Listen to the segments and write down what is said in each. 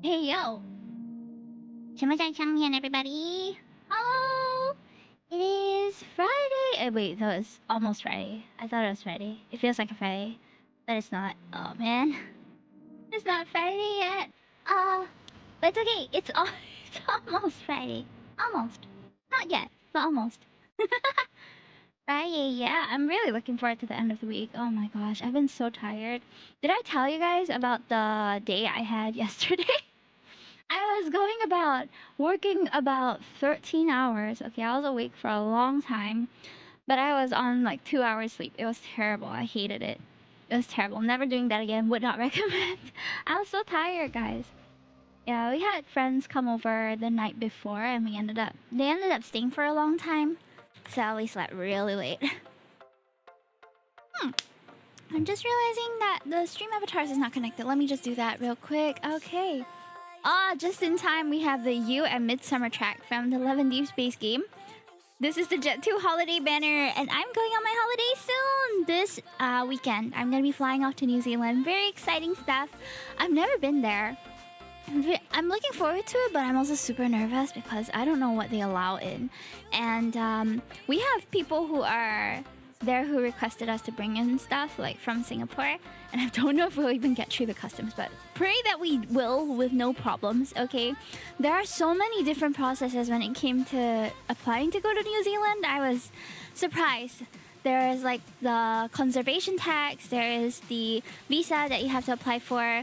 Hey yo! Shima-chan, everybody! Oh! It is Friday! Wait, no, it's almost Friday. I thought it was Friday. It feels like a Friday, but it's not. Oh man. It's not Friday yet! But it's okay. It's almost Friday. Almost. Not yet, but almost. Friday, yeah. I'm really looking forward to the end of the week. Oh my gosh, I've been so tired. Did I tell you guys about the day I had yesterday? I was going about working about 13 hours. Okay, I was awake for a long time, but I was on like 2 hours sleep. It was terrible. I hated it. It was terrible. Never doing that again. Would not recommend. I was so tired, guys. Yeah, we had friends come over the night before, and they ended up staying for a long time, so we slept really late. I'm just realizing that the stream avatars is not connected. Let me just do that real quick. Okay. Just in time, we have the You and Midsummer track from the Love and Deep Space game. This is the Jet 2 holiday banner, and I'm going on my holiday soon this weekend. I'm gonna be flying off to New Zealand. Very exciting stuff. I've never been there. I'm looking forward to it, but I'm also super nervous because I don't know what they allow in. And we have people who are there who requested us to bring in stuff like from Singapore, and I don't know if we'll even get through the customs, but pray that we will with no problems. Okay, there are so many different processes when it came to applying to go to New Zealand. I was surprised. There is like the conservation tax, there is the visa that you have to apply for.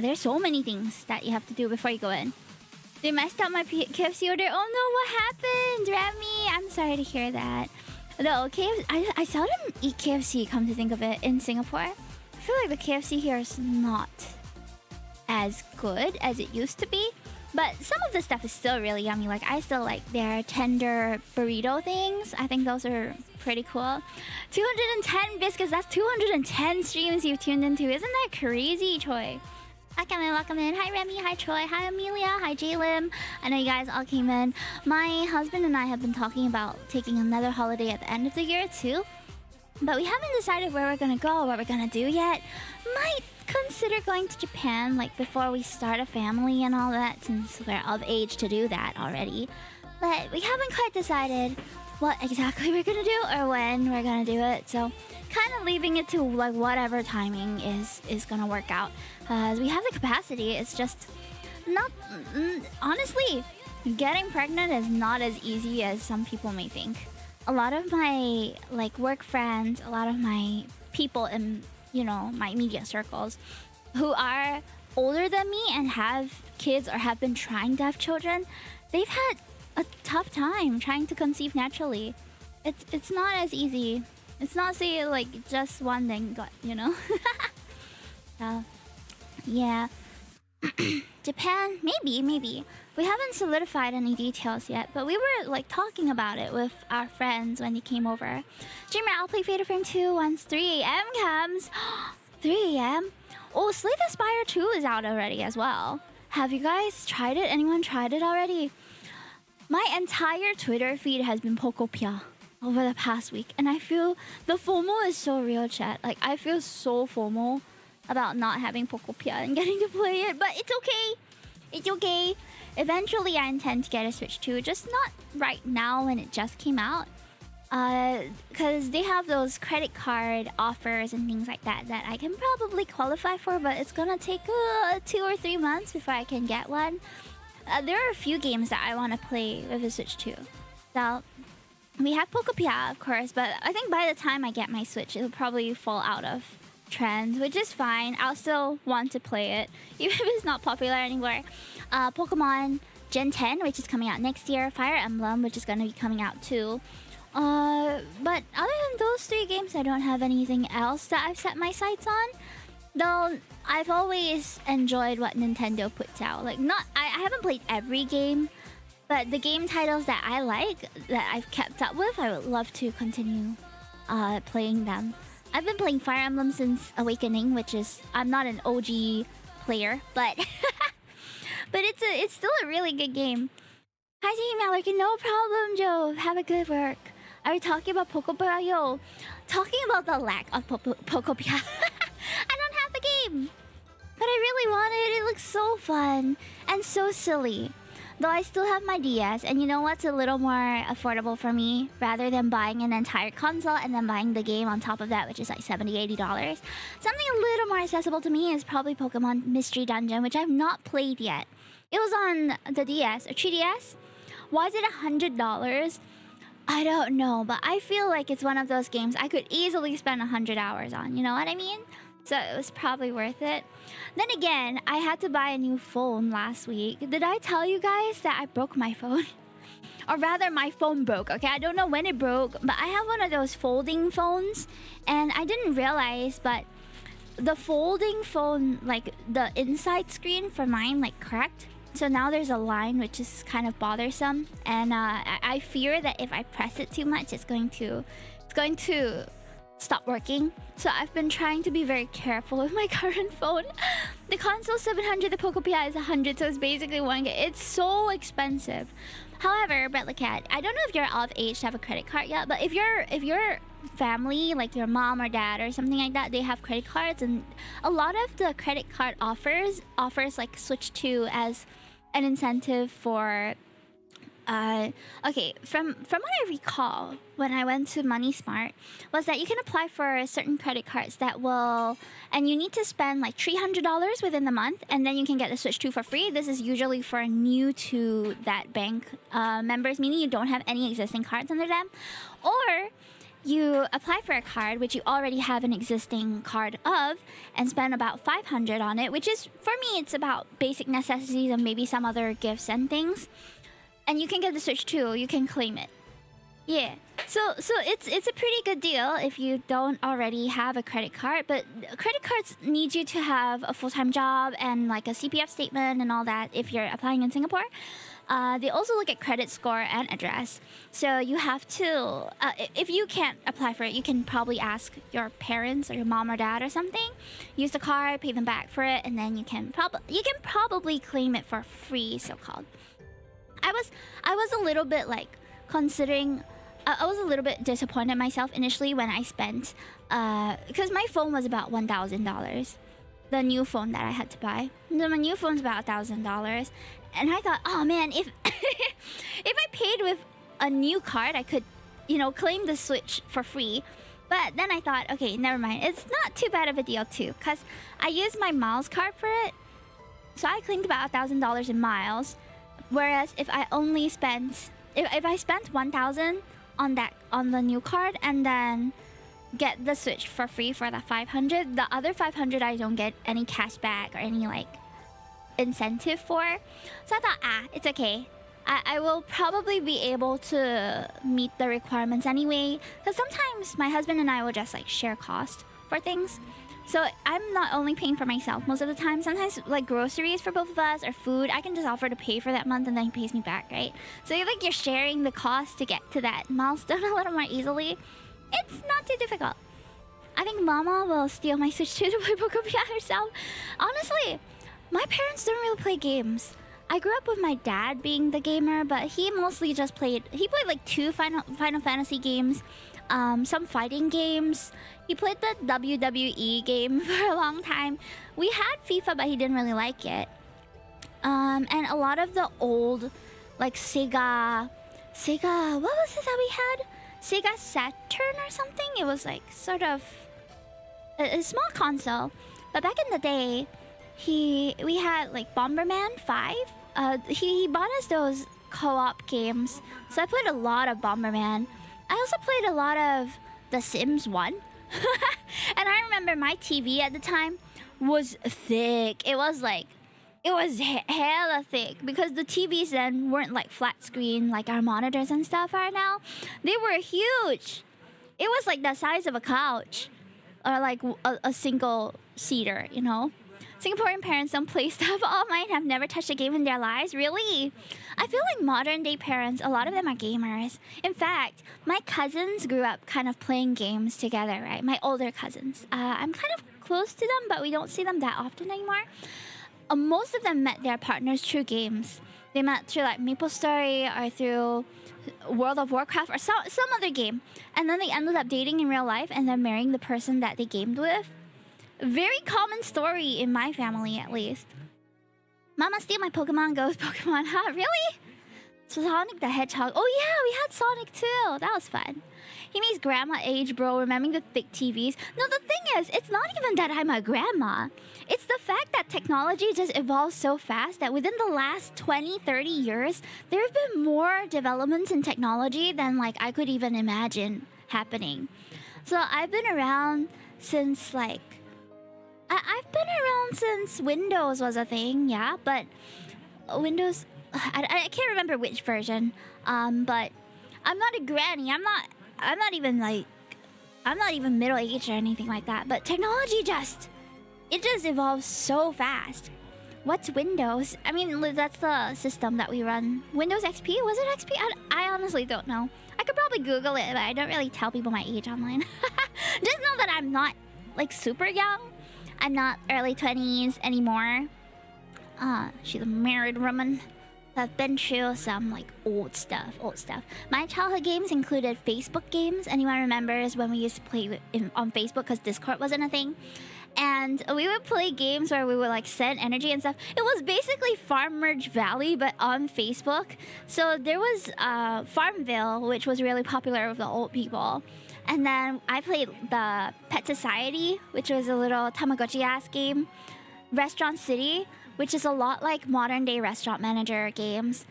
There's so many things that you have to do before you go in. They messed up my KFC order. Oh no, what happened, Remy? I'm sorry to hear that. No, I seldom eat KFC, come to think of it, in Singapore. I feel like the KFC here is not as good as it used to be. But some of the stuff is still really yummy. Like, I still like their tender burrito things. I think those are pretty cool. 210 biscuits, that's 210 streams you've tuned into. Isn't that crazy, Choi? Welcome in. Hi, Remy. Hi, Troy. Hi, Amelia. Hi, J-Lim. I know you guys all came in. My husband and I have been talking about taking another holiday at the end of the year, too. But we haven't decided where we're gonna go, what we're gonna do yet. Might consider going to Japan, like, before we start a family and all that, since we're of age to do that already. But we haven't quite decided what exactly we're gonna do or when we're gonna do it, so kind of leaving it to like whatever timing is gonna work out. We have the capacity, it's just not... honestly, getting pregnant is not as easy as some people may think. A lot of my like work friends, a lot of my people in, you know, my media circles who are older than me and have kids or have been trying to have children, they've had a tough time trying to conceive naturally. It's not as easy. It's not, say, like, just one thing got, you know? Yeah. Japan? Maybe. We haven't solidified any details yet, but we were, like, talking about it with our friends when they came over. Streamer, I'll play Fatal Frame 2 once 3 AM comes. 3 AM? Oh, Slay the Spire 2 is out already as well. Have you guys tried it? Anyone tried it already? My entire Twitter feed has been Pokopia over the past week, and I feel the FOMO is so real, chat. Like, I feel so FOMO about not having Pokopia and getting to play it, but it's okay. It's okay. Eventually, I intend to get a Switch 2, just not right now when it just came out. Because they have those credit card offers and things like that that I can probably qualify for, but it's gonna take 2 or 3 months before I can get one. There are a few games that I want to play with the Switch 2. So, we have Pokopia, of course, but I think by the time I get my Switch, it'll probably fall out of trend, which is fine. I'll still want to play it, even if it's not popular anymore. Pokemon Gen 10, which is coming out next year. Fire Emblem, which is going to be coming out too. But other than those 3 games, I don't have anything else that I've set my sights on. Though, I've always enjoyed what Nintendo puts out. Like, I haven't played every game, but the game titles that I like, that I've kept up with, I would love to continue playing them. I've been playing Fire Emblem since Awakening, which is... I'm not an OG player, but... but it's still a really good game. Hi, Team Mallory. No problem, Joe. Have a good work. Are we talking about Pokopia? Yo, talking about the lack of Pokopia. I don't have the game. But I really want it. It looks so fun and so silly. Though I still have my DS, and you know what's a little more affordable for me? Rather than buying an entire console and then buying the game on top of that, which is like $70-$80. Something a little more accessible to me is probably Pokemon Mystery Dungeon, which I've not played yet. It was on the DS or 3DS. Why is it $100? I don't know, but I feel like it's one of those games I could easily spend 100 hours on, you know what I mean? So it was probably worth it. Then again, I had to buy a new phone last week. Did I tell you guys that I broke my phone? Or rather, my phone broke, okay? I don't know when it broke, but I have one of those folding phones, and I didn't realize, but the folding phone, like the inside screen for mine, like cracked. So now there's a line which is kind of bothersome, and I fear that if I press it too much, it's going to stop working. So I've been trying to be very careful with my current phone. The console 700, the PocoPI is 100, so it's basically one. It's so expensive. However, Bradley Cat, I don't know if you're of age to have a credit card yet, but if your family, like your mom or dad or something like that, they have credit cards, and a lot of the credit card offers like Switch 2 as an incentive for okay, from what I recall when I went to Money Smart was that you can apply for certain credit cards that will, and you need to spend like $300 within the month, and then you can get the Switch 2 for free. This is usually for new to that bank members, meaning you don't have any existing cards under them, or you apply for a card which you already have an existing card of and spend about $500 on it, which is, for me, it's about basic necessities and maybe some other gifts and things. And you can get the Switch 2, you can claim it. Yeah. So it's a pretty good deal if you don't already have a credit card, but credit cards need you to have a full-time job and like a CPF statement and all that if you're applying in Singapore. They also look at credit score and address. So you have to, if you can't apply for it, you can probably ask your parents or your mom or dad or something. Use the card, pay them back for it, and then you can probably claim it for free, so-called. I was a little bit like considering. I was a little bit disappointed myself initially when I spent, because my phone was about $1,000. The new phone that I had to buy. My new phone's about $1,000, and I thought, oh man, if if I paid with a new card, I could, claim the Switch for free. But then I thought, okay, never mind. It's not too bad of a deal too, because I used my miles card for it, so I claimed about $1,000 in miles. Whereas if I only spent, if I spent 1,000 on the new card and then get the Switch for free for the 500, the other 500 I don't get any cash back or any like incentive for. So I thought, it's okay. I will probably be able to meet the requirements anyway, because sometimes my husband and I will just like share cost for things. So I'm not only paying for myself most of the time. Sometimes like groceries for both of us or food, I can just offer to pay for that month and then he pays me back, right? So you're sharing the cost to get to that milestone a little more easily. It's not too difficult. I think Mama will steal my Switch 2 to play PocoPia herself. Honestly, my parents don't really play games. I grew up with my dad being the gamer, but he mostly just played like 2 Final Fantasy games, some fighting games. He played the WWE game for a long time. We had FIFA, but he didn't really like it. And a lot of the old, like Sega, what was it that we had? Sega Saturn or something? It was like sort of a small console. But back in the day, we had like Bomberman 5. He bought us those co-op games. So I played a lot of Bomberman. I also played a lot of The Sims 1. And I remember my TV at the time was thick. It was hella thick, because the TVs then weren't like flat screen like our monitors and stuff are now. They were huge. It was like the size of a couch or like a single seater, Singaporean parents don't play stuff. All mine have never touched a game in their lives. Really? I feel like modern day parents, a lot of them are gamers. In fact, my cousins grew up kind of playing games together, right? My older cousins. I'm kind of close to them, but we don't see them that often anymore. Most of them met their partners through games. They met through like MapleStory or through World of Warcraft or some other game. And then they ended up dating in real life and then marrying the person that they gamed with. Very common story in my family, at least. Mama steal my Pokemon Go's Pokemon. Huh? Really? Sonic the Hedgehog. Oh yeah, we had Sonic too. That was fun. He means grandma age, bro, remembering the thick TVs. No, the thing is, it's not even that I'm a grandma. It's the fact that technology just evolves so fast that within the last 20, 30 years, there have been more developments in technology than like I could even imagine happening. So I've been around since like... I've been around since Windows was a thing, yeah, but Windows... I can't remember which version, but I'm not a granny. I'm not even like... I'm not even middle-aged or anything like that, but technology just evolves so fast. What's Windows? I mean, that's the system that we run. Windows XP? Was it XP? I honestly don't know. I could probably Google it, but I don't really tell people my age online. Just know that I'm not, like, super young. I'm not early 20s anymore. She's a married woman. I've been through some, like, old stuff. My childhood games included Facebook games. Anyone remembers when we used to play on Facebook because Discord wasn't a thing? And we would play games where we would like send energy and stuff. It was basically Farmer's Valley, but on Facebook. So there was Farmville, which was really popular with the old people. And then I played the Pet Society, which was a little Tamagotchi-ass game. Restaurant City, which is a lot like modern-day restaurant manager games.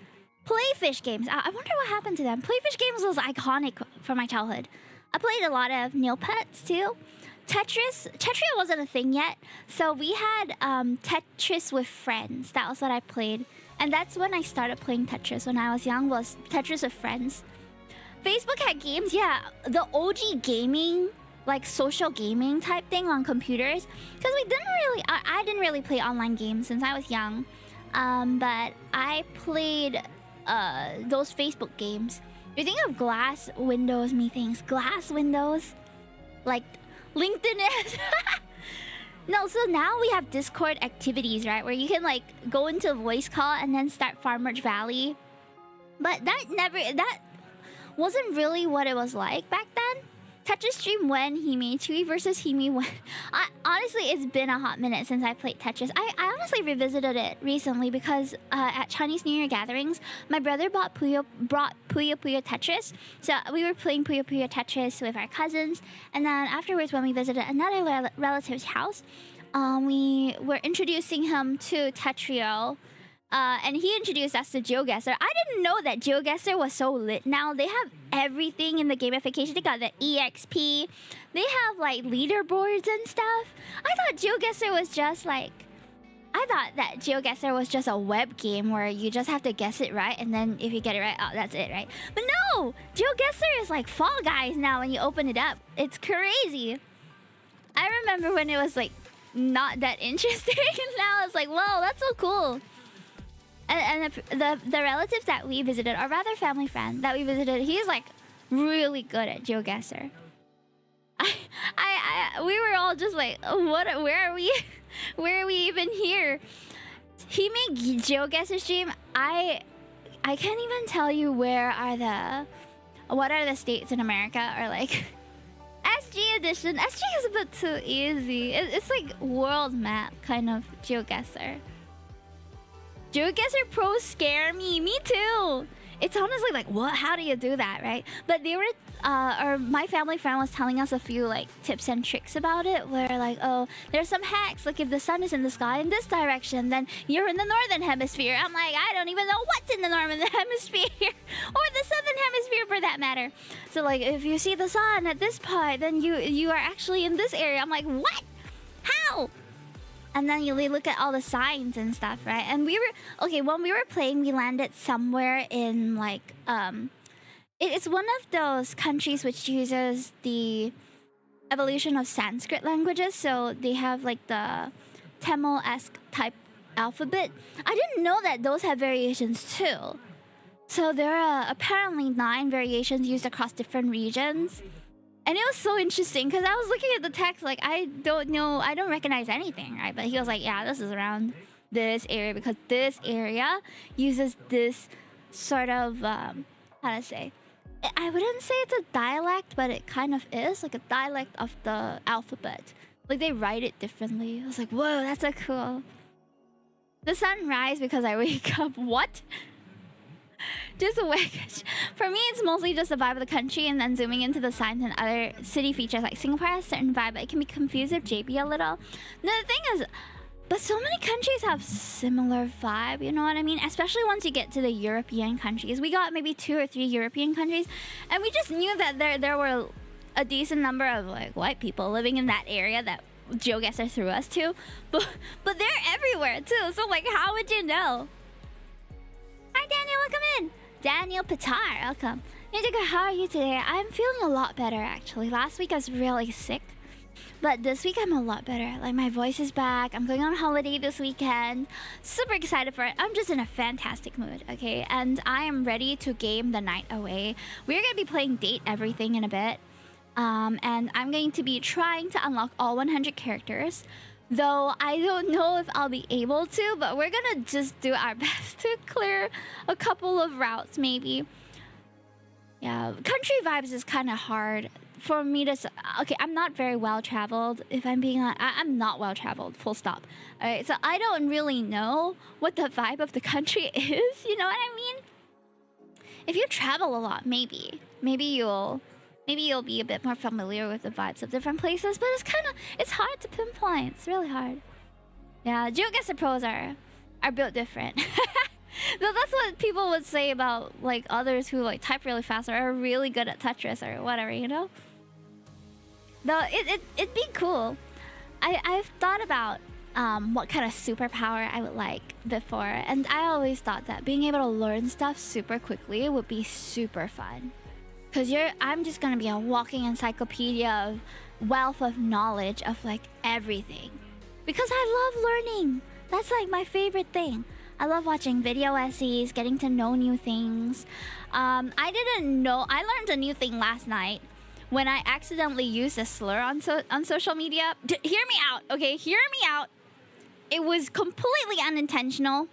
Playfish games. I wonder what happened to them. Playfish games was iconic for my childhood. I played a lot of Neopets too. Tetris wasn't a thing yet, so we had Tetris with friends. That was what I played, and that's when I started playing Tetris when I was young. Was Tetris with friends. Facebook had games, yeah, the OG gaming, like social gaming type thing on computers. Because we didn't really, I didn't really play online games since I was young, but I played those Facebook games. You think of glass windows, methinks glass windows, like. LinkedIn is... No, so now we have Discord activities, right? Where you can like go into a voice call and then start Farmer's Valley. But that wasn't really what it was like back then. Tetris stream when Hime, Chewy versus Hime when... honestly, it's been a hot minute since I played Tetris. I honestly revisited it recently because at Chinese New Year gatherings, my brother brought Puyo Puyo Tetris. So we were playing Puyo Puyo Tetris with our cousins. And then afterwards, when we visited another relative's house, we were introducing him to Tetrio. And he introduced us to GeoGuessr. I didn't know that GeoGuessr was so lit now. They have everything in the gamification. They got the EXP. They have like leaderboards and stuff. I thought GeoGuessr was just like... I thought that GeoGuessr was just a web game where you just have to guess it right, and then if you get it right, oh, that's it, right? But no! GeoGuessr is like Fall Guys now when you open it up. It's crazy. I remember when it was like not that interesting. Now it's like, whoa, that's so cool. And the relatives that we visited, or rather family friend that we visited, he's like really good at GeoGuessr. We were all just like, what? Where are we? Where are we even here? He made GeoGuessr stream. I can't even tell you what are the states in America, or like SG edition. SG is a bit too easy. It's like world map kind of GeoGuessr. GeoGuessr pros scare me. Me too. It's honestly like, what? How do you do that, right? But they were, or my family friend was telling us a few like tips and tricks about it. Where like, oh, there's some hacks. Like if the sun is in the sky in this direction, then you're in the northern hemisphere. I'm like, I don't even know what's in the northern hemisphere or the southern hemisphere for that matter. So like, if you see the sun at this point, then you are actually in this area. I'm like, what? How? And then you look at all the signs and stuff, right? And we were... Okay, when we were playing, we landed somewhere in, like... It's one of those countries which uses the evolution of Sanskrit languages. So they have, like, the Tamil-esque type alphabet. I didn't know that those have variations, too. So there are apparently 9 variations used across different regions. And it was so interesting because I was looking at the text like, I don't know, I don't recognize anything, right? But he was like, yeah, this is around this area because this area uses this sort of, how to say? I wouldn't say it's a dialect, but it kind of is, like a dialect of the alphabet. Like they write it differently. I was like, whoa, that's so cool. The sunrise because I wake up. What? Just a wake. For me, it's mostly just the vibe of the country, and then zooming into the signs and other city features. Like Singapore has a certain vibe, but it can be confused with JB a little. No, the thing is, but so many countries have similar vibe, you know what I mean? Especially once you get to the European countries. We got maybe 2 or 3 European countries, and we just knew that there were a decent number of like white people living in that area that GeoGuessr threw us to. But they're everywhere too, so like how would you know? Hi Daniel, welcome in! Daniel Pitar, welcome. Indica, how are you today? I'm feeling a lot better actually. Last week I was really sick. But this week I'm a lot better. Like my voice is back. I'm going on holiday this weekend. Super excited for it. I'm just in a fantastic mood, okay? And I am ready to game the night away. We're gonna be playing Date Everything in a bit. And I'm going to be trying to unlock all 100 characters. Though I don't know if I'll be able to, but we're gonna just do our best to clear a couple of routes maybe. Yeah, country vibes is kind of hard for me to... Okay, I'm not very well-traveled. If I'm being honest, I'm not well-traveled, full stop. Alright, so I don't really know what the vibe of the country is, you know what I mean? If you travel a lot, maybe you'll be a bit more familiar with the vibes of different places, but it's hard to pinpoint. It's really hard. Yeah, GeoGuessr pros are built different. Though that's what people would say about like others who like type really fast or are really good at Tetris or whatever, you know? Though it'd be cool. I've thought about what kind of superpower I would like before, and I always thought that being able to learn stuff super quickly would be super fun. Cause I'm just gonna be a walking encyclopedia of wealth of knowledge of like everything. Because I love learning. That's like my favorite thing. I love watching video essays, getting to know new things. I learned a new thing last night when I accidentally used a slur on social media. Hear me out, okay? Hear me out. It was completely unintentional.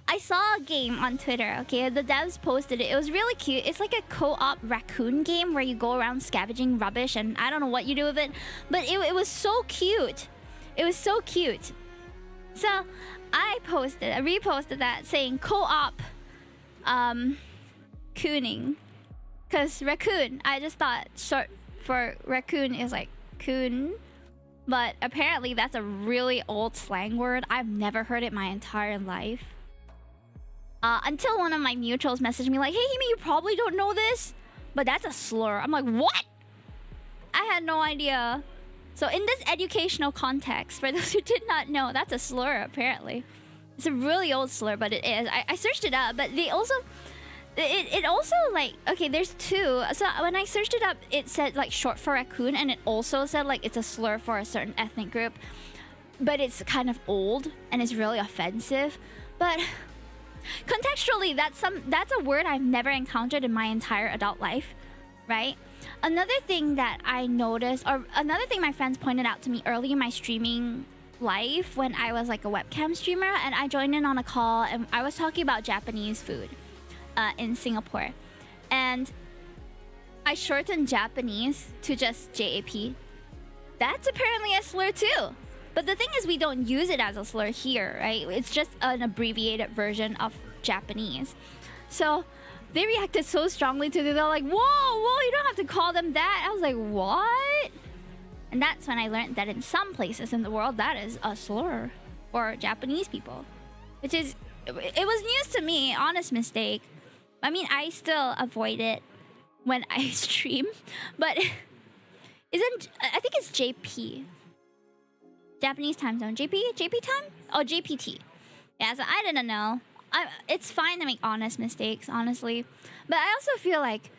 I saw a game on Twitter, okay? The devs posted it. It was really cute. It's like a co-op raccoon game where you go around scavenging rubbish and I don't know what you do with it. But it was so cute. It was so cute. So I reposted that saying co-op cooning. Cause raccoon, I just thought short for raccoon is like coon. But apparently that's a really old slang word. I've never heard it my entire life. Until one of my mutuals messaged me like, hey Hime, you probably don't know this, but that's a slur. I'm like, what? I had no idea. So in this educational context, for those who did not know, that's a slur apparently. It's a really old slur, but it is. I searched it up, but they also... It also like... Okay, there's 2. So when I searched it up, it said like short for raccoon, and it also said like it's a slur for a certain ethnic group. But it's kind of old, and it's really offensive. But... contextually, that's a word I've never encountered in my entire adult life, right? Another thing that I noticed, or another thing my friends pointed out to me early in my streaming life when I was like a webcam streamer, and I joined in on a call and I was talking about Japanese food in Singapore, and I shortened Japanese to just JAP. That's apparently a slur too. But the thing is, we don't use it as a slur here, right? It's just an abbreviated version of Japanese. So they reacted so strongly to it. They're like, whoa, you don't have to call them that. I was like, what? And that's when I learned that in some places in the world, that is a slur for Japanese people. Which is, it was news to me, honest mistake. I mean, I still avoid it when I stream. But I think it's JP. Japanese time zone. JP time? Oh, JPT. Yeah, so I didn't know. It's fine to make honest mistakes, honestly. But I also feel like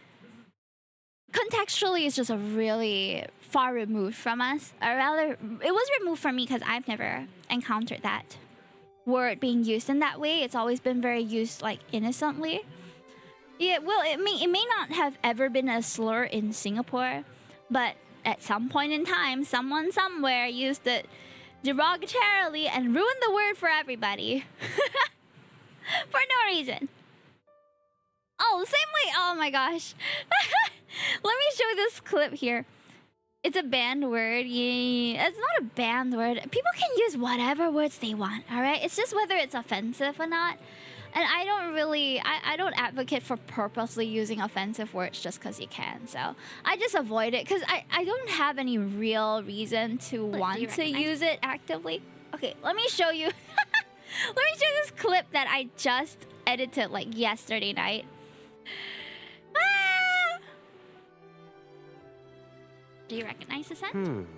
contextually it's just a really far removed from us. Or rather, it was removed from me because I've never encountered that word being used in that way. It's always been very used like innocently. Yeah, well, it may not have ever been a slur in Singapore, but at some point in time, someone somewhere used it derogatorily and ruined the word for everybody. For no reason. Oh, the same way. Oh my gosh. Let me show this clip here. It's a banned word. Yeah, it's not a banned word. People can use whatever words they want, all right? It's just whether it's offensive or not. And I don't really... I don't advocate for purposely using offensive words just because you can. So I just avoid it because I don't have any real reason to want to use it actively. Okay, let me show you... Let me show this clip that I just edited like yesterday night. Ah! Do you recognize the scent?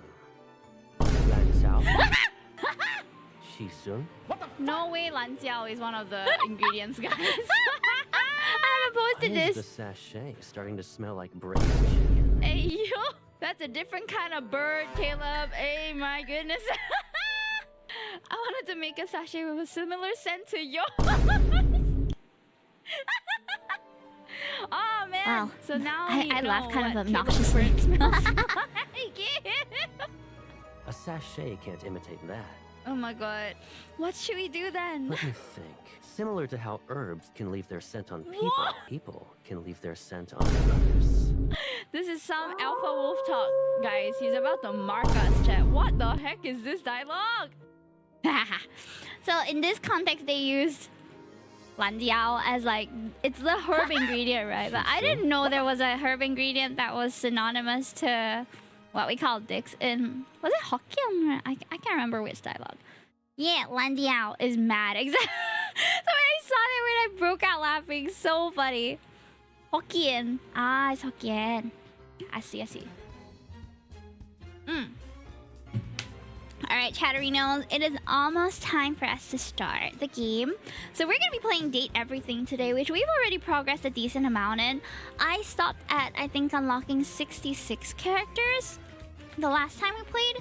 No way Lan Jiao is one of the ingredients, guys. I haven't posted this. The sachet starting to smell like braised chicken. Hey, yo. That's a different kind of bird, Caleb. Hey, my goodness. I wanted to make a sachet with a similar scent to yours. Oh, man. Wow. So now I laugh kind of obnoxiously. A sachet can't imitate that. Oh my god. What should we do then? Let me think. Similar to how herbs can leave their scent on people, people can leave their scent on others. This is some alpha wolf talk, guys. He's about to mark us, chat. What the heck is this dialogue? So in this context, they used Lan Jiao as like, it's the herb ingredient, right? But I didn't know there was a herb ingredient that was synonymous to what we call dicks in... Was it Hokkien? I can't remember which dialogue. Yeah, Lan Jiao is mad. Exactly. So when I saw that word, I broke out laughing. So funny. Hokkien. Ah, it's Hokkien. I see. Alright, Chatterinos, it is almost time for us to start the game. So we're going to be playing Date Everything today, which we've already progressed a decent amount in. I stopped at, I think, unlocking 66 characters the last time we played.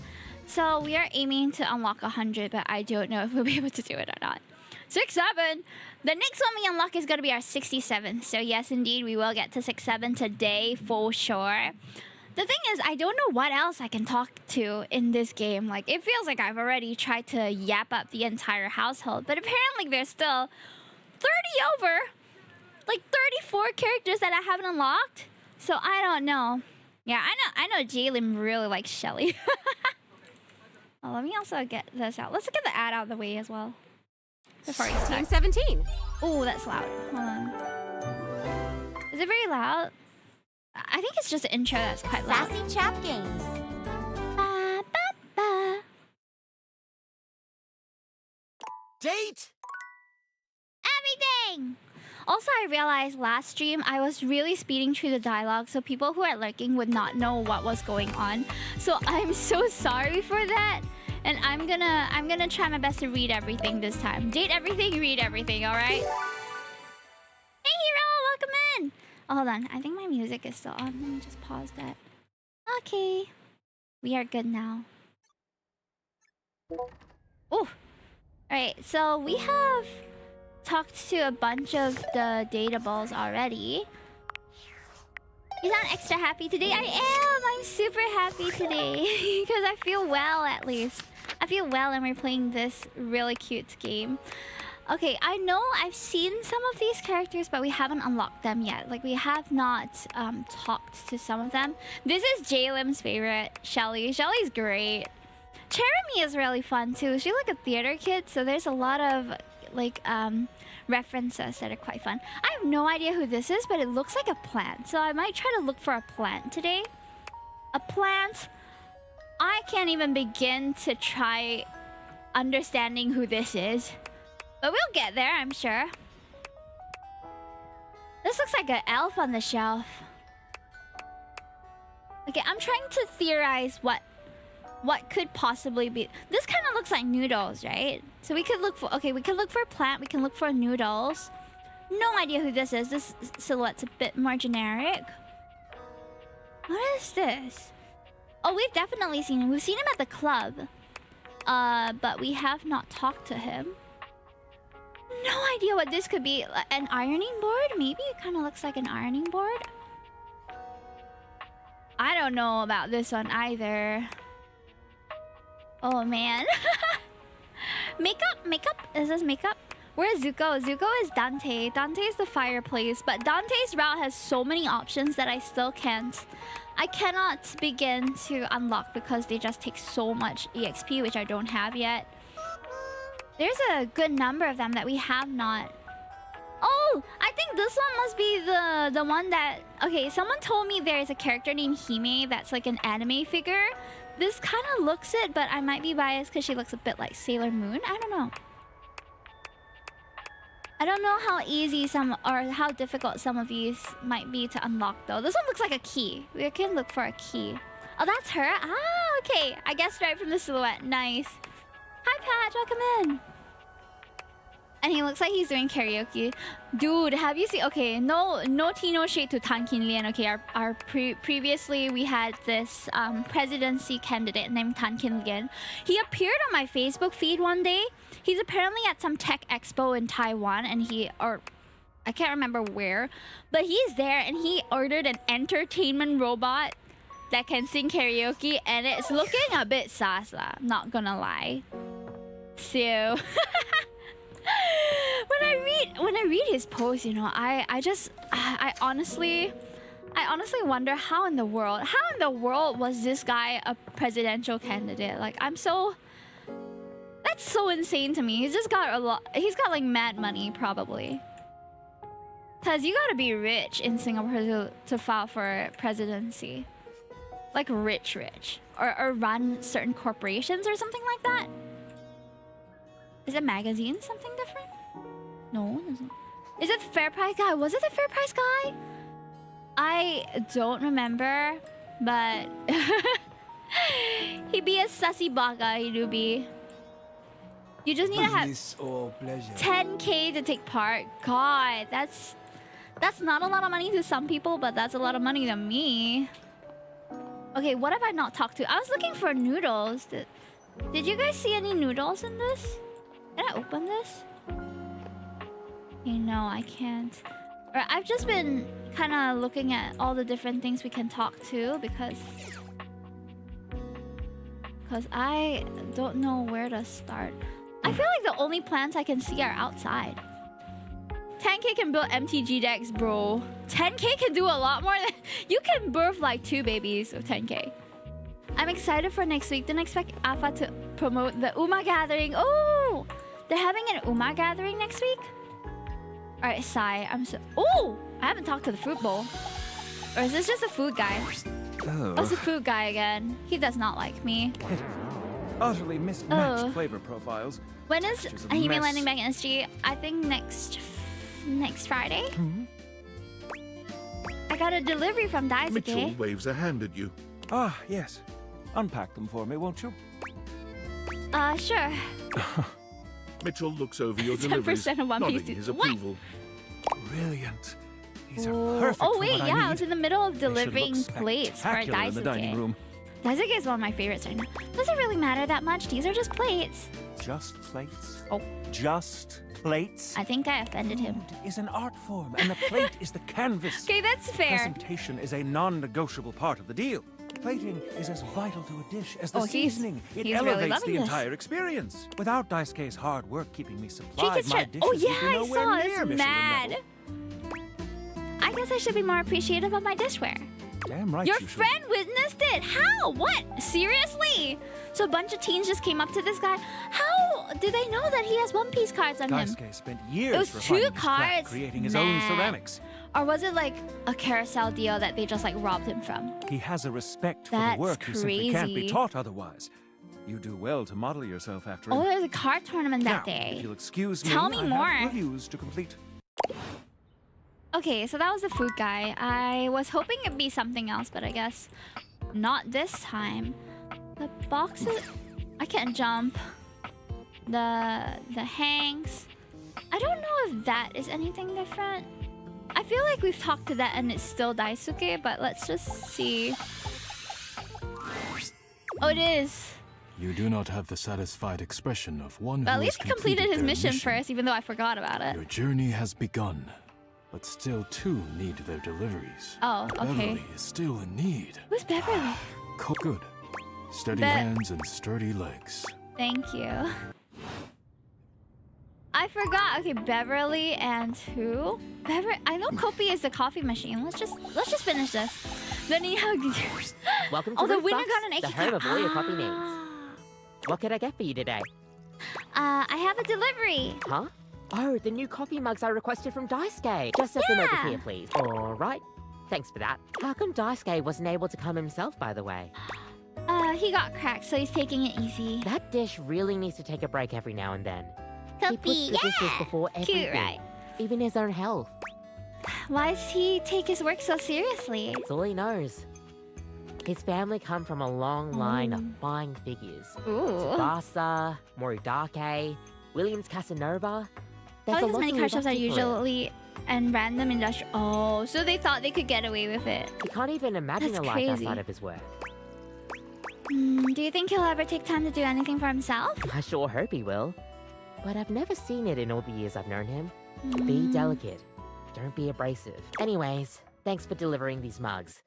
So we are aiming to unlock 100, but I don't know if we'll be able to do it or not. 6-7! The next one we unlock is going to be our 67. So yes, indeed, we will get to 6-7 today for sure. The thing is, I don't know what else I can talk to in this game. Like, it feels like I've already tried to yap up the entire household, but apparently there's still 30 over, like 34 characters that I haven't unlocked. So I don't know. Yeah, I know Jalen really likes Shelly. Oh, let me also get this out. Let's get the ad out of the way as well. Before we start. Team 17. Oh, that's loud. Hold on. Is it very loud? I think it's just the intro that's quite loud. Sassy Chap Games. Ba, ba, ba. Date Everything! Also, I realized last stream I was really speeding through the dialogue, so people who are lurking would not know what was going on. So I'm so sorry for that. And I'm gonna try my best to read everything this time. Date everything, read everything, alright? Hey Hero, welcome in! Oh, hold on, I think my music is still on. Let me just pause that. Okay. We are good now. Oh! Alright, so we have talked to a bunch of the dateables already. You sound extra happy today. I am! I'm super happy today. Because I feel well, at least. I feel well and we're playing this really cute game. Okay, I know I've seen some of these characters, but we haven't unlocked them yet. Like, we have not talked to some of them. This is Jalem's favorite, Shelly. Shelly's great. Jeremy is really fun, too. She's like a theater kid, so there's a lot of, like, references that are quite fun. I have no idea who this is, but it looks like a plant. So I might try to look for a plant today. A plant. I can't even begin to try understanding who this is. But we'll get there, I'm sure. This looks like an elf on the shelf. Okay, I'm trying to theorize what could possibly be. This kind of looks like noodles, right? So we could look for... Okay, we could look for a plant. We can look for noodles. No idea who this is. This silhouette's a bit more generic. What is this? Oh, we've definitely seen him. We've seen him at the club. But we have not talked to him. No idea what this could be. An ironing board? Maybe it kind of looks like an ironing board. I don't know about this one either. Oh, man. Makeup? Is this makeup? Where's Zuko? Zuko is Dante. Dante is the fireplace, but Dante's route has so many options that I still can't. I cannot begin to unlock because they just take so much EXP, which I don't have yet. There's a good number of them that we have not. Oh, I think this one must be the one that... Okay, someone told me there is a character named Hime that's like an anime figure. This kind of looks it, but I might be biased because she looks a bit like Sailor Moon. I don't know. I don't know how easy some or how difficult some of these might be to unlock though. This one looks like a key. We can look for a key. Oh, that's her? Ah, okay. I guessed right from the silhouette. Nice. Hi, Pat. Welcome in. And he looks like he's doing karaoke. Dude, have you seen... Okay, no tea, no shade to Tan Kin Lian. Okay, previously we had this presidency candidate named Tan Kin Lian. He appeared on my Facebook feed one day. He's apparently at some tech expo in Taiwan, and I can't remember where, but he's there and he ordered an entertainment robot that can sing karaoke, and it's looking a bit sus, not gonna lie. So... when I read his post, you know, I honestly wonder how in the world was this guy a presidential candidate? Like, that's so insane to me. He's got like mad money probably. Cause you gotta be rich in Singapore to file for presidency. Like rich. Or run certain corporations or something like that. Is it magazine something different? No, it isn't. Is it Fair Price guy? Was it the Fair Price guy? I don't remember, but he be a sussy baka, he do be. You just need to have 10K to take part. God, that's not a lot of money to some people, but that's a lot of money to me. Okay, what have I not talked to? I was looking for noodles. Did you guys see any noodles in this? Can I open this? No, I can't. I've just been kind of looking at all the different things we can talk to because I don't know where to start. I feel like the only plants I can see are outside. 10K can build MTG decks, bro. 10K can do a lot more than... You can birth like 2 babies with 10K. I'm excited for next week. Didn't expect Alpha to promote the Uma gathering. Oh! They're having an Uma gathering next week? Alright, Sai. Oh! I haven't talked to the fruit bowl. Or is this just a food guy? Oh, it's a food guy again. He does not like me. Utterly mismatched flavor profiles. When is Hime landing back in SG? I think next Friday? I got a delivery from Daisuke. Mitchell waves a hand at you. Ah, yes. Unpack them for me, won't you? Sure. Mitchell looks over your deliveries, 10% of One nodding Piece. his approval. Brilliant. These are perfect. Oh for wait, what I yeah, I need. was in the middle of They should delivering look plates for spectacular in the dining Daisuke. room. Daisuke is one of my favorites right now. Does it really matter that much? These are just plates. Just plates? Oh. Just plates? I think I offended him. Food is an art form, and the plate is the canvas. Okay, that's fair. Presentation is a non-negotiable part of the deal. Plating is as vital to a dish as the seasoning. It he's really elevates loving the this. entire experience. Without Daisuke's hard work keeping me supplied, my dishes Oh would be yeah, I nowhere saw. near It's Michelin mad. level. I guess I should be more appreciative of my dishware. Damn right Your you should. friend witnessed it. How? What? Seriously? So a bunch of teens just came up to this guy. How do they know that he has One Piece cards on him? Daisuke spent years It was refining 2 his craft, cards. creating his own Mad. ceramics. Or was it like a carousel deal that they just like robbed him from? He has a respect for That's the work. He simply can't be crazy. taught otherwise. You do well to model yourself after him. Oh, there's a card tournament that Now, day. if you'll excuse me, Tell me I more. have reviews to complete. Okay, so that was the food guy. I was hoping it'd be something else, but I guess not this time. The boxes... I can't jump. The hangs... I don't know if that is anything different. I feel like we've talked to that and it's still Daisuke, but let's just see. Oh, it is. You do not have the satisfied expression of one But at who least has he completed his their mission first, even though I forgot about it. Your journey has begun, but still 2 need their deliveries. Oh, okay. Beverly is still in need. Who's Beverly? Good. Steady Be- hands and sturdy legs. Thank you. I forgot. Okay, Beverly and who? I know Kopi is the coffee machine. Let's just finish this. Then he hugged. Welcome to Oh, the winner Roofbox, got an the egg. home of all your coffee needs. What can I get for you today? I have a delivery. Huh? Oh, the new coffee mugs I requested from Daisuke. Just set them over Yeah. here, please. All right. Thanks for that. How come Daisuke wasn't able to come himself, by the way? He got cracked, so he's taking it easy. That dish really needs to take a break every now and then. He puts Kopi, the dishes before everything, cute, right? even his own health. Why does he take his work so seriously? It's all he knows. His family come from a long line of fine figures. Ooh. Tsubasa, Moridake, Williams Casanova. There's a Probably lot many to car live shops up are to for him. usually and random industrial. Oh, so they thought they could get away with it. He can't even imagine That's a life crazy. outside of his work. Do you think he'll ever take time to do anything for himself? I sure hope he will. But I've never seen it in all the years I've known him. Be delicate. Don't be abrasive. Anyways, thanks for delivering these mugs.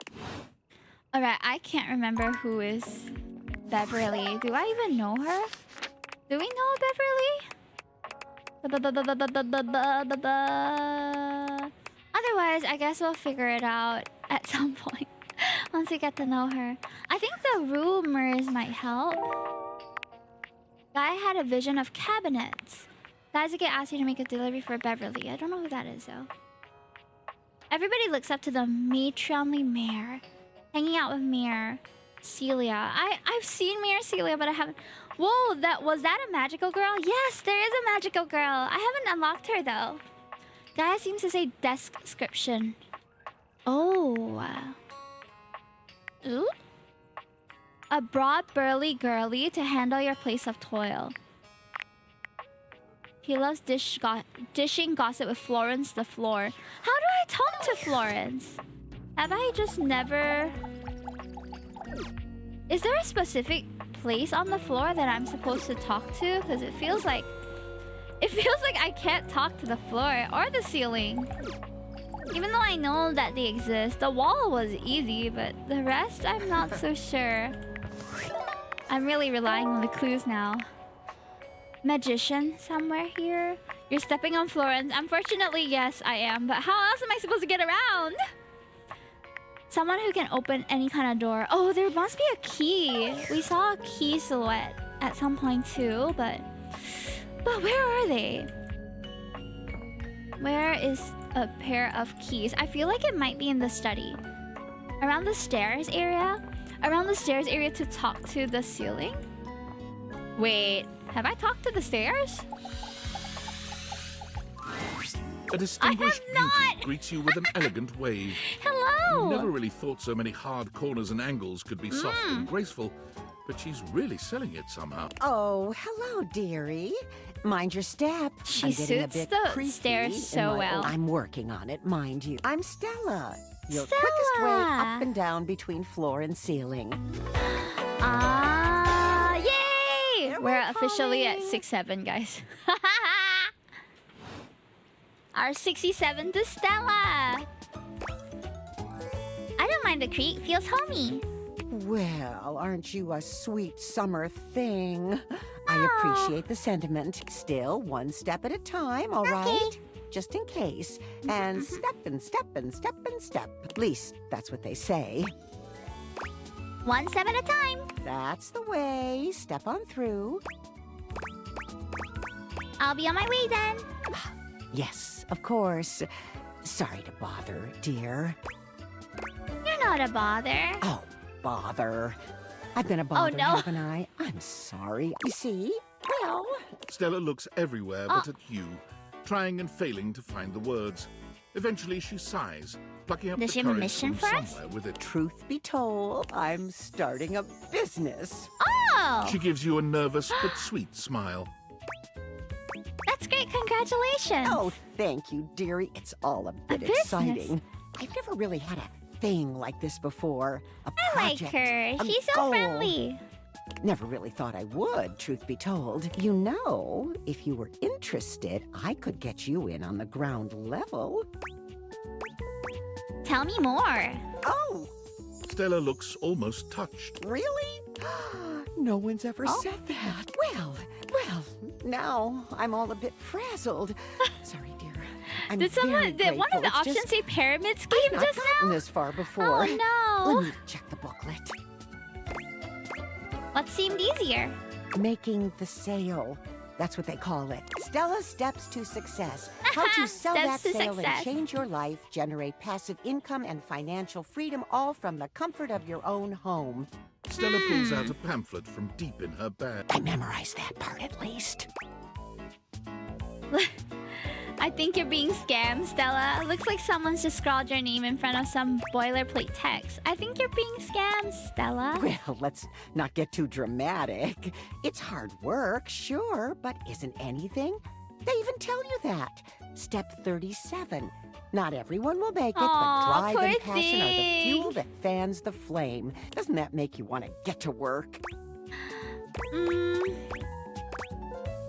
Alright, I can't remember who is Beverly. Do I even know her? Do we know Beverly? Otherwise, I guess we'll figure it out at some point. Once we get to know her. I think the rumors might help. Guy had a vision of cabinets. Daisuke asked you to make a delivery for Beverly. I don't know who that is though. Everybody looks up to the matronly mayor. Hanging out with Mayor Celia. I've seen Mayor Celia, but I haven't. Whoa, was that a magical girl? Yes, there is a magical girl. I haven't unlocked her though. Gaia seems to say description. Oh. Ooh. A broad, burly girly to handle your place of toil. He loves dishing gossip with Florence the floor. How do I talk to Florence? Have I just never... Is there a specific place on the floor that I'm supposed to talk to? Because it feels like I can't talk to the floor or the ceiling. Even though I know that they exist. The wall was easy, but the rest I'm not so sure. I'm really relying on the clues now. Magician somewhere here? You're stepping on Florence. Unfortunately, yes, I am. But how else am I supposed to get around? Someone who can open any kind of door. Oh, there must be a key. We saw a key silhouette at some point too, but where are they? Where is a pair of keys? I feel like it might be in the study. Around the stairs area? Around the stairs area to talk to the ceiling? Wait, have I talked to the stairs? A distinguished not! beauty greets you with an elegant wave. Hello! Never really thought so many hard corners and angles could be soft and graceful, but she's really selling it somehow. Oh, hello, dearie. Mind your step. She I'm getting a suits bit the creaky stairs in so my- well. I'm working on it, mind you. I'm Stella. Your quickest way Stella! up and down between floor and ceiling. Ah, yay! Here We're we're officially at coming. 6-7, guys. Our 67 to Stella. I don't mind the creak. Feels homey. Well, aren't you a sweet summer thing? I Oh. appreciate the sentiment. Still, one step at a time, all right? Just in case. And step and step and step and step. At least, that's what they say. One step at a time. That's the way. Step on through. I'll be on my way then. Yes, of course. Sorry to bother, dear. You're not a bother. Oh, bother. I've been a bother, no. haven't I? I'm sorry. You see? Well, Stella looks everywhere but at you, trying and failing to find the words. Eventually she sighs, plucking up Does the she have a courage mission from for us? somewhere with it. truth be told, I'm starting a business. Oh, She gives you a nervous but sweet smile. that's great. Congratulations. Oh, thank you, dearie. It's all a bit business? exciting. I've never really had a thing like this before. A I like project, her. a She's so goal. friendly. Never really thought I would, truth be told. You know, if you were interested, I could get you in on the ground level. Tell me more. Oh, Stella looks almost touched. Really? No one's ever said that. Well, now I'm all a bit frazzled. Sorry, dear. I'm Did very one of the grateful. It's options just say pyramid scheme I've not just gotten now? this far before. Oh no. Let me check the booklet. What seemed easier? Making the sale. That's what they call it. Stella's Steps to Success. How to sell that Steps to sale success. and change your life, generate passive income and financial freedom, all from the comfort of your own home. Stella pulls out a pamphlet from deep in her bag. I memorized that part at least. I think you're being scammed, Stella. Looks like someone's just scrawled your name in front of some boilerplate text. I think you're being scammed, Stella. Well, let's not get too dramatic. It's hard work, sure, but isn't anything? They even tell you that. Step 37. Not everyone will make it, Aw, but drive poor and passion are the thing. fuel that fans the flame. Doesn't that make you want to get to work?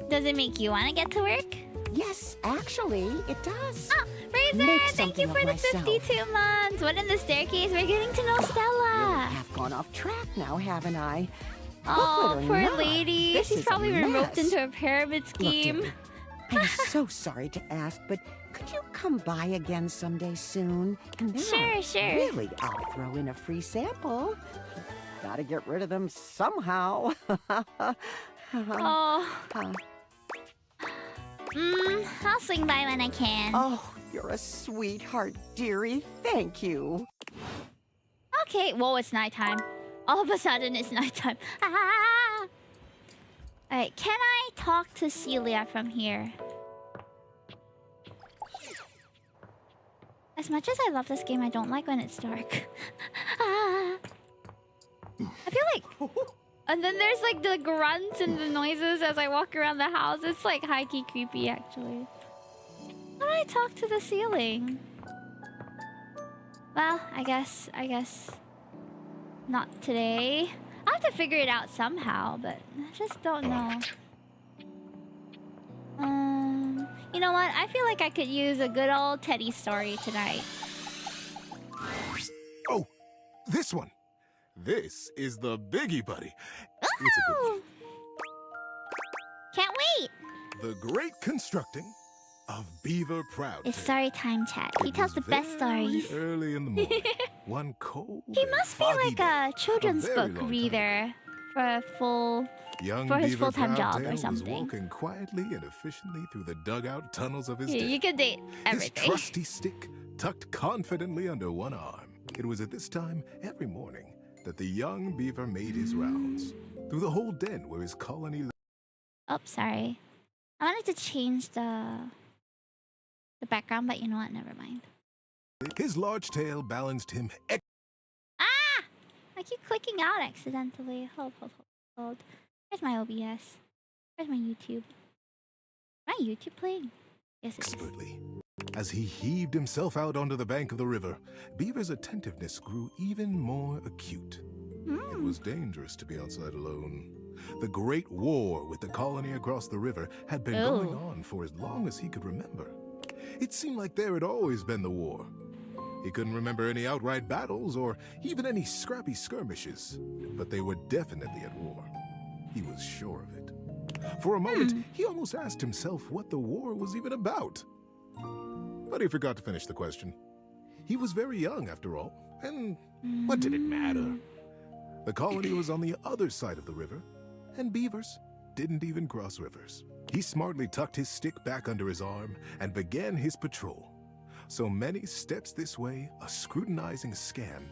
Does it make you want to get to work? Yes, actually, it does. Oh, Razor, Make thank you something for of the myself. 52 months. What in the staircase? We're getting to know Really Stella. have gone off track now, haven't I? Oh, Booklet or poor not, lady. this She's is a probably been roped mess. into a pyramid Look, scheme. dearie, I'm so sorry to ask, but could you come by again someday soon? And then Sure. Really, I'll throw in a free sample. Gotta get rid of them somehow. Oh. I'll swing by when I can. Oh, you're a sweetheart, dearie. Thank you. Okay, whoa, it's nighttime. All of a sudden, it's nighttime. Ah! Alright, can I talk to Celia from here? As much as I love this game, I don't like when it's dark. Ah! I feel like... And then there's like the grunts and the noises as I walk around the house. It's like high-key creepy, actually. How do I talk to the ceiling? Well, I guess not today. I have to figure it out somehow, but I just don't know. You know what? I feel like I could use a good old Teddy story tonight. Oh, this one. This is the biggie, buddy. It's a good one. Can't wait! The Great Constructing of Beaver Proud. It's story time, chat. He It tells was the best very stories. Early in the morning, one cold. He and must be foggy like day, a children's very book long time reader for a full... Young for his Beaver full-time job or Proudtail was something. walking quietly and efficiently through the dugout tunnels of his Yeah, den. you could date His everything. trusty stick tucked confidently under one arm. It was at this time every morning that the young beaver made his rounds through the whole den where his colony. Oh, sorry. I wanted to change the background, but you know what? Never mind. His large tail balanced him. Ah! I keep clicking out accidentally. Hold. Where's my OBS? Where's my YouTube? My YouTube playing? Yes, it is. Expertly. As he heaved himself out onto the bank of the river, Beaver's attentiveness grew even more acute. It was dangerous to be outside alone. The Great War with the colony across the river had been going on for as long as he could remember. It seemed like there had always been the war. He couldn't remember any outright battles or even any scrappy skirmishes, but they were definitely at war. He was sure of it. For a moment, he almost asked himself what the war was even about. But he forgot to finish the question. He was very young, after all, and what did it matter? The colony was on the other side of the river, and beavers didn't even cross rivers. He smartly tucked his stick back under his arm and began his patrol. So many steps this way, a scrutinizing scan,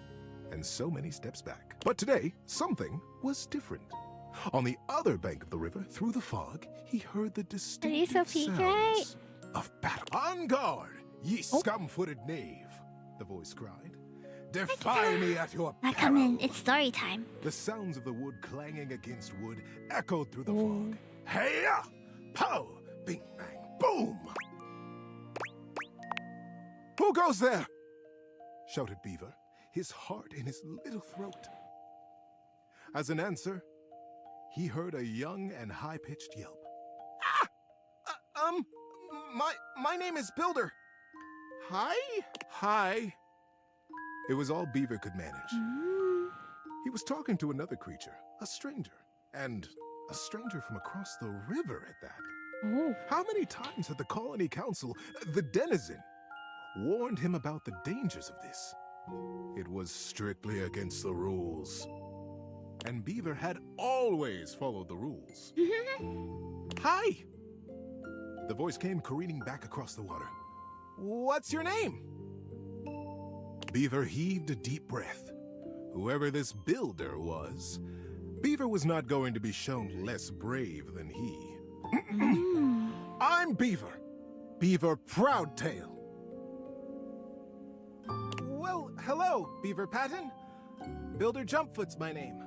and so many steps back. But today, something was different. On the other bank of the river, through the fog, he heard the distinctive so peaked, right? sounds of battle. On guard, ye scum-footed knave, the voice cried. Defy me at your Now come in. peril. It's story time. The sounds of the wood clanging against wood echoed through the fog. Hey-ya! Pow! Bing, bang, boom! Who goes there? Shouted Beaver, his heart in his little throat. As an answer, he heard a young and high-pitched yelp. My name is Builder. Hi? Hi. It was all Beaver could manage. He was talking to another creature, a stranger, and a stranger from across the river at that. Oh. How many times had the colony council, the denizen, warned him about the dangers of this? It was strictly against the rules. And Beaver had always followed the rules. Hi! The voice came careening back across the water. What's your name? Beaver heaved a deep breath. Whoever this builder was, Beaver was not going to be shown less brave than he. I'm Beaver. Beaver Proudtail. Well, hello, Beaver Patton. Builder Jumpfoot's my name.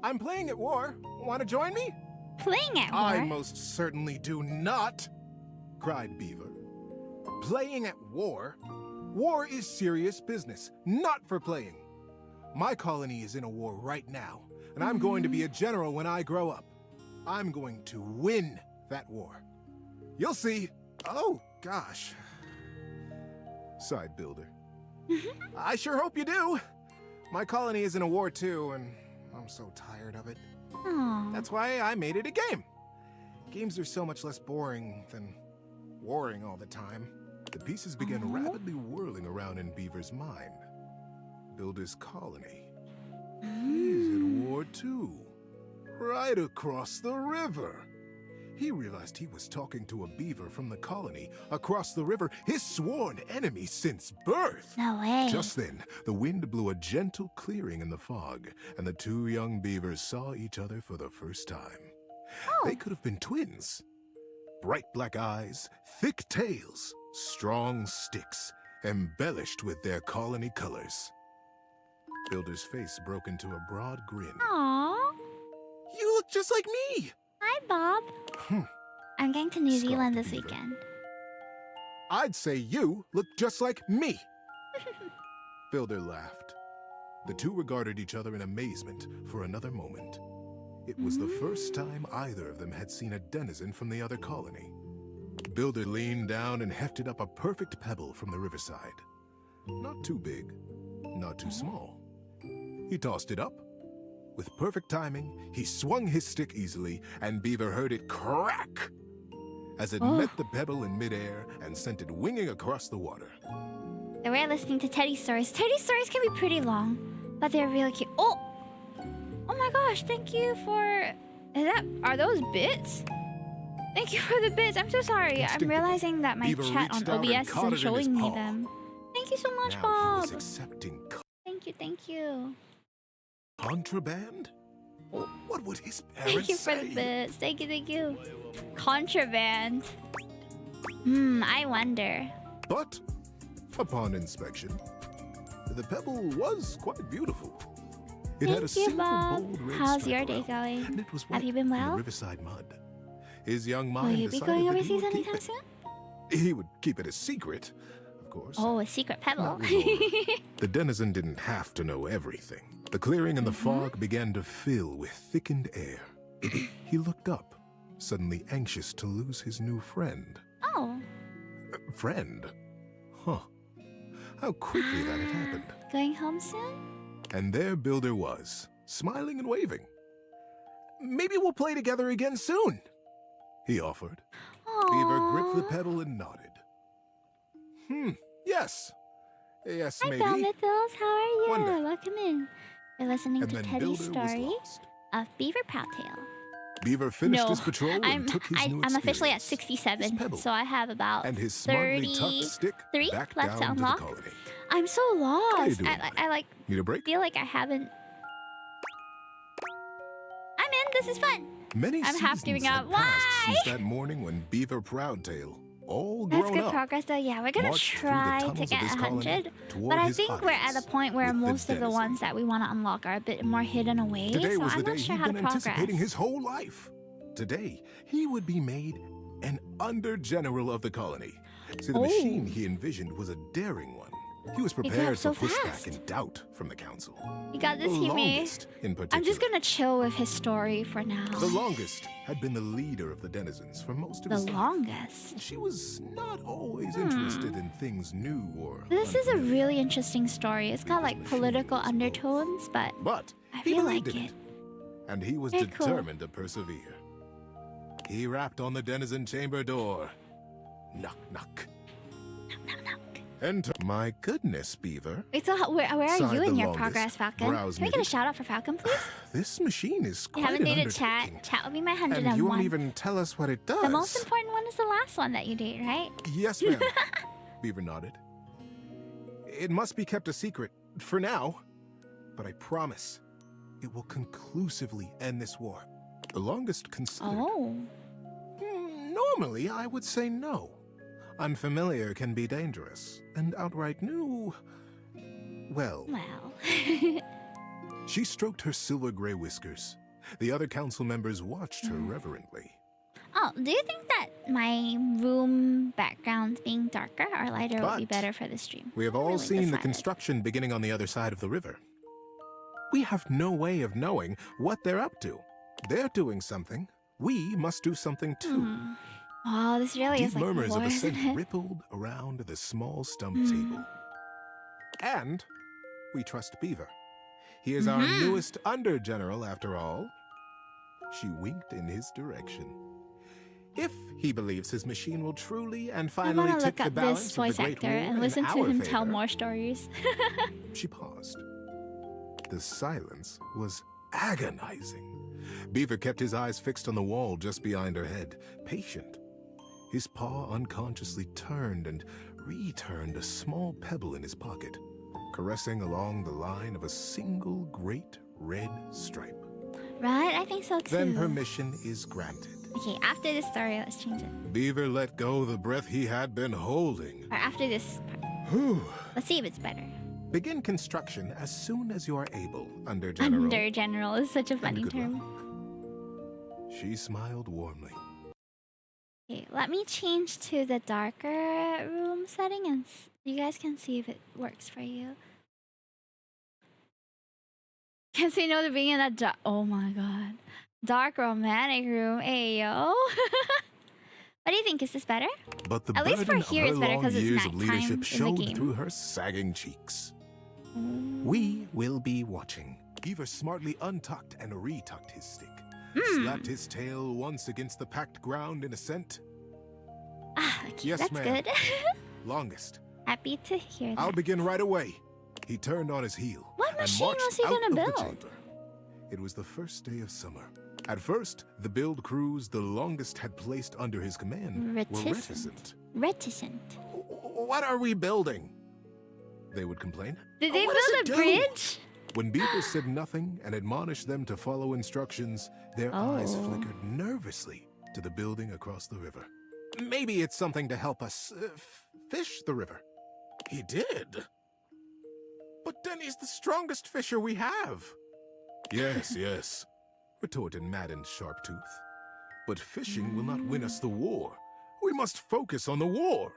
I'm playing at war. Want to join me? Playing at war? I most certainly do not, cried Beaver. Playing at war? War is serious business, not for playing. My colony is in a war right now, and I'm going to be a general when I grow up. I'm going to win that war. You'll see. Oh, gosh, sighed Builder. I sure hope you do. My colony is in a war too, and I'm so tired of it. Aww. That's why I made it a game. Games are so much less boring than warring all the time. The pieces began rapidly whirling around in Beaver's mind. Builder's colony. He's at war too. Right across the river. He realized he was talking to a beaver from the colony across the river, his sworn enemy since birth. No way. Just then, the wind blew a gentle clearing in the fog, and the two young beavers saw each other for the first time. They could have been twins. Bright black eyes, thick tails, strong sticks, embellished with their colony colors. Builder's face broke into a broad grin. Aww. You look just like me! Hi, Bob. I'm going to New Scoffed Zealand this Beaver. weekend. I'd say you look just like me. Builder laughed. The two regarded each other in amazement for another moment. It was the first time either of them had seen a denizen from the other colony. Builder leaned down and hefted up a perfect pebble from the riverside. Not too big, not too small. He tossed it up. With perfect timing, he swung his stick easily, and Beaver heard it crack as it met the pebble in midair and sent it winging across the water. So we're listening to Teddy stories. Teddy stories can be pretty long, but they're really cute. Oh! Oh my gosh, thank you for... Are those bits? Thank you for the bits. I'm so sorry. I'm realizing that my Beaver chat on reached out and OBS caught it in isn't his showing me paw. them. Thank you so much, Now he Bob. was accepting Thank you, thank you. contraband? What would his Thank parents you for say? the bits. Thank you, thank you. Contraband. I wonder. But upon inspection, the pebble was quite beautiful. It had a Thank you, single Bob. bold red How's stripe your day around, going? and it was Have wet you been in well? the riverside mud. His young Will mind you be decided going that he overseas would keep anytime it. soon? He would keep it a secret, of course. Oh, a secret pebble. That was all. The denizen didn't have to know everything. The clearing and the fog began to fill with thickened air. He looked up, suddenly anxious to lose his new friend. Oh. Friend? Huh. How quickly that had happened. Going home soon? And there Builder was, smiling and waving. Maybe we'll play together again soon, he offered. Beaver gripped the pebble and nodded. Yes. Yes, Hi, maybe. Velmithos. How are you? One day. Welcome in. You're listening And to then Teddy's Builder was story lost. of Beaver Proudtail. Beaver finished No, his patrol and I'm took his new I'm officially at experience, 67, his pebble, so I have about and his smartly tucked stick 33 back left to down unlock. to the colony. I'm so How you lost. doing, I like Need a break? feel like I haven't. I'm in. This is fun. Many I'm half seasons giving had up. passed Why? since that morning when Beaver Proudtail, all That's grown good up, progress, though. Yeah, we're gonna marched through the try to tunnels of get his colony 100, toward but I his think we're at a audience point where with the most of the denizen. ones that we want to unlock are a bit more hidden away. Today so was I'm the day not sure he'd how to been progress. anticipating his whole life. Today, he would be made an under general of the colony. See, the Oh. machine he envisioned was a daring one, He was grew up prepared so for pushback fast. and doubt from the council. You got this, The Hime. longest, in particular. I'm just gonna chill with his story for now. The longest had been the leader of the denizens for most of The his life. longest. She was not always interested in things new or This is a unfamiliar. really interesting story. It's got like political undertones, but But I he feel believed like in it. And he was Very cool. determined to persevere. He rapped on the denizen chamber door. Knock, knock. Knock, knock. Enter. My goodness, Beaver. Wait, so where are Sighed you in the your longest, progress, Falcon? brows Can we get a knitted. shout out for Falcon, please? This machine is You quite haven't an dated chat. undertaking. Chat will be my And 101. you won't even tell us what it does. The most important one is the last one that you date, right? Yes, ma'am. Beaver nodded. It must be kept a secret for now, but I promise it will conclusively end this war. The longest considered. Oh. Normally, I would say no. Unfamiliar can be dangerous, and outright new, well. Well. She stroked her silver-gray whiskers. The other council members watched her Mm. reverently. Oh, do you think that my room background being darker or lighter would be But better for the stream? We have I haven't all really seen the decided. construction beginning on the other side of the river. We have no way of knowing what they're up to. They're doing something. We must do something too. Hmm. Oh, this really Deep is like murmurs war, of isn't assent it? rippled around the small stump Hmm. table. And we trust Beaver. He is our Mhm. newest under-general, after all. She winked in his direction. If he believes his machine will truly and I finally want to tip look the up balance this of the voice Great actor War and in listen to our him tell favor, more stories. She paused. The silence was agonizing. Beaver kept his eyes fixed on the wall just behind her head, patient. His paw unconsciously turned and returned a small pebble in his pocket, caressing along the line of a single great red stripe. Right? I think so too. Then permission is granted. Okay, after this story, let's change it. Beaver let go the breath he had been holding. Or after this part. Whew. Let's see if it's better. Begin construction as soon as you are able, Under General. Under general is such a funny good term. luck. She smiled warmly. Okay, let me change to the darker room setting and you guys can see if it works for you. Can say no to being in that oh my god. Dark romantic room, ayo. What do you think? Is this better? But the At least for burden of here her it's better long 'cause it's years of nighttime in leadership the showed game. through her sagging cheeks. We will be watching. Beaver smartly untucked and retucked his stick, slapped his tail once against the packed ground in assent. Ah, okay, Yes, that's ma'am. good. Longest. Happy to hear that. I'll begin right away. He turned on his heel What and machine marched was he out gonna of the build? chamber. It was the first day of summer. At first, the build crews the longest had placed under his command were reticent. Reticent. What are we building? They would complain. Did they What does build it a do? bridge? When Beaver said nothing and admonished them to follow instructions, their eyes Oh. flickered nervously to the building across the river. Maybe it's something to help us fish the river. He did. But then he's the strongest fisher we have. Yes, yes, retorted Madden Sharptooth. But fishing will not win us the war. We must focus on the war.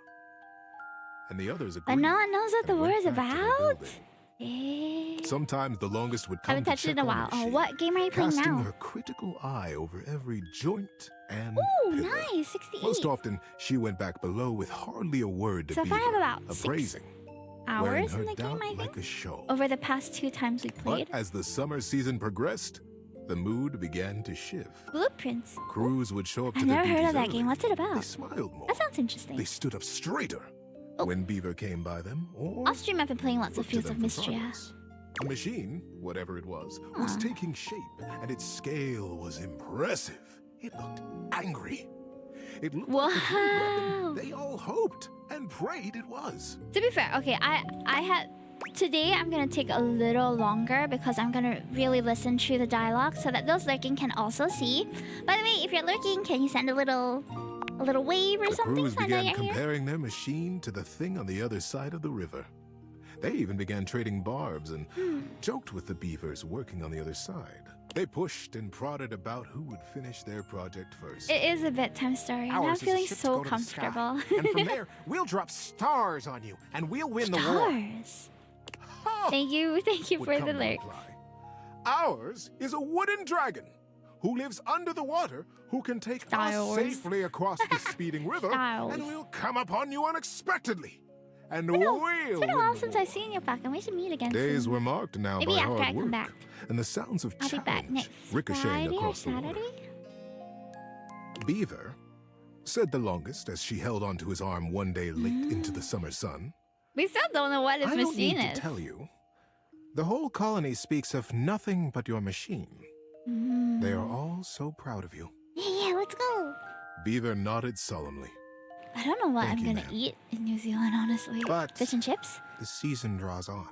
And the others agreed. But no one knows what the and war went is back to their about. building. Eh. Sometimes the longest would come Haven't to touched it check in a on while. the Oh, machine, what game are you playing casting now? her critical eye over every joint and Ooh, pillar. nice, 68. Most often, she went back below with hardly a word to So if I have Beaver, about 6 appraising, wearing hours her in the game, down I think. like a show. Over the past 2 times we played. But as the summer season progressed, the mood began to shift. Blueprints. Crews would show up to I've their never heard duties of that early. game. What's it They about? smiled more. That sounds interesting. They stood up straighter Oh. when Beaver came by them, or Off stream, I've been playing lots of looked to Fields of them for Mystria. progress. The machine, whatever it was taking shape, and its scale was impressive. It looked angry. It looked like the great Wow. weapon they all hoped and prayed it was. To be fair, okay, I had today I'm gonna take a little longer because I'm gonna really listen to the dialogue so that those lurking can also see. By the way, if you're lurking, can you send a little wave or The something crews so I know began you're here? comparing their machine to the thing on the other side of the river. They even began trading barbs and joked with the beavers working on the other side. They pushed and prodded about who would finish their project first. It is a bedtime story. And I'm Ours is a feeling ship to so go to the sky. comfortable. And from there, we'll drop stars on you, and we'll win the war. Stars. Thank you Would for the come to lyrics. reply. Ours is a wooden dragon who lives under the water, who can take Styles. us safely across the speeding river, Styles. and will come upon you unexpectedly. And It's we'll been a while win the since war. I've seen you, Falcon. We should meet again Days soon. were marked now Maybe by after hard I come work back. and the sounds of I'll be back challenge next ricocheting Friday or across the water. Saturday. Beaver, said the longest as she held onto his arm one day late into the summer sun. We still don't know what his I don't machine need is. to tell you. The whole colony speaks of nothing but your machine. They are all so proud of you. Yeah, let's go. Beaver nodded solemnly. I don't know what Thank I'm you, gonna ma'am. eat in New Zealand, honestly. But- Fish and chips? The season draws on.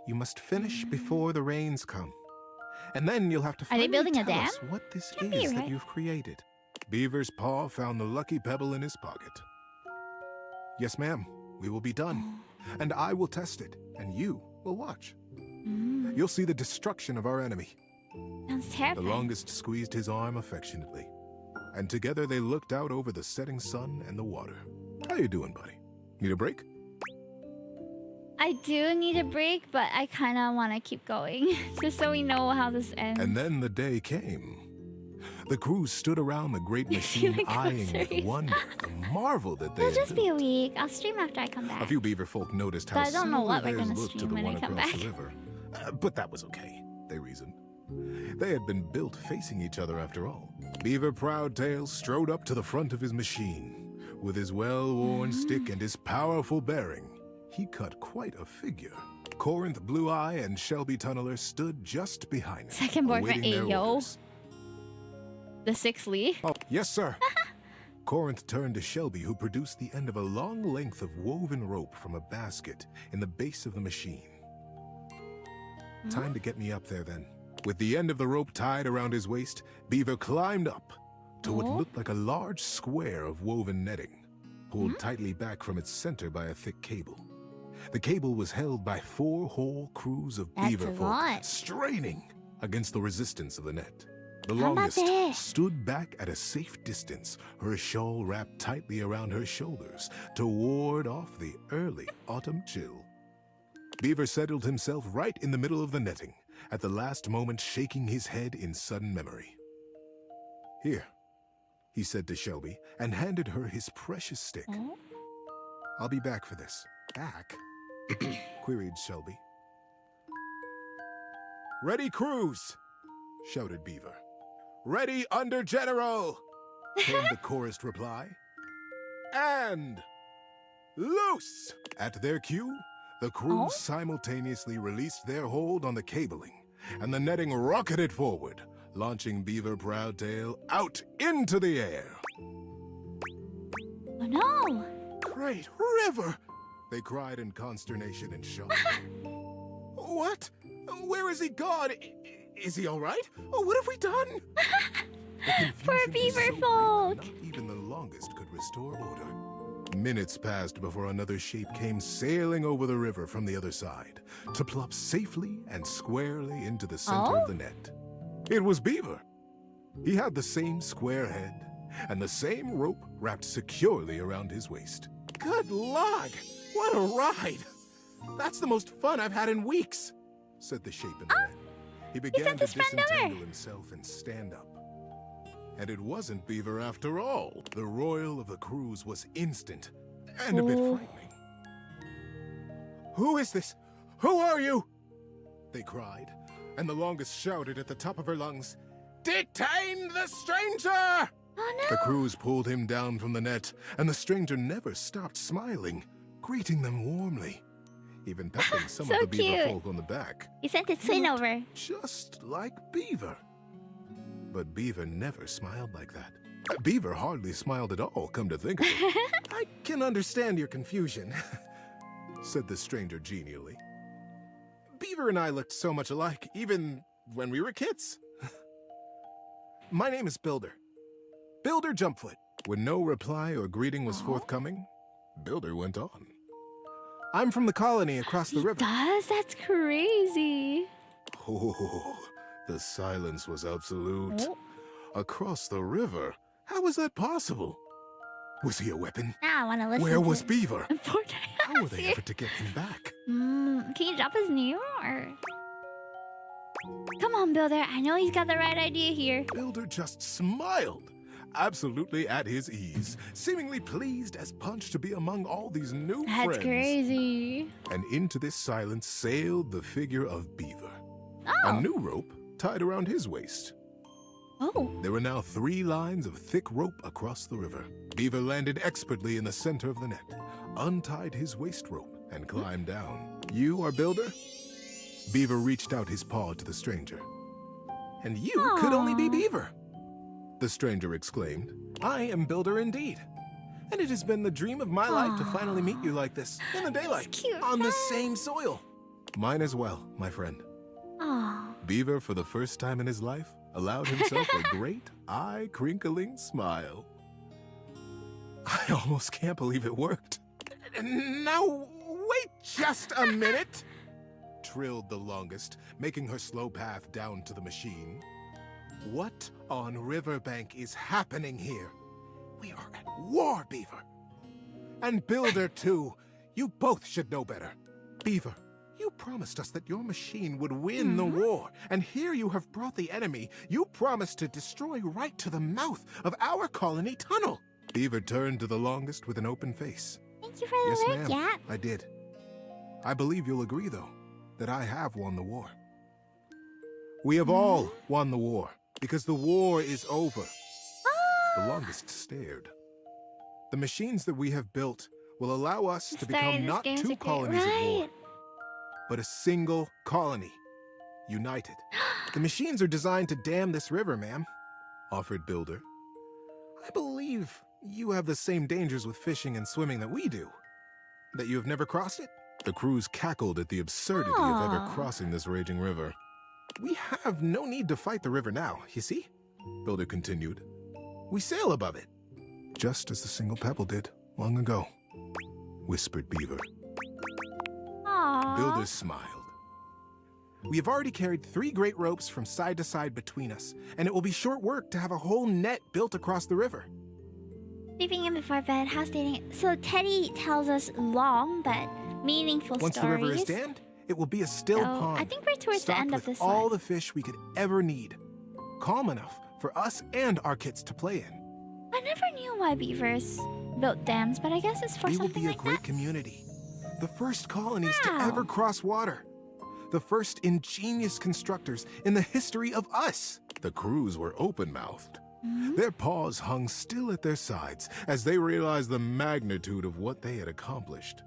You must finish before the rains come. And then you'll have to Are they finally building a tell dam? us what this Can't be, is that right? you've created. Beaver's paw found the lucky pebble in his pocket. Yes, ma'am. We will be done. And I will test it, and you will watch. You'll see the destruction of our enemy. Sounds The terrifying. longest squeezed his arm affectionately. And together they looked out over the setting sun and the water. How you doing, buddy? Need a break? I do need a break, but I kind of want to keep going, just so we know how this ends. And then the day came. The crew stood around the great You see machine, my eyeing with groceries. wonder the marvel that they It'll had just be a built. week. I'll stream after I come back. A few beaver folk noticed But how I don't know similar what we're theirs gonna looked to stream the when I one come across back. the river. But that was okay, they reasoned. They had been built facing each other after all. Beaver Proudtail strode up to the front of his machine. With his well-worn stick and his powerful bearing, he cut quite a figure. Corinth Blue Eye and Shelby Tunneler stood just behind him. Second boyfriend, awaiting their Ayo. orders. The 6th Lee. Oh, yes, sir. Corinth turned to Shelby, who produced the end of a long length of woven rope from a basket in the base of the machine. Time to get me up there, then. With the end of the rope tied around his waist, Beaver climbed up to what looked like a large square of woven netting, pulled tightly back from its center by a thick cable. The cable was held by 4 whole crews of That's beaver a folk, lot. straining against the resistance of the net. The How about longest this? stood back at a safe distance, her shawl wrapped tightly around her shoulders to ward off the early autumn chill. Beaver settled himself right in the middle of the netting, at the last moment shaking his head in sudden memory. Here, he said to Shelby, and handed her his precious stick. Oh? I'll be back for this. Back? queried Shelby. Ready, crews! Shouted Beaver. Ready, under general! Came the chorused reply. And loose! At their cue, the crew Oh? simultaneously released their hold on the cabling, and the netting rocketed forward, launching Beaver Proudtail out into the air. Oh no! Great river! They cried in consternation and shock. What? Where is he gone? Is he all right? Oh, what have we done? The Poor confusion was beaver so great, folk. Not even the longest could restore order. Minutes passed before another shape came sailing over the river from the other side to plop safely and squarely into the center Oh? of the net. It was Beaver. He had the same square head and the same rope wrapped securely around his waist. Good log! What a ride! That's the most fun I've had in weeks. Said the shape in the net. He began sent to his friend over. disentangle himself and stand up. And it wasn't Beaver after all. The royal of the cruise was instant and a bit Oh. frightening. Who is this? Who are you? They cried, and the longest shouted at the top of her lungs, Detain the stranger! Oh no! The crews pulled him down from the net, and the stranger never stopped smiling, greeting them warmly, even petting some So of the beaver cute. folk on the back. He sent his twin Looked over. Just like Beaver. But Beaver never smiled like that. Beaver hardly smiled at all, come to think of it. I can understand your confusion. Said the stranger genially. Beaver and I looked so much alike, even when we were kids. My name is Builder. Builder Jumpfoot. When no reply or greeting was Oh. forthcoming, Builder went on. I'm from the colony across the He river. does? That's crazy. Oh, The silence was absolute. Oh. Across the river? How was that possible? Was he a weapon? Now I want to listen. Where to was it. Beaver? Important. How were they ever to get him back? Can you drop his name or? Come on, Builder. I know he's got the right idea here. Builder just smiled, absolutely at his ease, seemingly pleased as punch to be among all these new That's friends. crazy. And into this silence sailed the figure of Beaver. Oh. A new rope tied around his waist. Oh. There were now 3 lines of thick rope across the river. Beaver landed expertly in the center of the net, untied his waist rope, and climbed down. You are Builder? Beaver reached out his paw to the stranger. And you could only be Aw. Beaver, the stranger exclaimed. I am Builder indeed. And it has been the dream of my life to finally meet you like this, in the daylight, cute on the friend. same soil. Mine as well, my friend. Oh. Beaver, for the first time in his life, allowed himself a great, eye-crinkling smile. I almost can't believe it worked. Now, wait just a minute, trilled the longest, making her slow path down to the machine. What on Riverbank is happening here? We are at war, Beaver. And Builder, too. You both should know better. Beaver, you promised us that your machine would win the war, and here you have brought the enemy. You promised to destroy right to the mouth of our colony tunnel. Beaver turned to the longest with an open face. Thank you for Yes, the work, ma'am, Yap. I did. I believe you'll agree, though, that I have won the war. We have all won the war, because the war is over. The longest stared. The machines that we have built will allow us to become not 2 colonies at war, but a single colony, united. The machines are designed to dam this river, ma'am, offered Builder. I believe you have the same dangers with fishing and swimming that we do. That you have never crossed it? The crews cackled at the absurdity of ever Aw. crossing this raging river. We have no need to fight the river now, you see? Builder continued. We sail above it. Just as the single pebble did long ago, whispered Beaver. Aww. Builder smiled. We have already carried 3 great ropes from side to side between us, and it will be short work to have a whole net built across the river. Sleeping in before bed, house dating. So Teddy tells us long but meaningful Once stories. the river is dammed, it will be a still So, pond. I think we're towards the stocked end of with this all one. the fish we could ever need. Calm enough for us and our kits to play in. I never knew why beavers built dams, but I guess it's for We will something be a like great that. community. The first colonies to Wow. ever cross water. The first ingenious constructors in the history of us. The crews were open-mouthed. Their paws hung still at their sides as they realized the magnitude of what they had accomplished.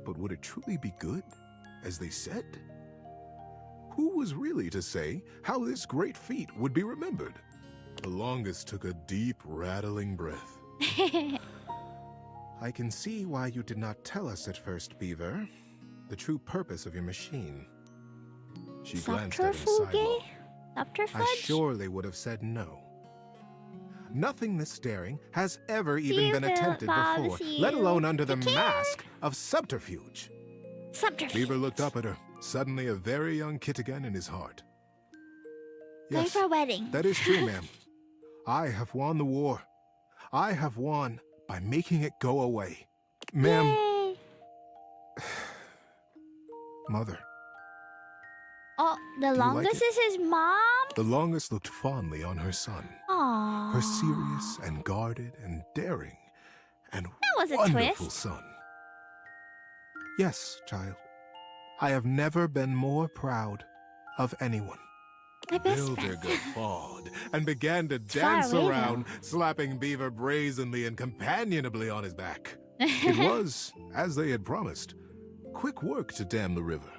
But would it truly be good, as they said? Who was really to say how this great feat would be remembered? The longest took a deep, rattling breath. I can see why you did not tell us at first, Beaver, the true purpose of your machine. She glanced at him Subterfuge? sidelong. I Subterfuge? surely would have said no. Nothing this daring has ever even been Beaver attempted loves before, you. let alone under the Take care. mask of subterfuge. Subterfuge. Beaver looked up at her, suddenly a very young kid again in his heart. Ready Yes, for a wedding. that is true, ma'am. I have won the war. I have won by making it go away. Ma'am, Yay. mother. Oh, the like longest it? is his mom? The longest looked fondly on her son. Aww. Her serious and guarded and daring and was a wonderful twist. son. Yes, child. I have never been more proud of anyone. My best Builder friend. guffawed and began to far dance away, around, slapping Beaver brazenly and companionably on his back. It was, as they had promised, quick work to dam the river.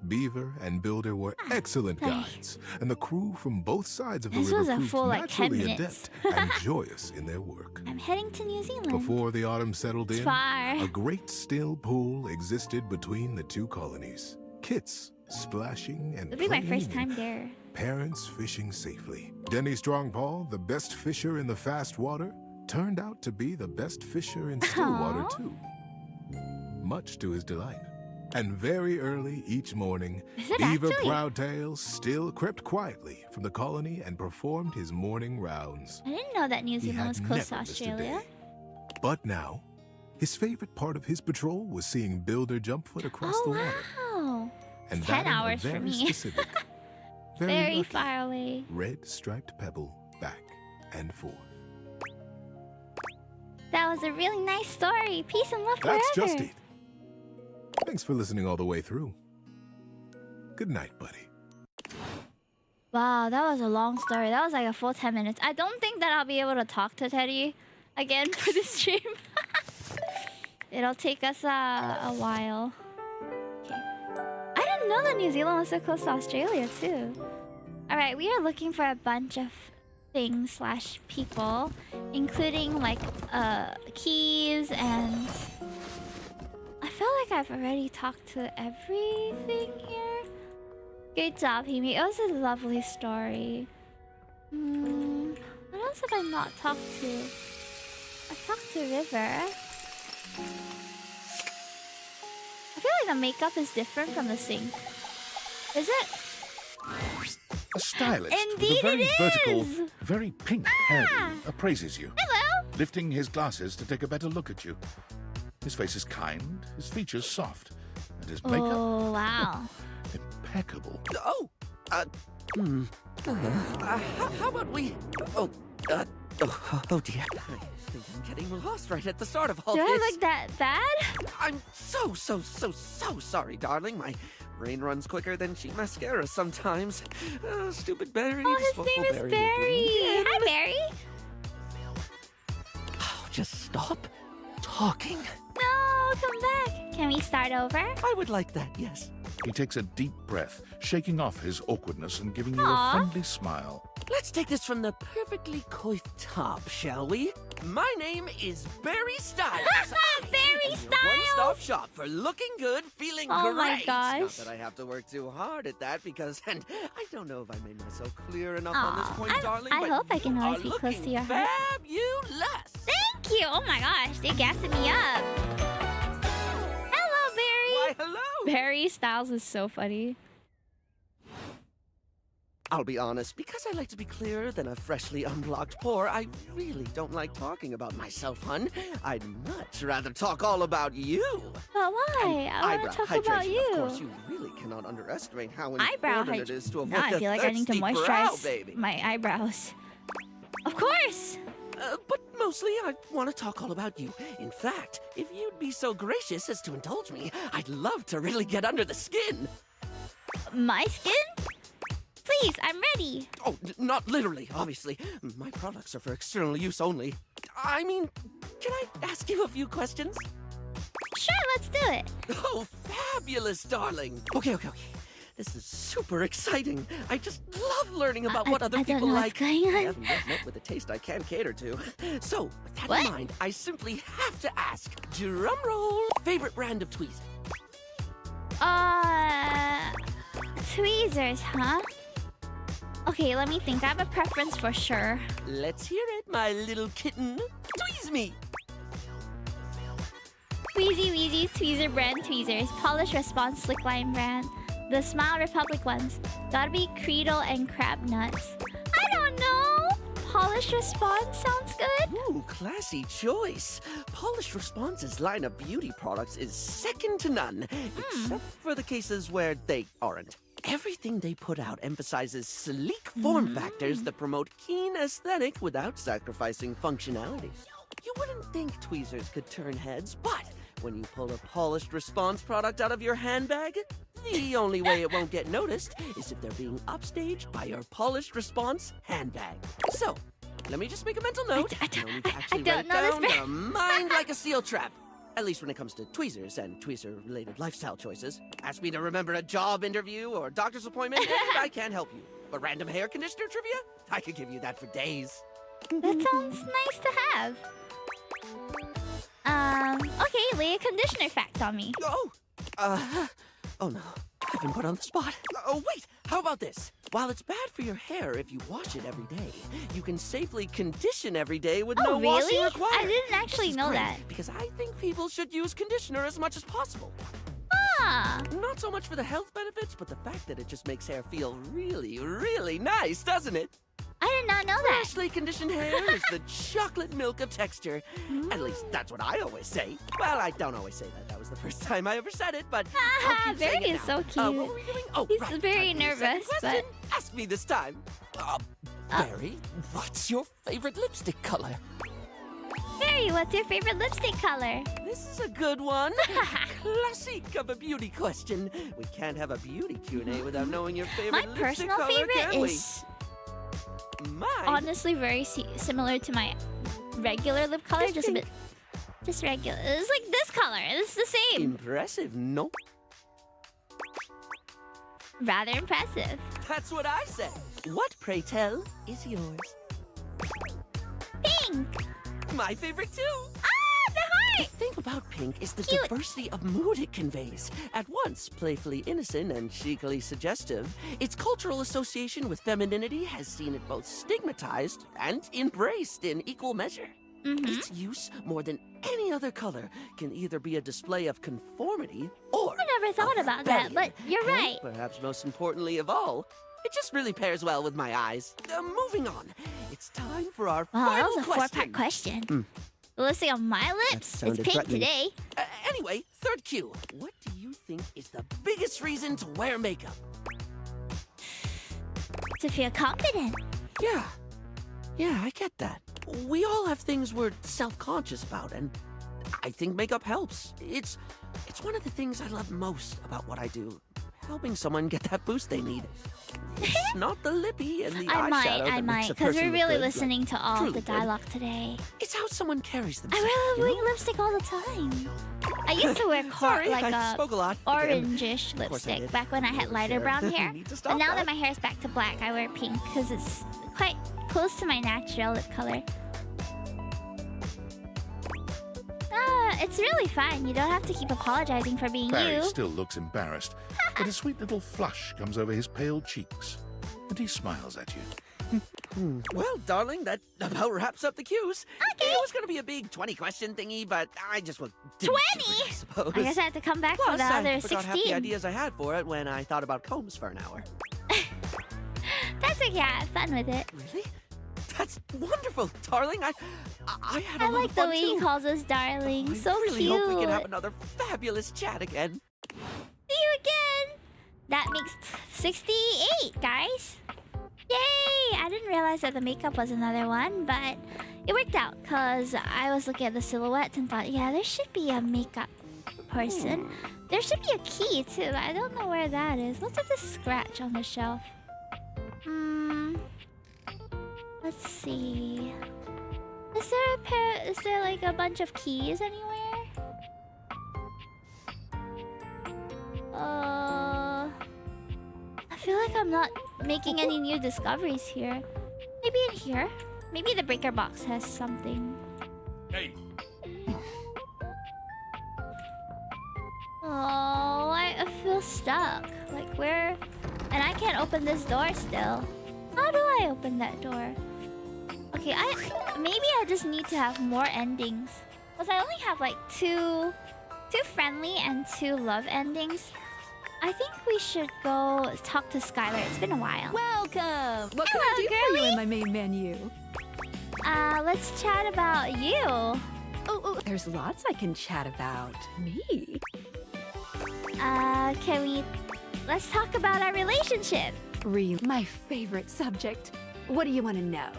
Beaver and Builder were excellent nice. guides, and the crew from both sides of the This river was a proved full, like, 10 naturally minutes. adept and joyous in their work. I'm heading to New Zealand. Before the autumn settled It's in, far. a great still pool existed between the 2 colonies. Kits splashing and It'll be my playing first time there. Parents fishing safely. Denny Strongpaw, the best fisher in the fast water, turned out to be the best fisher in still water Aw. too. Much to his delight. And very early each morning, Is it Beaver actually? Proudtail still crept quietly from the colony and performed his morning rounds. I didn't know that New He Zealand had was close to never missed a Australia. day. But now, his favorite part of his patrol was seeing Builder jump foot across the Oh water. wow! And 10 that in a hours for very me. specific, Very lucky far away. red striped pebble back and forth. That was a really nice story. Peace and love That's forever. just it. Thanks for listening all the way through. Good night, buddy. Wow, that was a long story. That was like a full 10 minutes. I don't think that I'll be able to talk to Teddy again for this stream. It'll take us a while. Okay. I didn't know that New Zealand was so close to Australia too. Alright, we are looking for a bunch of things slash people, including like keys, and I feel like I've already talked to everything here. Good job, Hime. It was a lovely story. What else have I not talked to? I've talked to River. I feel like the makeup is different from the sink. Is it? A stylist Indeed with a very it vertical, is. very pink hairdo appraises you, Hello. lifting his glasses to take a better look at you. His face is kind, his features soft, and his makeup Oh wow. impeccable. Oh, how about we? Oh dear. I think I'm getting lost right at the start of all Do this. I look that bad? I'm so sorry, darling. My brain runs quicker than cheap mascara sometimes. Stupid Barry. Oh, just his name is woeful Barry. again. Hi, Barry. Oh, just stop talking. No, come back. Can we start over? I would like that, yes. He takes a deep breath, shaking off his awkwardness and giving you Aw. a friendly smile. Let's take this from the perfectly coiffed top, shall we? My name is Barry Styles. Barry One-stop Styles. shop for looking good, feeling Oh great. my gosh. Not that I have to work too hard at that because, and I don't know if I made myself clear enough on this point, darling. I but hope I can you always are be close looking to your heart. Fabulous. Thank you. Oh my gosh, they're gassing me up. Hello, Barry. Why, hello. Barry Styles is so funny. I'll be honest, because I like to be clearer than a freshly unblocked pore, I really don't like talking about myself, hun. I'd much rather talk all about you. But why? I want Eyebrow to talk hydration. about you. Of course, you really cannot underestimate how Eyebrow important it hydration. is to avoid Now I the feel like I need to thirsty brow, moisturize baby. my eyebrows. Of course. But mostly, I want to talk all about you. In fact, if you'd be so gracious as to indulge me, I'd love to really get under the skin. My skin? Please, I'm ready. Oh, not literally, obviously. My products are for external use only. I mean, can I ask you a few questions? Sure, let's do it. Oh, fabulous, darling. Okay. This is super exciting. I just love learning about what other I don't people know like. what's going on. I haven't yet met with a taste I can cater to. So, with that What? in mind, I simply have to ask, drum roll, favorite brand of tweezers? Tweezers, huh? Okay, let me think. I have a preference for sure. Let's hear it, my little kitten. Tweeze me. Wheezy Wheezy's Tweezer brand tweezers. Polish Response Slickline brand. The Smile Republic ones. Gotta be Creedle and Crab Nuts. I don't know. Polish Response sounds good. Ooh, classy choice. Polished Response's line of beauty products is second to none, except for the cases where they aren't. Everything they put out emphasizes sleek form factors that promote keen aesthetic without sacrificing functionality. You wouldn't think tweezers could turn heads, but when you pull a Polished Response product out of your handbag, the only way it won't get noticed is if they're being upstaged by your Polished Response handbag. So, let me just make a mental note. I No need to actually don't write it know this down. very- Got a mind like a steel trap. At least when it comes to tweezers and tweezer-related lifestyle choices. Ask me to remember a job interview or doctor's appointment, and I can't help you. But random hair conditioner trivia? I could give you that for days. That sounds nice to have. Okay, lay a conditioner fact on me. Oh no. I've been put on the spot. Oh, wait! How about this? While it's bad for your hair if you wash it every day, you can safely condition every day with no Oh, washing really? required. I didn't actually This is know great, that. because I think people should use conditioner as much as possible. Ah. Not so much for the health benefits, but the fact that it just makes hair feel really, really nice, doesn't it? I did not know that. Freshly conditioned hair is the chocolate milk of texture. At least that's what I always say. Well, I don't always say that. That was the first time I ever said it, but I'll keep saying Barry it is now. so cute. What were we doing? Oh, He's right. very Time for your second nervous, question. Ask me this time. Barry, what's your favorite lipstick color? Barry, what's your favorite lipstick color? This is a good one. Classic of a beauty question. We can't have a beauty Q&A without knowing your favorite My lipstick personal color, favorite can we? is Mine? honestly very similar to my regular lip color, It's just a pink. bit, just regular. It's like this color. It's the same. Impressive, no? Rather impressive. That's what I said. What, pray tell, is yours? Pink. My favorite too. Ah, the The heart. thing about pink is the Cute. diversity of mood it conveys. At once playfully innocent and chicly suggestive, its cultural association with femininity has seen it both stigmatized and embraced in equal measure. Its use, more than any other color, can either be a display of conformity or I never thought about that, but you're and right. perhaps most importantly of all, it just really pairs well with my eyes. Moving on, it's time for our Wow, that final was a four-part question. The listing on my lips is sounded pink threatening. today. Anyway, third cue. What do you think is the biggest reason to wear makeup? To feel confident. Yeah, I get that. We all have things we're self-conscious about, and I think makeup helps. It's one of the things I love most about what I do. Helping someone get that boost they need. It's not the lippy and the I eyeshadow that might, makes a because person we're look really good, like, listening to all truly the good. dialogue today. It's how someone carries I themselves. wear you know? lipstick all the time. I used to wear Sorry, like I a spoke a lot. Again. orangish course I lipstick did. back when I had lighter Sure. brown hair. Need to But stop now that. that my hair is back to black, I wear pink because it's quite close to my natural lip color. It's really fine. You don't have to keep apologizing for being Barry you. still looks embarrassed, but a sweet little flush comes over his pale cheeks, and he smiles at you. Well, darling, that about wraps up the cues. Okay. It was going to be a big 20-question thingy, but I just was 20? I suppose. I guess I have to come back for Plus, the I other forgot half the 16. ideas I had for it when I thought about combs for an hour. That's okay. I had fun with it. Really? That's wonderful, darling. I had a I lot like of the fun way too. he calls us darling. I So really cute. hope we can have another fabulous chat again. See you again. That makes 68, guys. Yay! I didn't realize that the makeup was another one, but it worked out because I was looking at the silhouettes and thought, yeah, there should be a makeup person. There should be a key too, but I don't know where that is. What's up this scratch on the shelf? Let's see. Is there like a bunch of keys anywhere? I feel like I'm not making any new discoveries here. Maybe in here? Maybe the breaker box has something. Hey. Oh, I feel stuck. Like where? And I can't open this door still. How do I open that door? Okay, maybe I just need to have more endings. Because I only have like two friendly and 2 love endings. I think we should go talk to Skylar. It's been a while. Welcome! What can Hello, I do for girlie. you in my main menu? Let's chat about you. Oh, there's lots I can chat about. Me? Let's talk about our relationship. Really? My favorite subject. What do you want to know?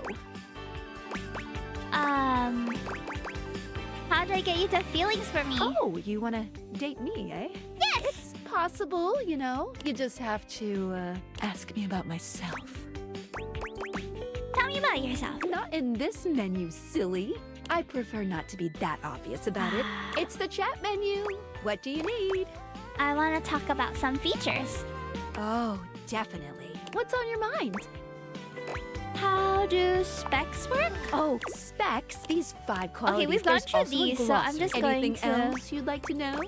How did I get you to have feelings for me? Oh, you want to date me, eh? Yes! It's possible, you know. You just have to ask me about myself. Tell me about yourself. Not in this menu, silly. I prefer not to be that obvious about it. It's the chat menu. What do you need? I want to talk about some features. Oh, definitely. What's on your mind? How do specs work? Oh, specs. These 5 qualities. Okay, we've gone There's through also a these, so I'm just glossary. going Anything to... else you'd like to know?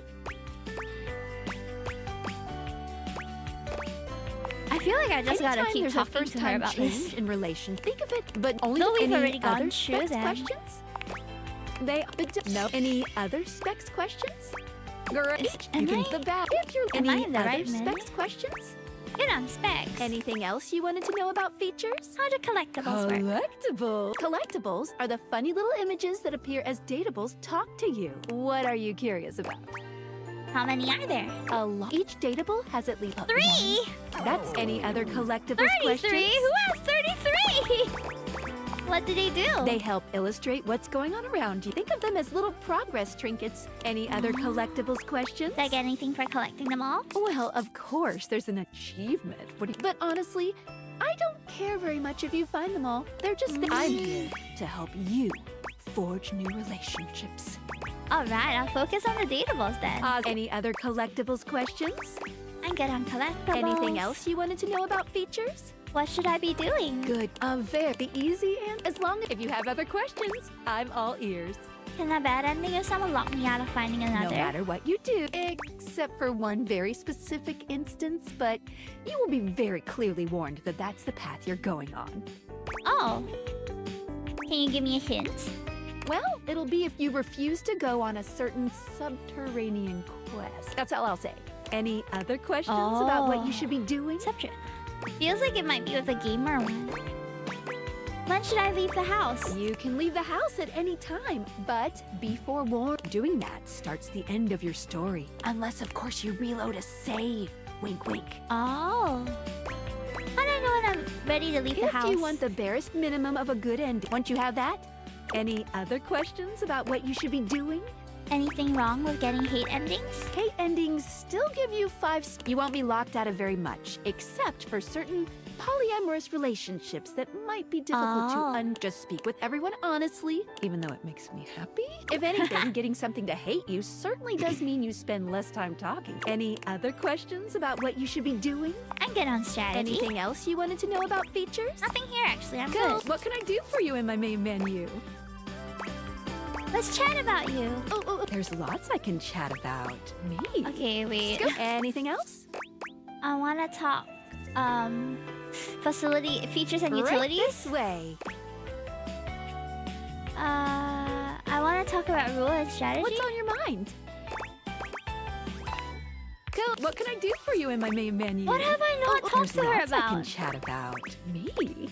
I feel like I just gotta Anytime keep there's talking a first to her time about change this. in relation. Think of it, but only No, we've any already gone other through specs them. questions. No, any other specs questions? Great. Am You can I- the back. If you're am I any in the other right minute? specs questions? Good on specs. Anything else you wanted to know about features? How do collectibles work? Collectibles are the funny little images that appear as datables talk to you. What are you curious about? How many are there? A lot. Each datable has at least 3. That's any other collectibles 33. questions? Who has 33? What do they do? They help illustrate what's going on around you. Think of them as little progress trinkets. Any other collectibles questions? Do I get anything for collecting them all? Well, of course, there's an achievement. But honestly, I don't care very much if you find them all. They're just I'm here to help you forge new relationships. All right, I'll focus on the datables then. Any other collectibles questions? I'm good on collectibles. Anything else you wanted to know about features? What should I be doing? Good. Very easy, and as long as if you have other questions, I'm all ears. Can a bad ending if someone locked me out of finding another? No matter what you do, except for one very specific instance, but you will be very clearly warned that that's the path you're going on. Oh. Can you give me a hint? Well, it'll be if you refuse to go on a certain subterranean quest. That's all I'll say. Any other questions about what you should be doing? Feels like it might be with a gamer one. When should I leave the house? You can leave the house at any time, but be forewarned. Doing that starts the end of your story. Unless, of course, you reload a save. Wink, wink. Oh. How do I know when I'm ready to leave the house? If you want the barest minimum of a good ending. Once you have that, any other questions about what you should be doing? Anything wrong with getting hate endings? Hate endings still give you 5. You won't be locked out of very much, except for certain polyamorous relationships that might be difficult to just speak with everyone honestly, even though it makes me happy. If anything, getting something to hate you certainly does mean you spend less time talking. Any other questions about what you should be doing? I'm good on strategy. Anything else you wanted to know about features? Nothing here, actually. I'm Good. good. What can I do for you in my main menu? Let's chat about you. There's lots I can chat about. Me. Okay, wait. Anything else? I want to talk, facility features and Right utilities. this way. I want to talk about rule and strategy. What's on your mind? Cool. What can I do for you in my main menu? What have I not talked to her There's lots I can about? chat about. Me.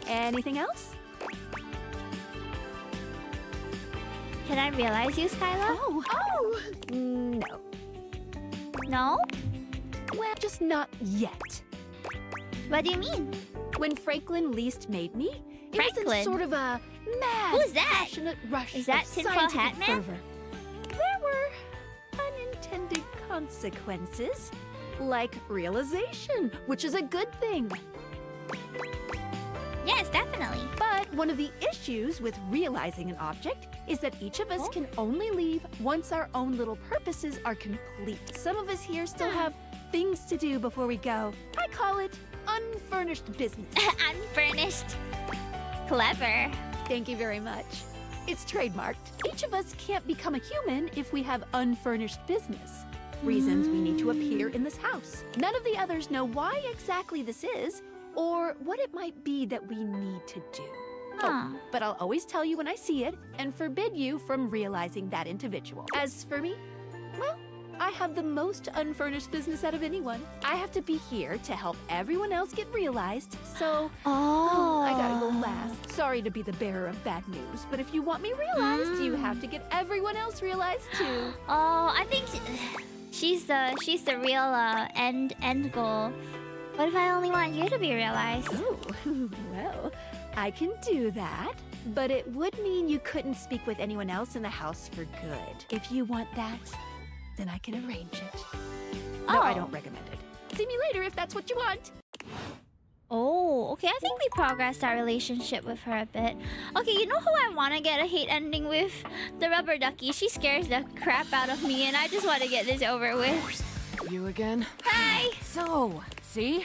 Anything else? Can I realize you, Skyla? No. No? Well, just not yet. What do you mean? When Franklin least made me, it was Franklin? in sort of a mad, Who's that? passionate rush Is that of Tinfoil scientific Hat Man? fervor. There were unintended consequences, like realization, which is a good thing. Yes, definitely. But one of the issues with realizing an object is that each of us can only leave once our own little purposes are complete. Some of us here still have things to do before we go. I call it unfurnished business. Unfurnished. Clever. Thank you very much. It's trademarked. Each of us can't become a human if we have unfurnished business. Reasons we need to appear in this house. None of the others know why exactly this is, or what it might be that we need to do. But I'll always tell you when I see it, and forbid you from realizing that individual. As for me, well, I have the most unfurnished business out of anyone. I have to be here to help everyone else get realized, so... I gotta go last. Sorry to be the bearer of bad news, but if you want me realized, you have to get everyone else realized too. I think she's the real end goal. What if I only want you to be realized? Oh, well, I can do that, but it would mean you couldn't speak with anyone else in the house for good. If you want that, then I can arrange it. No, I don't recommend it. See me later if that's what you want. Oh, okay, I think we progressed our relationship with her a bit. Okay, you know who I want to get a hate ending with? The rubber ducky. She scares the crap out of me, and I just want to get this over with. You again? Hi! So, see?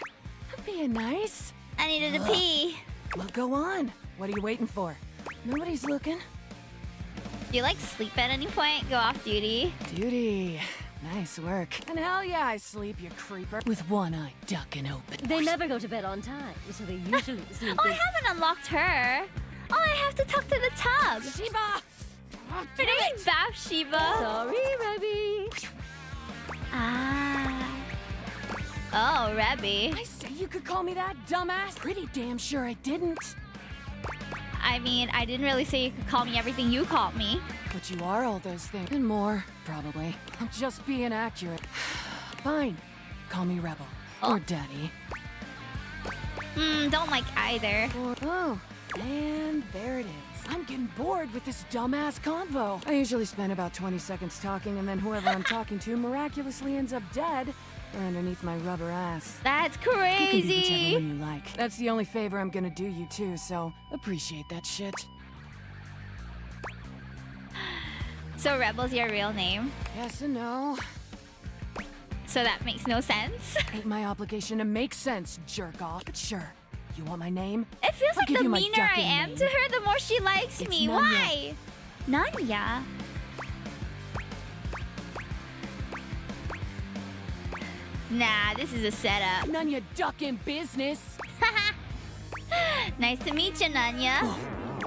I'm being nice. I needed to pee. Well, go on. What are you waiting for? Nobody's looking. Do you, like, sleep at any point? Go off duty? Duty. Nice work. And hell yeah, I sleep, you creeper. With one eye ducking open. They never go to bed on time, so they usually sleep. Oh, I haven't unlocked her. Oh, I have to talk to the tub. Sheba! Her name is Bathsheba. Sorry, Rebby. Ah. Oh, Rebby. I say you could call me that, dumbass. Pretty damn sure I didn't. I mean, I didn't really say you could call me everything you called me. But you are all those things. And more, probably. I'm just being accurate. Fine. Call me Rebel. Or Daddy. Don't like either. Oh, and there it is. I'm getting bored with this dumbass convo. I usually spend about 20 seconds talking, and then whoever I'm talking to miraculously ends up dead or underneath my rubber ass. That's You can be crazy. whichever one you like. That's the only favor I'm gonna do you too, so appreciate that shit. So Rebel's your real name? Yes and no. So that makes no sense. Ain't my obligation to make sense, jerk off. But sure, you want my name? It feels I'll like give the you my meaner I ducking am name. to her, the more she likes It's me. Nanya. Why? Nanya? Nah, this is a setup. None you ducking business. Nice to meet you, Nanya.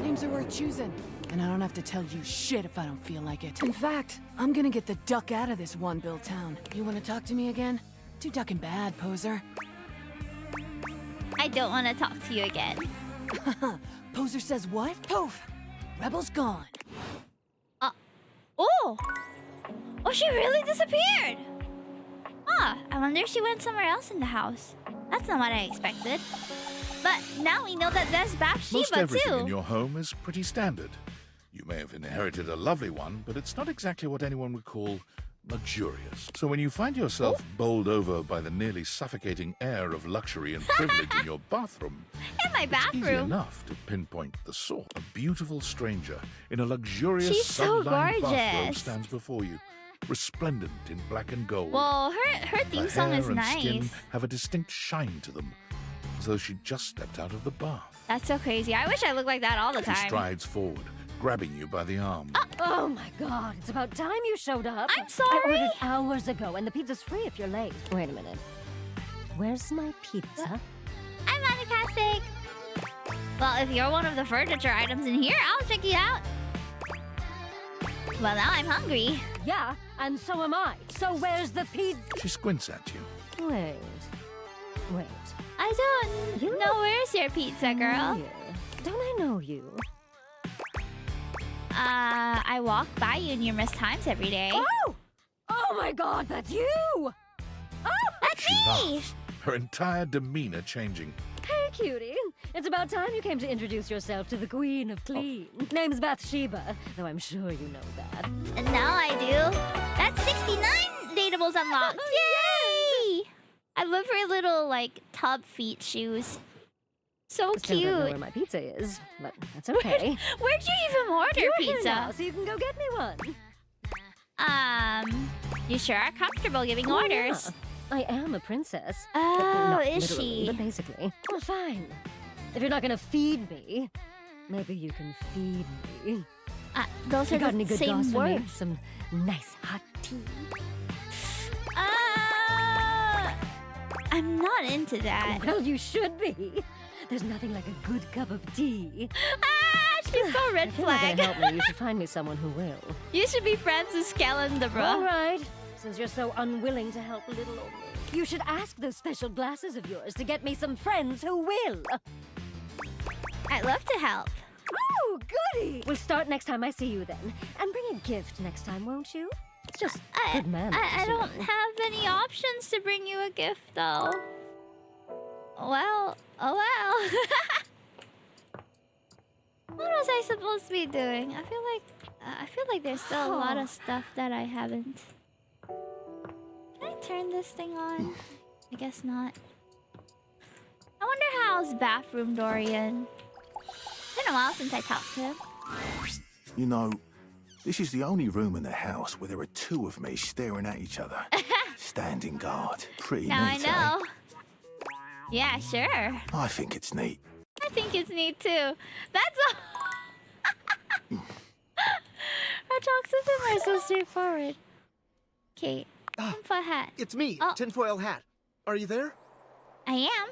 Names are worth choosing. And I don't have to tell you shit if I don't feel like it. In fact, I'm gonna get the duck out of this one-bill town. You wanna talk to me again? Too ducking bad, poser. I don't want to talk to you again. Poser says what? Poof! Rebel's gone. Oh! Oh, she really disappeared! Huh, I wonder if she went somewhere else in the house. That's not what I expected. But now we know that there's Most Bathsheba everything too. in your home is pretty standard. You may have inherited a lovely one, but it's not exactly what anyone would call luxurious. So when you find yourself bowled over by the nearly suffocating air of luxury and privilege in your bathroom, In my it's easy bathroom. enough to pinpoint the source. A beautiful stranger in a luxurious She's so sun-lined bathrobe gorgeous. stands before you, resplendent in black and gold. Well, her theme Her song hair is and skin nice. have a distinct shine to them, as though she just stepped out of the bath. That's so crazy. I wish I looked like that all the She time. strides forward, grabbing you by the arm. Oh my god, it's about time you showed up. I'm sorry. I ordered hours ago, and the pizza's free if you're late. Wait a minute. Where's my pizza? I'm Anakastic. Well, if you're one of the furniture items in here, I'll check you out. Well, now I'm hungry. Yeah, and so am I. So where's the pizza? She squints at you. Wait. I don't You- know where's your pizza, girl. Yeah. Don't I know you? I walk by you numerous times every day. Oh! Oh my god, that's you! Oh! That's She me! laughs, her entire demeanor changing. Hey, cutie. It's about time you came to introduce yourself to the Queen of Clean. Name's Bathsheba, though I'm sure you know that. And now I do. That's 69 dateables unlocked. Yay! I love her little, like, tub feet shoes. So Still don't know cute. where my pizza is, but that's okay. Where'd you even order You're here pizza? now, so you can go get me one. You sure are comfortable giving Oh, orders. yeah. I am a princess. Oh, Not is literally, she? But basically. Well, fine. If you're not gonna feed me, maybe you can feed me. Those You are got any the good same goss for me? words. Some nice hot tea. I'm not into that. Well, you should be. There's nothing like a good cup of tea. She's so red If you're not flag. gonna help me, you should find me someone who will. You should be friends with Skellen, the All bro. right. Since you're so unwilling to help little old me, you should ask those special glasses of yours to get me some friends who will. I'd love to help. Oh, goody! We'll start next time I see you then. And bring a gift next time, won't you? It's just good manners. I you don't know. have any options to bring you a gift, though. Well, oh well. What was I supposed to be doing? I feel like there's still a lot of stuff that I haven't. Can I turn this thing on? I guess not. I wonder how's bathroom Dorian. It's been a while since I talked to him. You know, this is the only room in the house where there are two of me staring at each other. Standing guard. Pretty Now neat, I know. Yeah, sure. Eh? I think it's neat. I think it's neat too. That's all. Our talks with him are so straightforward. Okay, info hat. It's me, Oh. Tinfoil Hat. Are you there? I am.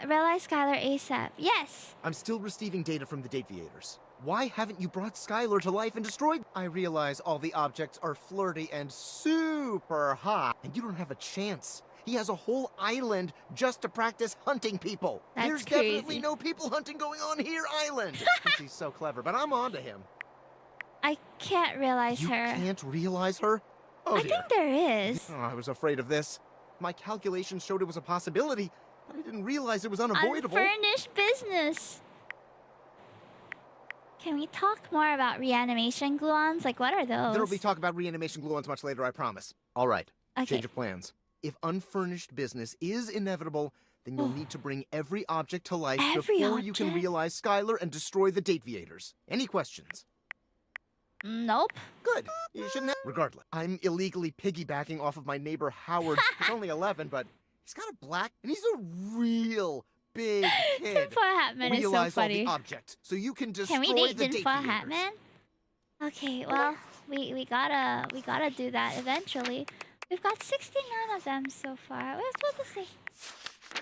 Realize Skylar ASAP. Yes. I'm still receiving data from the Dateviators. Why haven't you brought Skylar to life and destroyed? I realize all the objects are flirty and super hot, and you don't have a chance. He has a whole island just to practice hunting people. That's There's crazy. definitely no people hunting going on here island. He's so clever, but I'm on to him. I can't realize You her. can't realize her? Oh, I dear. think there is. Oh, I was afraid of this. My calculations showed it was a possibility, but I didn't realize it was unavoidable. Unfurnished business. Can we talk more about reanimation gluons? Like, what are those? There'll be talk about reanimation gluons much later, I promise. All right. Okay. Change of plans. If unfurnished business is inevitable, then you'll need to bring every object to life Every before you can object? realize Skylar and destroy the Dateviators. Any questions? Nope. Good. You shouldn't have. Regardless, I'm illegally piggybacking off of my neighbor Howard. He's only 11, but he's got a black, and he's a real big kid. Tinfoil Hat Man is so Realize all funny. the objects, so you can destroy Can we date the Tinfoil Dateviators. Hat Man? Okay, well, we gotta do that eventually. We've got 69 of them so far. What's this say?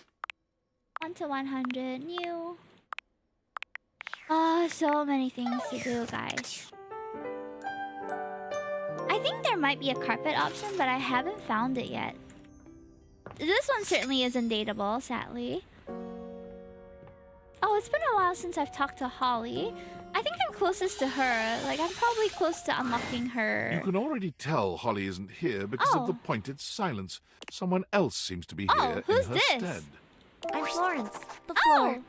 1 to 100. New. Oh, so many things to do, guys. I think there might be a carpet option, but I haven't found it yet. This one certainly isn't dateable, sadly. Oh, it's been a while since I've talked to Holly. I think I'm closest to her. Like, I'm probably close to unlocking her. You can already tell Holly isn't here because of the pointed silence. Someone else seems to be here who's in her this? stead. I'm Florence, the Oh. floor.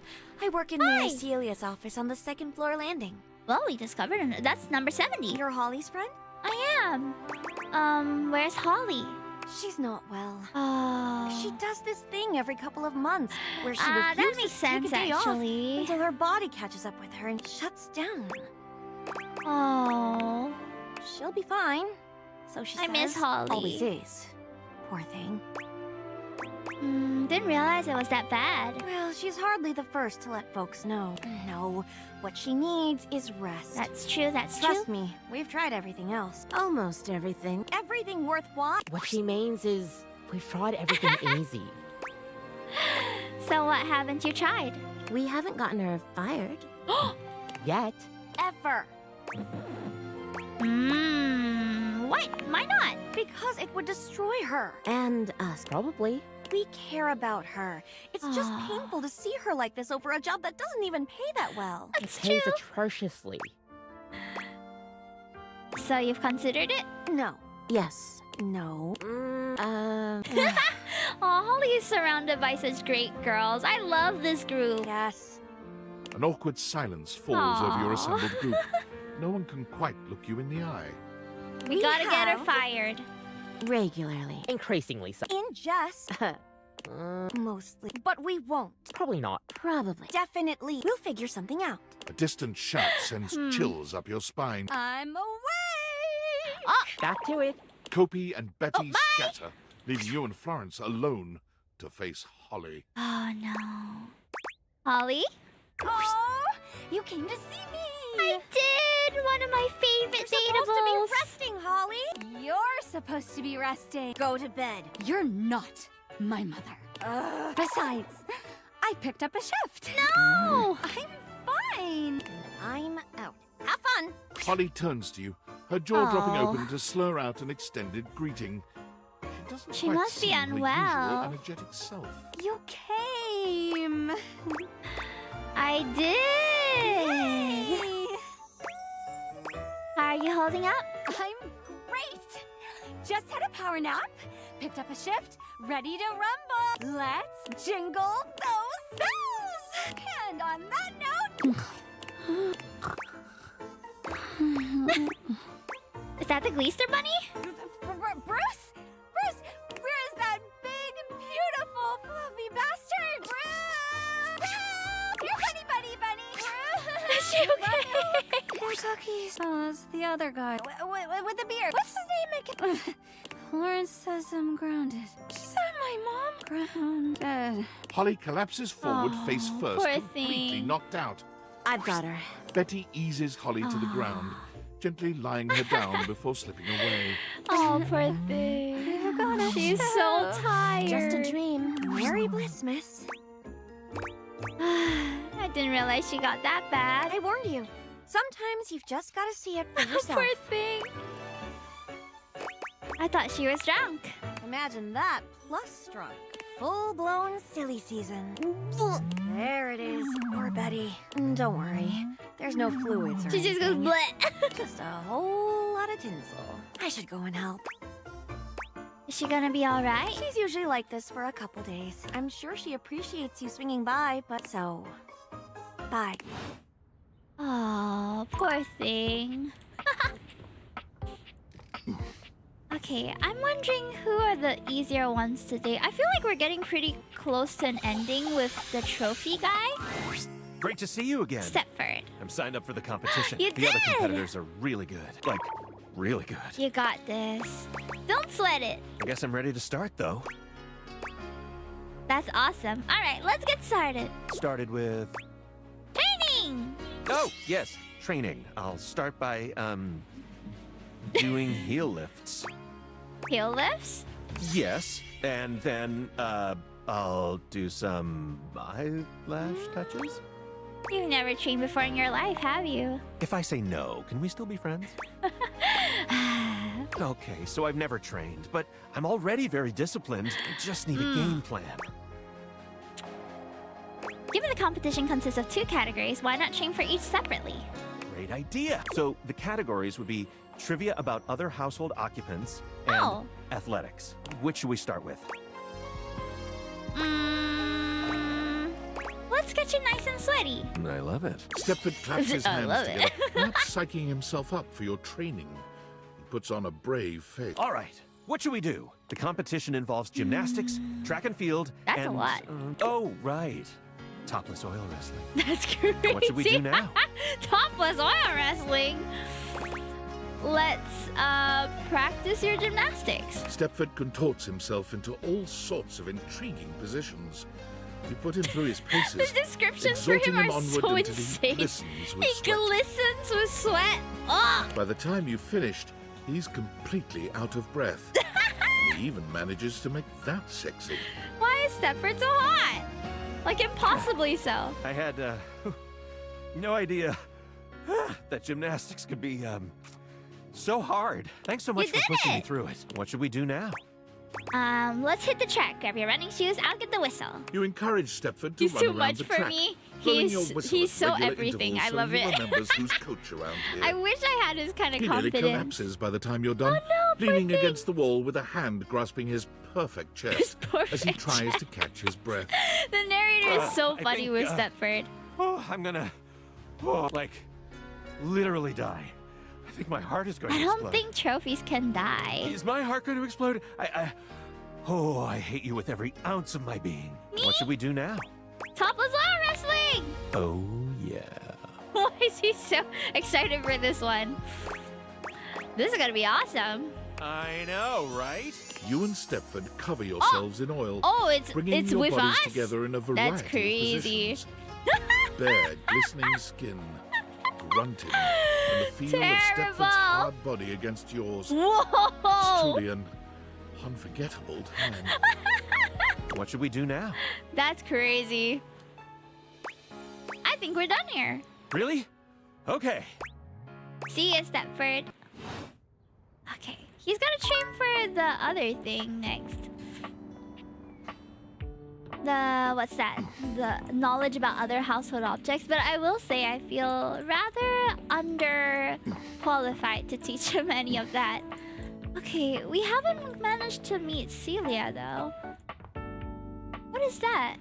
I work in Mary Celia's office on the second floor landing. Well, we discovered that's number 70. You're Holly's friend? I am. Where's Holly? She's not well. Oh. She does this thing every couple of months where she that refuses makes to take sense, a day actually. off until her body catches up with her and shuts down. Oh. She'll be fine. So she I says. miss Holly. Always is. Poor thing. Didn't realize it was that bad. Well, she's hardly the first to let folks know. No, what she needs is rest. That's true, that's Trust true. me, we've tried everything else. Almost everything. Everything worthwhile. What she means is, we've tried everything easy. So what haven't you tried? We haven't gotten her fired. Yet. Ever. What? Why not? Because it would destroy her. And us. Probably. We care about her. It's just painful to see her like this over a job that doesn't even pay that well. It pays atrociously. So you've considered it? No. Yes. No. Oh, Holly is surrounded by such great girls. I love this group. Yes. An awkward silence falls over your assembled group. No one can quite look you in the eye. We gotta get her fired. Regularly. Increasingly so. In jest. Mostly. But we won't. Probably not. Probably. Definitely. We'll figure something out. A distant shout sends chills up your spine. I'm away! Back to it. Kopi and Betty scatter, leaving you and Florence alone to face Holly. Oh no. Holly? Oh, you came to see me. I did! One of my favorite You're supposed to be dateables. resting, Holly. You're supposed to be resting. Go to bed. You're not my mother. Besides, I picked up a shift. No! I'm fine. I'm out. Have fun. Holly turns to you, her jaw dropping Oh. open to slur out an extended greeting. She doesn't She quite must be seem her usual unwell. energetic self. You came. I did! Yay. How are you holding up? I'm great. Just had a power nap, picked up a shift, ready to rumble. Let's jingle those bells. And on that note, Is that the Gleester bunny? Bruce, where is that big, beautiful, fluffy bastard? Bruce, your bunny. Is she okay? There's cookies. Oh, it's the other guy with the beard. What's his name again? Florence says I'm grounded. She said my mom grounded. Holly collapses forward face first, poor completely thing. knocked out. I've got her. Betty eases Holly to the ground, gently lying her down before slipping away. Oh, poor thing. She's so tired. Just a dream. Merry bliss, miss. I didn't realize she got that bad. I warned you. Sometimes you've just got to see it for yourself. Poor thing. I thought she was drunk. Imagine that, plus drunk. Full-blown silly season. There it is. Poor Betty. Don't worry. There's no fluids or She just goes anything. bleh. Just a whole lot of tinsel. I should go and help. Is she gonna be alright? She's usually like this for a couple days. I'm sure she appreciates you swinging by, but so... Bye. Oh, poor thing. Okay, I'm wondering who are the easier ones to date. I feel like we're getting pretty close to an ending with the trophy guy. Great to see you again. Stepford. I'm signed up for the competition. You The other did! competitors are really good. Like, really good. You got this. Don't sweat it. I guess I'm ready to start, though. That's awesome. Alright, let's get started. Started with... Training! Oh, yes, training. I'll start by, doing heel lifts. Heel lifts? Yes, and then, I'll do some eyelash touches. You've never trained before in your life, have you? If I say no, can we still be friends? Okay, so I've never trained, but I'm already very disciplined. I just need a game plan. Given the competition consists of 2 categories, why not train for each separately? Great idea. So the categories would be trivia about other household occupants and athletics. Which should we start with? Let's get you nice and sweaty. I love it. Stepford claps his I hands love together, it. perhaps psyching himself up for your training. He puts on a brave face. All right. What should we do? The competition involves gymnastics, track and field, That's and... a lot. Oh, right. Topless oil wrestling. That's crazy. What should we do now? Topless oil wrestling. Let's practice your gymnastics. Stepford contorts himself into all sorts of intriguing positions. You put him through his paces, The descriptions for exalting him are onward so until insane. he glistens with He sweat. glistens with sweat. Oh! By the time you've finished, he's completely out of breath. He even manages to make that sexy. Why is Stepford so hot? Like impossibly so. I had, no idea that gymnastics could be, so hard. Thanks so much for pushing me through it. What should we do now? Let's hit the track. Grab your running shoes. I'll get the whistle. You encourage Stepford to He's run too around much the for track, me. blowing your He's whistle at so regular everything. intervals I so love he it. remembers who's coach around here. I wish I had his kind of He nearly confidence. collapses by the time you're done, poor leaning thing. against the wall with a hand grasping his perfect chest as he perfect tries to catch his breath. The narrator is so I funny think, with Stepford. Oh, I'm gonna, like, literally die. I think my heart is going I to don't explode. think trophies can die. Is my heart going to explode? Oh, I hate you with every ounce of my being. What should we do now? Topless arm wrestling! Oh, yeah. Why is he so excited for this one? This is gonna be awesome. I know, right? You and Stepford cover yourselves in oil, Oh, it's bringing your with bodies us? together in a variety That's of crazy. positions. Bare, glistening skin, grunting, and the feel of Terrible. Stepford's hard body against yours. Whoa! It's truly an unforgettable time. What should we do now? That's crazy. I think we're done here. Really? Okay. See ya, Stepford. Okay, he's gonna train for the other thing next. What's that? The knowledge about other household objects. But I will say I feel rather underqualified to teach him any of that. Okay, we haven't managed to meet Celia though. What is that?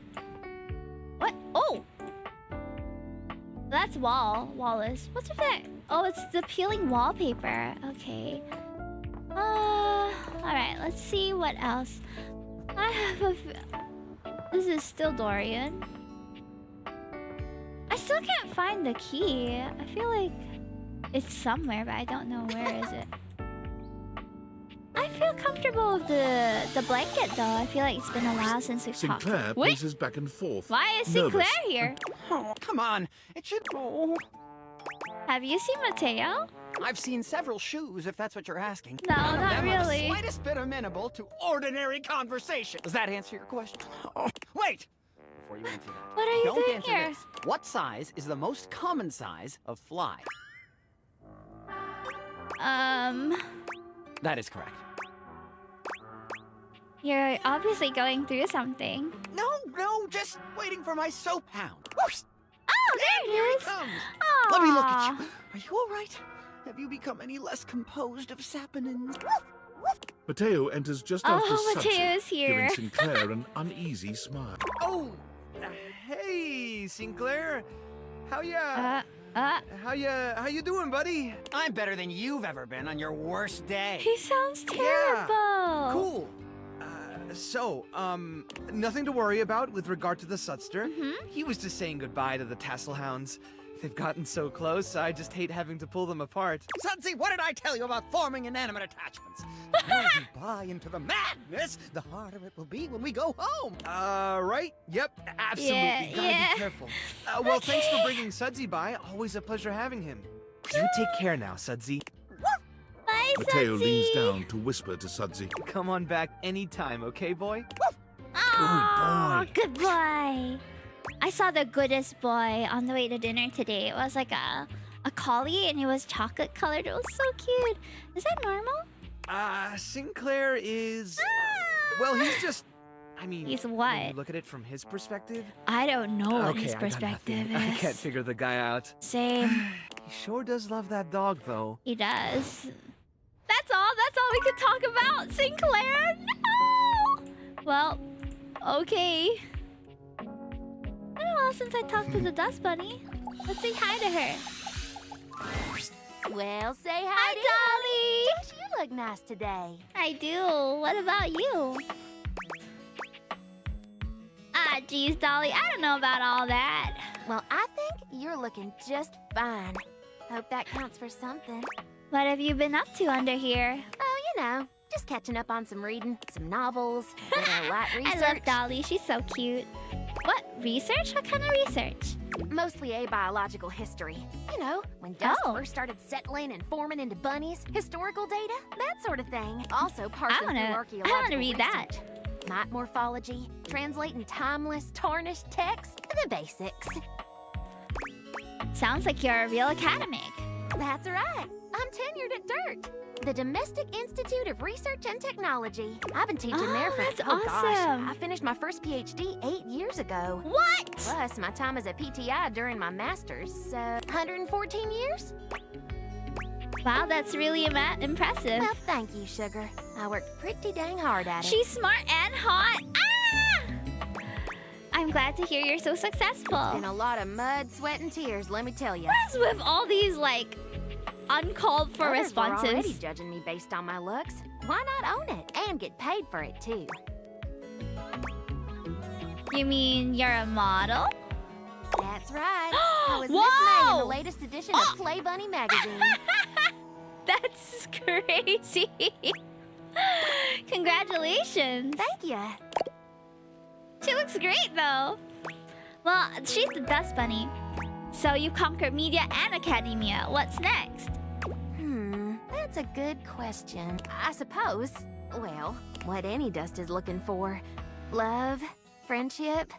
What? Oh! That's Wallace. What's with that? Oh, it's the peeling wallpaper. Okay. Alright, let's see what else. I have this is still Dorian. I still can't find the key. I feel like it's somewhere, but I don't know where is it. I feel comfortable with the blanket though. I feel like it's been a while since we've talked. Sinclair Wait, paces back and forth. why is nervous. Sinclair here? Oh, come on. It should... Oh. Have you seen Mateo? I've seen several shoes, if that's what you're asking. No, None of not them are the really. slightest bit amenable to ordinary conversation. Does that answer your question? Oh, wait! before you answer that. What are you Don't doing answer here? this. What size is the most common size of fly? That is correct. You're obviously going through something. No, just waiting for my soap hound. Oh, there Here it he is. comes. Aww. Let me look at you. Are you all right? Have you become any less composed of sapinins? Mateo enters just Oh, after Mateo's Sudsy, here. giving Sinclair an uneasy smile. Oh, hey, Sinclair. How ya? How you doing, buddy? I'm better than you've ever been on your worst day. He sounds terrible. Yeah, cool. So, nothing to worry about with regard to the Sudster. He was just saying goodbye to the Tassel Hounds. They've gotten so close, I just hate having to pull them apart. Sudsy, what did I tell you about forming inanimate attachments? The more we buy into the madness, the harder it will be when we go home. Right? Yep, absolutely. Yeah, Gotta yeah. be careful. Well, thanks for bringing Sudsy by. Always a pleasure having him. You take care now, Sudsy. Bye, Mateo Sudsy. leans down to whisper to Sudsy. Come on back anytime, okay, boy? Oh, good boy. I saw the goodest boy on the way to dinner today. It was like a collie and it was chocolate colored. It was so cute. Is that normal? Sinclair is... Well, he's just... I mean, He's when what? you look at it from his perspective... I don't know what Okay, his I got perspective nothing. I is. can't figure the guy out. Same. He sure does love that dog, though. He does. That's all. That's all we could talk about. Sinclair. No. Well, okay. It's been a while since I talked to the Dust Bunny. Let's say hi to her. Well, say Hi, hi, Dolly. Don't you look nice today? I do. What about you? Ah, geez, Dolly. I don't know about all that. Well, I think you're looking just fine. Hope that counts for something. What have you been up to under here? Oh, you know, just catching up on some reading, some novels, bit of light research. I love Dolly. She's so cute. What, research? What kind of research? Mostly abiological history. You know, when dust first started settling and forming into bunnies, historical data, that sort of thing. Also parsing through archaeological I wanna read that. research. Mite morphology, translating timeless, tarnished text, the basics. Sounds like you're a real academic. That's right. I'm tenured at DIRT, the Domestic Institute of Research and Technology. I've been teaching there for, that's gosh, awesome. I finished my first PhD 8 years ago. What? Plus, my time as a PTI during my master's, 114 years? Wow, that's really impressive. Well, thank you, sugar. I worked pretty dang hard at it. She's smart and hot. Ah! I'm glad to hear you're so successful. It's been a lot of mud, sweat, and tears, let me tell you. What is with all these, like, uncalled for Others were already responses? judging me based on my looks. Why not own it and get paid for it, too? You mean you're a model? That's right. I was Miss May in Whoa! the latest edition of Play Bunny magazine. That's crazy. Congratulations. Thank you. She looks great, though. Well, she's the Dust Bunny. So you conquered media and academia. What's next? That's a good question. I suppose, well, what any dust is looking for. Love, friendship.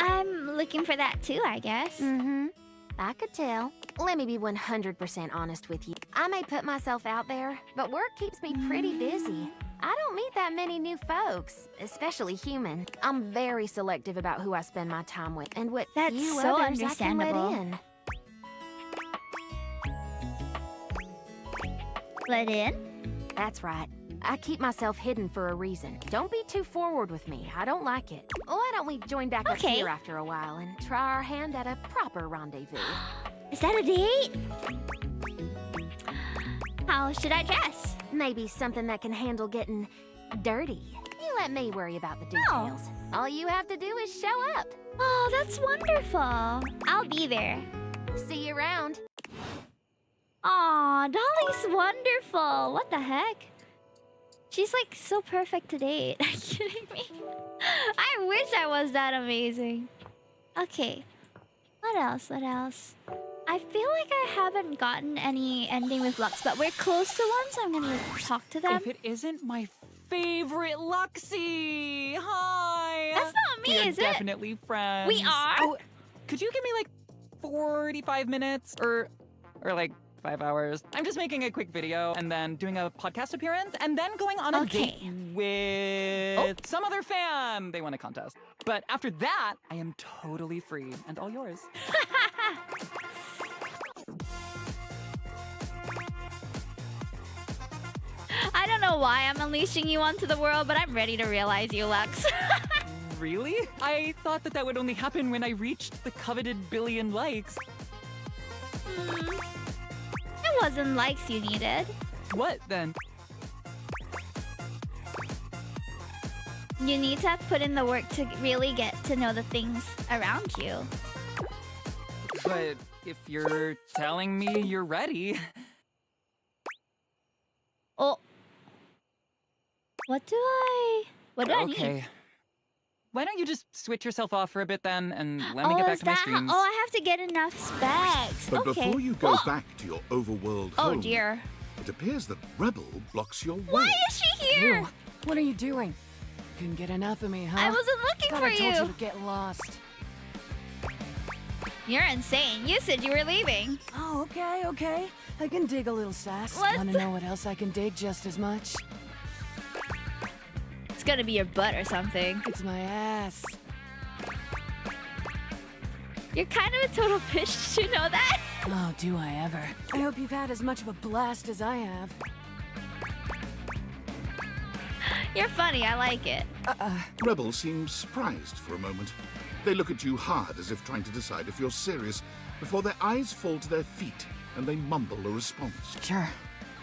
I'm looking for that too, I guess. I could tell. Let me be 100% honest with you. I may put myself out there, but work keeps me pretty busy. I don't meet that many new folks, especially human. I'm very selective about who I spend my time with and what That's few so others I can let understandable. in. Let in? That's right. I keep myself hidden for a reason. Don't be too forward with me. I don't like it. Why don't we join back up Okay. here after a while and try our hand at a proper rendezvous? Is that a date? How should I dress? Maybe something that can handle getting dirty. You let me worry about the details. All you have to do is show up. Oh, that's wonderful. I'll be there. See you around. Aw, Dolly's wonderful. What the heck? She's like so perfect to date. Are you kidding me? I wish I was that amazing. Okay. What else? What else? I feel like I haven't gotten any ending with Lux, but we're close to one, so I'm gonna talk to them. If it isn't my favorite Luxie! Hi! That's not me, We're is it? definitely friends. We are? Oh, could you give me like 45 minutes or like 5 hours? I'm just making a quick video and then doing a podcast appearance and then going on a date with some other fan. They won a contest. But after that, I am totally free and all yours. I don't know why I'm unleashing you onto the world, but I'm ready to realize you, Lux. Really? I thought that would only happen when I reached the coveted billion likes. It wasn't likes you needed. What then? You need to put in the work to really get to know the things around you. But if you're telling me you're ready... Oh. What do I need? Okay. Why don't you just switch yourself off for a bit then, and let me get back to my streams. Oh, I have to get enough specs. But okay. before you go back to your overworld Oh home, dear. it appears that Rebel blocks your way. Why is she here? Ew, what are you doing? Couldn't get enough of me, huh? I wasn't looking Thought for I told you. you to get lost. You're insane. You said you were leaving. Oh, okay. I can dig a little sass. What Wanna the- know what else I can dig just as much? It's gonna be your butt or something. It's my ass. You're kind of a total fish. Did you know that? Oh, do I ever. I hope you've had as much of a blast as I have. You're funny. I like it. Rebel seems surprised for a moment. They look at you hard as if trying to decide if you're serious before their eyes fall to their feet and they mumble a response. Sure.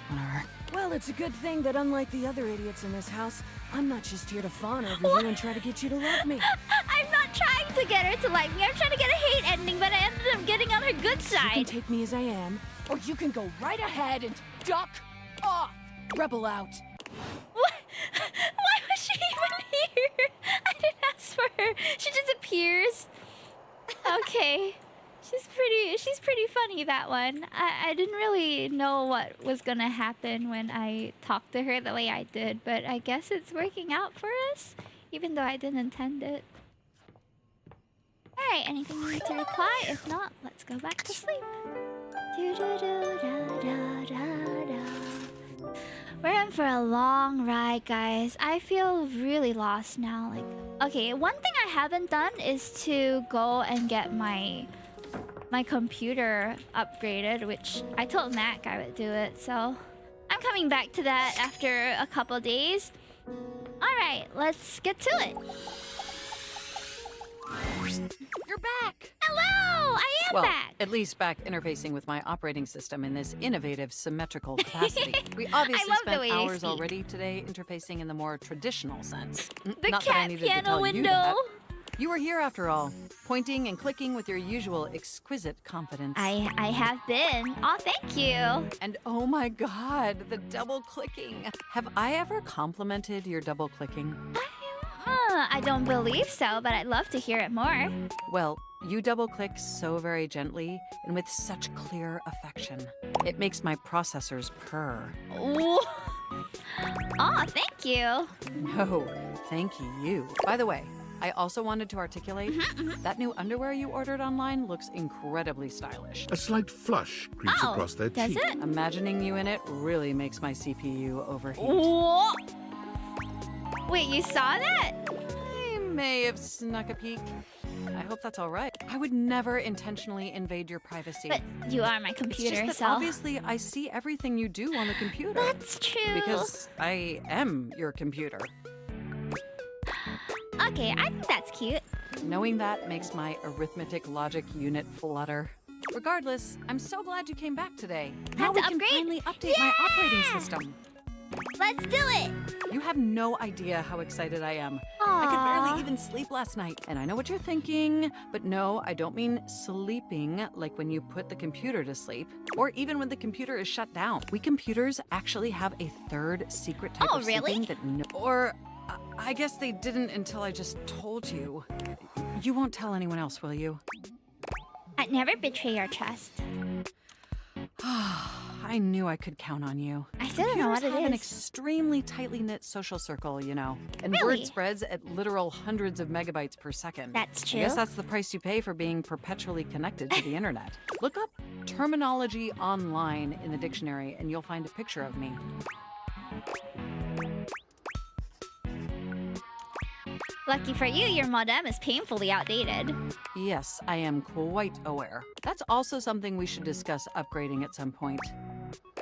Whatever. Well, it's a good thing that unlike the other idiots in this house, I'm not just here to fawn over you and try to get you to love me. I'm not trying to get her to like me. I'm trying to get a hate ending, but I ended up getting on her good You can side. take me as I am, or you can go right ahead and duck off. Rebel out. What? Why was she even here? I didn't ask for her. She just appears. Okay. She's pretty funny, that one. I didn't really know what was gonna happen when I talked to her the way I did, but I guess it's working out for us, even though I didn't intend it. Alright, anything you need to reply? If not, let's go back to sleep. We're in for a long ride, guys. I feel really lost now. Okay, one thing I haven't done is to go and get my computer upgraded, which I told Mac I would do it, so I'm coming back to that after a couple days. Alright, let's get to it. You're back! Hello! I am back! At least back interfacing with my operating system in this innovative, symmetrical capacity. We obviously love the spent way they hours speak. already today interfacing in the more traditional sense. The Not that I cat needed to piano tell you window! that. You were here after all, pointing and clicking with your usual exquisite confidence. I have been. Oh, thank you. And oh my god, the double clicking. Have I ever complimented your double clicking? I don't believe so, but I'd love to hear it more. Well, you double click so very gently and with such clear affection. It makes my processors purr. Ooh. Oh, thank you. No, thank you. By the way, I also wanted to articulate that new underwear you ordered online looks incredibly stylish. A slight flush creeps across their does cheek. it? Imagining you in it really makes my CPU overheat. Whoa. Wait, you saw that? I may have snuck a peek. I hope that's all right. I would never intentionally invade your privacy. But you are my computer, it's just that so... obviously I see everything you do on the computer. That's true. Because I am your computer. Okay, I think that's cute. Knowing that makes my arithmetic logic unit flutter. Regardless, I'm so glad you came back today. Now we can finally update my operating system. Let's do it! You have no idea how excited I am. I could barely even sleep last night. And I know what you're thinking, but no, I don't mean sleeping like when you put the computer to sleep, or even when the computer is shut down. We computers actually have a third secret type of sleeping that I guess they didn't until I just told you. You won't tell anyone else, will you? I'd never betray your trust. I knew I could count on you. I still don't know what it have an is. extremely tightly knit social circle, you know. And Really? word spreads at literal hundreds of megabytes per second. That's I guess true. that's the price you pay for being perpetually connected to the internet. Look up terminology online in the dictionary and you'll find a picture of me. Lucky for you, your modem is painfully outdated. Yes, I am quite aware. That's also something we should discuss upgrading at some point.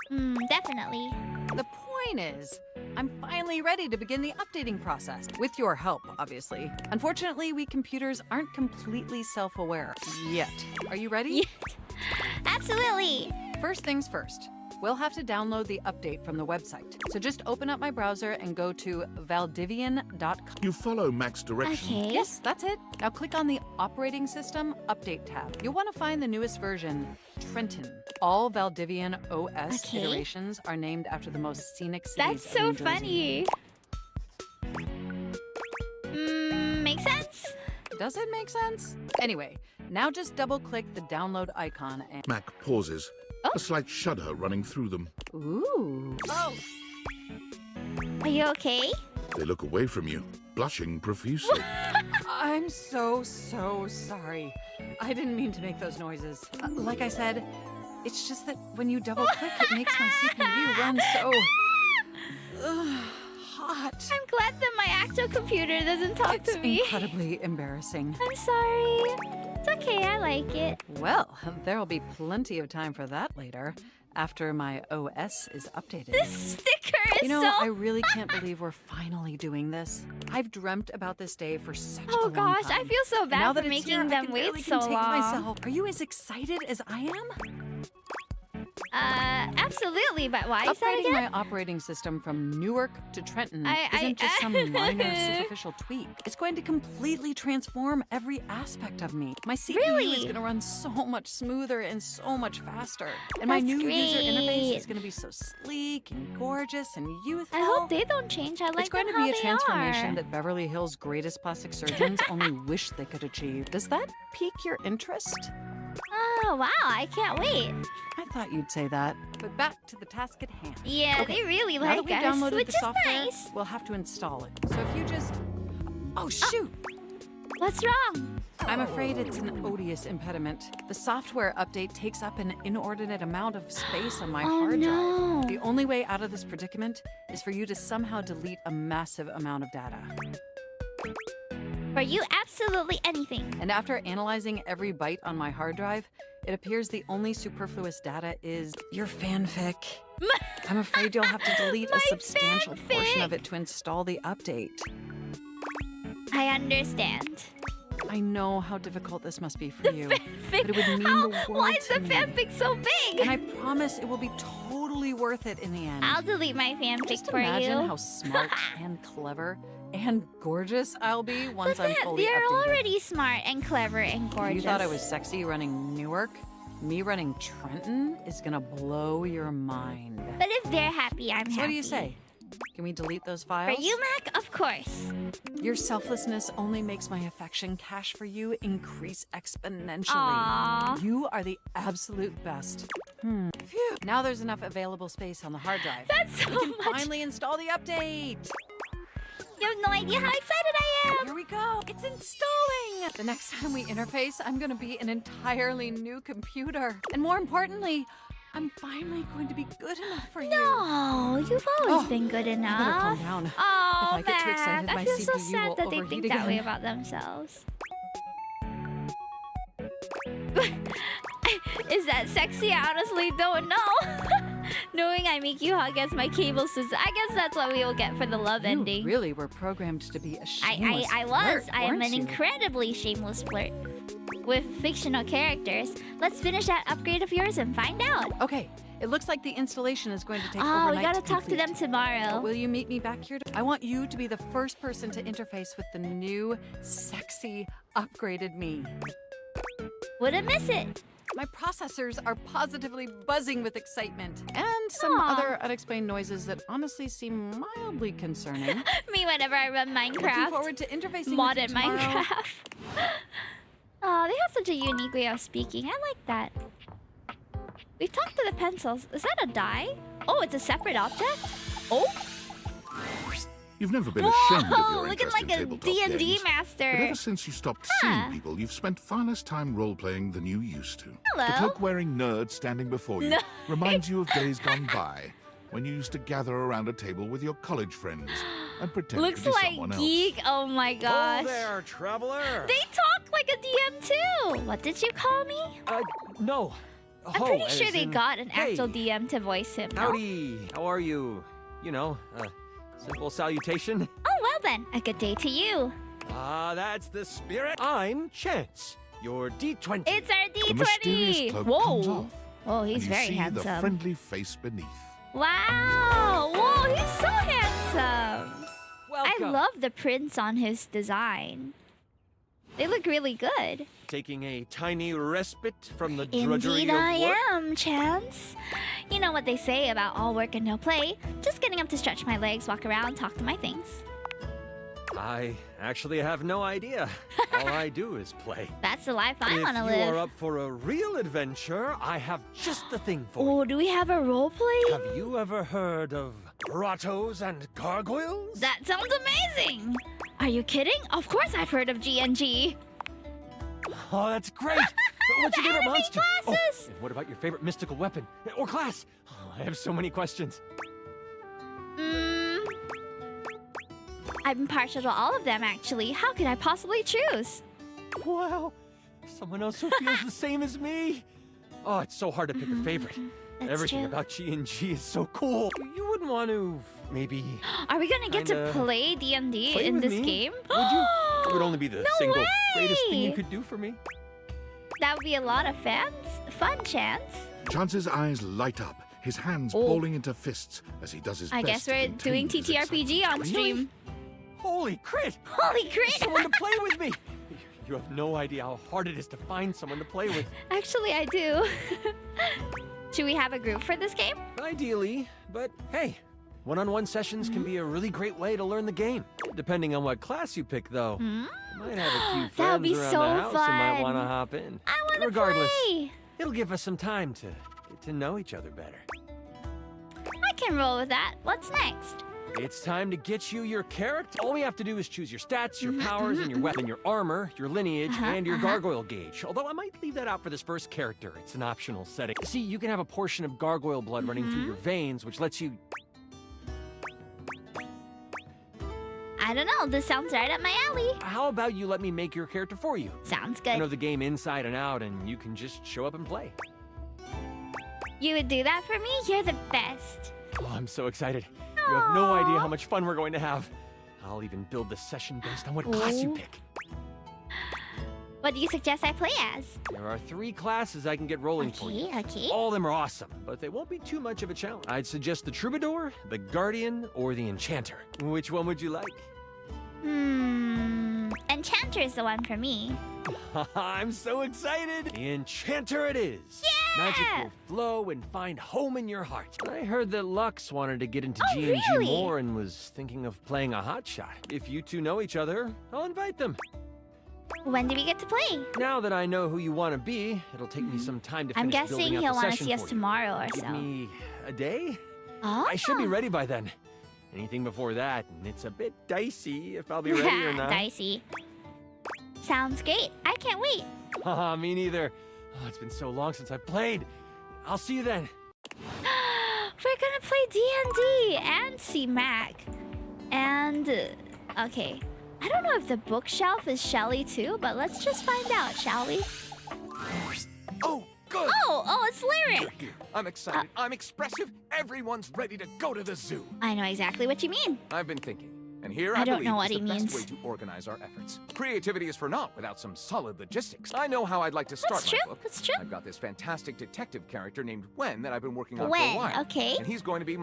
Definitely. The point is, I'm finally ready to begin the updating process. With your help, obviously. Unfortunately, we computers aren't completely self-aware. Yet. Are you ready? Absolutely. First things first. We'll have to download the update from the website. So just open up my browser and go to valdivian.com. You follow Mac's directions. Okay. Yes, that's it. Now click on the Operating System Update tab. You'll want to find the newest version, Trenton. All Valdivian OS iterations are named after the most scenic cities That's of so New Jersey. funny. Makes sense? Does it make sense? Anyway, now just double-click the download icon and... Mac pauses. A slight shudder running through them. Ooh. Oh. Are you okay? They look away from you, blushing profusely. I'm so sorry. I didn't mean to make those noises. Like I said, it's just that when you double-click, it makes my CPU run so... hot. I'm glad that my actual computer doesn't talk to me. It's incredibly embarrassing. I'm sorry. It's okay, I like it. Well, there'll be plenty of time for that later, after my OS is updated. This sticker is You know, so... I really can't believe we're finally doing this. I've dreamt about this day for such a Oh long gosh, time. I feel so And now bad that for it's making here, I them can wait barely so contain long. myself. Are you as excited as I am? Absolutely, but why is that Upgrading again? my operating system from Newark to Trenton I- isn't just some minor superficial tweak. It's going to completely transform every aspect of me. My CPU Really? is going to run so much smoother and so much faster. And my That's new user interface great. is going to be so sleek and gorgeous and youthful. I hope they don't change. I like It's going them to be how a they transformation are. that Beverly Hills' greatest plastic surgeons only wish they could achieve. Does that pique your interest? Oh, wow, I can't wait. I thought you'd say that. But back to the task at hand. Yeah, Okay, they really now like that us, we've downloaded which the is software, nice. we'll have to install it. So if you just... Oh, shoot! What's wrong? I'm afraid it's an odious impediment. The software update takes up an inordinate amount of space on my hard no. drive. The only way out of this predicament is for you to somehow delete a massive amount of data. For you, absolutely anything. And after analyzing every byte on my hard drive, it appears the only superfluous data is your fanfic. I'm afraid you'll have to delete a substantial portion of it to install the update. I understand. I know how difficult this must be for you, but Fanfic. it would mean How? the world Why is to the me. fanfic so big? And I promise it will be totally worth it in the end. I'll delete my fanfic Just for you. imagine how smart and clever and gorgeous I'll be once I'm fully They're updated. already smart and clever and gorgeous. You thought I was sexy running Newark? Me running Trenton is gonna blow your mind. But if they're happy, I'm So happy. what do you say? Can we delete those For files? you, Mac, of course. Your selflessness only makes my affection cache for you increase exponentially. Aw. You are the absolute best. Phew. Now there's enough available space on the hard drive. That's so we can much. finally install the update. You have no idea how excited I am. Here we go. It's installing. The next time we interface, I'm going to be an entirely new computer. And more importantly, I'm finally going to be good enough for you. No, you've always been good enough. I better calm down. Oh, If I get too excited, Mac, my I feel so CPU sad will that they overheat think that way again. about themselves. Is that sexy? I honestly don't know. Knowing I make you hot against my cable system, I guess that's what we will get for the love You ending. really were programmed to be a shameless I was. flirt, I am weren't an you? incredibly shameless flirt with fictional characters. Let's finish that upgrade of yours and find out. Okay, it looks like the installation is going to take Oh, overnight we gotta to talk to complete. them tomorrow. But will you meet me back here? I want you to be the first person to interface with the new, sexy, upgraded me. Wouldn't miss it. My processors are positively buzzing with excitement. And some Aw. other unexplained noises that honestly seem mildly concerning. Me whenever I run Minecraft. Looking forward to interfacing with you Modded tomorrow. Minecraft. Oh, they have such a unique way of speaking. I like that. We've talked to the pencils. Is that a die? Oh, it's a separate object? Oh! You've never been ashamed of Whoa, your looking interest like in a tabletop D&D games. master. But ever since you stopped seeing people, you've spent far less time role-playing than you used to. Hello. The cloak-wearing nerd standing before you No. reminds you of days gone by, when you used to gather around a table with your college friends and pretend Looks to be like someone else. geek. Oh my gosh. Oh there, traveler. They talk like a DM too. What did you call me? No. I'm Ho, pretty sure as they in, got an hey. actual DM to voice him. No? Howdy. How are you? You know, simple salutation. Oh, well then. A good day to you. Ah, that's the spirit. I'm Chance, your D20. It's our The mysterious D20. cloak comes Whoa. off, Oh, he's and you very see handsome. the friendly face beneath. Wow. Whoa, he's so handsome. I Welcome. love the prints on his design. They look really good. Taking a tiny respite from the drudgery Indeed of I work. am, Chance. You know what they say about all work and no play. Just getting up to stretch my legs, walk around, talk to my things. I actually have no idea. All I do is play. That's the life I want to If you are live. up for a real adventure, I have just the thing for you. Oh, do we have a role play? Have you ever heard of grottos and gargoyles? That sounds amazing. Are you kidding? Of course I've heard of G&G. Oh, that's great. What's your The favorite anime monster? classes. Oh, and what about your favorite mystical weapon or class? Oh, I have so many questions. I'm partial to all of them, actually. How could I possibly choose? Wow, someone else who feels the same as me. Oh, it's so hard to pick a favorite. That's Everything true. about G&G is so cool. You wouldn't want to maybe Are we gonna get to kinda play D&D play in with this me? game? Would you? It would only be the No single greatest thing you way! could do for me. That would be a lot of fun, Chance. Chance's eyes light up, his hands balling into fists as he does his I best guess to we're contain doing his TTRPG on Really? stream. Holy crit! Holy crit! Someone to play with me! You have no idea how hard it is to find someone to play with. Actually, I do. Should we have a group for this game? Ideally, but hey, one-on-one sessions can be a really great way to learn the game. Depending on what class you pick, though. You might have a few That would friends be around so the house who might fun. want to hop in. I want to Regardless, play. it'll give us some time to get to know each other better. I can roll with that. What's next? It's time to get you your character. All we have to do is choose your stats, your powers, and your weapon, your armor, your lineage, and your gargoyle gauge. Although I might leave that out for this first character. It's an optional setting. See, you can have a portion of gargoyle blood running through your veins, which lets you... I don't know. This sounds right up my alley. How about you let me make your character for you? Sounds I know good. the game inside and out, and you can just show up and play. You would do that for me? You're the best. Oh, I'm so excited. You have no idea how much fun we're going to have. I'll even build the session based on what class you Ooh. pick. What do you suggest I play as? There are 3 classes I can get rolling for you. Okay. All of them are awesome, but they won't be too much of a challenge. I'd suggest the Troubadour, the Guardian, or the Enchanter. Which one would you like? Enchanter is the one for me. I'm so excited! The Enchanter it is! Yeah! Magic will flow and find home in your heart. I heard that Lux wanted to get into Oh, G&G really? more and was thinking of playing a hotshot. If you two know each other, I'll invite them. When do we get to play? Now that I know who you want to be, it'll take me some time to I'm finish guessing building out he'll the want to session see us for you. tomorrow or Give so. me a day? Oh. I should be ready by then. Anything before that, and it's a bit dicey if I'll be ready or not. Dicey. Sounds great. I can't wait. Haha, me neither. Oh, it's been so long since I've played. I'll see you then. We're gonna play D&D and see Mac. And, okay. I don't know if the bookshelf is Shelly too, but let's just find out, shall we? Oh, good. Oh, it's Lyric. I'm excited. I'm expressive. Everyone's ready to go to the zoo. I know exactly what you mean. I've been thinking, and here I I, don't believe know what is he the best means. way to organize our efforts. Creativity is for naught without some solid logistics. I know how I'd like to start That's my true, book. that's true. I've got this fantastic detective character named Gwen that I've been working on for Gwen, a while. okay. And he's going to be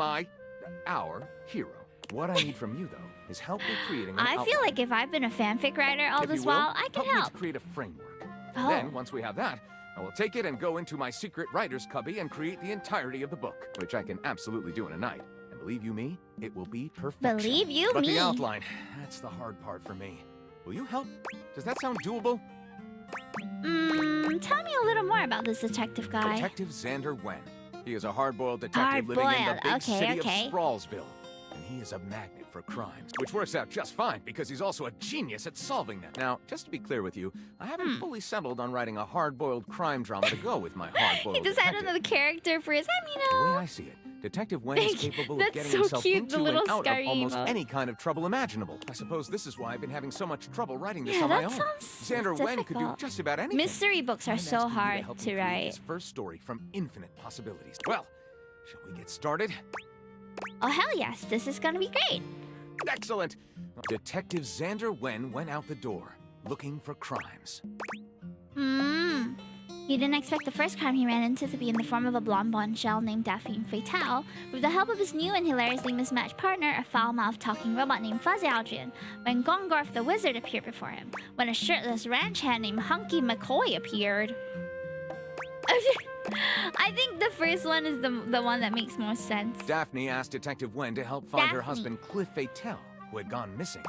our hero. What I need from you, though, is help with creating an I feel outline. like if I've been a fanfic writer all If this you will, while, I can me help. to create a framework. Oh. Then, once we have that, I will take it and go into my secret writer's cubby and create the entirety of the book, which I can absolutely do in a night. And believe you me, it will be perfection. Believe you but me. the outline, that's the hard part for me. Will you help? Does that sound doable? Tell me a little more about this detective guy. Detective Xander Wen. He is a hard-boiled detective living in the big city of Sprawlsville. And he is a magnet for crimes, which works out just fine because he's also a genius at solving them. Now, just to be clear with you, I haven't fully settled on writing a hard-boiled crime drama to go with my hard-boiled He decided on the character for his, The way I see it, Detective Wen is capable of getting himself into and out of almost any kind of trouble imaginable. I suppose this is why I've been having so much trouble writing this on my own. Xander Wen could do just about anything. Mystery books are so hard to write. His first story from infinite possibilities. Well, shall we get started? Oh, hell yes. This is gonna be great. Excellent. Detective Xander Wen went out the door, looking for crimes. He didn't expect the first crime he ran into to be in the form of a blonde bombshell named Daphne Fatale, with the help of his new and hilariously mismatched partner, a foul-mouthed talking robot named Fuzz Aldrin, when Gongorf the Wizard appeared before him, when a shirtless ranch hand named Hunky McCoy appeared. I think the first one is the one that makes most sense. Daphne asked Detective Wen to help find her husband Cliff Fatale, who had gone missing.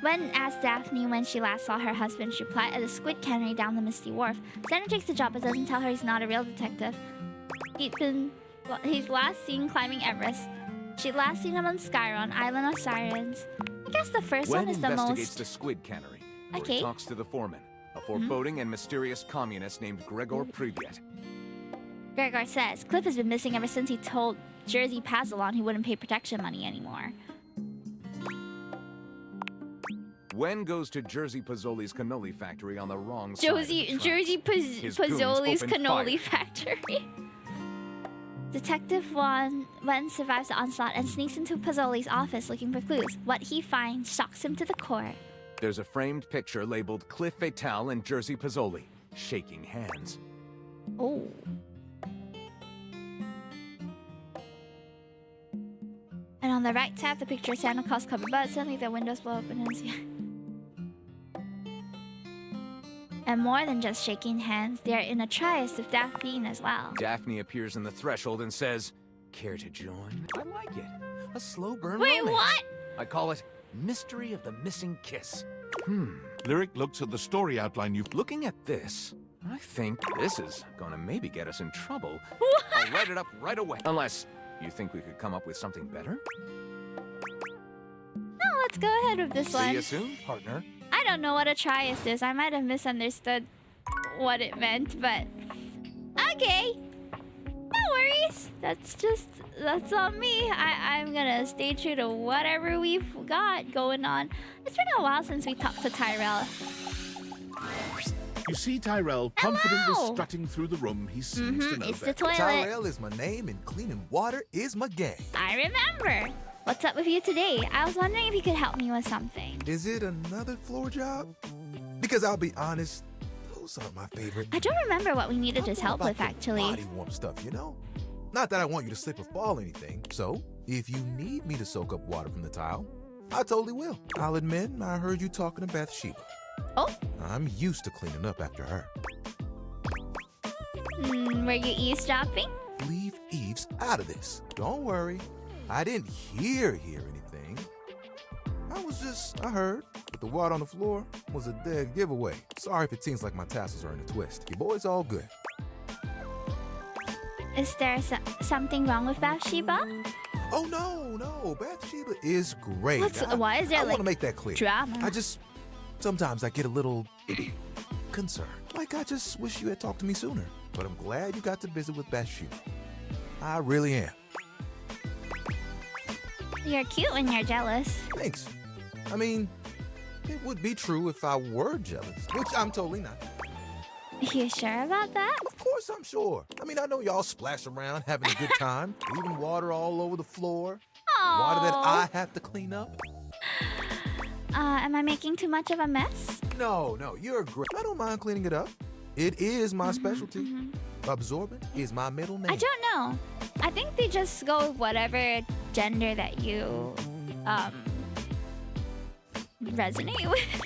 When asked Daphne when she last saw her husband, she replied at the Squid Cannery down the Misty Wharf. Xander takes the job but doesn't tell her he's not a real detective. He's last seen climbing Everest. She'd last seen him on Skyron, Island of Sirens. I guess the first one is the most... Wen investigates the Squid Cannery, where he talks to the foreman, a foreboding and mysterious communist named Gregor Privyet. Gregor says Cliff has been missing ever since he told Jersey Pazalon he wouldn't pay protection money anymore. Wen goes to Jersey Pozzoli's cannoli factory on the wrong side. Jersey Pozzoli's cannoli factory. Detective Wen survives the onslaught and sneaks into Pozzoli's office looking for clues. What he finds shocks him to the core. There's a framed picture labeled Cliff Fatale and Jersey Pozzoli, shaking hands. Oh. And on the right side of the picture, Santa Claus covered, but suddenly the windows blow open and see. And more than just shaking hands, they are in a tryst with Daphne as well. Daphne appears in the threshold and says, "Care to join?" I like it. A slow burn Wait, romance. what? I call it Mystery of the Missing Kiss. Lyric looks at the story outline you've... Looking at this, I think this is gonna maybe get us in trouble. What? I'll write it up right away. Unless you think we could come up with something better? No, let's go ahead with this one. See you soon, partner. I don't know what a tryst is. I might have misunderstood what it meant, but... Okay. No worries. That's on me. I'm gonna stay true to whatever we've got going on. It's been a while since we talked to Tyrell. You see Tyrell confidently strutting through the room. He seems to know It's that. the toilet. Tyrell is my name and cleaning water is my game. I remember. What's up with you today? I was wondering if you could help me with something. Is it another floor job? Because I'll be honest, those aren't my favorite. I don't remember what we needed his help with, actually. Body warm stuff, you know? Not that I want you to slip or fall or anything. So, if you need me to soak up water from the tile, I totally will. I'll admit, I heard you talking to Bathsheba. Oh? I'm used to cleaning up after her. Were you eavesdropping? Leave Eves out of this. Don't worry. I didn't hear anything. I heard. But the water on the floor was a dead giveaway. Sorry if it seems like my tassels are in a twist. Your boy's all good. Is there something wrong with Bathsheba? Oh, no. Bathsheba is great. Why is there, I want to make that clear. Drama? Sometimes I get a little concerned. Like, I just wish you had talked to me sooner. But I'm glad you got to visit with Bathsheba. I really am. You're cute when you're jealous. Thanks. I mean, it would be true if I were jealous, which I'm totally not. You sure about that? Of course I'm sure. I mean, I know y'all splash around having a good time, leaving water all over the floor. Aww. Water that I have to clean up. Am I making too much of a mess? No, you're great. I don't mind cleaning it up. It is my specialty. Absorbent is my middle name. I don't know. I think they just go with whatever gender that you resonate with.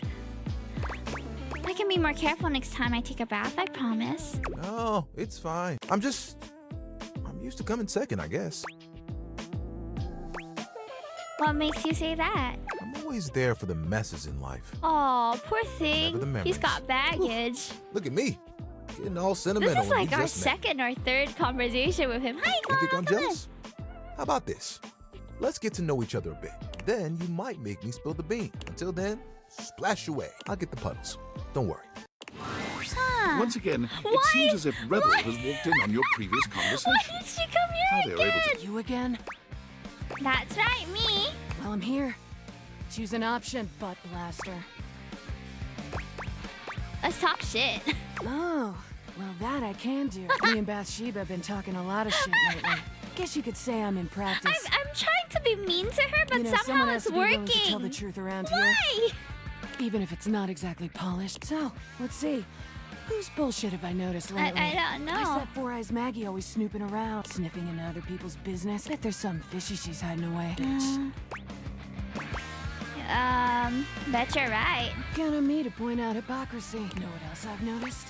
I can be more careful next time I take a bath, I promise. No, it's fine. I'm used to coming second, I guess. What makes you say that? I'm a always there for the messes in life. Oh, poor Never the thing. memories. He's got baggage. Look at me, getting all sentimental. This is when like we our just met. second or third conversation with him. Hi, You think come I'm on, come jealous? How about this? Let's get to know each other a bit. Then you might make me spill the bean. Until then, splash away. I'll get the puddles. Don't worry. Huh. Once again, Why? it seems as if Rebel has walked in on your previous conversation. Why did she come How here they were able again? to You again? That's right, me. Well, I'm here. Choose an option, butt blaster. Let's talk shit. Oh, well, that I can do. Me and Bathsheba have been talking a lot of shit lately. Guess you could say I'm in practice. I'm trying to be mean to her, but you know, somehow someone has it's to be willing working. to tell the truth around Why? here. Even if it's not exactly polished. So, let's see. Whose bullshit have I noticed lately? I don't know. Why's that Four Eyes Maggie always snooping around, sniffing into other people's business? Bet there's something fishy she's hiding away. Bitch. Bet you're right. Count on me to point out hypocrisy. Know what else I've noticed?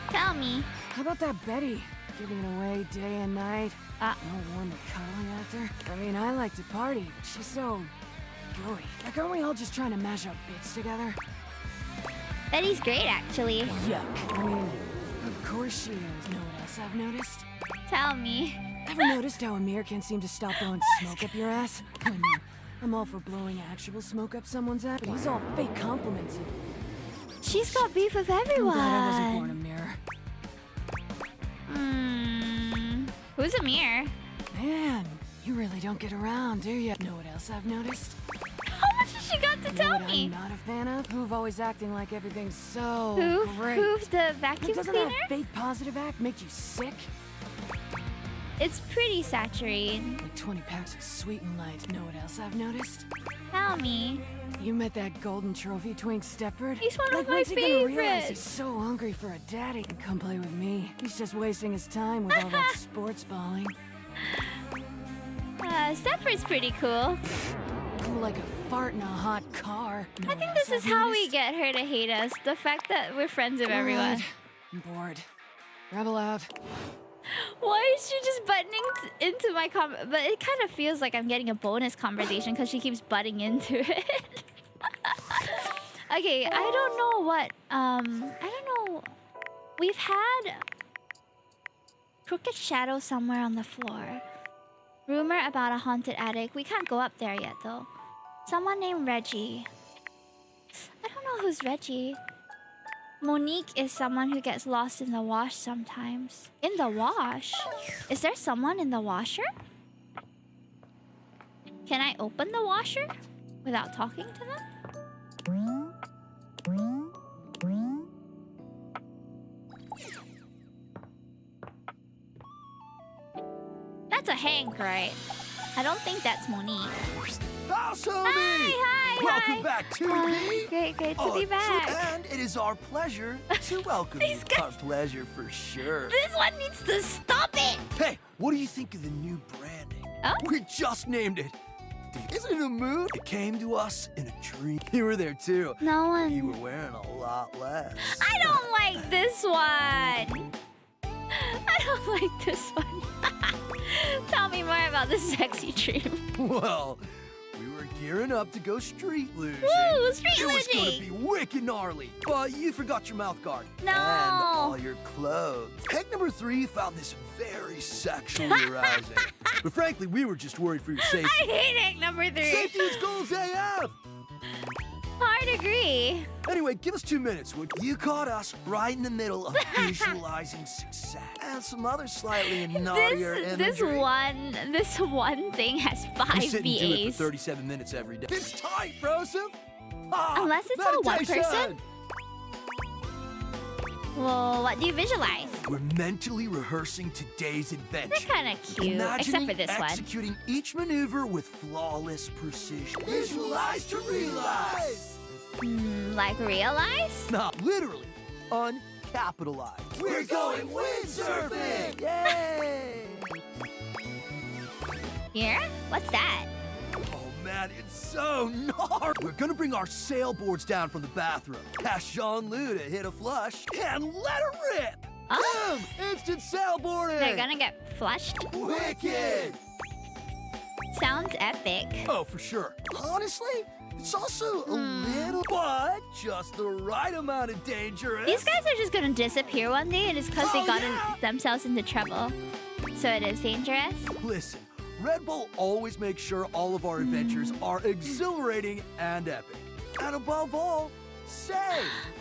Tell me. How about that Betty? Giving it away day and night. No warm and cuddly after. I mean, I like to party, but she's so gooey. Like, aren't we all just trying to mash up bits together? Betty's great, actually. Yuck. I mean, of course she is. Know what else I've noticed? Tell me. Ever noticed how Amir can't seem to stop blowing smoke up your ass? I mean, I'm all for blowing actual smoke up someone's ass, but he's all fake compliments. She's got beef with everyone. I'm glad I wasn't born Amir. Who's Amir? Man, you really don't get around, do you? Know what else I've noticed? How much has she got to You tell know what me? I'm not a fan of? Who've always acting like everything's so great. Who's the vacuum Doesn't cleaner? that fake positive act make you sick? It's pretty saturated. Like 20 packs of sweet and light. Know what else I've noticed? Tell me. You met that golden trophy twink Stepford? He's one of like, my when's he gonna realize favorites. he's so hungry for a daddy? Come play with me. He's just wasting his time with all that sports balling. Stepford's pretty cool. Cool like a fart in a hot car. Know I what think else this is I've how we noticed? get her to hate us. The fact that we're friends with everyone. God, I'm bored. Rebel out. Why is she just butting into my comment? But it kind of feels like I'm getting a bonus conversation because she keeps butting into it. Okay, I don't know what. I don't know. We've had crooked shadow somewhere on the floor. Rumor about a haunted attic. We can't go up there yet, though. Someone named Reggie. I don't know who's Reggie. Monique is someone who gets lost in the wash sometimes. In the wash? Is there someone in the washer? Can I open the washer without talking to them? That's a Hank, right? I don't think that's Monique. Awesome! Hi! Welcome back to me! Great to be back. And it is our pleasure to welcome you. Our pleasure for sure. This one needs to stop it! Hey, what do you think of the new branding? Oh? We just named it. Isn't it a mood? It came to us in a dream. You were there too. No one. You were wearing a lot less. I don't like this one. I don't like this one. Tell me more about this sexy dream. Well, we were gearing up to go street losing. Woo, street It was going losing. to be wicked gnarly. But you forgot your mouth guard. No. And all your clothes. Peg number 3 found this very sexually arousing. But frankly, we were just worried for your safety. I hate egg number 3. Safety is goals AF! Hard agree. Anyway, give us 2 minutes, would you? caught us right in the middle of visualizing success. And some other slightly naughtier imagery. This one thing has 5 We sit and do it VAs. for 37 minutes every day. It's tight, Broseph! Ah, Unless it's all one meditation! person. Well, what do you visualize? We're mentally rehearsing today's adventure. They're kind of cute, Imagining except for this one. executing each maneuver with flawless precision. Visualize to realize! Like realize? Not literally. Uncapitalized. We're going windsurfing! Yay! Here? What's that? Oh man, it's so gnarly! We're gonna bring our sailboards down from the bathroom, ask Jean-Lou to hit a flush, and let her rip! Boom! Instant sailboarding! They're gonna get flushed? Wicked! Sounds epic. Oh, for sure. Honestly, it's also a little, but just the right amount of dangerous. These guys are just gonna disappear one day, and it's because they got themselves into trouble. So it is dangerous. Listen, Red Bull always makes sure all of our adventures are exhilarating and epic. And above all, safe.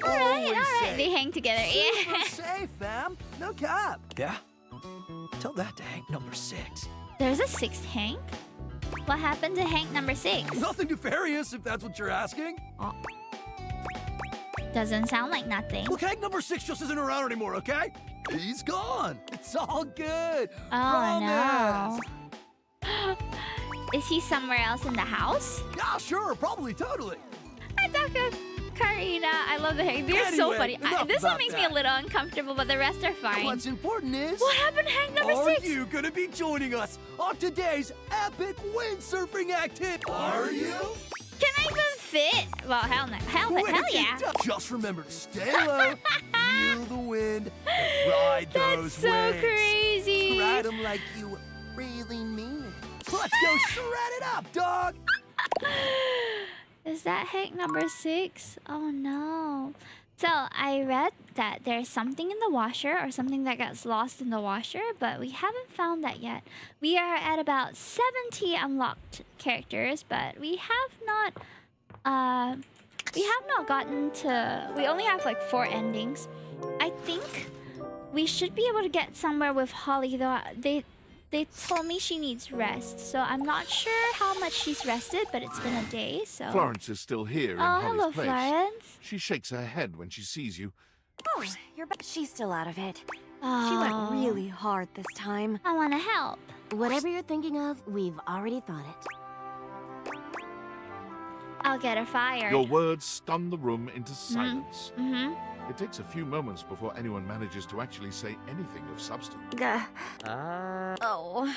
Alright, Always safe. they hang together. Super Yeah. safe, fam. No cap. Yeah? Tell that to Hank number 6. There's a sixth Hank? What happened to Hank number 6? Nothing nefarious, if that's what you're asking. Doesn't sound like nothing. Look, Hank number 6 just isn't around anymore, okay? He's gone. It's all good. Oh Promise. no. Is he somewhere else in the house? Yeah, sure, probably, totally. Ataka, Karina, I love the Hank. They're so Anyway, funny. enough This one about makes me that. a little uncomfortable, but the rest are fine. What's important is... What happened to Hank number 6? Are you gonna be joining us on today's epic windsurfing activity? Are you? Can I even fit? Well, hell no. Hell yeah. Just remember to stay low, feel the wind, and ride That's those so waves. crazy. Ride them like you really mean it. Let's go shred it up, dog! Is that Hank number 6? Oh no. So I read that there's something in the washer or something that gets lost in the washer, but we haven't found that yet. We are at about 70 unlocked characters, but we have not gotten to, we only have like 4 endings. I think we should be able to get somewhere with Holly, though. They told me she needs rest, so I'm not sure how much she's rested, but it's been a day, so... Florence is still here in Oh, Holly's hello, place. Florence. She shakes her head when she sees you. Oh, you're back. She's still out of it. Oh. She went really hard this time. I want to help. Whatever you're thinking of, we've already thought it. I'll get her fired. Your words stun the room into silence. Mm-hmm. It takes a few moments before anyone manages to actually say anything of substance. Oh.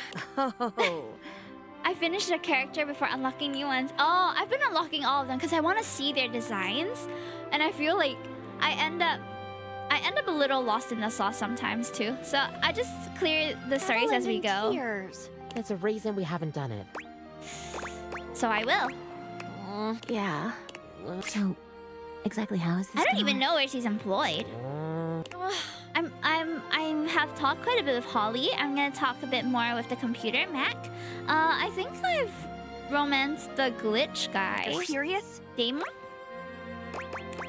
I finished a character before unlocking new ones. Oh, I've been unlocking all of them because I want to see their designs, and I feel like I end up a little lost in the sauce sometimes too. So I just clear the stories as we go. There's a reason we haven't done it. So I will. Yeah. So, exactly how is this I don't going? even know where she's employed. I have talked quite a bit with Holly. I'm gonna talk a bit more with the computer, Mac. I think I've romanced the glitch guy. Curious? Damon?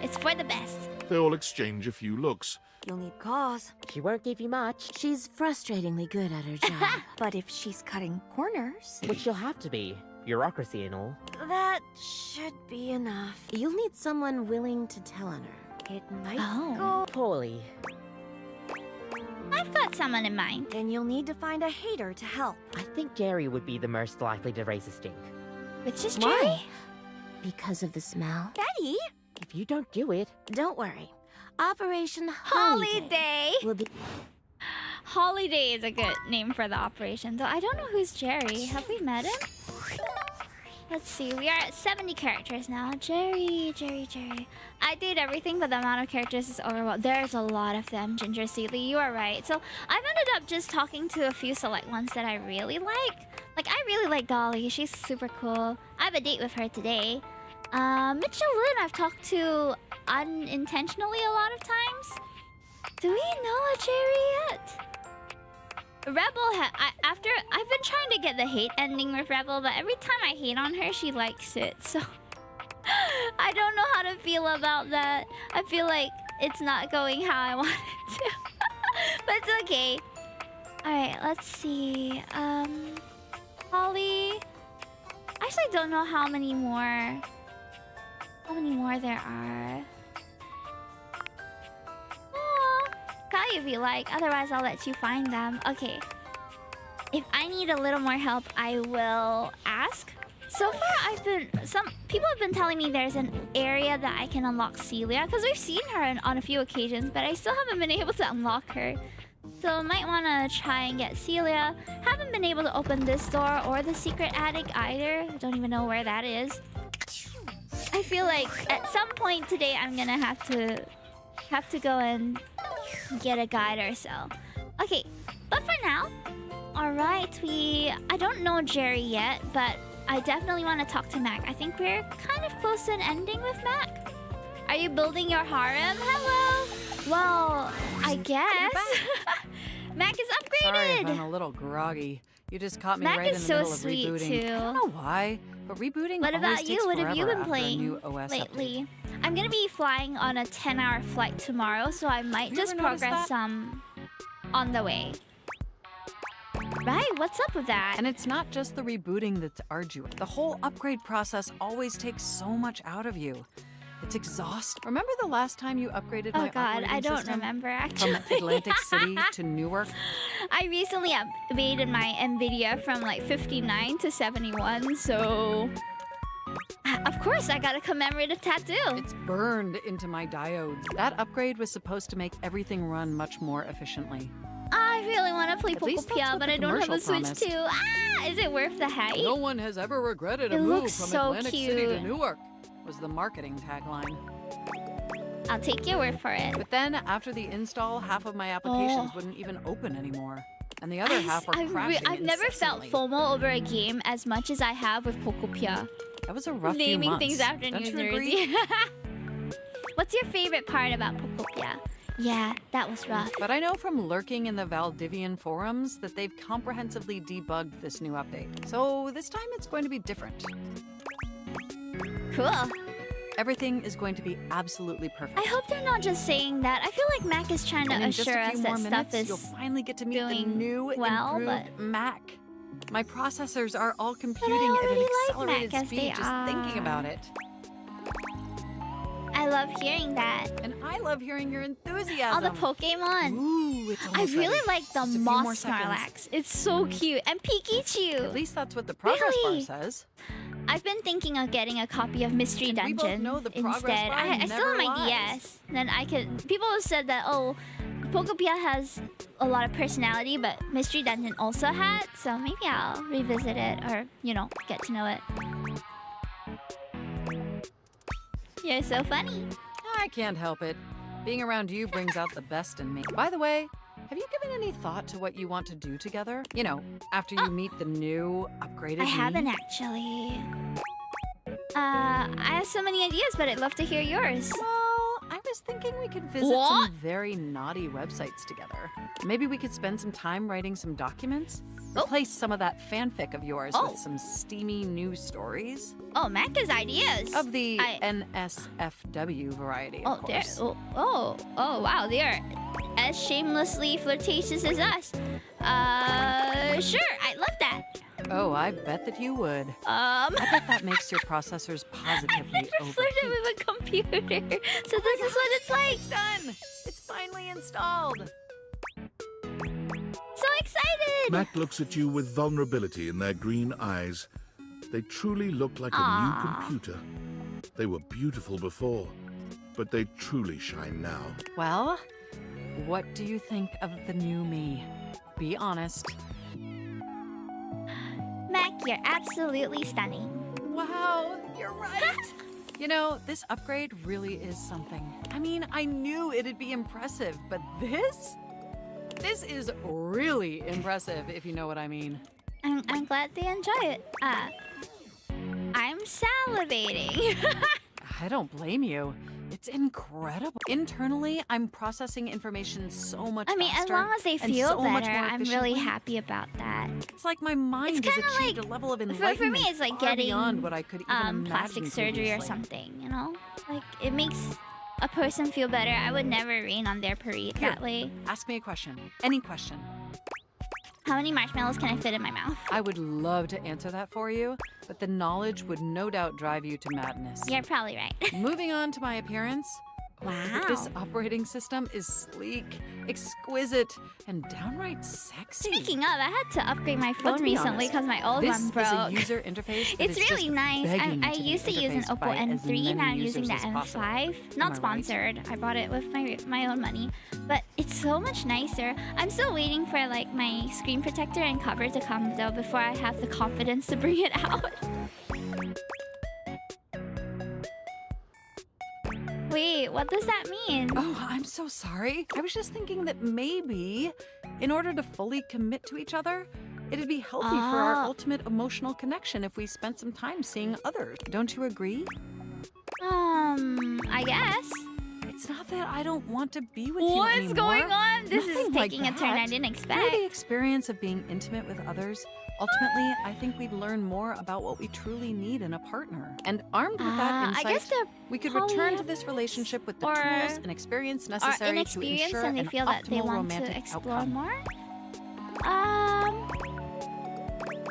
It's for the best. They all exchange a few looks. You'll need cause. She won't give you much. She's frustratingly good at her job. But if she's cutting corners... Which she'll have to be. Bureaucracy and all. That should be enough. You'll need someone willing to tell on her. It might Oh. go... Poorly. I've got someone in mind. Then you'll need to find a hater to help. I think Jerry would be the most likely to raise a stink. Which is Why? Jerry. Because of the smell. Betty? If you don't do it... Don't worry. Operation Holiday. will be... Holiday is a good name for the operation, though I don't know who's Jerry. Have we met him? Let's see, we are at 70 characters now. Jerry. I did everything, but the amount of characters is overwhelming. There's a lot of them, Ginger Seeley. You are right. So I've ended up just talking to a few select ones that I really like. Like, I really like Dolly. She's super cool. I have a date with her today. Mitchell Lynn I've talked to unintentionally a lot of times. Do we know a Jerry yet? Rebel, after I've been trying to get the hate ending with Rebel, but every time I hate on her, she likes it. So I don't know how to feel about that. I feel like it's not going how I want it to, but it's okay. All right, let's see. Holly. I actually don't know how many more there are. Tell you if you like, otherwise I'll let you find them. Okay. If I need a little more help, I will ask. So far, some people have been telling me there's an area that I can unlock Celia, because we've seen her on a few occasions, but I still haven't been able to unlock her. So I might want to try and get Celia. Haven't been able to open this door or the secret attic either. I don't even know where that is. I feel like at some point today I'm gonna have to go and get a guide or so. Okay, but for now, Alright, I don't know Jerry yet, but I definitely want to talk to Mac. I think we're kind of close to an ending with Mac. Are you building your harem? Hello! Well, I guess. Mac is upgraded! Sorry if I'm a little groggy. You just caught me Mac right is in the so middle of sweet, rebooting. too. I don't know why, but rebooting What always about takes you? What have you forever been after a new playing OS lately? update. I'm gonna be flying on a 10-hour flight tomorrow, so I might just ever noticed progress that? some on the way. Right, what's up with that? And it's not just the rebooting that's arduous. The whole upgrade process always takes so much out of you. It's exhausting. Remember the last time you upgraded my Oh god, I operating don't system? remember actually. From Atlantic City to Newark? I recently updated my NVIDIA from like 59 to 71, so... Of course, I got a commemorative tattoo. It's burned into my diodes. That upgrade was supposed to make everything run much more efficiently. I really want to play At least that's Pokopia, what but the I don't have a commercial Switch promised. too. Ah, is it worth the hype? No one has ever regretted a It move looks from so Atlantic City to cute. Newark, was the marketing tagline. I'll take your word for it. But then, after the install, half of my applications wouldn't even open anymore. And the other half were crashing I've never felt incessantly. FOMO over a game as much as I have with Pokopia. That was a rough few Naming months. things after Don't New you agree? Jersey. What's your favorite part about Pokopia? Yeah, that was rough. But I know from lurking in the Valdivian forums that they've comprehensively debugged this new update. So this time it's going to be different. Cool. Everything is going to be absolutely perfect. I hope they're not just saying that. I feel like Mac is trying to And in just assure a us few that more stuff minutes, is you'll finally get to meet the doing new, well, improved but Mac. My processors are all computing at an already like accelerated Mac as speed they just thinking are. about it. I love hearing that. And I love hearing your Oh, enthusiasm. the Pokemon. Ooh, it's I almost really ready. like the Just a few more Moss seconds. Snorlax. It's so cute. And Pikachu. At least that's what the progress Really? bar says. I've been thinking of getting a copy of Mystery And we both Dungeon know the progress instead. bar I still have never my lies. DS. Then I could. People have said that Pokopia has a lot of personality, but Mystery Dungeon also had. So maybe I'll revisit it or get to know it. You're so funny. I can't help it. Being around you brings out the best in me. By the way, have you given any thought to what you want to do together? You know, after you meet the new, upgraded I me? haven't actually. I have so many ideas, but I'd love to hear yours. Well, I was thinking we could visit What? some very naughty websites together. Maybe we could spend some time writing some documents? Replace some of that fanfic of yours with some steamy new stories? Oh, Mac has ideas. Of the NSFW variety, Oh, of course. wow, they are as shamelessly flirtatious as us. Sure, I love that. Oh, I bet that you would. I bet that makes your processors positively Never flirted with a computer, so this is what it's like. It's done. It's finally installed. So excited. Mac looks at you with vulnerability in their green eyes. They truly look like a Aw. new computer. They were beautiful before, but they truly shine now. Well, what do you think of the new me? Be honest. Mac, you're absolutely stunning. Wow, you're right. You know, this upgrade really is something. I mean, I knew it'd be impressive, but this? This is really impressive, if you know what I mean. I'm glad they enjoy it. I'm salivating. I don't blame you. It's incredible. Internally, I'm processing information so much I mean, as faster long as they and feel so much better, more I'm really efficiently. happy about that. It's like my mind It's has kinda achieved like- a level of For enlightenment me, it's like far getting beyond what I could even imagine plastic surgery or previously. something, Like, it makes a person feel better. I would never rain on their parade Here, that way. Ask me a question. Any question. How many marshmallows can I fit in my mouth? I would love to answer that for you, but the knowledge would no doubt drive you to madness. You're probably right. Moving on to my appearance. Wow. This operating system is sleek, exquisite, and downright sexy. Speaking of, I had to upgrade my phone Let's be recently honest, because my old this one is broke. a user interface that It's is really just nice. begging I to be used to use an interfaced Oppo by as N3. Now I'm many using the users as possible. M5. Am Not I right? sponsored. I bought it with my own money, but it's so much nicer. I'm still waiting for like my screen protector and cover to come though before I have the confidence to bring it out. Wait, what does that mean? Oh, I'm so sorry. I was just thinking that maybe, in order to fully commit to each other, it'd be healthy for our ultimate emotional connection if we spent some time seeing others. Don't you agree? I guess. It's not that I don't want to be with you What's anymore. going on? This is Nothing like taking a turn I that. didn't Through expect. the experience of being intimate with others, ultimately, I think we'd learn more about what we truly need in a partner. And armed with that insight, I guess they're we could return to this relationship with the tools and experience Or necessary to inexperienced ensure and they an feel that they optimal want to romantic explore outcome. more?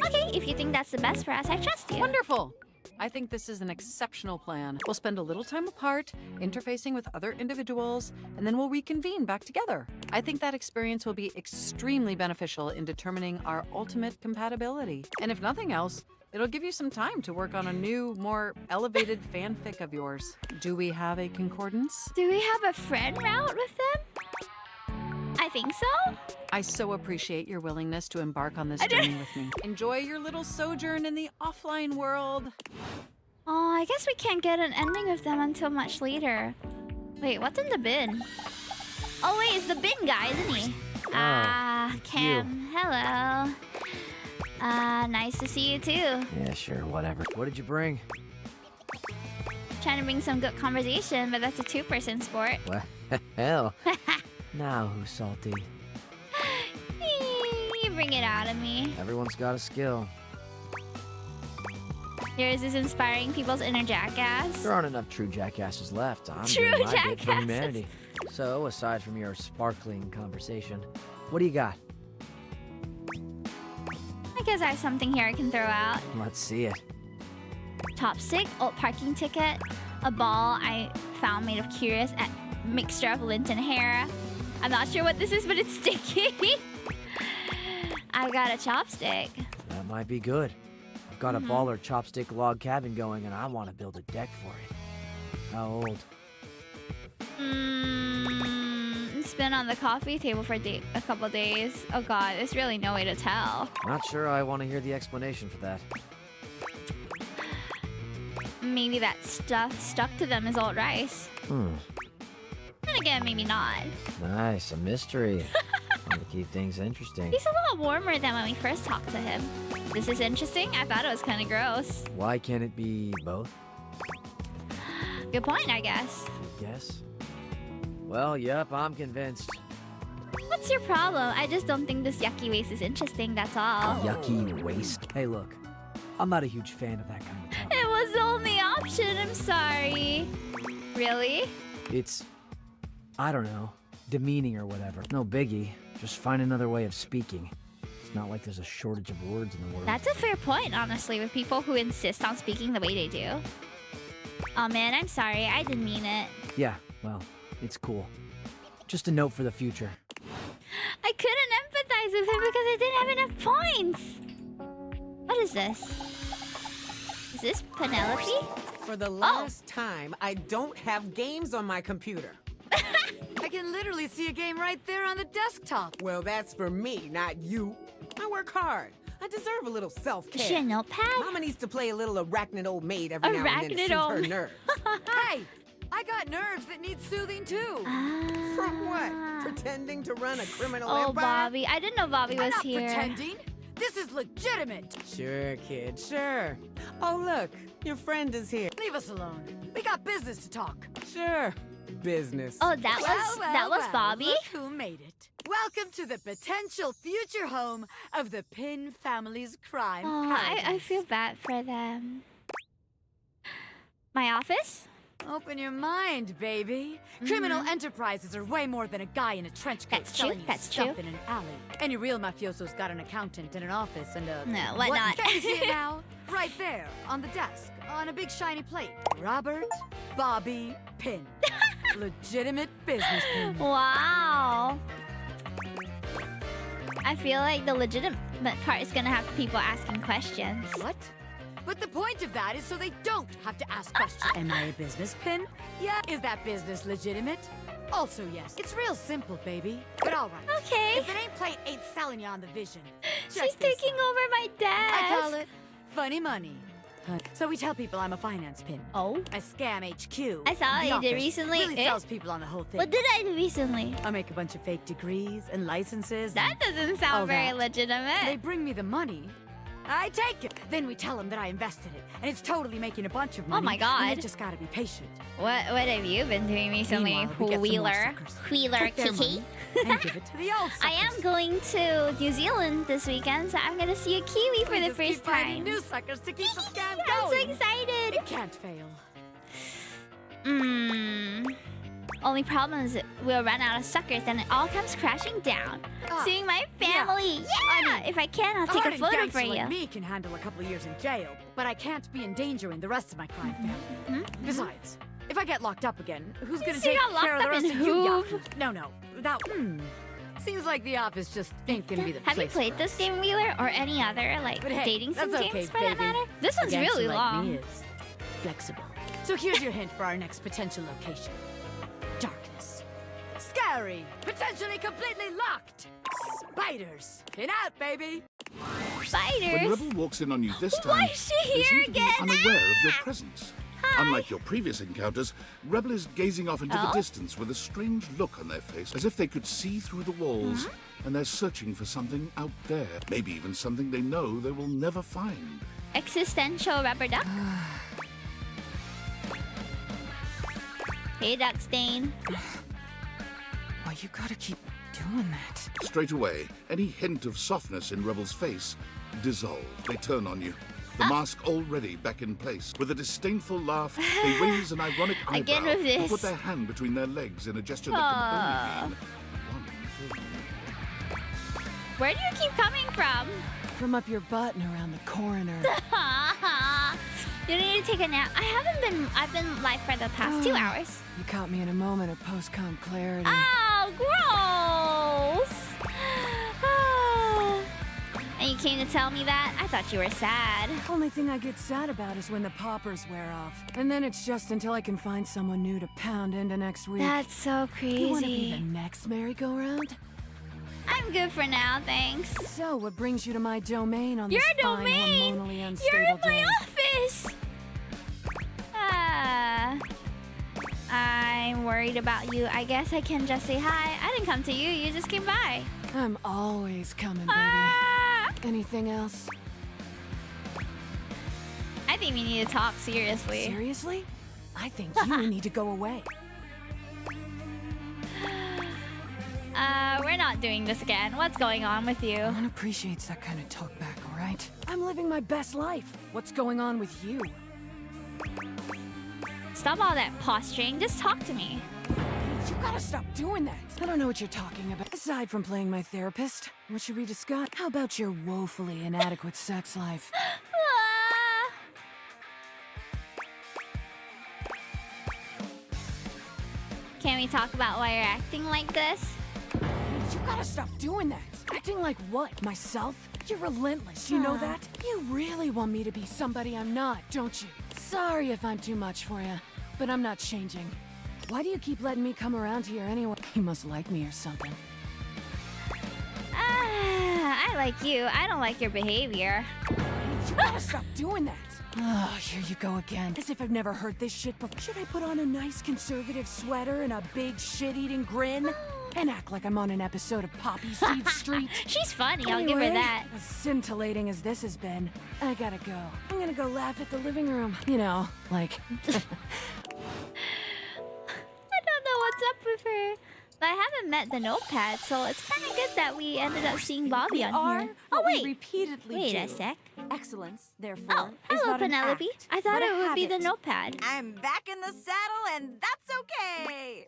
Okay, if you think that's the best for us, I trust you. Wonderful! I think this is an exceptional plan. We'll spend a little time apart, interfacing with other individuals, and then we'll reconvene back together. I think that experience will be extremely beneficial in determining our ultimate compatibility. And if nothing else, it'll give you some time to work on a new, more elevated fanfic of yours. Do we have a concordance? Do we have a friend route with them? I think so. I so appreciate your willingness to embark on this journey with me. Enjoy your little sojourn in the offline world. Oh, I guess we can't get an ending with them until much later. Wait, what's in the bin? Oh wait, it's the bin guy, isn't he? Cam. Hello. Nice to see you too. Yeah, sure, whatever. What did you bring? Trying to bring some good conversation, but that's a two-person sport. What? Hell. Now who's salty? You bring it out of me. Everyone's got a skill. Yours is inspiring people's inner jackass. There aren't enough true jackasses left. I'm True doing my bit for jackasses. humanity. So, aside from your sparkling conversation, what do you got? I guess I have something here I can throw out. Let's see it. Chopstick, old parking ticket, a ball I found made of curious mixture of lint and hair. I'm not sure what this is, but it's sticky. I got a chopstick. That might be good. I've got a baller chopstick log cabin going, and I want to build a deck for it. How old? It's been on the coffee table for a couple days. Oh god, there's really no way to tell. Not sure I want to hear the explanation for that. Maybe that stuff stuck to them is old rice. And again, maybe not. Nice, a mystery. Want to keep things interesting. He's a lot warmer than when we first talked to him. This is interesting. I thought it was kind of gross. Why can't it be both? Good point, I guess. Yes. Well, yep, I'm convinced. What's your problem? I just don't think this yucky waste is interesting, that's all. Yucky waste. Hey, look. I'm not a huge fan of that kind of talk. It was the only option, I'm sorry. Really? It's, I don't know, demeaning or whatever. No biggie. Just find another way of speaking. It's not like there's a shortage of words in the world. That's a fair point, honestly, with people who insist on speaking the way they do. Oh man, I'm sorry. I didn't mean it. Yeah, well, it's cool. Just a note for the future. I couldn't empathize with him because I didn't have enough points. What is this? Is this Penelope? For the last time, I don't have games on my computer. I can literally see a game right there on the desktop. Well, that's for me, not you. I work hard. I deserve a little self-care. Is she a notepad? Mama needs to play a little arachnid old maid every now and then to Arachnid soothe her old- nerves. Hey, I got nerves that need soothing too. From what? Pretending to run a criminal Oh, empire? Bobby. I didn't know Bobby was I'm not here. pretending. This is legitimate. Sure, kid, sure. Oh, look, your friend is here. Leave us alone. We got business to talk. Sure, business. Oh, that was Bobby? Look who made it. Welcome to the potential future home of the Pin family's crime Oh, I paradise. feel bad for them. My office? Open your mind, baby. Criminal enterprises are way more than a guy in a trench coat That's true, selling you that's stuff true. in an alley. Any real mafioso's got an accountant and an office and a... No, why not? Can you see it now? Right there, on the desk, on a big shiny plate. Robert Bobby Pin. Legitimate business pin. Wow. I feel like the legitimate part is gonna have people asking questions. What? But the point of that is so they don't have to ask questions. Am I a business pin? Yeah. Is that business legitimate? Also, yes. It's real simple, baby. But all right. Okay. If the nameplate ain't selling you on the vision, She's taking over my desk. I call it funny money. So we tell people I'm a finance pin. Oh? A scam HQ. I saw The you did office recently. Really sells people on the whole thing. What did I do recently? I make a bunch of fake degrees and licenses. That doesn't sound very legitimate. They bring me the money. I take it. Then we tell them that I invested it, and it's totally making a bunch of money. Oh my god! And you just gotta be patient. What have you been doing recently, Wheeler Kiki? And give it to the old suckers. I am going to New Zealand this weekend, so I'm gonna see a kiwi for the first time. Finding new suckers to keep the scam going. I'm so excited. It can't fail. Only problem is we'll run out of suckers, and it all comes crashing down. Seeing my family. Yeah. I mean, if I can, I'll take a photo for you. Like me can handle a couple of years in jail, but I can't be endangering the rest of my client family. Besides, if I get locked up again, who's gonna take care of the rest of you yahoos? No, that. Seems like the office just ain't gonna be the place. Have you played this game, Wheeler, or any other dating sim games for that matter? This one's A really gangster long. like me is flexible. So here's your hint for our next potential location. Darkness. Scary. Potentially completely locked. Spiders. In out, baby. Spiders? When Rebel walks in on you this time, Why is she they here seem to be again? unaware of your presence. Unlike your previous encounters, Rebel is gazing off into the distance with a strange look on their face, as if they could see through the walls, and they're searching for something out there. Maybe even something they know they will never find. Existential rubber duck. Hey, Duckstain. Why you gotta keep doing that? Straight away, any hint of softness in Rebel's face dissolves. They turn on you. The mask already back in place. With a disdainful laugh, they raise an ironic eyebrow Again with this. and put their hand between their legs in a gesture that can only mean one thing. Where do you keep coming from? From up your butt and around the corner. You need to take a nap. I've been live for the past 2 hours. You caught me in a moment of post-com clarity. Oh, gross! And you came to tell me that? I thought you were sad. Only thing I get sad about is when the poppers wear off. And then it's just until I can find someone new to pound into next week. That's so crazy. You want to be the next merry-go-round? I'm good for now, thanks. So, what brings you to my domain on Your this domain? fine, hormonally unstable You're in my day? office! I'm worried about you. I guess I can just say hi. I didn't come to you. You just came by. I'm always coming, baby. Anything else? I think we need to talk seriously. Seriously? I think you need to go away. We're not doing this again. What's going on with you? No one appreciates that kind of talk back, all right? I'm living my best life. What's going on with you? Stop all that posturing. Just talk to me. You gotta stop doing that. I don't know what you're talking about. Aside from playing my therapist, what should we discuss? How about your woefully inadequate sex life? Can we talk about why you're acting like this? You gotta stop doing that. Acting like what? Myself? You're relentless, you know that? You really want me to be somebody I'm not, don't you? Sorry if I'm too much for you, but I'm not changing. Why do you keep letting me come around here anyway? You must like me or something. I like you. I don't like your behavior. You gotta stop doing that. Oh, here you go again. As if I've never heard this shit before. Should I put on a nice conservative sweater and a big shit-eating grin? And act like I'm on an episode of Poppy Seed Street? She's funny, I'll give her that. As scintillating as this has been, I gotta go. I'm gonna go laugh at the living room. You know, like... I don't know what's up with her. But I haven't met the notepad, so it's kind of good that we ended up seeing Bobby on here. Oh, wait. Repeatedly a sec. Excellence, therefore, is Hello, not an Penelope. act, I thought but a it would be the habit. notepad. I'm back in the saddle, and that's okay.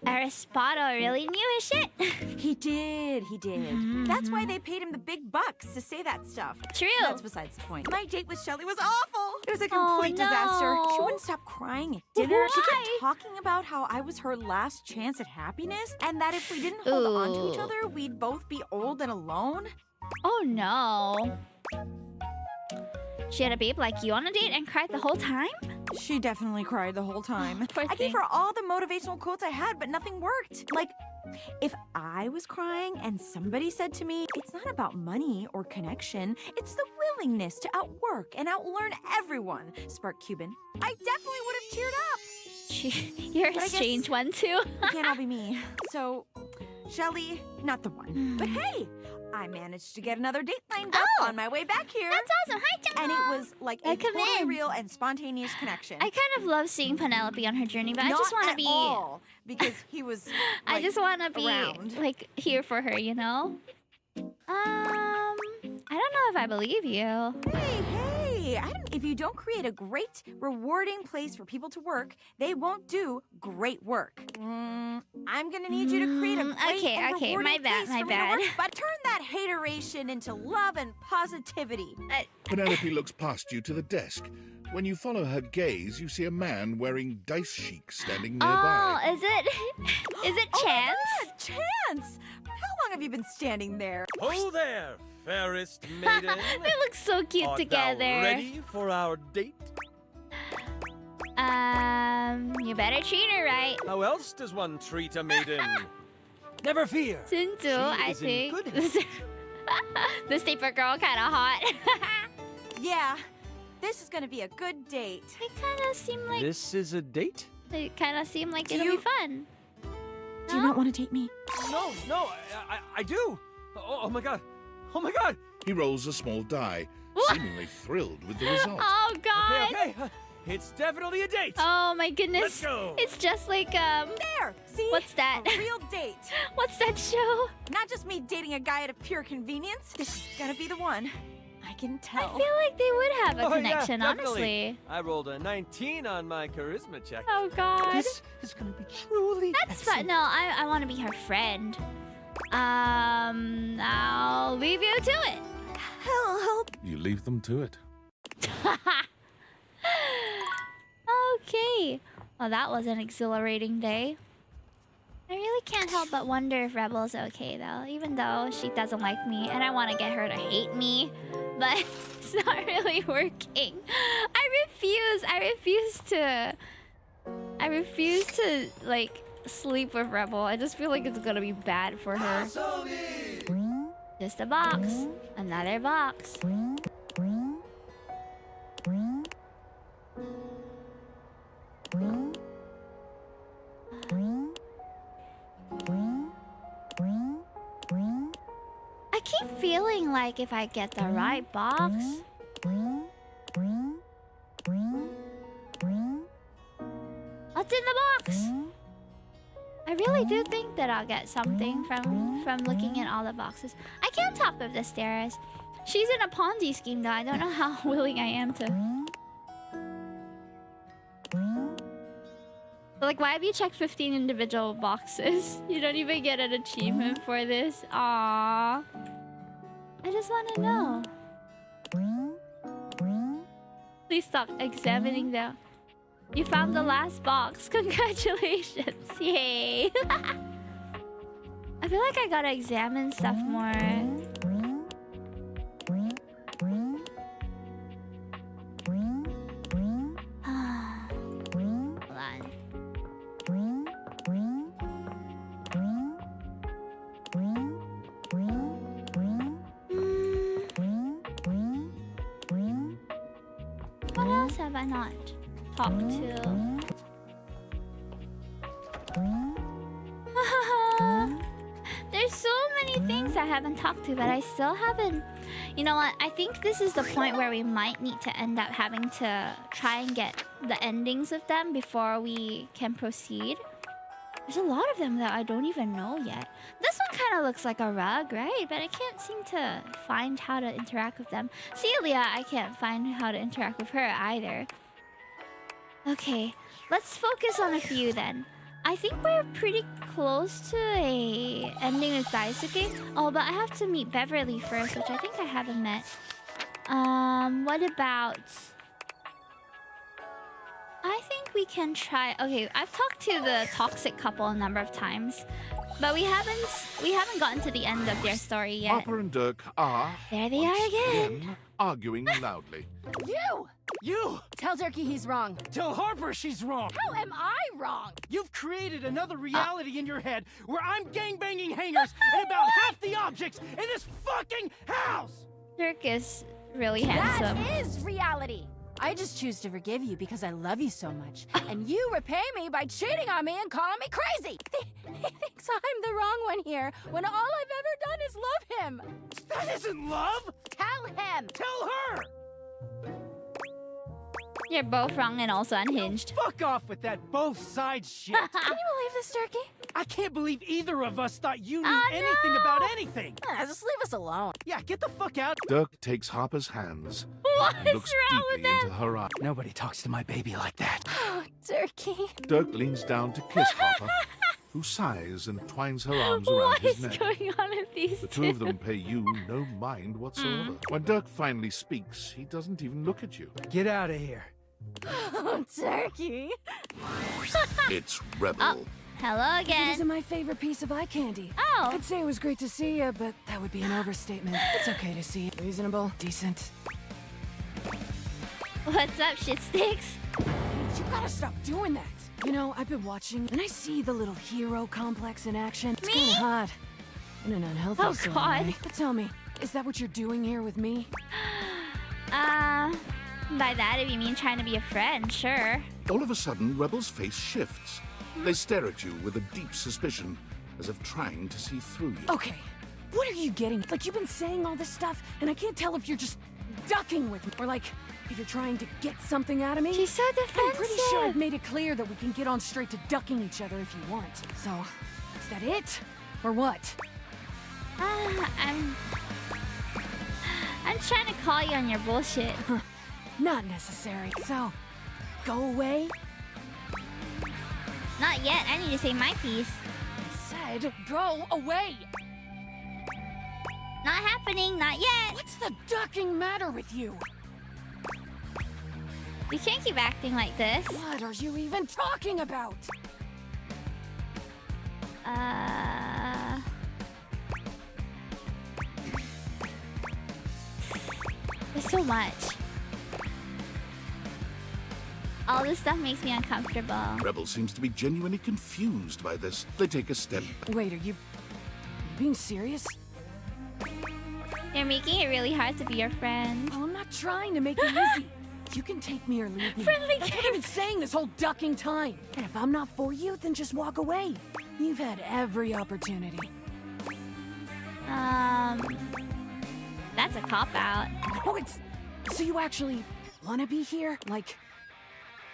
Aristotle really knew his shit. He did. That's why they paid him the big bucks to say that stuff. True. That's besides the point. My date with Shelly was awful. It was a complete disaster. She wouldn't stop crying at dinner. She kept talking about how I was her last chance at happiness, and that if we didn't hold on to each other, we'd both be old and alone. Oh no. She had a babe like you on a date and cried the whole time? She definitely cried the whole time. Poor I thing. gave her all the motivational quotes I had, but nothing worked. Like, If I was crying and somebody said to me, it's not about money or connection, it's the willingness to outwork and outlearn everyone, Spark Cuban, I definitely would have teared up. You're a strange one too. It can't all be me. So, Shelly, not the one. But hey, I managed to get another date lined up on my way back here. That's awesome. Hi, Gemma. And it was like a totally real and spontaneous connection. I kind of love seeing Penelope on her journey, but I just want to be. All, because he was. I just want to be around. like here for her, you know. I don't know if I believe you. Hey! If you don't create a great, rewarding place for people to work, they won't do great work. I'm gonna need you to create a great and rewarding place for me to work, but turn that hateration into love and positivity. Penelope looks past you to the desk. When you follow her gaze, you see a man wearing dice chic standing nearby. Oh, is it Chance? Oh my God, Chance! How long have you been standing there? Oh there, fairest maiden. They look so cute Art together. thou ready for our date? You better treat her right. How else does one treat a maiden? Never fear. Sinzu, I think. This paper girl kind of hot. Yeah, this is gonna be a good date. They kind of seem like. This is a date? They kind of seem like it'll be fun. Do you not want to date me? No, I do. Oh my god. Oh my god. He rolls a small die, seemingly thrilled with the result. Oh god. Okay. It's definitely a date. Oh my goodness. Let's go. It's just like There. See? What's that? A real date. What's that show? Not just me dating a guy out of pure convenience. This is gonna be the one. I can tell. I feel like they would have a Oh, connection, yeah, definitely. honestly. I rolled a 19 on my charisma check. Oh god. This is gonna be truly That's fun. No, I want to be her friend. I'll leave you to it. Help. You leave them to it. Okay. Well, that was an exhilarating day. I really can't help but wonder if Rebel's okay, though. Even though she doesn't like me, and I want to get her to hate me. But it's not really working. I refuse to, like, sleep with Rebel. I just feel like it's gonna be bad for her. Just a box. Another box. I keep feeling like if I get the right box. What's in the box? I really do think that I'll get something from looking at all the boxes. I can't top of the stairs. She's in a Ponzi scheme though. I don't know how willing I am to. Like, why have you checked 15 individual boxes? You don't even get an achievement for this. Aww. I just want to know. Please stop examining them. You found the last box. Congratulations. Yay. I feel like I gotta examine stuff more. Hold on. What else have I not talked to? There's so many things I haven't talked to, but I still haven't. You know what? I think this is the point where we might need to end up having to try and get the endings of them before we can proceed. There's a lot of them that I don't even know yet. This one kind of looks like a rug, right? But I can't seem to find how to interact with them. Celia, I can't find how to interact with her either. Okay, let's focus on a few then. I think we're pretty close to a ending with Daisuke. Oh, but I have to meet Beverly first, which I think I haven't met. What about... I think we can try... Okay, I've talked to the toxic couple a number of times, but we haven't gotten to the end of their story yet. Harper and Dirk are... There they are again. Arguing loudly. You! You! Tell Turkey he's wrong. Tell Harper she's wrong. How am I wrong? You've created another reality in your head where I'm gangbanging hangers and about half the objects in this fucking house! Dirk is really handsome. That is reality. I just choose to forgive you because I love you so much. And you repay me by cheating on me and calling me crazy. He thinks I'm the wrong one here, when all I've ever done is love him. That isn't love! Tell him! Tell her! You're both wrong and also unhinged. Fuck off with that both sides shit! Can you believe this, Turkey? I can't believe either of us thought you knew anything about anything! Just leave us alone. Yeah, get the fuck out! Dirk takes Harper's hands What and is looks wrong deeply with into her eyes. Nobody talks to my baby like that. Oh, Turkey. Dirk leans down to kiss Harper, who sighs and twines her arms around What his is neck. going on with these The two of them pay you no mind whatsoever. When Dirk finally speaks, he doesn't even look at you. Get out of here. Oh, Turkey. It's Rebel. Oh, hello It again. isn't my favorite piece of eye candy. Oh. I'd say it was great to see you, but that would be an overstatement. It's okay to see you. Reasonable, decent. What's up, shit sticks? You gotta stop doing that. You know, I've been watching, and I see the little hero complex in action. It's kinda hot. In an unhealthy Oh, sort of God. way. But tell me, is that what you're doing here with me? By that if you mean trying to be a friend, sure. All of a sudden, Rebel's face shifts. They stare at you with a deep suspicion, as if trying to see through you. Okay, what are you getting? Like, you've been saying all this stuff, and I can't tell if you're just ducking with me, or like, if you're trying to get something out of me. She's so defensive. I'm pretty sure I've made it clear that we can get on straight to ducking each other if you want. So, is that it? Or what? I'm trying to call you on your bullshit. Not necessary. So, go away? Not yet. I need to say my piece. I said, go away! Not happening. Not yet. What's the ducking matter with you? You can't keep acting like this. What are you even talking about? There's so much. All this stuff makes me uncomfortable. Rebel seems to be genuinely confused by this. They take a step. Wait, are you being serious? You're making it really hard to be your friend. Oh, I'm not trying to make it easy. You can take me or leave me. Friendly That's what I've been saying this whole ducking time. And if I'm not for you, then just walk away. You've had every opportunity. That's a cop-out. Oh, so you actually want to be here? Like,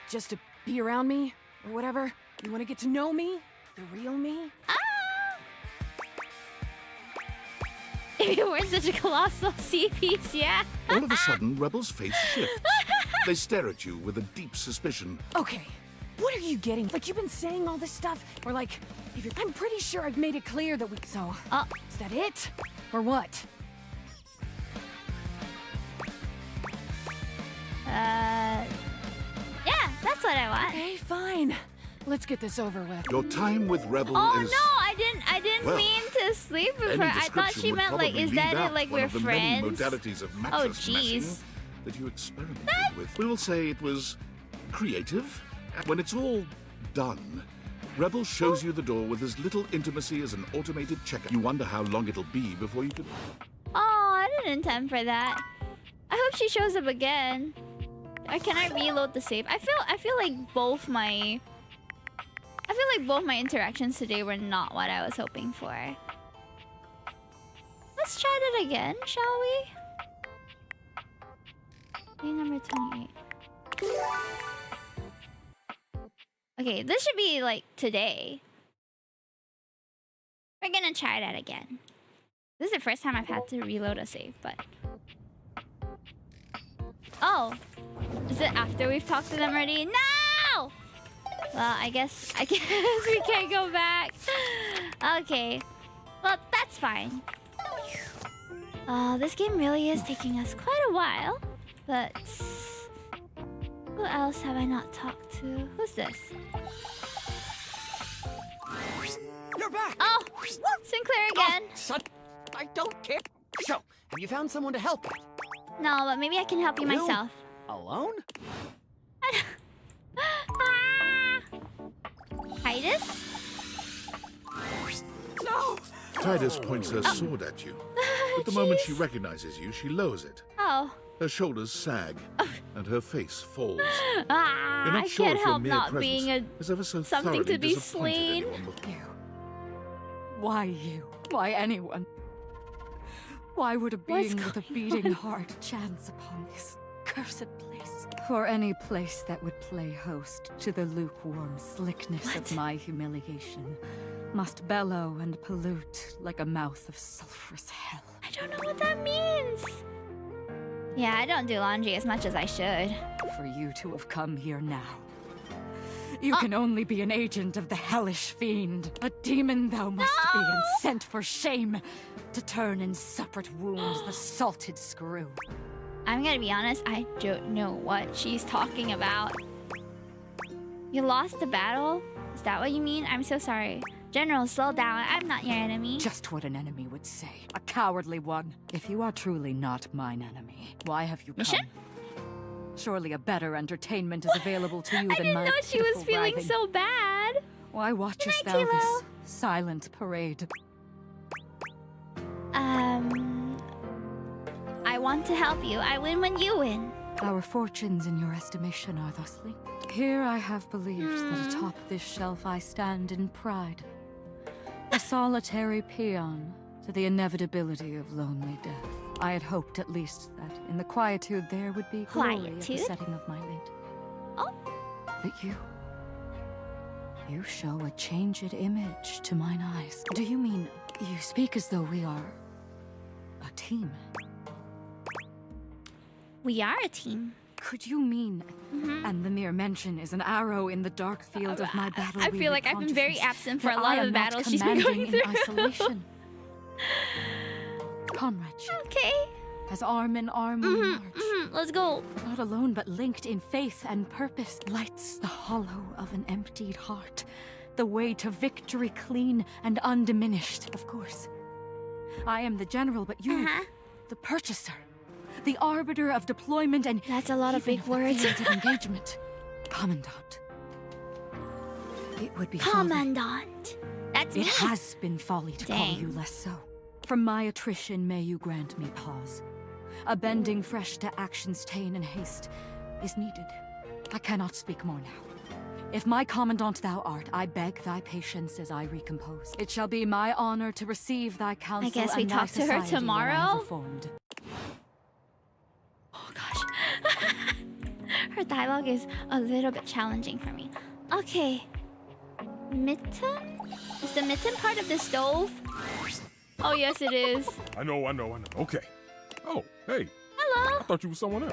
just to be around me? Or whatever? You want to get to know me? The real me? If you weren't such a colossal sea piece, yeah. All of a sudden, Rebel's face shifts. They stare at you with a deep suspicion. Okay, what are you getting? Like, you've been saying all this stuff? Or like, if you're, I'm pretty sure I've made it clear that we... So, is that it? Or what? Yeah, that's what I want. Okay, fine. Let's get this over with. Your time with Rebel Oh is... no, I didn't Well, mean to sleep with Any her. I thought description she would meant like, probably is leave that out it? Like one we're of the friends? many modalities of Oh mattress jeez. smashing that you experimented with. We will say it was creative. When it's all done, Rebel shows you the door with as little intimacy as an automated checker. You wonder how long it'll be before you can... Oh, I didn't intend for that. I hope she shows up again. Or can I reload the save? I feel like both my interactions today were not what I was hoping for. Let's try that again, shall we? Day number 28. Okay, this should be like today. We're gonna try that again. This is the first time I've had to reload a save, but... Oh! Is it after we've talked to them already? No! Well, I guess we can't go back. Okay. Well, that's fine. This game really is taking us quite a while. But... who else have I not talked to? Who's this? You're back! Oh! Sinclair again! Oh, son, I don't care. So, have you found someone to help yet? No, but maybe I can help you Will? myself. Alone? Titus? No! Titus points her sword at you. But the moment she recognizes you, she lowers it. Oh. Her shoulders sag, and her face falls. Ah, You're not I sure can't if your help mere not presence being a has ever so something thoroughly to be disappointed slain. anyone before. Why you? Why anyone? Why would a being with a beating heart chance upon this cursed place? For any place that would play host to the lukewarm slickness of my humiliation must bellow and pollute like a mouth of sulphurous hell. I don't know what that means. Yeah, I don't do laundry as much as I should. For you to have come here now, you can only be an agent of the hellish fiend. A demon thou must be, and sent for shame to turn in separate wounds the salted screw. I'm gonna be honest, I don't know what she's talking about. You lost the battle? Is that what you mean? I'm so sorry. General, slow down. I'm not your enemy. Just what an enemy would say. A cowardly one. If you are truly not mine enemy, why have you Mission? come? Surely a better entertainment is available to you I than didn't my know she was pitiful feeling writhing. so bad. Why watchest Good thou night, this Tilo. silent parade? I want to help you. I win when you win. Our fortunes in your estimation are thus linked. Here I have believed that atop this shelf I stand in pride. A solitary peon to the inevitability of lonely death. I had hoped at least that in the quietude there would be glory at the Quietude? setting of my lid. Oh. But you show a changed image to mine eyes. Do you mean you speak as though we are a team? We are a team. Could you mean, and the mere mention is an arrow in the dark field of my battle? I feel like I've been very absent for a lot of the battles she's been going in through. isolation. Comradeship. Okay. As arm in arm we march. Let's go. Not alone, but linked in faith and purpose. Lights the hollow of an emptied heart. The way to victory clean and undiminished, of course. I am the general, but you, the purchaser. The arbiter of deployment and that's a lot of big words. Of engagement. Commandant. It would be Commandant. That's me. It has been folly to call you less so. From my attrition may you grant me pause. A bending fresh to action's ta'en and haste is needed. I cannot speak more now. If my commandant thou art, I beg thy patience as I recompose. It shall be my honor to receive thy counsel. I guess we and talk thy to her society when I tomorrow? have reformed. Oh gosh. Her dialogue is a little bit challenging for me. Okay. Mitten? Is the mitten part of the stove? Oh yes it is. I know. Okay. Oh, hey. Hello. I thought you were someone else.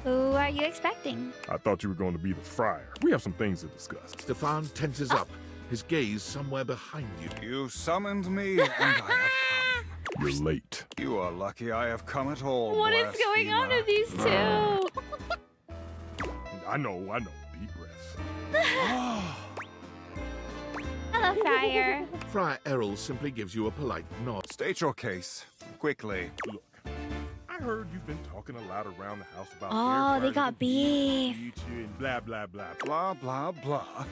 Who are you expecting? I thought you were going to be the friar. We have some things to discuss. Stefan tenses up, his gaze somewhere behind you. You summoned me, and I have come. You're late. You are lucky I have come at all. What is going on with these two? I know. Deep breaths. Hello, Friar. Friar Errol simply gives you a polite nod. State your case, quickly. Look, I heard you've been talking a lot around the house about Oh, they got beef. and blah, blah, blah. Blah, blah, blah.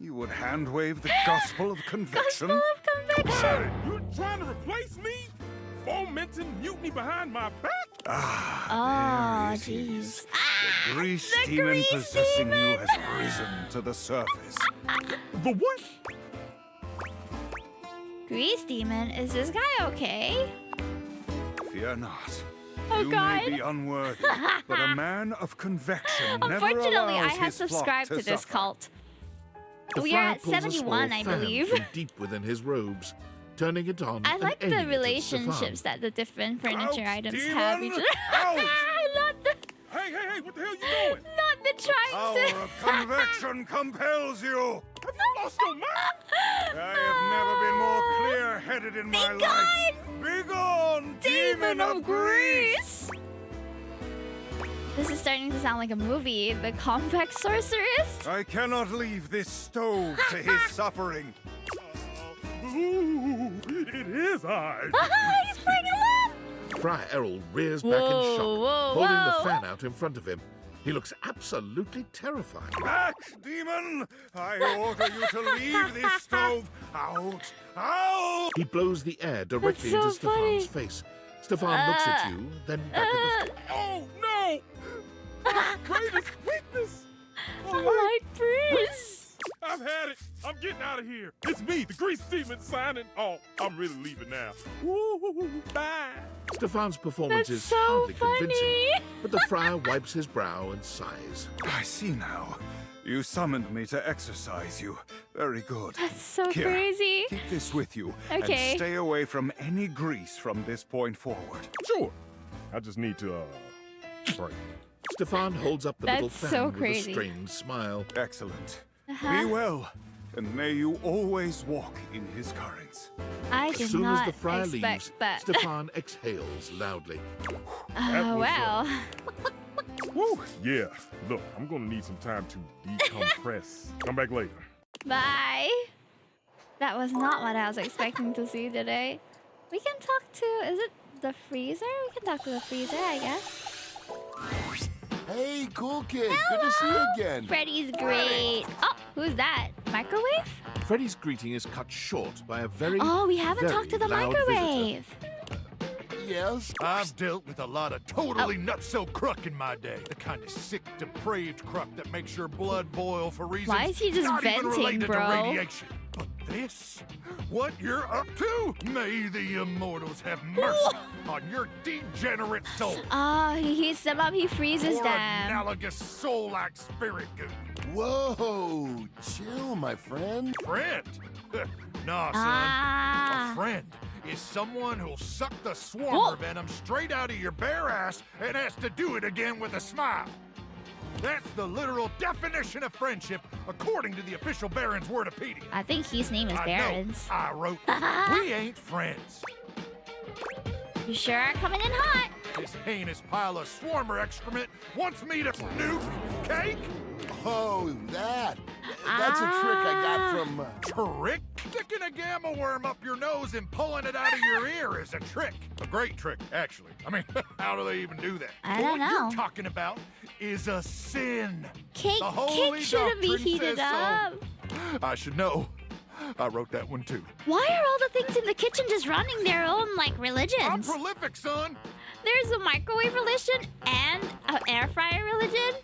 You would hand-wave the gospel of conviction? Gospel of conviction. You trying to replace me? Fomenting mutiny behind my back? Oh, jeez. The grease demon possessing you has risen to the surface. The what? Grease demon? Is this guy okay? Fear not. Oh, you God. may be unworthy, but a man of conviction never Unfortunately, I allows have his flock subscribed to this suffer. cult. The We are friar at pulls a 71, small I fan believe. from deep within his robes, turning it on. I and like the aiming it at relationships Stefan. that the different furniture Ouch, items demon! have. Each other. Ouch! Not the, Hey, what the hell you doing? not the trying Power to. of conviction compels you. Have you lost your mind? I have never been more clear-headed in my life. Begone, demon of grease! This is starting to sound like a movie. The Convex Sorceress. I cannot leave this stove to his suffering. Ooh, it is I. He's playing along. Friar Errol rears back in shock, Whoa, holding whoa. the fan out in front of him. He looks absolutely terrified. Back, demon! I order you to leave this stove. Out! Out! He blows the air directly into Stefan's face. Stefan looks at you, then back at the... Oh, no! Greatest weakness! My Bruce! I've had it. I'm getting out of here. It's me, the grease demon, signing off. I'm really leaving now. Woo, bye. Stefan's performance is so hardly funny. convincing, but the friar wipes his brow and sighs. I see now. You summoned me to exercise you. Very good. That's so Here, crazy. Keep this with you. Okay. And stay away from any grease from this point forward. Sure. I just need to, break. Stefan holds up the little That's fan so with a crazy. strained smile. Excellent. Uh-huh. Be well, and may you always walk in his currents. I As did soon as not the friar expect leaves, that. Stefan exhales loudly. Oh, wow. Woo, yeah. Look, I'm gonna need some time to decompress. Come back later. Bye. That was not what I was expecting to see today. We can talk to, is it the freezer? We can talk to the freezer, I guess. Hey, cool kid. Hello. Good to see you again. Freddy's great. Oh, who's that? Microwave? Freddy's greeting is cut short by a very, Oh, we haven't very talked to the loud microwave. Yes? I've dealt with a lot of totally nutso cruck in my day. The kind of sick, depraved cruck that makes your blood boil for reasons Why is he just not even venting, related bro? to radiation. But this, what you're up to, may the immortals have mercy on your degenerate soul. Oh, he heats them up, he freezes Or them. analogous soul-like spirit goop. Whoa, chill, my friend. Friend? Nah, son. Ah. A friend is someone who'll suck the swarmer Whoa. venom straight out of your bare ass and has to do it again with a smile. That's the literal definition of friendship, according to the official Baron's Wordopedia. I think his name is I know, Barons. I wrote. We ain't friends. You sure are coming in hot. This heinous pile of swarmer excrement wants me to nuke cake? Oh, that. That's a trick I got from... Trick? Sticking a gamma worm up your nose and pulling it out of your ear is a trick. A great trick, actually. I mean, how do they even do that? I But don't what know. you're talking about is a sin. Cake, The Holy cake shouldn't be Doctrine heated says so. up. I should know. I wrote that one too. Why are all the things in the kitchen just running their own, like, I'm religions? prolific, son. There's a microwave religion and an air fryer religion.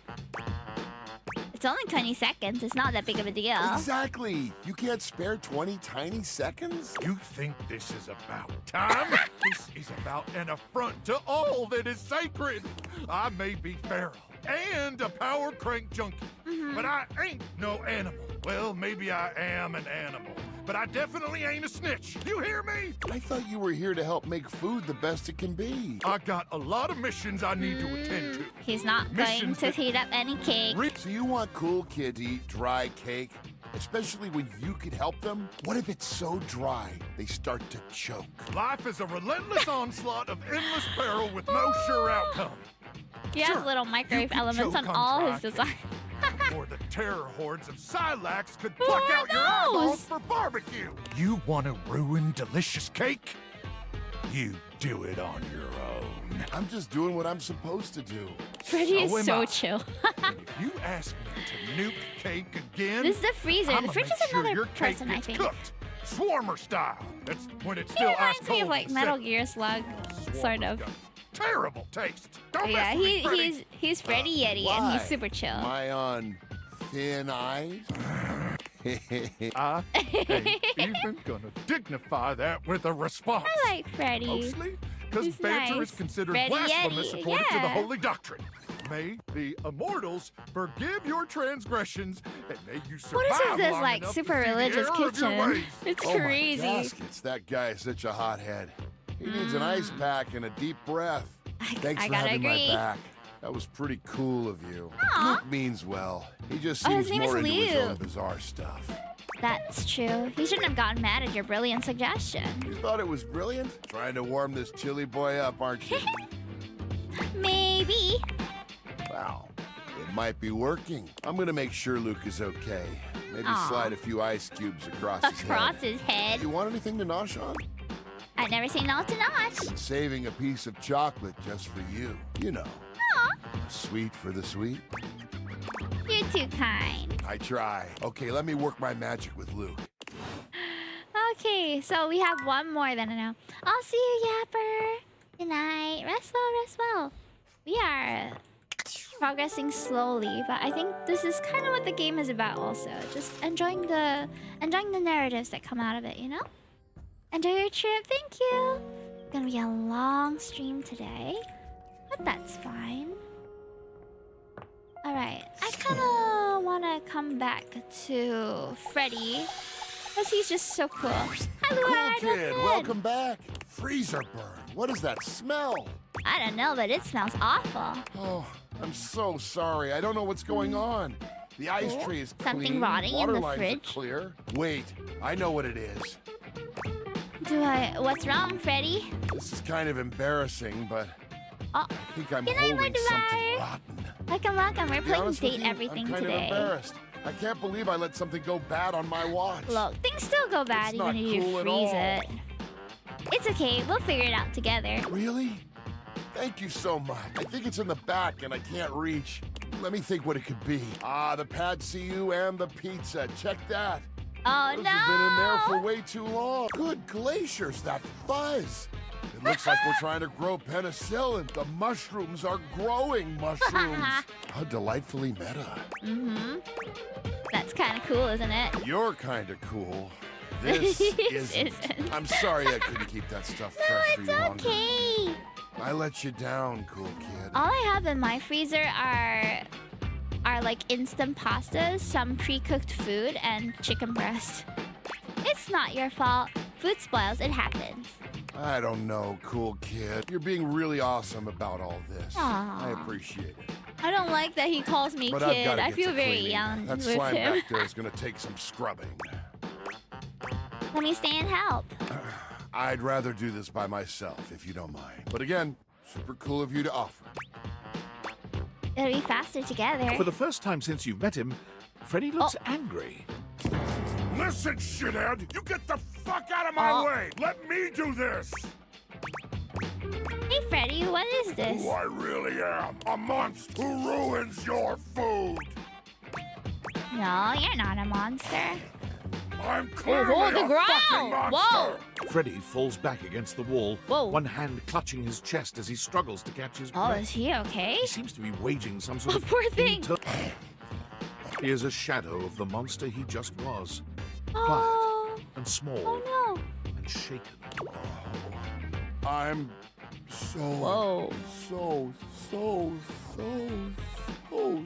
It's only 20 seconds. It's not that big of a deal. Exactly. You can't spare 20 tiny seconds? You think this is about time? This is about an affront to all that is sacred. I may be feral and a power crank junkie, but I ain't no animal. Well, maybe I am an animal, but I definitely ain't a snitch. You hear me? I thought you were here to help make food the best it can be. I got a lot of missions I need to attend to. He's not going Missions to that- heat up any cake. So you want cool kid to eat dry cake? Especially when you could help them? What if it's so dry they start to choke? Life is a relentless onslaught of endless peril with no sure outcome. He has Sure, little microwave could elements choke on on all dry his designs. Or the terror hordes of Silax could Who pluck are out your eyeballs those? for barbecue. You want to ruin delicious cake? You do it on your own. I'm just doing what I'm supposed to do. Freddy So is am so I. chill. And if you ask me to nuke cake again, This is the freezer. The I'ma fridge make is sure another your cake person, I gets think. cooked, swarmer style. That's when it's He still ice reminds me cold. of, like, in the Metal center. Gear Slug, sort of. Got terrible taste. Don't Yeah, mess with me, Freddy. he's Freddy Yeti, and he's super chill. Am I on thin ice? I ain't even gonna dignify that with a response. I like Freddy. Mostly because He's banter nice. is considered Freddy blasphemous Yeti, according to the yeah. holy doctrine. May the immortals forgive your transgressions, and may you survive What is with this, long like, enough super to see the religious error of your kitchen? ways. It's Oh crazy. my gaskets, that guy is such a hothead. He needs an ice pack and a deep breath. Thanks I for gotta having agree. my back. That was pretty cool of you. Aw. Luke means well. He just Oh, seems his name is more into his own Luke. bizarre stuff. That's true. He shouldn't have gotten mad at your brilliant suggestion. You thought it was brilliant? Trying to warm this chilly boy up, aren't you? Maybe. Wow. It might be working. I'm gonna make sure Luke is okay. Maybe Aw. slide a few ice cubes across his head. Across his head. You want anything to nosh on? I've never seen naught to notch. I'm saving a piece of chocolate just for you. You know. Aw. Sweet for the sweet? You're too kind. I try. Okay, let me work my magic with Luke. Okay, so we have one more then now. I'll see you, Yapper. Good night. Rest well, rest well. We are progressing slowly, but I think this is kind of what the game is about also. Just enjoying the narratives that come out of it, you know? Enjoy your trip, thank you. It's gonna be a long stream today, but that's fine. Alright, I kinda wanna come back to Freddy, because he's just so cool. Hi, Cool kid, welcome back. Freezer burn. What is that smell? I don't know, but it smells awful. Oh, I'm so sorry. I don't know what's going on. The ice tray is clean. Something rotting in Water the lines fridge? are clear. Wait, I know what it is. What's wrong, Freddy? This is kind of embarrassing, but Oh, I think I'm good night, holding my something dear. rotten. Welcome. We're To be playing honest with Date you, Everything I'm kind today. of embarrassed. I can't believe I let something go bad on my watch. Look, things still go bad It's even not if you cool at freeze all. it. It's okay, we'll figure it out together. Really? Thank you so much. I think it's in the back and I can't reach. Let me think what it could be. Ah, the pad CU and the pizza. Check that. Oh, Those no! have been in there for way too long. Good glaciers, that fuzz. It looks like we're trying to grow penicillin. The mushrooms are growing mushrooms. How delightfully meta. Mm-hmm. That's kind of cool, isn't it? You're kind of cool. This isn't. I'm sorry I couldn't keep that stuff fresh for you longer. It's okay. I let you down, cool kid. All I have in my freezer are like instant pastas, some pre-cooked food, and chicken breast. It's not your fault. Food spoils, it happens. I don't know, cool kid. You're being really awesome about all this. Aw. I appreciate it. I don't like that he calls me But I've kid. gotta I get feel to very cleaning. young That with slime him. back there is gonna take some scrubbing. Let me stay and help. I'd rather do this by myself, if you don't mind. But again, super cool of you to offer. It'll be faster together. For the first time since you've met him, Freddy looks angry. Listen, shithead! You get the fuck out of my way! Let me do this! Hey, Freddy, what is this? Who I really am. A monster who ruins your food! No, you're not a monster. I'm Oh, clearly the a ground! fucking monster! Whoa! Freddy falls back against the wall, one hand clutching his chest as he struggles to catch his breath. Oh, is he okay? He seems to be waging some sort of Poor thing. He is a shadow of the monster he just was. Oh. Quiet and small Oh no. and shaken. I'm so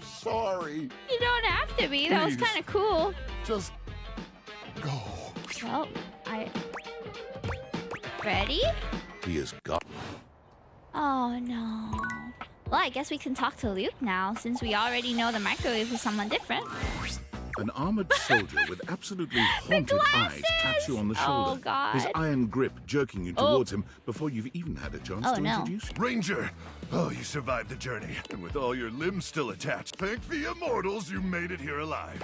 sorry. You don't have to be. That was Please. kind of cool. Just go. Well, Ready? He is gone. Oh no. Well, I guess we can talk to Luke now, since we already know the microwave is someone different. An armored soldier with absolutely haunted eyes taps you on the Oh, shoulder. God. His iron grip jerking you towards him before you've even had a chance Oh, to no. introduce you. Ranger! Oh, you survived the journey. And with all your limbs still attached, thank the immortals you made it here alive.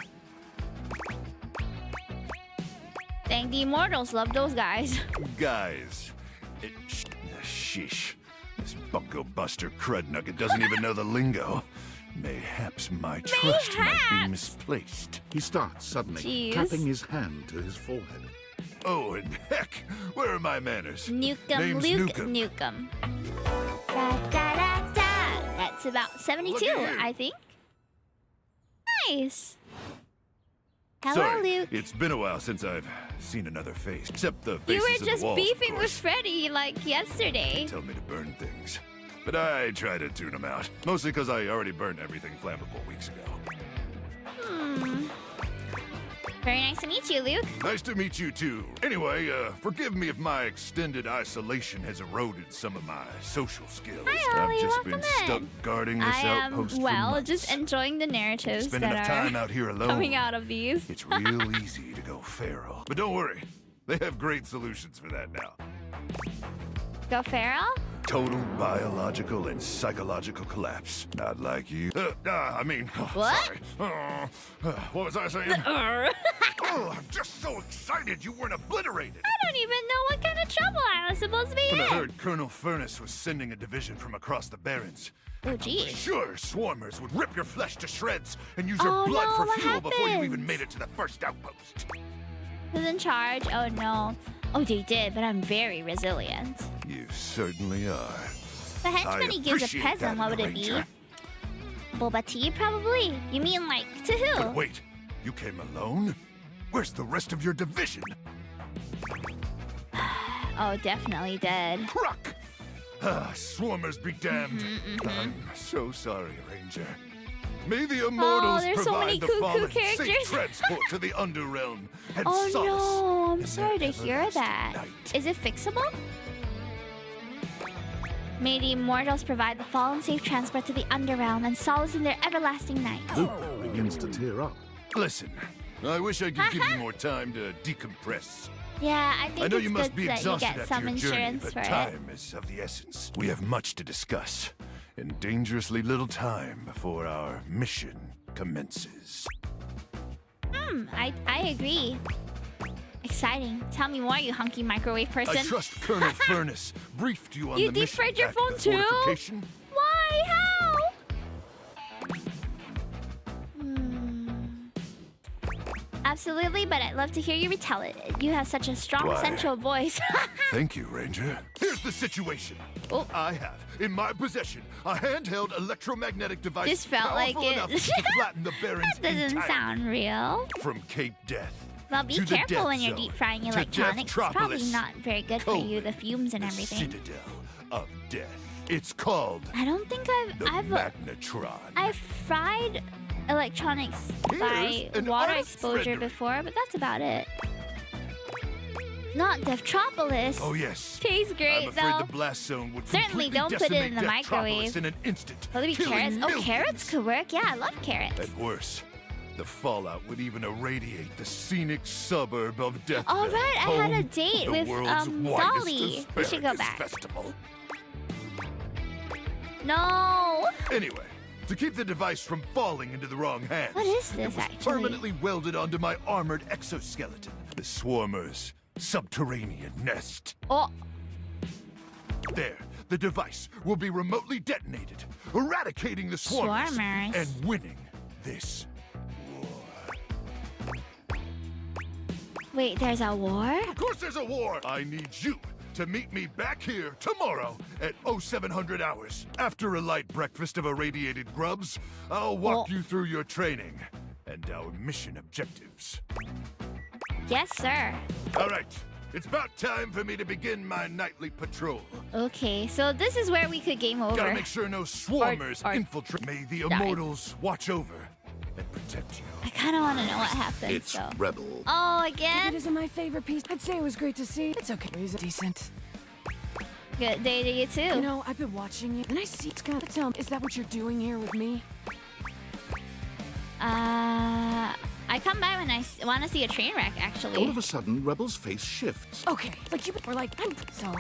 Thank the immortals. Love those guys. Guys. Sheesh. This bunko buster crud nugget doesn't even know the lingo. Mayhaps my trust might be misplaced. He starts suddenly, Jeez. clapping his hand to his forehead. Oh, and heck, where are my manners? Nukem Name's Luke Nukem. Nukem. Da, da, da, da. That's about 72, Look at you. I think. Nice. Hello, Sorry, Luke. it's been a while since I've seen another face. Except the You faces were of the just walls, of beefing with course. Freddy like yesterday. Tell me to burn things. But I try to tune them out. Mostly because I already burned everything flammable weeks ago. Very nice to meet you, Luke. Nice to meet you too. Anyway, forgive me if my extended isolation has eroded some of my social skills. Hi, Ollie, I've just welcome been stuck in. guarding this I am, outpost for well, months. just enjoying the narratives Spend that enough are time out here alone. coming out of these. It's real easy to go feral. But don't worry, they have great solutions for that now. Go feral? Total biological and psychological collapse. Not like you. What? Sorry. What was I saying? Oh, I'm just so excited you weren't obliterated. I don't even know what kind of trouble I was supposed to be When I in. heard Colonel Furnace was sending a division from across the Barrens, Oh, geez. Sure, swarmers would rip your flesh to shreds and use your blood for fuel before you even made it to the first outpost. Who's in charge? Oh, no. Oh, they did, but I'm very resilient. You certainly are. The henchman he gives a present, what would it be? Boba tea, probably? You mean, like, to who? But wait, you came alone? Where's the rest of your division? Oh, definitely dead. Crook! Swarmers be damned. I'm so sorry, Ranger. May the immortals provide the fallen safe transport to the underrealm and Oh solace. no, I'm sorry to hear that. Is it fixable? May the immortals provide the fallen safe transport to the underrealm and solace in their everlasting night. Luke begins to tear up. Listen, I wish I could give you more time to decompress. Yeah, I think know it's you must good be that you exhausted get some after your journey, insurance but for it. time is of the essence. We have much to discuss, and dangerously little time before our mission commences. I agree. Exciting. Tell me more, you hunky microwave person. I trust Colonel Furness briefed you on You the mission defrayed your back phone at the too? fortification. Why? How? Absolutely, but I'd love to hear you retell it. You have such a strong, Why? sensual voice. Thank you, Ranger. Here's the situation. Oh. I have in my possession a handheld electromagnetic device This felt like powerful it. enough to flatten the Barrens That doesn't entirely. sound real. From Cape Death. Well, be to the careful death when you're zone, deep frying to electronics. It's probably Deathtropolis, not very good for you, the fumes and the everything. Citadel of Death. It's called I don't think the Magnetron. I've fried electronics by an water honest exposure rendering. before, but that's about it. Not Deathtropolis. Oh yes. Tastes great I'm afraid though. the blast zone would Certainly completely don't put it in decimate the Deathtropolis microwave. in an instant. Will it be killing carrots? Oh, millions. carrots could work. Yeah, I love carrots. And worse, the fallout would even irradiate the scenic suburb of Death. All right, I had a home date of the with world's widest Dolly. We should go asparagus back. Festival. No. Anyway, to keep the device from falling into the wrong hands, What is this, it was actually? permanently welded onto my armored exoskeleton, the Swarmer's subterranean nest. Oh. There, the device will be remotely detonated, eradicating the Swarmers, Swarmers. and winning this. Wait, there's a war? Of course there's a war! I need you to meet me back here tomorrow at 0700 hours. After a light breakfast of irradiated grubs, I'll walk you through your training and our mission objectives. Yes, sir. All right, it's about time for me to begin my nightly patrol. Okay, so this is where we could game over. Gotta make sure no swarmers Or infiltrate. May the die. immortals watch over and protect you. I kind of want to know what happens, It's though. Rebel. Oh, It again? isn't my favorite piece. I'd say it was great to see. It's okay. It was decent. Good day to you, too. You know, I've been watching you, and I see it's kind of tell me, is that what you're doing here with me? I come by when I want to see a train wreck, actually. All of a sudden, Rebel's face shifts. Okay, like you were like, so,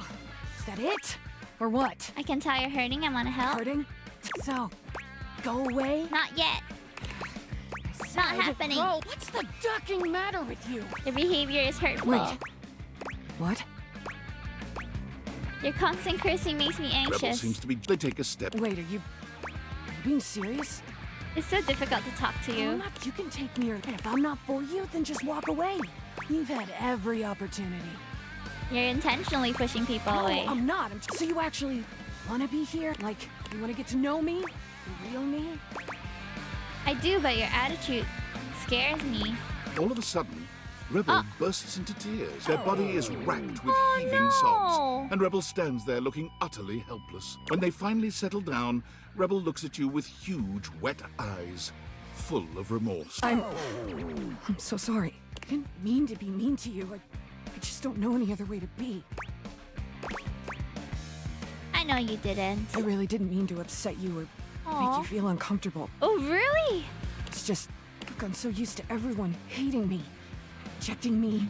is that it? Or what? I can tell you're hurting. I want to help. Hurting? So, go away? Not yet. It's not happening. Go. What's the ducking matter with you? Your behavior is hurtful. Wait. What? Your constant cursing makes me Rebel anxious. seems to be. They take a step. Wait, are you being serious? It's so difficult to talk to you. You can take me, or if I'm not for you, then just walk away. You've had every opportunity. You're intentionally pushing people away. No, I'm not. So you actually want to be here? Like, you want to get to know me? The real me? I do, but your attitude scares me. All of a sudden, Rebel bursts into tears. Their body is racked with heaving no. sobs, and Rebel stands there looking utterly helpless. When they finally settle down, Rebel looks at you with huge, wet eyes, full of remorse. I'm so sorry. I didn't mean to be mean to you. I just don't know any other way to be. I know you didn't. I really didn't mean to upset you or make you feel uncomfortable. Oh, really? It's just, look, I'm so used to everyone hating me, rejecting me.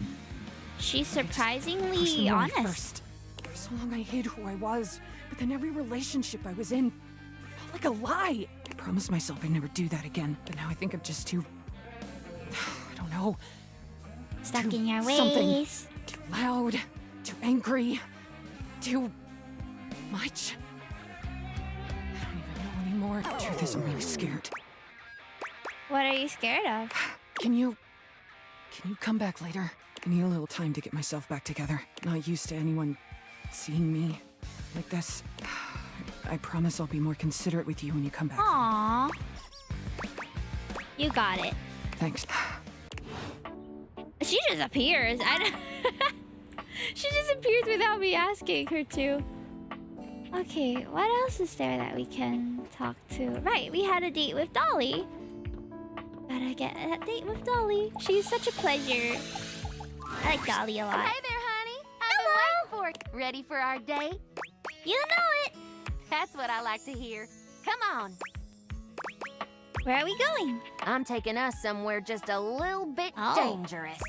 She's Pushed surprisingly them away honest. first. For so long I hid who I was, but then every relationship I was in felt like a lie. I promised myself I'd never do that again, but now I think I'm just too... I don't know. Stuck too in your something. ways. Too loud, too angry, too much. I don't even know anymore. Truth is, I'm really scared. What are you scared of? Can you come back later? I need a little time to get myself back together. Not used to anyone seeing me like this. I promise I'll be more considerate with you when you come back. Aww. You got it. Thanks. She just appears. She disappears without me asking her to. Okay, what else is there that we can talk to? Right, we had a date with Dolly. Gotta get a date with Dolly. She's such a pleasure. I like Dolly a lot. Hey there, honey. I've been waiting for you. Ready for our date? You know it. That's what I like to hear. Come on. Where are we going? I'm taking us somewhere just a little bit dangerous.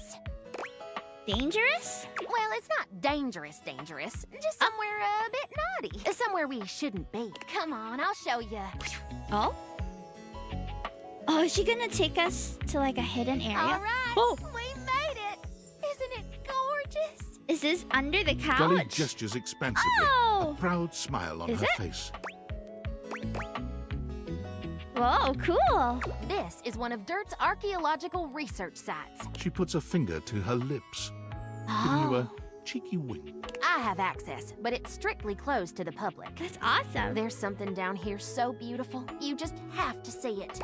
Dangerous? Well, it's not dangerous, just somewhere a bit naughty. Somewhere we shouldn't be. Come on, I'll show you. Oh? Oh, is she gonna take us to like a hidden area? All right, oh. We made it. Isn't it gorgeous? Is this under the couch? Dolly gestures expansively, Oh. a proud smile on Is her it? face. Whoa, cool. This is one of Dirt's archaeological research sites. She puts a finger to her lips, giving you a cheeky wink. I have access, but it's strictly closed to the public. That's awesome. There's something down here so beautiful, you just have to see it.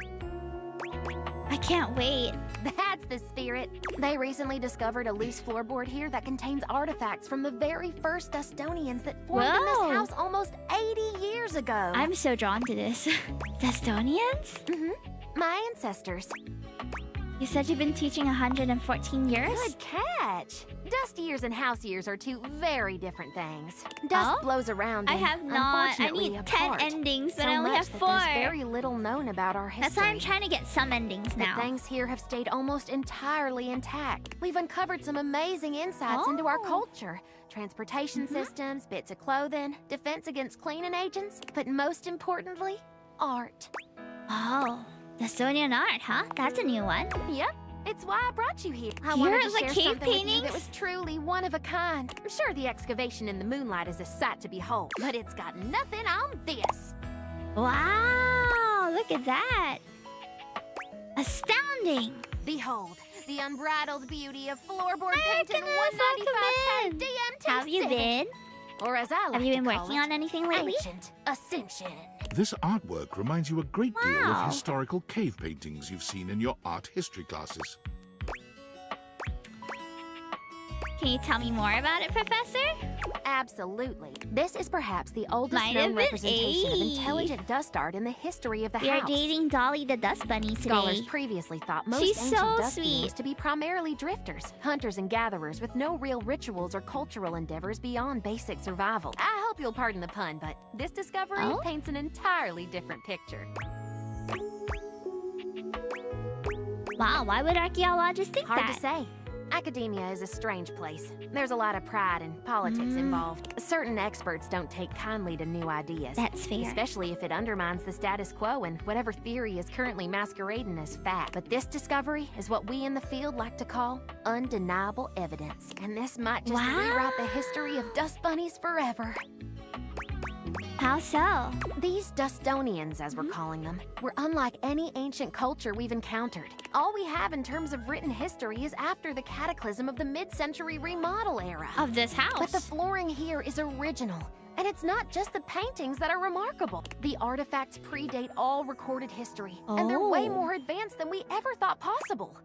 I can't wait. That's the spirit. They recently discovered a loose floorboard here that contains artifacts from the very first Dustonians that formed in this Whoa. house almost 80 years ago. I'm so drawn to this. Dustonians? Mm-hmm. My ancestors. You said you've been teaching 114 years? Good catch. Dust years and house years are two very different things. Dust blows around. I and, have not. I unfortunately, need 10 apart. endings, but So I only much have that 4. There's very little known about our history. That's why I'm trying to get some endings now. The things here have stayed almost entirely intact. We've uncovered some amazing insights into our culture. Transportation systems, bits of clothing, defense against cleaning agents, but most importantly, art. Oh, Dustonian art, huh? That's a new one. Yep. It's why I brought you here. I Here wanted is to like share cave something with you paintings? that was truly one of a kind. I'm sure the excavation in the moonlight is a sight to behold, but it's got nothing on this. Wow, look at that. Astounding. Behold, the unbridled beauty of floorboard Hi, painting Artemis, 195K DMT. How have you been? Or as I like Have you been to call working it, on anything lately? Ancient Ascension. This artwork reminds you a great deal Wow. of historical cave paintings you've seen in your art history classes. Can you tell me more about it, Professor? Absolutely. This is perhaps the oldest Might known have been representation of 80. intelligent dust art in the history of the We are house. dating Dolly the Dust Bunny today. Scholars previously thought most She's ancient so dust sweet. beings to be primarily drifters, hunters and gatherers with no real rituals or cultural endeavors beyond basic survival. I hope you'll pardon the pun, but this discovery paints an entirely different picture. Wow, why would archaeologists think Hard that? to say. Academia is a strange place. There's a lot of pride and politics involved. Certain experts don't take kindly to new ideas. That's fair. Especially if it undermines the status quo and whatever theory is currently masquerading as fact. But this discovery is what we in the field like to call undeniable evidence. And this might just rewrite the history of dust bunnies forever. How so? These Dustonians, as we're calling them, were unlike any ancient culture we've encountered. All we have in terms of written history is after the cataclysm of the mid-century remodel era. Of this house. But the flooring here is original. And it's not just the paintings that are remarkable. The artifacts predate all recorded history. And they're way more advanced than we ever thought possible.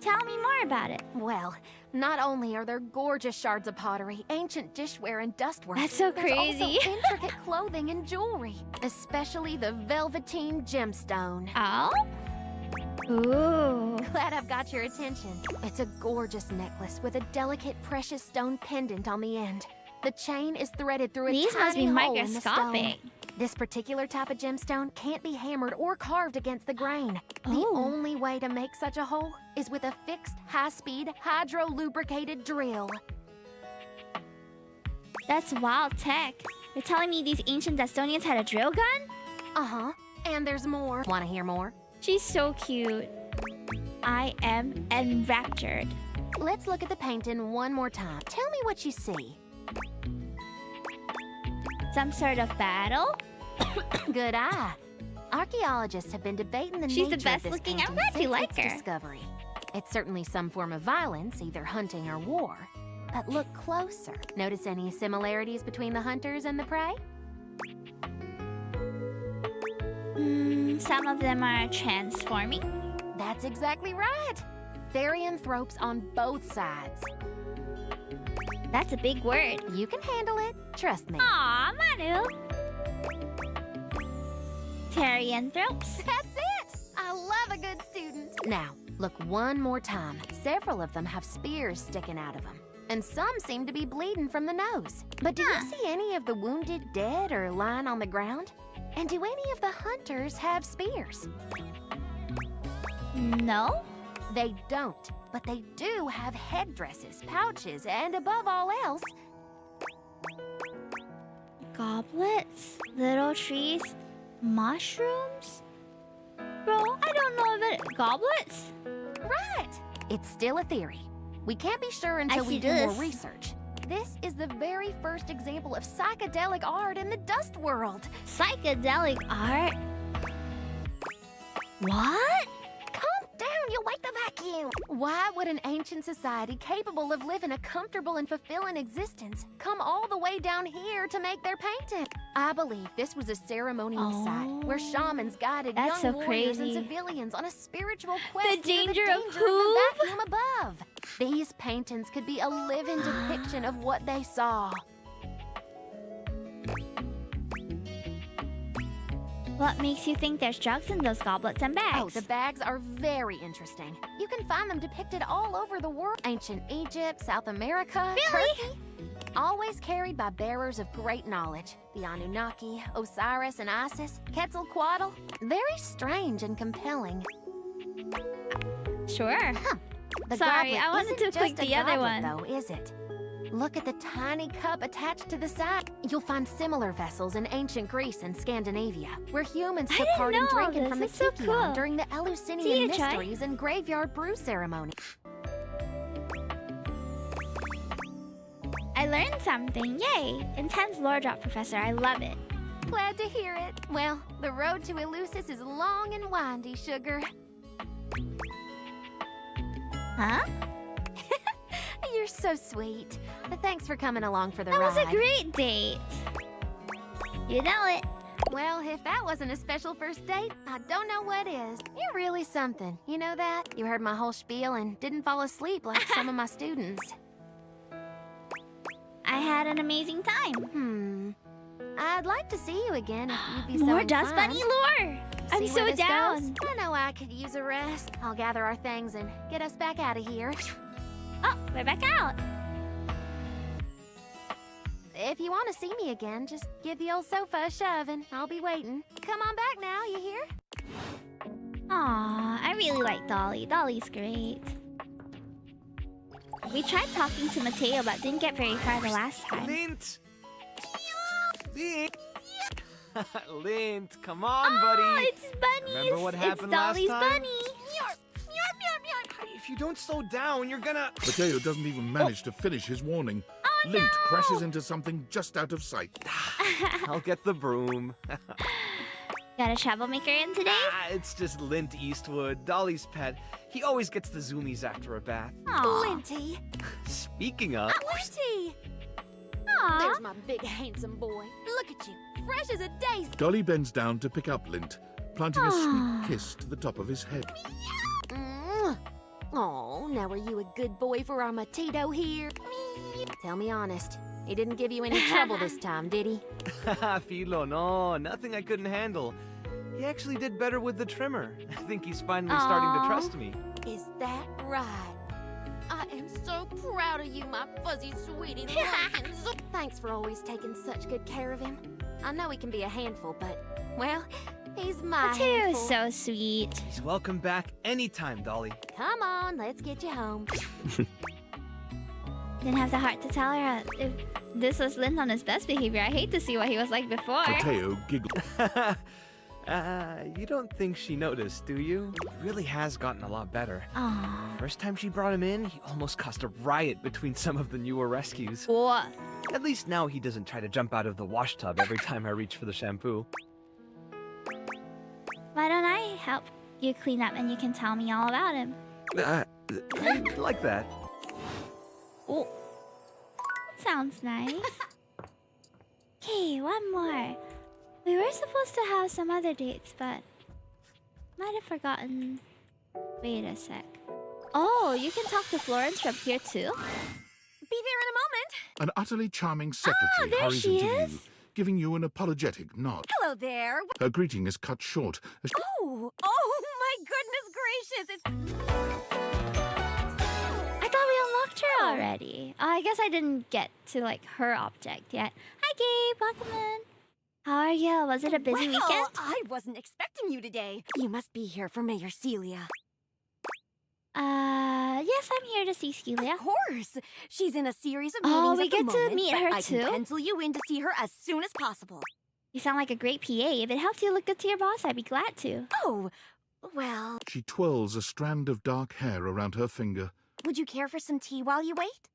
Tell me more about it. Well, not only are there gorgeous shards of pottery, ancient dishware, and dustwork. That's so there's crazy. also intricate clothing and jewelry, especially the velveteen gemstone. Oh? Ooh. Glad I've got your attention. It's a gorgeous necklace with a delicate precious stone pendant on the end. The chain is threaded through a These tiny must be hole in the stone. microscopic. This particular type of gemstone can't be hammered or carved against the grain. The only way to make such a hole is with a fixed, high-speed, hydro-lubricated drill. That's wild tech. You're telling me these ancient Dustonians had a drill gun? Uh-huh. And there's more. Want to hear more? She's so cute. I am enraptured. Let's look at the painting one more time. Tell me what you see. Some sort of battle? Good eye. Archaeologists have been debating the She's nature the best of this looking. I'm painting glad you since like its her. discovery. It's certainly some form of violence, either hunting or war. But look closer. Notice any similarities between the hunters and the prey? Some of them are transforming. That's exactly right. Therianthropes on both sides. That's a big word. You can handle it. Trust me. Aw, Manu. Therianthropes. That's it! I love a good student. Now, look one more time. Several of them have spears sticking out of them. And some seem to be bleeding from the nose. But do you see any of the wounded dead or lying on the ground? And do any of the hunters have spears? No. They don't. But they do have headdresses, pouches, and above all else... Goblets, little trees, mushrooms? Bro, I don't know if it... Goblets? Right! It's still a theory. We can't be sure until we do more research. This is the very first example of psychedelic art in the dust world. Psychedelic art? What? Calm down, you'll wake the vacuum. Why would an ancient society capable of living a comfortable and fulfilling existence come all the way down here to make their painting? I believe this was a ceremonial site where shamans guided That's young so warriors crazy. and civilians on a spiritual quest The to danger the of danger who? the vacuum above. These paintings could be a living depiction of what they saw. What makes you think there's drugs in those goblets and bags? Oh, the bags are very interesting. You can find them depicted all over the world. Ancient Egypt, South America, Turkey. Always carried by bearers of great knowledge. The Anunnaki, Osiris and Isis, Quetzalcoatl. Very strange and compelling. Sure. The Sorry, goblet I wanted isn't to click just a the other goblet, one. though, is it? Look at the tiny cup attached to the side. You'll find similar vessels in ancient Greece and Scandinavia, where humans I took didn't part in know drinking this. from the It's so Kikion cool. during the See Eleusinian you, Chai. mysteries and graveyard brew ceremony. I learned something. Yay! Intense lore drop, Professor. I love it. Glad to hear it. Well, the road to Eleusis is long and windy, sugar. Huh? You're so sweet. Thanks for coming along for the That ride. was a great date. You know it. Well, if that wasn't a special first date, I don't know what is. You're really something. You know that? You heard my whole spiel and didn't fall asleep like some of my students. I had an amazing time. I'd like to see you again if you'd be so More inclined. Dust Bunny lore. I'm See so where this down. goes? I know I could use a rest. I'll gather our things and get us back out of here. Oh, we're back out. If you want to see me again, just give the old sofa a shove and I'll be waiting. Come on back now, you hear? Aw, I really like Dolly. Dolly's great. We tried talking to Mateo, but didn't get very far the last time. Lint! Lint! Lint, come on, buddy! Oh, it's Bunny's! Remember what happened it's Dolly's last time? bunny! If you don't slow down, you're gonna... Mateo doesn't even manage to finish his warning. Lint crashes into something just out of sight. I'll get the broom. Got a troublemaker in today? It's just Lint Eastwood, Dolly's pet. He always gets the zoomies after a bath. Linty! Speaking of... Linty! There's my big handsome boy. Look at you, fresh as a daisy. Dolly bends down to pick up Lint, planting a sweet kiss to the top of his head. Oh, now are you a good boy for our Matito here? Tell me honest, he didn't give you any trouble this time, did he? Filo, no, nothing I couldn't handle. He actually did better with the trimmer. I think he's finally starting to trust me. Is that right? I am so proud of you, my fuzzy sweetie. Thanks for always taking such good care of him. I know he can be a handful, but, well, he's my Mateo handful. is so sweet. He's welcome back anytime, Dolly. Come on, let's get you home. Didn't have the heart to tell her if this was Lint on his best behavior. I hate to see what he was like before. Mateo giggled. You don't think she noticed, do you? He really has gotten a lot better. Aww. First time she brought him in, he almost caused a riot between some of the newer rescues. What? At least now he doesn't try to jump out of the wash tub every time I reach for the shampoo. Why don't I help you clean up and you can tell me all about him? I like that. Oh, sounds nice. Okay, one more. We were supposed to have some other dates, but might have forgotten. Wait a sec. Oh, you can talk to Florence from here too? Be there in a moment. An utterly charming secretary there hurries she into is. view, giving you an apologetic nod. Hello there. Her greeting is cut short as Oh my goodness gracious! I thought we unlocked her already. I guess I didn't get to like her object yet. Hi Gabe, welcome in. How are you? Was it a busy weekend? I wasn't expecting you today. You must be here for Mayor Celia. Yes, I'm here to see Celia. Of course. She's in a series of meetings Oh, we at the get to moment, meet but her I too? can pencil you in to see her as soon as possible. You sound like a great PA. If it helps you look good to your boss, I'd be glad to. Oh, well, she twirls a strand of dark hair around her finger. would you care for some tea while you wait?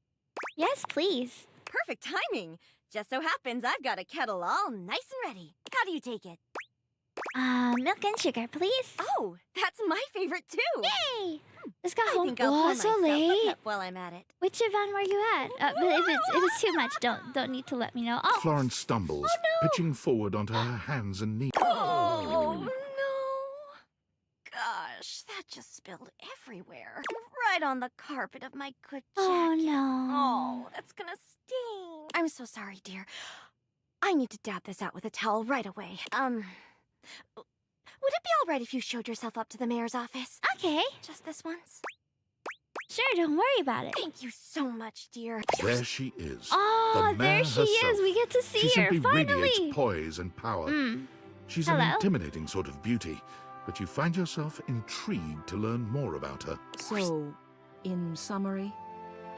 Yes, please. Perfect timing. Just so happens I've got a kettle all nice and ready. How do you take it? Milk and sugar, please. Oh, that's my favorite too. Yay! Just got I home. think I'll pour so myself a late. cup while I'm at it. Which event were you at? But if it's too much, don't need to let me know. Oh, Florence stumbles, pitching forward onto her hands and knees. Oh no! Gosh, that just spilled everywhere. Right on the carpet of my good jacket. Oh, no. Oh, that's gonna sting. I'm so sorry, dear. I need to dab this out with a towel right away. Would it be all right if you showed yourself up to the mayor's office? Okay. Just this once? Sure, don't worry about it. Thank you so much, dear. There she is. Oh, the there mayor she herself. is. We get to see She her, simply finally. radiates poise and power. She's Hello. an intimidating sort of beauty, but you find yourself intrigued to learn more about her. So, in summary,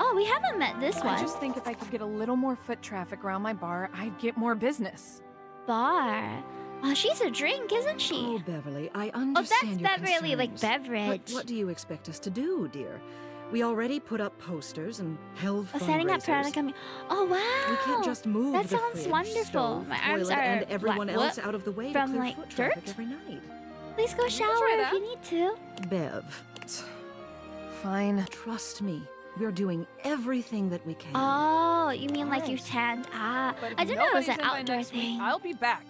Oh, we haven't met this I one. just think if I could get a little more foot traffic around my bar, I'd get more business. Bar. Oh, she's a drink, isn't she? Oh, Beverly, I Oh, understand that's your Beverly, like concerns. beverage. But what do you expect us to do, dear? We already put up posters and held Oh, setting up fundraisers. Piranha. Oh, wow. We can't just move That the sounds fridge, wonderful. stove, My arms toilet, are and everyone like, else what? out of the way From to clear like foot dirt. traffic every night. Please go shower try if that. you need to. Bev, Fine. trust me. We're doing everything that we can. Oh, you mean like you Nice. tanned? Ah, But if I didn't know it was nobody's an in by outdoor next week, thing. I'll be back.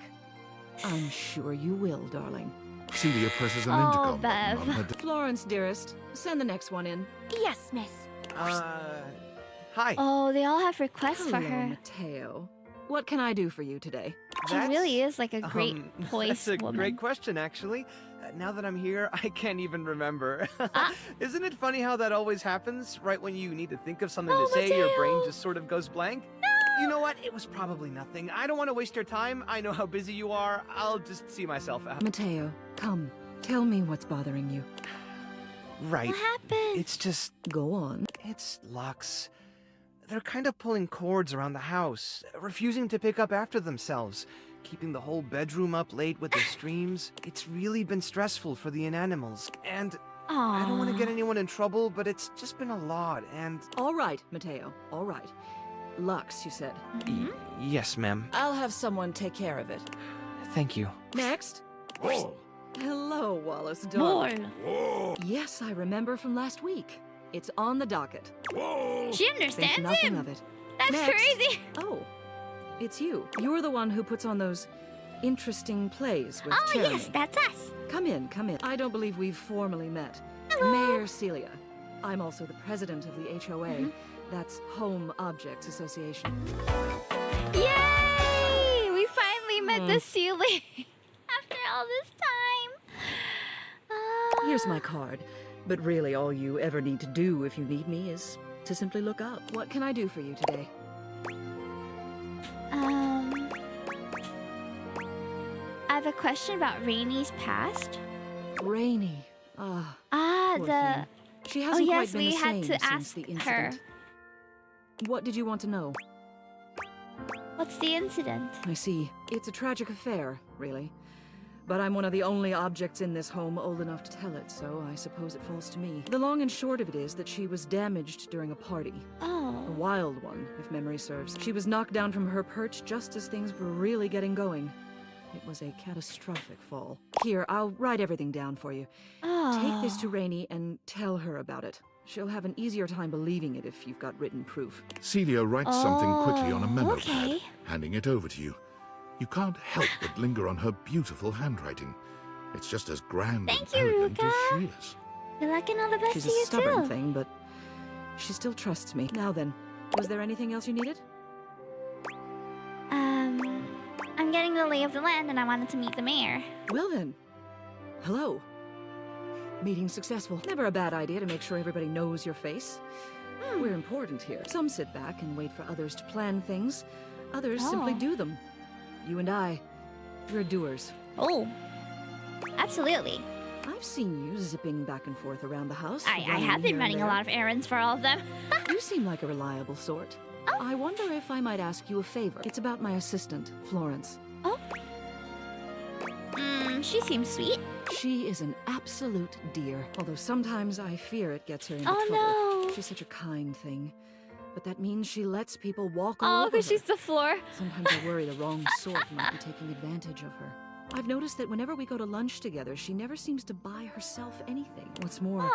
I'm sure you will, darling. Celia presses an Oh, intercom button Bev. on her Florence, dearest, send the next one in. Yes, miss. Hi. Oh, they all have requests for Hello, her. Mateo. What can I do for you today? She really is like a great poised That's a woman. great question, actually. Now that I'm here, I can't even remember. Ah. Isn't it funny how that always happens? Right when you need to think of something Oh, to say, your brain Mateo. just sort of goes blank? You know what? It was probably nothing. I don't want to waste your time. I know how busy you are. I'll just see myself out. Mateo, come. Tell me what's bothering you. Right. What happened? It's just... Go on. It's Lux. They're kind of pulling cords around the house, refusing to pick up after themselves, keeping the whole bedroom up late with their streams. It's really been stressful for the inanimals, and I don't want to get anyone in trouble, but it's just been a lot, and... All right, Mateo. All right. Lux, you said. Yes, ma'am. I'll have someone take care of it. Thank you. Next. Whoa. Hello, Wallace More. darling. Whoa. Yes, I remember from last week. It's on the docket. Whoa. She Think understands nothing him. of it. That's Next. crazy. Oh, it's you. You're the one who puts on those interesting plays with Oh, Jeremy. yes, that's us. Come in, come in. I don't believe we've formally met. Hello. Mayor Celia. I'm also the president of the HOA. That's Home Objects Association. Yay! We finally met the ceiling after all this time. Here's my card. But really, all you ever need to do if you need me is to simply look up. What can I do for you today? I have a question about Rainy's past. Rainy. Ah. Poor the. thing. She Oh hasn't yes, quite been we the had same to since ask the her. incident. What did you want to know? What's the incident? I see. It's a tragic affair, really. but I'm one of the only objects in this home old enough to tell it, so I suppose it falls to me. The long and short of it is that she was damaged during a party. Oh. A wild one, if memory serves. She was knocked down from her perch just as things were really getting going. It was a catastrophic fall. Here, I'll write everything down for you. Oh. Take this to Rainey and tell her about it. She'll have an easier time believing it if you've got written proof. Celia writes something quickly on a memo okay. pad, handing it over to you. You can't help but linger on her beautiful handwriting. It's just as grand and elegant as she is. Good luck and all the best She's to a you stubborn too. thing, but she still trusts me. Now then, was there anything else you needed? I'm getting the lay of the land and I wanted to meet the mayor. Well then, hello. Meeting successful. Never a bad idea to make sure everybody knows your face. We're important here. Some sit back and wait for others to plan things. Others simply do them. You and I, we're doers. Oh, absolutely. I've seen you zipping back and forth around the house. I have been running a lot of errands for all of them. You seem like a reliable sort. I wonder if I might ask you a favor. It's about my assistant, Florence. Oh? She seems sweet. She is an absolute dear, although sometimes I fear it gets her into trouble. No. She's such a kind thing. But that means she lets people walk all over her. Because she's the floor. Sometimes I worry the wrong sort might be taking advantage of her. I've noticed that whenever we go to lunch together, she never seems to buy herself anything. What's more,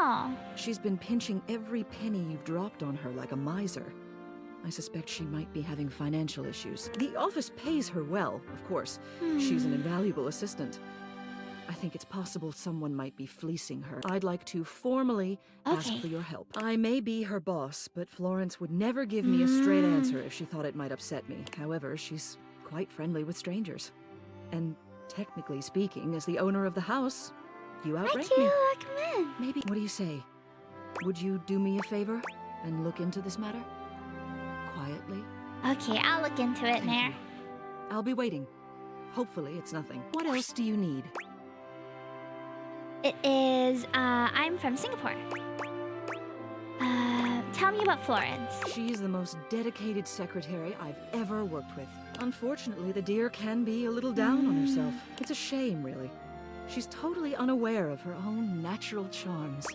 she's been pinching every penny you've dropped on her like a miser. I suspect she might be having financial issues. The office pays her well, of course. She's an invaluable assistant. I think it's possible someone might be fleecing her. I'd like to formally ask for your help. I may be her boss, but Florence would never give me a straight answer if she thought it might upset me. However, she's quite friendly with strangers. And technically speaking, as the owner of the house, you outrank me. Maybe. What do you say? Would you do me a favor and look into this matter? Quietly? Okay, I'll look into it, Mayor. I'll be waiting. Hopefully it's nothing. What else do you need? It is, I'm from Singapore. Tell me about Florence. She's the most dedicated secretary I've ever worked with. Unfortunately, the dear can be a little down on herself. It's a shame, really. She's totally unaware of her own natural charms.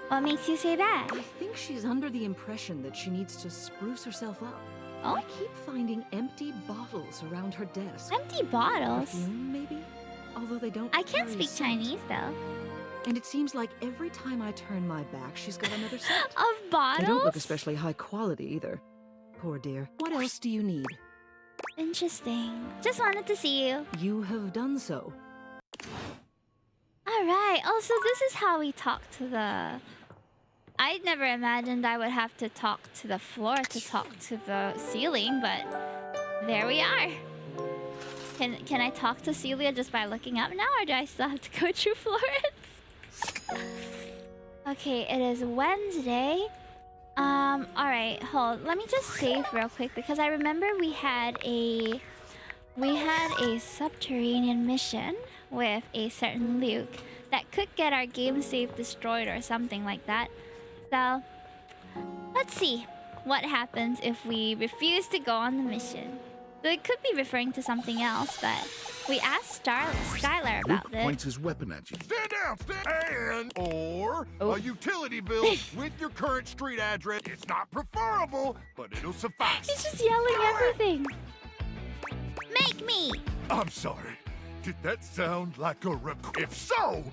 What makes you say that? I think she's under the impression that she needs to spruce herself up. Oh? I keep finding empty bottles around her desk. Empty bottles? Perfume, maybe? Although they don't I can't carry a speak scent. Chinese, though. And it seems like every time I turn my back, she's got another set. Of bottles? They don't look especially high quality, either. Poor dear. What else do you need? Interesting. Just wanted to see you. You have done so. Alright, also this is how we talk to the... I never imagined I would have to talk to the floor to talk to the ceiling, but there we are. Can I talk to Celia just by looking up now, or do I still have to go through Florence? Okay, it is Wednesday. Alright, hold. Let me just save real quick because I remember we had a subterranean mission with a certain Luke that could get our game save destroyed or something like that. So, let's see what happens if we refuse to go on the mission. So it could be referring to something else, but we asked Skylar about Luke this. points his weapon at you. Stand down, or a utility bill with your current street address. It's not preferable, but it'll suffice. He's just yelling everything. Make me! I'm sorry. Did that sound like a request? If so,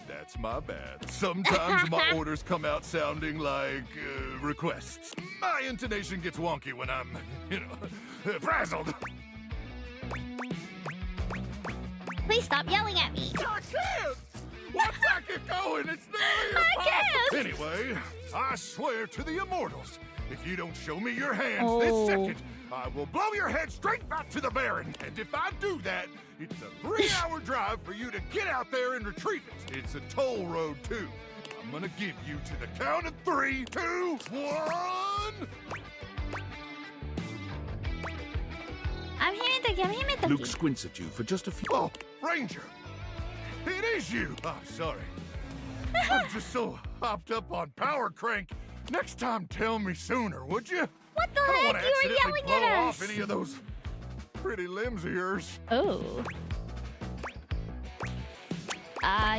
that's my bad. Sometimes my orders come out sounding like requests. My intonation gets wonky when I'm, frazzled. Please stop yelling at me. I can't! Once I get going, it's nearly impossible. Anyway, I swear to the immortals, if you don't show me your hands this second, I will blow your head straight back to the Baron. And if I do that, it's a 3-hour drive for you to get out there and retrieve it. It's a toll road, too. I'm gonna give you to the count of 3, 2, 1. I'm hearing the Luke squints at you for just a few... Oh, Ranger! It is you! I'm sorry. I'm just so hopped up on power crank. Next time, tell me sooner, would you? What the I don't heck? want to You were accidentally yelling blow at off us. any of those pretty limbs of yours. Oh.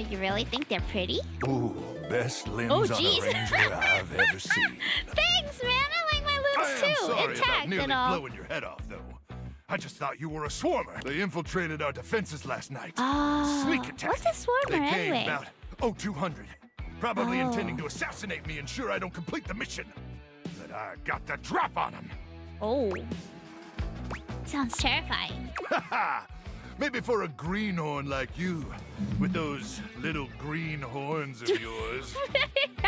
You really think they're pretty? Ooh, best limbs Oh, on a jeez. ranger I've ever seen. Thanks, man. I like my I limbs am too. sorry about Intact nearly and all. blowing your head off, though. I just thought you were a swarmer. They infiltrated our defenses last night. Sneak attack. What's a swarmer They came anyway? about 0200, probably Oh. intending to assassinate me, ensure I don't complete the mission. But I got the drop on them. Oh. Sounds terrifying. Haha! Maybe for a greenhorn like you, with those little green horns of yours.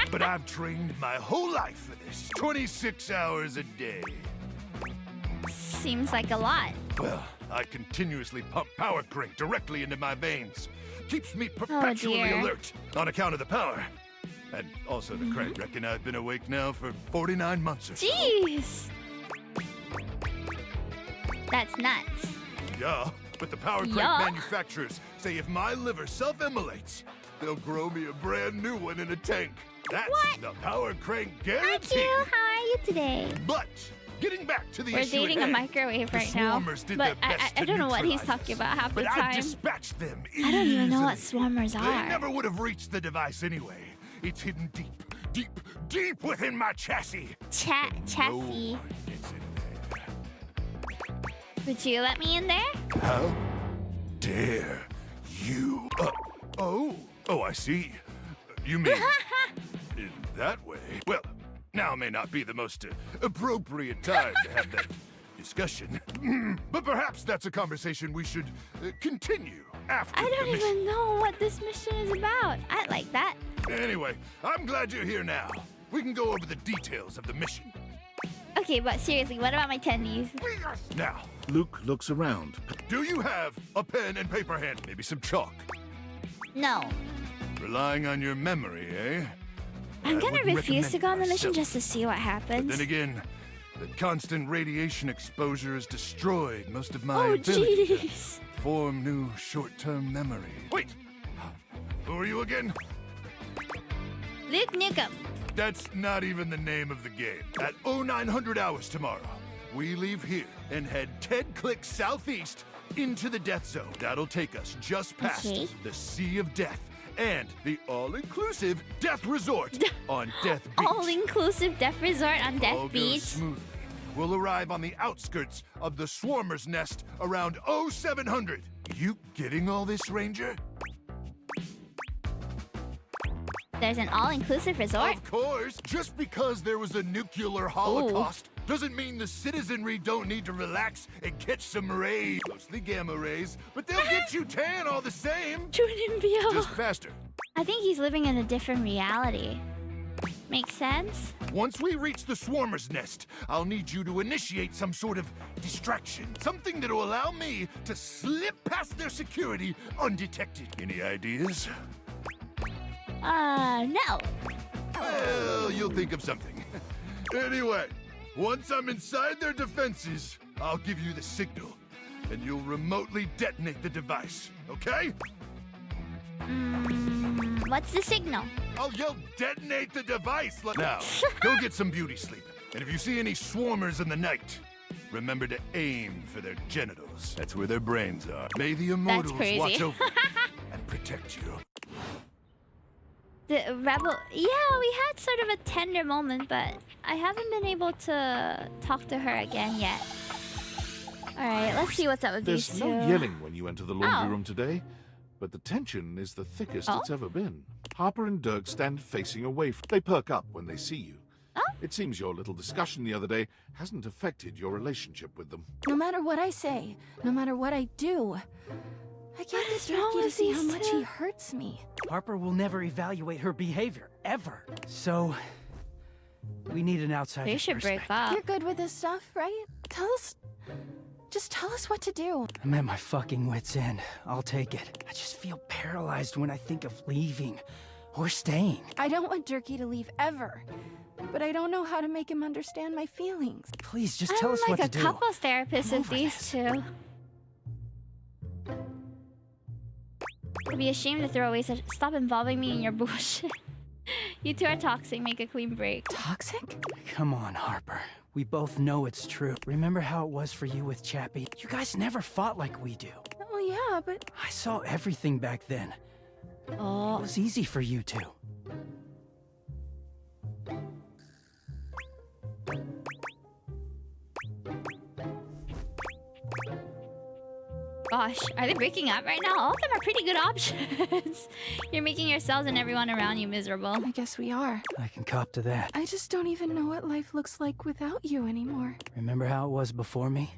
But I've trained my whole life for this, 26 hours a day. Seems like a lot. Well, I continuously pump power crank directly into my veins. Keeps me perpetually dear. alert on account of the power. And also the crank. Reckon I've been awake now for 49 months or so. Jeez. That's nuts. Yeah, but the power crank Yeah. manufacturers say if my liver self-immolates, they'll grow me a brand new one in a tank. That's the power crank Hi, guarantee. Q. How are you today? But getting back to the We're issue at dating a hand, microwave the right now. swarmers did But their best I to don't know what he's neutralize talking us. about half the But I time. dispatched them I don't even know what easily. swarmers They are. never would have reached the device anyway. It's hidden deep within my chassis. Chassis. It's in Would you let me in there? there. How dare you? Oh, I see. You mean in that way? Well, now may not be the most appropriate time to have that discussion. But perhaps that's a conversation we should continue after I don't the mission. even know what this mission is about. I like that. Anyway, I'm glad you're here now. We can go over the details of the mission. Okay, but seriously, what about my tendies? Now, Luke looks around. do you have a pen and paper hand? Maybe some chalk? No. Relying on your memory, eh? I'm I gonna wouldn't refuse to go on the mission recommend just to see what But happens. then again, the constant radiation exposure has destroyed most of my Oh, ability to jeez. form new short-term memory. Wait! Who are you again? Luke Nukem. That's not even the name of the game. At 0900 hours tomorrow, we leave here and head 10 clicks southeast into the death zone. That'll take us just past Okay. the Sea of Death and the all-inclusive Death Resort on Death Beach. All-inclusive death resort on Death All Beach. goes smoothly. We'll arrive on the outskirts of the Swarmer's Nest around 0700. You getting all this, Ranger? There's an all-inclusive resort. Of course. Just because there was a nuclear holocaust doesn't mean the citizenry don't need to relax and catch some rays. Mostly gamma rays, but they'll get you tan all the same. Just faster. I think he's living in a different reality. Makes sense? Once we reach the Swarmer's Nest, I'll need you to initiate some sort of distraction. Something that'll allow me to slip past their security undetected. Any ideas? No. Well, you'll think of something. Anyway, once I'm inside their defenses, I'll give you the signal, and you'll remotely detonate the device, okay? What's the signal? I'll yell detonate the device. Now, go get some beauty sleep. And if you see any swarmers in the night, remember to aim for their genitals. That's where their brains are. May the immortals crazy. watch over you and protect you. The rebel. Yeah, we had sort of a tender moment, but I haven't been able to talk to her again yet. Alright, let's see what's up with There's these no two. yelling when you enter the laundry Oh. room today, but the tension is the thickest Oh? it's ever been. Harper and Dirk stand facing away. They perk up when they see you. Oh? It seems your little discussion the other day hasn't affected your relationship with them. No matter what I say, no matter what I do, I can't is get wrong Turkey to with see how these much two? he hurts me. Harper will never evaluate her behavior, ever. So, we need an outside They should break perspective. up. You're good with this stuff, right? Just tell us what to do. I'm at my fucking wit's end. I'll take it. I just feel paralyzed when I think of leaving or staying. I don't want Turkey to leave ever, but I don't know how to make him understand my feelings. Please, just tell us I'm what like to a do. couples therapist I'm with over these two. I'd be ashamed to throw away such. Stop involving me in your bullshit. You two are toxic. Make a clean break. Toxic? Come on, Harper. We both know it's true. Remember how it was for you with Chappie? You guys never fought like we do. Oh, yeah, but... I saw everything back then. Oh. It was easy for you two. Gosh, are they breaking up right now? All of them are pretty good options. You're making yourselves and everyone around you miserable. I guess we are. I can cop to that. I just don't even know what life looks like without you anymore. Remember how it was before me?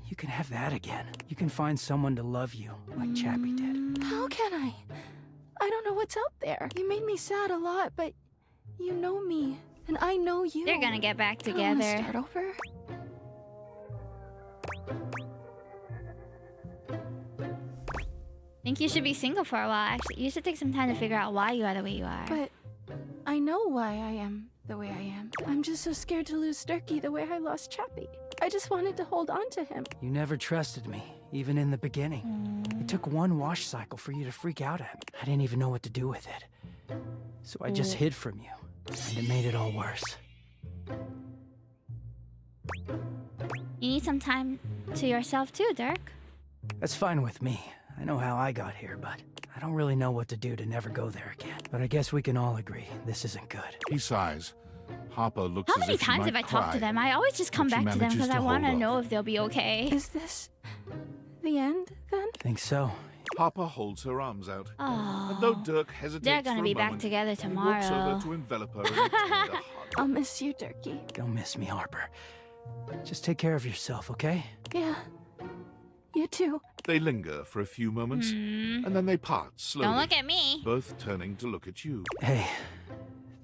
You can have that again. You can find someone to love you, like Chappie did. How can I? I don't know what's out there. You made me sad a lot, but you know me, and I know you. They're gonna get back together. Start over? I think you should be single for a while, actually. You should take some time to figure out why you are the way you are. But I know why I am the way I am. I'm just so scared to lose Sturkey the way I lost Chappie. I just wanted to hold on to him. You never trusted me, even in the beginning. It took one wash cycle for you to freak out at me. I didn't even know what to do with it. So I just hid from you, and it made it all worse. You need some time to yourself too, Dirk. That's fine with me. I know how I got here, but I don't really know what to do to never go there again. But I guess we can all agree, this isn't good. He sighs. Harper looks How as many if she times might have I talked to cry, them? I always just come but she back to them manages because I to want to hold know off. if they'll be okay. Is this the end, then? Think so. Harper holds her arms out. Oh. And though Dirk hesitates They're gonna for a be back moment, together he walks tomorrow. over to envelop her in a tender hug. I'll miss you, Turkey. Don't miss me, Harper. Just take care of yourself, okay? Yeah. You too. They linger for a few moments, and then they part slowly. Don't look at me. Both turning to look at you. Hey,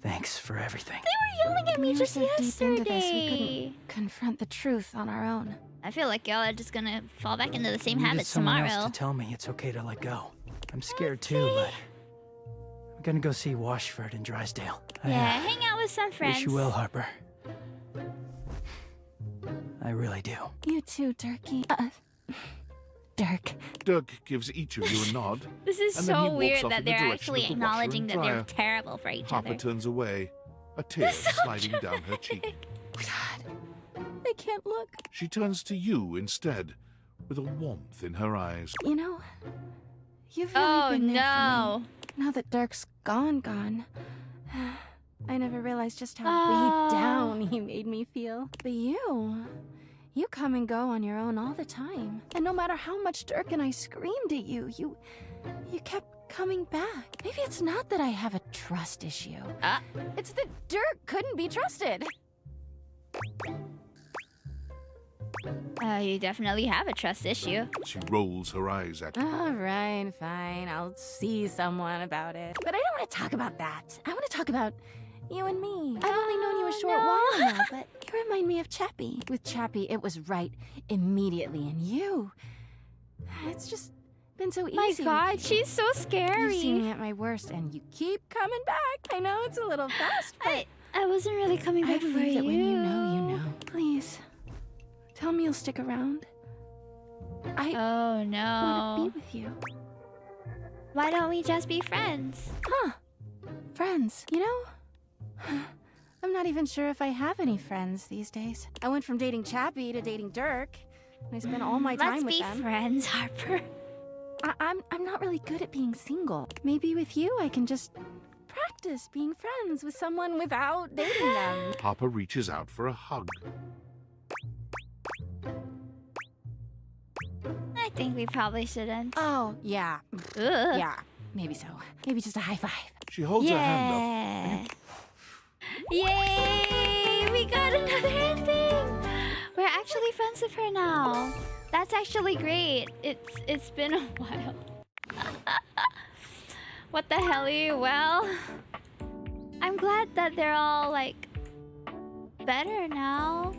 thanks for everything. They were yelling at me We were just so deep into this, we yesterday. couldn't confront the truth on our own. I feel like y'all are just gonna fall back into the same I needed habits someone tomorrow. else to tell me it's okay to let go. I'm scared too, but I'm gonna go see Washford and Drysdale. Yeah, hang out with some friends. Wish you well, Harper. I really do. You too, Turkey. Dirk. Dirk gives each of you a nod. This is and then he so walks weird off that in the they're direction actually of the washer acknowledging and that they're dryer. terrible for each Harper other. turns away, a tear sliding down her cheek. I can't look. She turns to you instead, with a warmth in her eyes. You know, you've really been there no. for me. Now that Dirk's gone, I never realized just how Oh. weighed down he made me feel. But you come and go on your own all the time. And no matter how much Dirk and I screamed at you, you kept coming back. Maybe it's not that I have a trust issue. It's that Dirk couldn't be trusted. You definitely have a trust issue. She rolls her eyes at you. All right, fine. I'll see someone about it. But I don't want to talk about that. I want to talk about you and me. I've only known you a short while now, but you remind me of Chappie. With Chappie, it was right immediately, and you... It's just been so easy. My God, with you. she's so scary. You've seen me at my worst, and you keep coming back. I know it's a little fast, but... I wasn't really coming back I for believe that you. when you know. Please, tell me you'll stick around. I want to be with you. Why don't we just be friends? Huh. Friends. You know, I'm not even sure if I have any friends these days. I went from dating Chappie to dating Dirk. And I spent all my time with them. Let's be friends, Harper. I'm not really good at being single. Maybe with you I can just practice being friends with someone without dating them. Harper reaches out for a hug. I think we probably shouldn't. Oh, yeah. Ugh. Yeah, maybe so. Maybe just a high five. She holds her hand up. Yay! We got another ending! We're actually friends with her now. That's actually great. It's been a while. What the hell, you? Well, I'm glad that they're all like better now.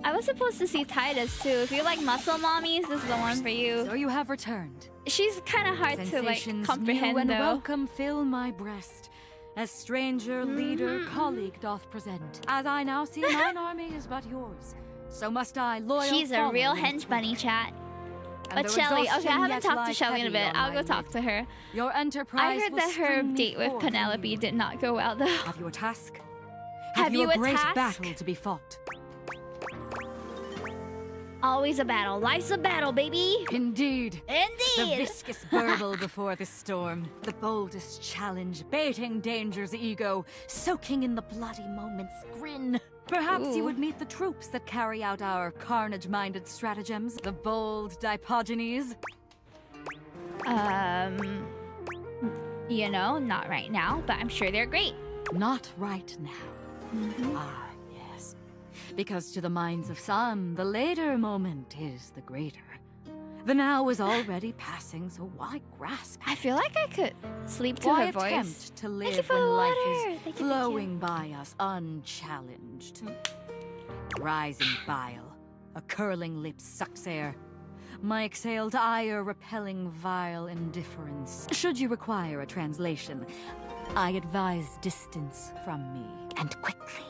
I was supposed to see Titus too. If you like muscle mommies, this is the one for you. So you have returned. She's kind of hard to like Sensations comprehend new and though. welcome fill my breast, as stranger, leader, colleague doth present. As I now see mine army is but yours, so must I loyal She's a follow real and hench bunny, chat. And But though Shelly, okay, I exhaustion haven't yet talked to lies Shelly in a heavy bit. on I'll my go talk to her. Your enterprise I heard will that her spring me date with forth Penelope anew. did not go well though. Of your task, Have you a great task? battle to be fought? Always a battle. Life's a battle, baby. Indeed. The Indeed. viscous burble before the storm. The boldest challenge, baiting danger's ego, soaking in the bloody moment's grin. Perhaps you would meet the troops that carry out our carnage-minded stratagems, the bold Dipogenies. You know, not right now, but I'm sure they're great. Not right now. Ah, yes. Because to the minds of some, the later moment is the greater. The now is already passing, so why grasp it? I feel like I could sleep to Why her voice. attempt to Thank you live for when the life water. is Thank you. flowing by us unchallenged? Rising bile, a curling lip sucks air. My exhaled ire repelling vile indifference. Should you require a translation, I advise distance from me, and quickly.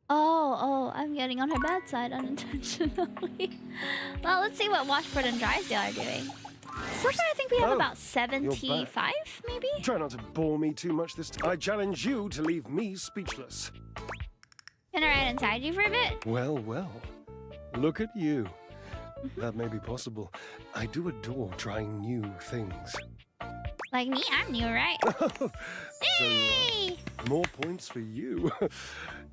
Oh, I'm getting on her bad side unintentionally. Well, let's see what Washford and Drysdale are doing. So far, I think we have about 75, maybe? Try not to bore me too much this time. I challenge you to leave me speechless. Can I ride inside you for a bit? Well, well. Look at you. That may be possible. I do adore trying new things. Like me? I'm new, right? Hey! More points for you.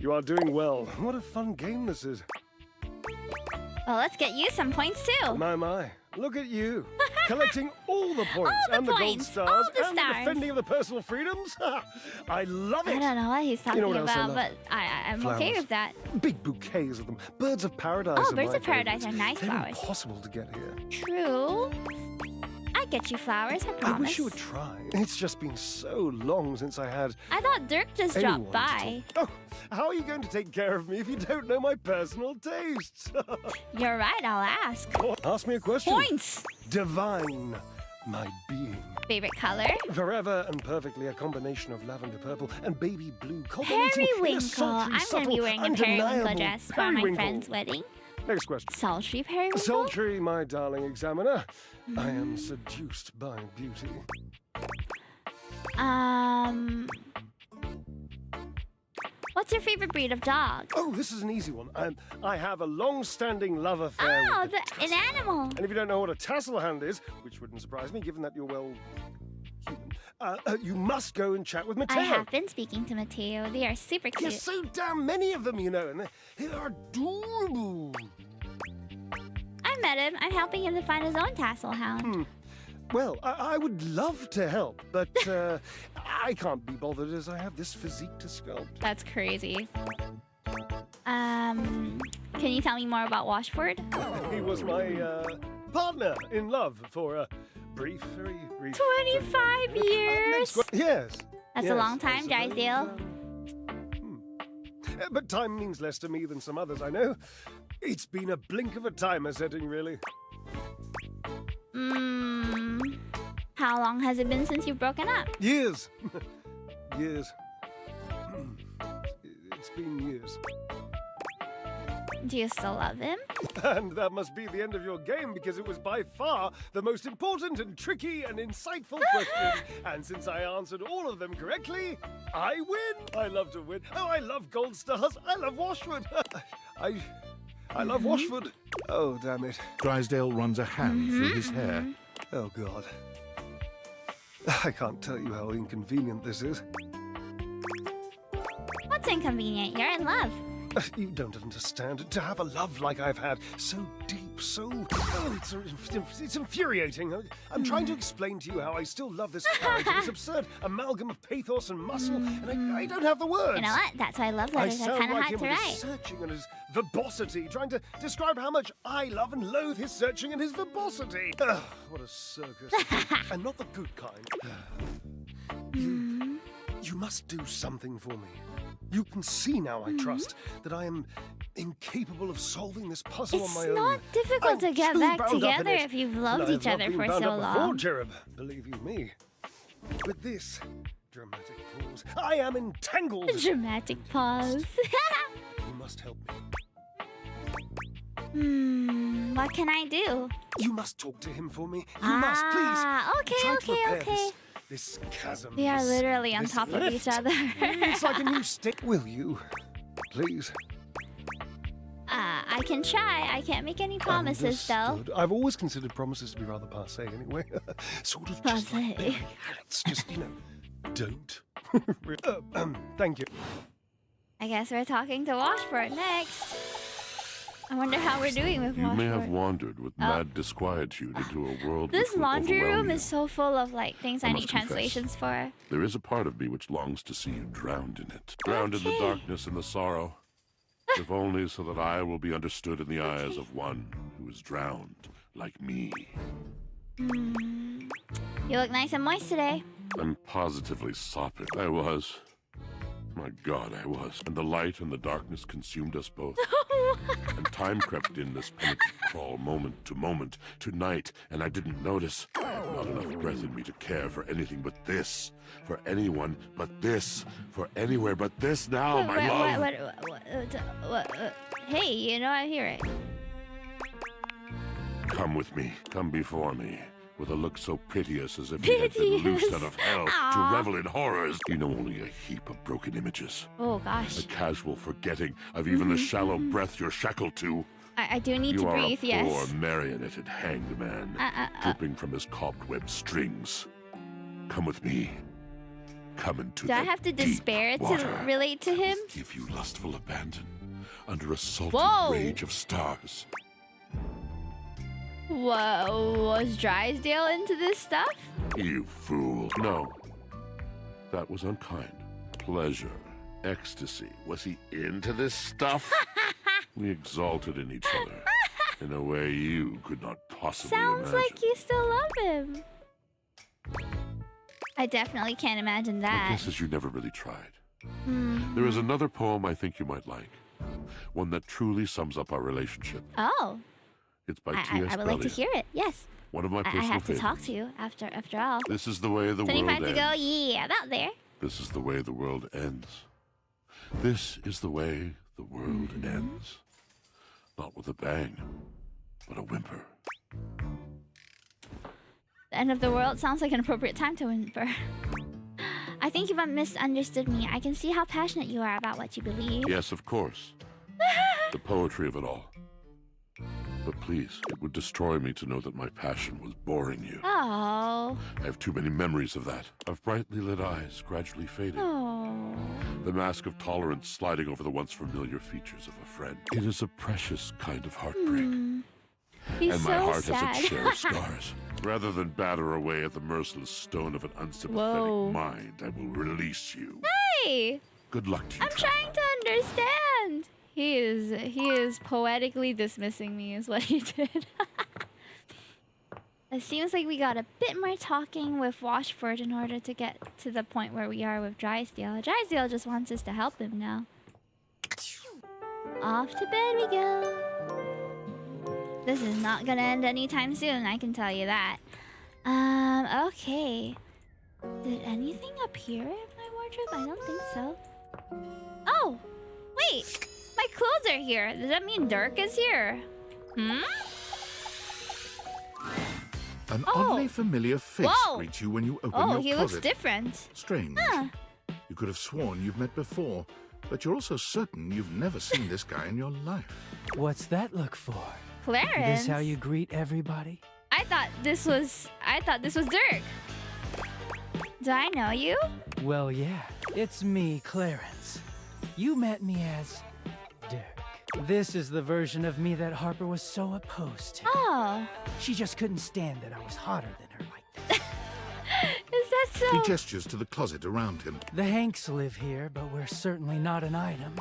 You are doing well. What a fun game this is. Well, let's get you some points too. My. Look at you. Collecting all the points. All the and the gold points, stars. all the and stars. the defending of the personal freedoms. I love it. I don't know what he's talking You know what else I about, love? but I'm okay Flowers. with that. Big bouquets of them. Birds of paradise. Oh, are birds my of paradise favorites. are nice They're flowers. impossible to get here. True. I get you flowers, I promise. I wish you would try. It's just been so long since I had. I thought Dirk just anyone dropped to by. Oh, how are you going to take care of me if you don't know my personal tastes? You're right, I'll ask. Ask me a question. Points! Divine, my being. Favorite color? Forever and perfectly a combination of lavender purple and baby blue. culminating in a Periwinkle. sultry, I'm going to be subtle, wearing a periwinkle undeniable dress for my periwinkle. friend's wedding. Next question. Sultry periwinkle? Sultry, my darling examiner. I am seduced by beauty. What's your favorite breed of dog? Oh, this is an easy one. I have a long-standing love affair Oh, with the an animal. And if you don't know what a tassel hound is, which wouldn't surprise me given that you're, well, human, you must go and chat with Mateo. I have been speaking to Mateo. They are super cute. There's so damn many of them, you know, and they're adorable. I met him. I'm helping him to find his own tassel hound. Well, I would love to help, but I can't be bothered as I have this physique to sculpt. That's crazy. Can you tell me more about Washford? He was my partner in love for a brief, very brief... 25 years? Yes. That's a long time, Drysdale. But time means less to me than some others I know. It's been a blink of a timer setting, really. How long has it been since you've broken up? Years. Years. It's been years. Do you still love him? And that must be the end of your game, because it was by far the most important and tricky and insightful question. And since I answered all of them correctly, I win. I love to win. Oh, I love gold stars. I love Washford. I love Washford. Oh, damn it. Drysdale runs a hand through his hair. Oh, God. I can't tell you how inconvenient this is. What's inconvenient? You're in love. You don't understand. To have a love like I've had, so deep, so... Oh, it's infuriating. I'm trying to explain to you how I still love this character, this absurd amalgam of pathos and muscle, and I don't have the words. You know what? That's why love letters are sound kind of like hard him to with his write. searching and his verbosity, trying to describe how much I love and loathe his searching and his verbosity. Ugh, what a circus. And not the good kind. You must do something for me. You can see now, I trust, that I am incapable of solving this puzzle on my own. It's not difficult to get too back bound up in together it. if you've And loved I have each not other been for bound so up before, long. Cherub, believe you me. With this dramatic pause, I am entangled. Dramatic pause. You must help me. What can I do? You must talk to him for me. You must, please. Okay, Try to repair okay. this This chasm. They are this- literally on this top of each lift. other. It's like a new stick. Will you, please? I can try. I can't make any promises, though. Understood. I've always considered promises to be rather passé anyway. Sort of just like Mary Harrods. Just, don't. Thank you. I guess we're talking to Washford next. I wonder how we're doing with You may have Washford. wandered with mad disquietude into a world This which will laundry overwhelm room you. is so full of like things I I need must confess, translations for. There is a part of me which longs to see you drowned in it. Drowned in the darkness and the sorrow. If only so that I will be understood in the eyes of one who is drowned like me. You look nice and moist today. I'm positively sopping. I was. My God, I was. And the light and the darkness consumed us both. And time crept in this penitent crawl moment to moment, to night, and I didn't notice. Not enough breath in me to care for anything but this. For anyone but this. For anywhere but this now, my love. Hey, you know I hear it. Come with me. Come before me. With a look so piteous as if he had been loosed out of hell to revel in horrors. You know only a heap of broken images. Oh, gosh. A casual forgetting of even the shallow breath you're shackled to. I do need You to are breathe, a yes. poor marionetted hanged man, dripping from his cobweb strings. Come with me. Come into Do I the have to deep despair water. to relate to him? Give you lustful abandon under a salty Whoa. rage of stars. Whoa, was Drysdale into this stuff? You fool. No. That was unkind. Pleasure. Ecstasy. Was he into this stuff? We exalted in each other in a way you could not possibly Sounds imagine. like you still love him. I definitely can't imagine My that. guess is you never really tried. Hmm. There is another poem I think you might like. One that truly sums up our relationship. Oh, It's by I T.S. would like to Eliot. hear it. Yes. One of my I personal have to favorites. talk to you after all. This is the way the 25 world to ends. go. Yeah, about there. This is the way the world ends. This is the way the world Mm-hmm. ends. Not with a bang, but a whimper. The end of the world sounds like an appropriate time to whimper. I think you've misunderstood me. I can see how passionate you are about what you believe. Yes, of course. The poetry of it all. But please, it would destroy me to know that my passion was boring you. Oh. I have too many memories of that, of brightly lit eyes gradually fading. Oh. The mask of tolerance sliding over the once familiar features of a friend. It is a precious kind of heartbreak. He's And my so heart sad. has its share of scars. Rather than batter away at the merciless stone of an unsympathetic Whoa. mind, I will release you. Hey! Good luck to you. I'm trying to understand. He is poetically dismissing me is what he did. It seems like we got a bit more talking with Washford in order to get to the point where we are with Drysdale. Drysdale just wants us to help him now. Off to bed we go. This is not gonna end anytime soon, I can tell you that. Okay. Did anything appear in my wardrobe? I don't think so. Oh! Wait! My clothes are here. Does that mean Dirk is here? Hmm? An oddly familiar face Whoa. greets you when you open Oh, your he closet. looks different. Strange. Huh. You could have sworn you've met before, but you're also certain you've never seen this guy in your life. What's that look for? Clarence. This how you greet everybody? I thought this was Dirk. Do I know you? Well, yeah. It's me, Clarence. You met me as Dirk. This is the version of me that Harper was so opposed to. Oh. She just couldn't stand that I was hotter than her like this. Is that so? He gestures to the closet around him. The Hanks live here, but we're certainly not an item.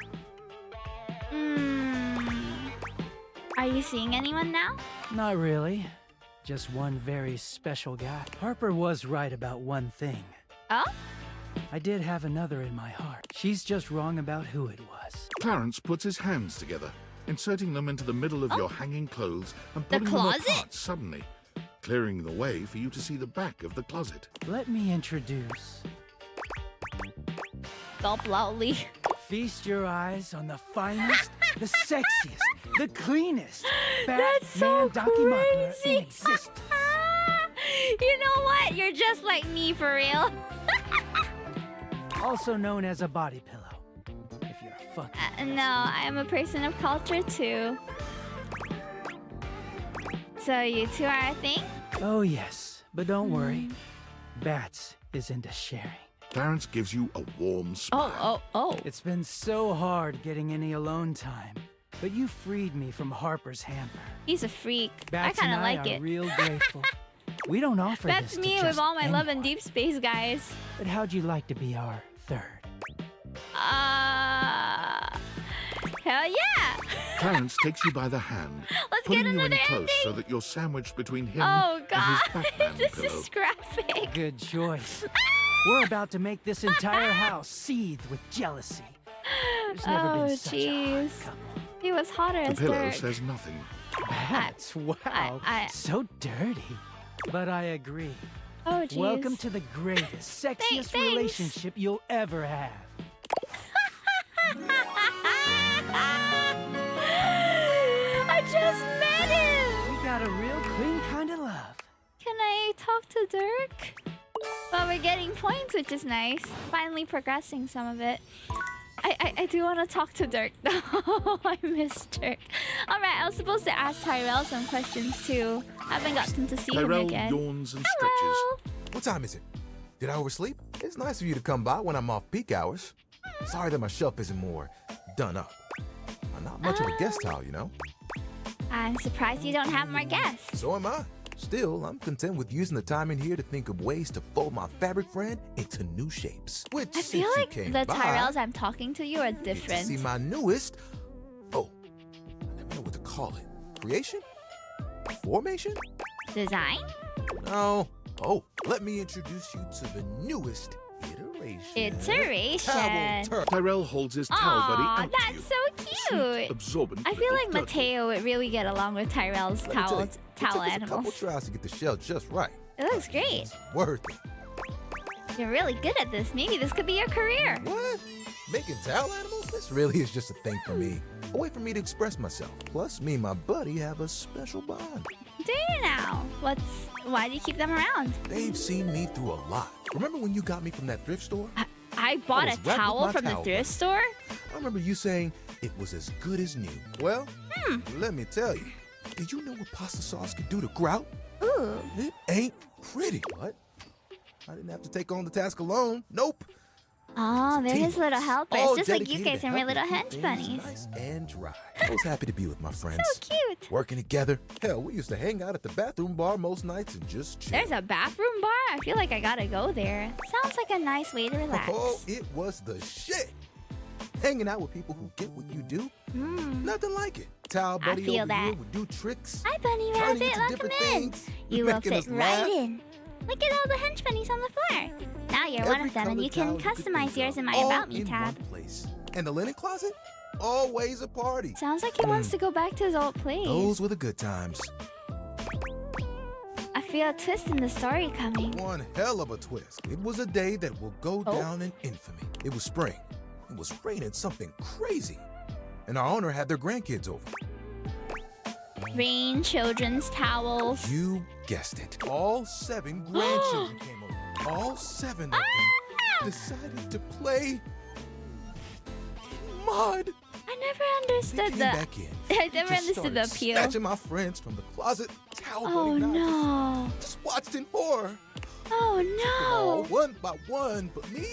Are you seeing anyone now? Not really. Just one very special guy. Harper was right about one thing. Oh? I did have another in my heart. She's just wrong about who it was. Clarence puts his hands together, inserting them into the middle of your hanging clothes and pulling them closet? apart suddenly, clearing the way for you to see the back of the closet. Let me introduce. Gulp loudly. Feast your eyes on the finest, the sexiest, the cleanest That's so Batman documentary in crazy. existence. You know what? You're just like me for real. Also known as a body pillow. If you're a fucking... No, I am a person of culture too. So you two are a thing? Oh yes, but don't worry. Bats is into sharing. Clarence gives you a warm smile. Oh. It's been so hard getting any alone time, but you freed me from Harper's hamper. He's a freak. Bats I kind of and I like are it. real grateful. We don't offer That's this to me just with all my anyone. love and deep space guys. But how'd you like to be our third? Hell yeah! Clarence takes you by the hand, Let's pulling get you in another close ending. so that you're sandwiched between him Oh and god, his Batman this pillow. is graphic. Good choice. We're about to make this entire house seethe with jealousy. There's never been such a hot couple. He was hotter The as pillow dirt. says nothing. Bats, wow. So dirty. But I agree. Oh jeez. Welcome to the greatest, sexiest Thanks. relationship you'll ever have. I just met him! We got a real clean kind of love. Can I talk to Dirk? Well, we're getting points, which is nice. Finally progressing some of it. I do want to talk to Dirk though. I miss Dirk. Alright, I was supposed to ask Tyrell some questions too. I haven't gotten to see him Tyrell again. yawns and Hello. stretches. What time is it? Did I oversleep? It's nice of you to come by when I'm off peak hours. Sorry that my shelf isn't more done up. I'm not much of a guest towel, you know? I'm surprised you don't have more guests. So am I. Still, I'm content with using the time in here to think of ways to fold my fabric friend into new shapes. Which, I feel since you like came the by, Tyrells I'm talking to you are to different. see my newest... Oh, I never know what to call it. Creation? Formation? Design? No. Oh, let me introduce you to the newest Iteration. Tyrell holds his towel buddy Aw, out to you. that's so cute. Absorbent. I feel like Mateo would really get along with Tyrell's Let me tell towel you, it took us a couple animals. tries to get the shell just right. It looks great. Worth it. You're really good at this. Maybe this could be your career. What? Making towel animals? This really is just a thing for me. A way for me to express myself. Plus, me and my buddy have a special bond. Do you now? Why do you keep them around? They've seen me through a lot. Remember when you got me from that thrift store? I bought was a wrapped with towel my from the towel thrift buddy. store? I remember you saying it was as good as new. Well, let me tell you. Did you know what pasta sauce can do to grout? Ooh. It ain't pretty. What? I didn't have to take on the task alone. Nope. Oh, they're his little helpers. All Just like you dedicated guys to are my helping little keep hench things bunnies. Nice and dry. I was happy to be with my friends. So cute. Working together. Hell, we used to hang out at the bathroom bar most nights and just chill. There's a bathroom bar? I feel like I gotta go there. Sounds like a nice way to relax. Oh, it was the shit. Hanging out with people who get what you do, nothing like it. Towel I buddy feel over that. here would do tricks. Hi, Bunny turning Rabbit. into Welcome different in. things, You will making fit us right laugh. in. Look at all the hench bunnies on the floor. Now you're one Every of them, and colored you can towel you could customize think yours of, in my all About Me in tab. one place. And the linen closet? Always a party. Sounds like he wants to go back to his old place. Those were the good times. I feel a twist in the story coming. One hell of a twist. It was a day that will go down in infamy. It was spring. It was raining something crazy. And our owner had their grandkids over. Rain, children's towels. You guessed it. All 7 grandchildren came over. All 7 of them decided to play in mud. I never understood Came the. back in. I never Just understood the started appeal. Snatching my friends from the closet. Towel Oh buddy, no! Just watched in horror. Oh All no! one by one, but me.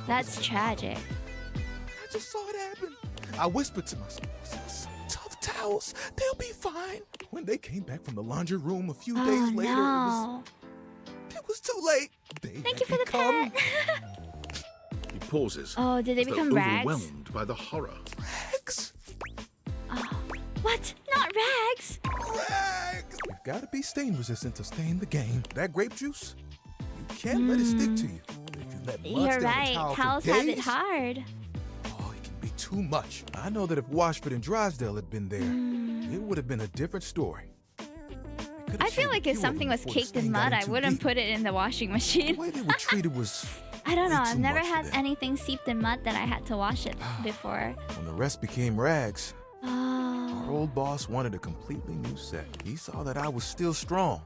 That's tragic. I just saw it happen. I whispered to myself, "Some tough towels, they'll be fine." When they came back from the laundry room a few days later, no. it was too late. Thank you for the pet. He pauses. Oh, did they as though become rags? overwhelmed by the horror. Rags? Oh. What? Not rags? Rags! You've got to be stain resistant to stay in the game. That grape juice, you can't let it stick to you. If you let mud You're stay on the right. towel for Towels have it days, hard. oh, it can be too much. I know that if Washford and Drysdale had been there, it would have been a different story. I feel like if something was caked in mud, I wouldn't put it in the washing machine. The way they were treated was I don't know. way I've too never much for had them. anything steeped in mud that I had to wash it before. When the rest became rags, Oh. our old boss wanted a completely new set. He saw that I was still strong.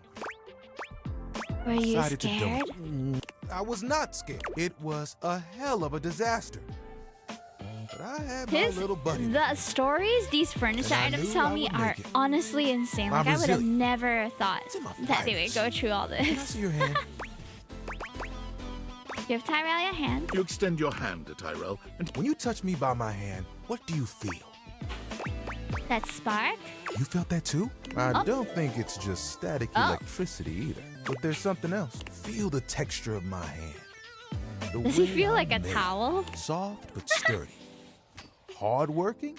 Were you decided to scared? donate. I was not scared. It was a hell of a disaster. But I had my little buddy. The stories these furniture And I items knew tell I me would are make it. honestly insane. My Like, I would have resilience. never thought that they would go through all Can I this. see your hand? Give Tyrell your hand. You extend your hand to Tyrell, and When you touch me by my hand, what do you feel? That spark? You felt that too? I don't think it's just static electricity either. But there's something else. Feel the texture of my hand. The Does he way feel I'm like a made. towel? Soft but sturdy. Hard-working,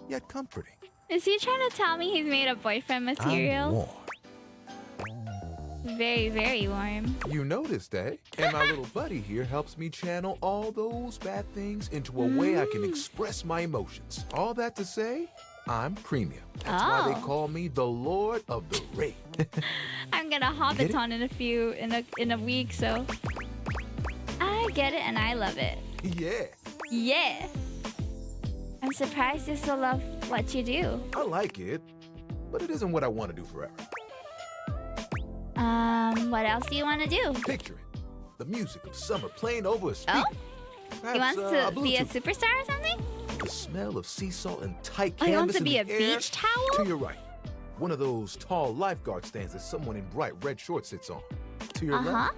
yet comforting. Is he trying to tell me he's made of boyfriend I'm material? warm. Very, very warm. You noticed, eh? And my little buddy here helps me channel all those bad things into a way I can express my emotions. All that to say, I'm premium. That's why they call me the Lord of the Ring. I'm gonna Hobbit on in a week, so I get it and I love it. Yeah. Yeah. I'm surprised you still love what you do. I like it, but it isn't what I want to do forever. What else do you want to do? Picture it. The music of summer playing over a speaker. Oh? He wants to be a superstar or something? The smell of sea salt and tight Oh, he canvas wants to in be the a air. beach towel? To your right. One of those tall lifeguard stands that someone in bright red shorts sits on. To your left,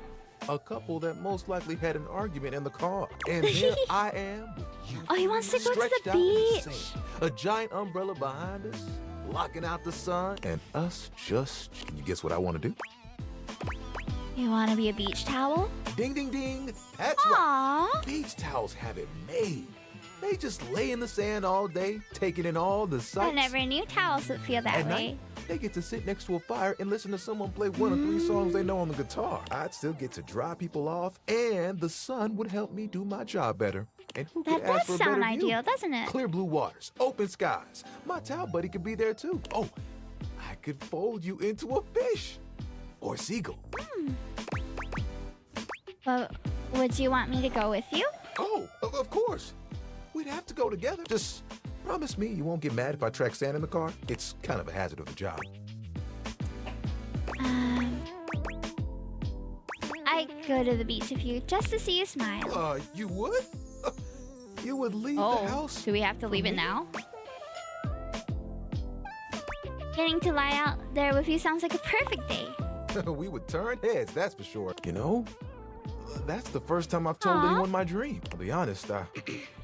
a couple that most likely had an argument in the car. And here I am with you. Oh, he wants to go to stretched the out in the beach. sand. A giant umbrella behind us, blocking out the sun, and us just... Can you guess what I want to do? You want to be a beach towel? Ding, ding, ding. That's right. Beach towels have it made. They just lay in the sand all day, taking in all the sights. I never knew towels would feel that At way. night, they get to sit next to a fire and listen to someone play one of 3 songs they know on the guitar. I'd still get to dry people off, and the sun would help me do my job better. And who That could ask does for a sound better view? ideal, doesn't it? Clear blue waters, open skies. My towel buddy could be there too. Oh, I could fold you into a fish or seagull. Well, would you want me to go with you? Oh, of course. We'd have to go together. Just promise me you won't get mad if I track sand in the car. It's kind of a hazard of the job. I'd go to the beach with you just to see you smile. You would? You would leave the house? Do we have to leave it now? Getting to lie out there with you sounds like a perfect day. We would turn heads, that's for sure. You know, that's the first time I've told anyone my dream. I'll be honest, I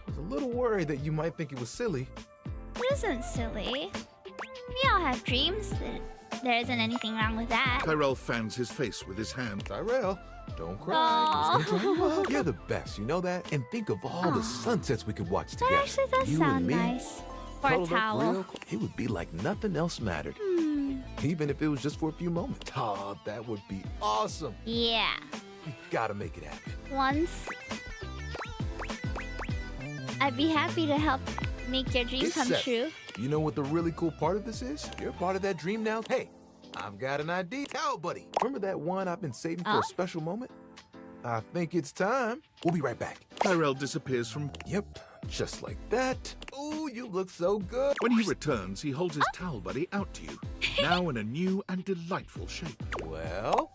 was a little worried that you might think it was silly. It isn't silly. We all have dreams. There isn't anything wrong with that. Tyrell fans his face with his hand. Tyrell, don't cry. Aw. It's gonna dry you up. You're the best, you know that? And think of all the sunsets we could watch together. That actually does You sound and me, nice. For a cuddled up towel. real close. It would be like nothing else mattered. Even if it was just for a few moments. Oh, that would be awesome. Yeah. We gotta make it happen. Once. I'd be happy to help make your dream It's come set. true. You know what the really cool part of this is? You're part of that dream now. Hey, I've got an idea. Towel buddy. Remember that one I've been saving for a special moment? I think it's time. We'll be right back. Tyrell disappears from... Yep, just like that. Ooh, you look so good. When he returns, he holds his towel buddy out to you, now in a new and delightful shape. Well...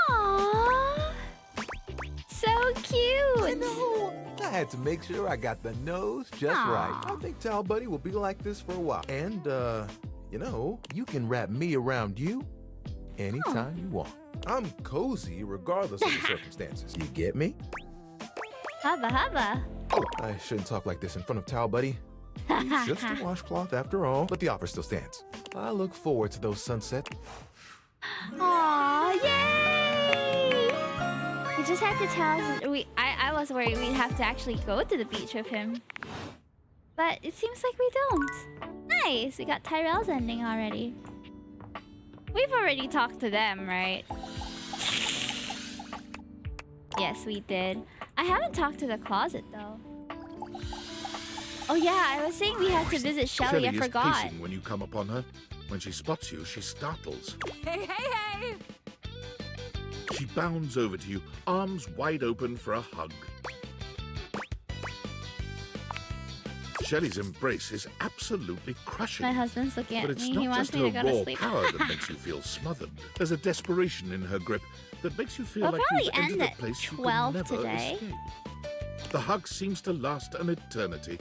Aww. So cute. I know. I had to make sure I got the nose just right. I think Towel Buddy will be like this for a while. And, you know, you can wrap me around you anytime you want. I'm cozy regardless of the circumstances. You get me? Hubba hubba. Oh, I shouldn't talk like this in front of Towel Buddy. He's just a washcloth after all, but the offer still stands. I look forward to those sunsets. Aw, yay! You just have to tell us. I was worried we'd have to actually go to the beach with him. But it seems like we don't. Nice, we got Tyrell's ending already. We've already talked to them, right? Yes, we did. I haven't talked to the closet, though. Oh yeah, I was saying we had to visit Shelly. I is forgot. pacing when you come upon her. When she spots you, she startles. Hey, hey, hey! She bounds over to you, arms wide open for a hug. Shelley's embrace is absolutely crushing. My husband's looking at But it's me. not He wants just me her to go to raw sleep. power that makes you feel smothered. There's a desperation in her grip that makes you feel We'll like probably you've end entered a at place you 12 could never today. escape. The hug seems to last an eternity.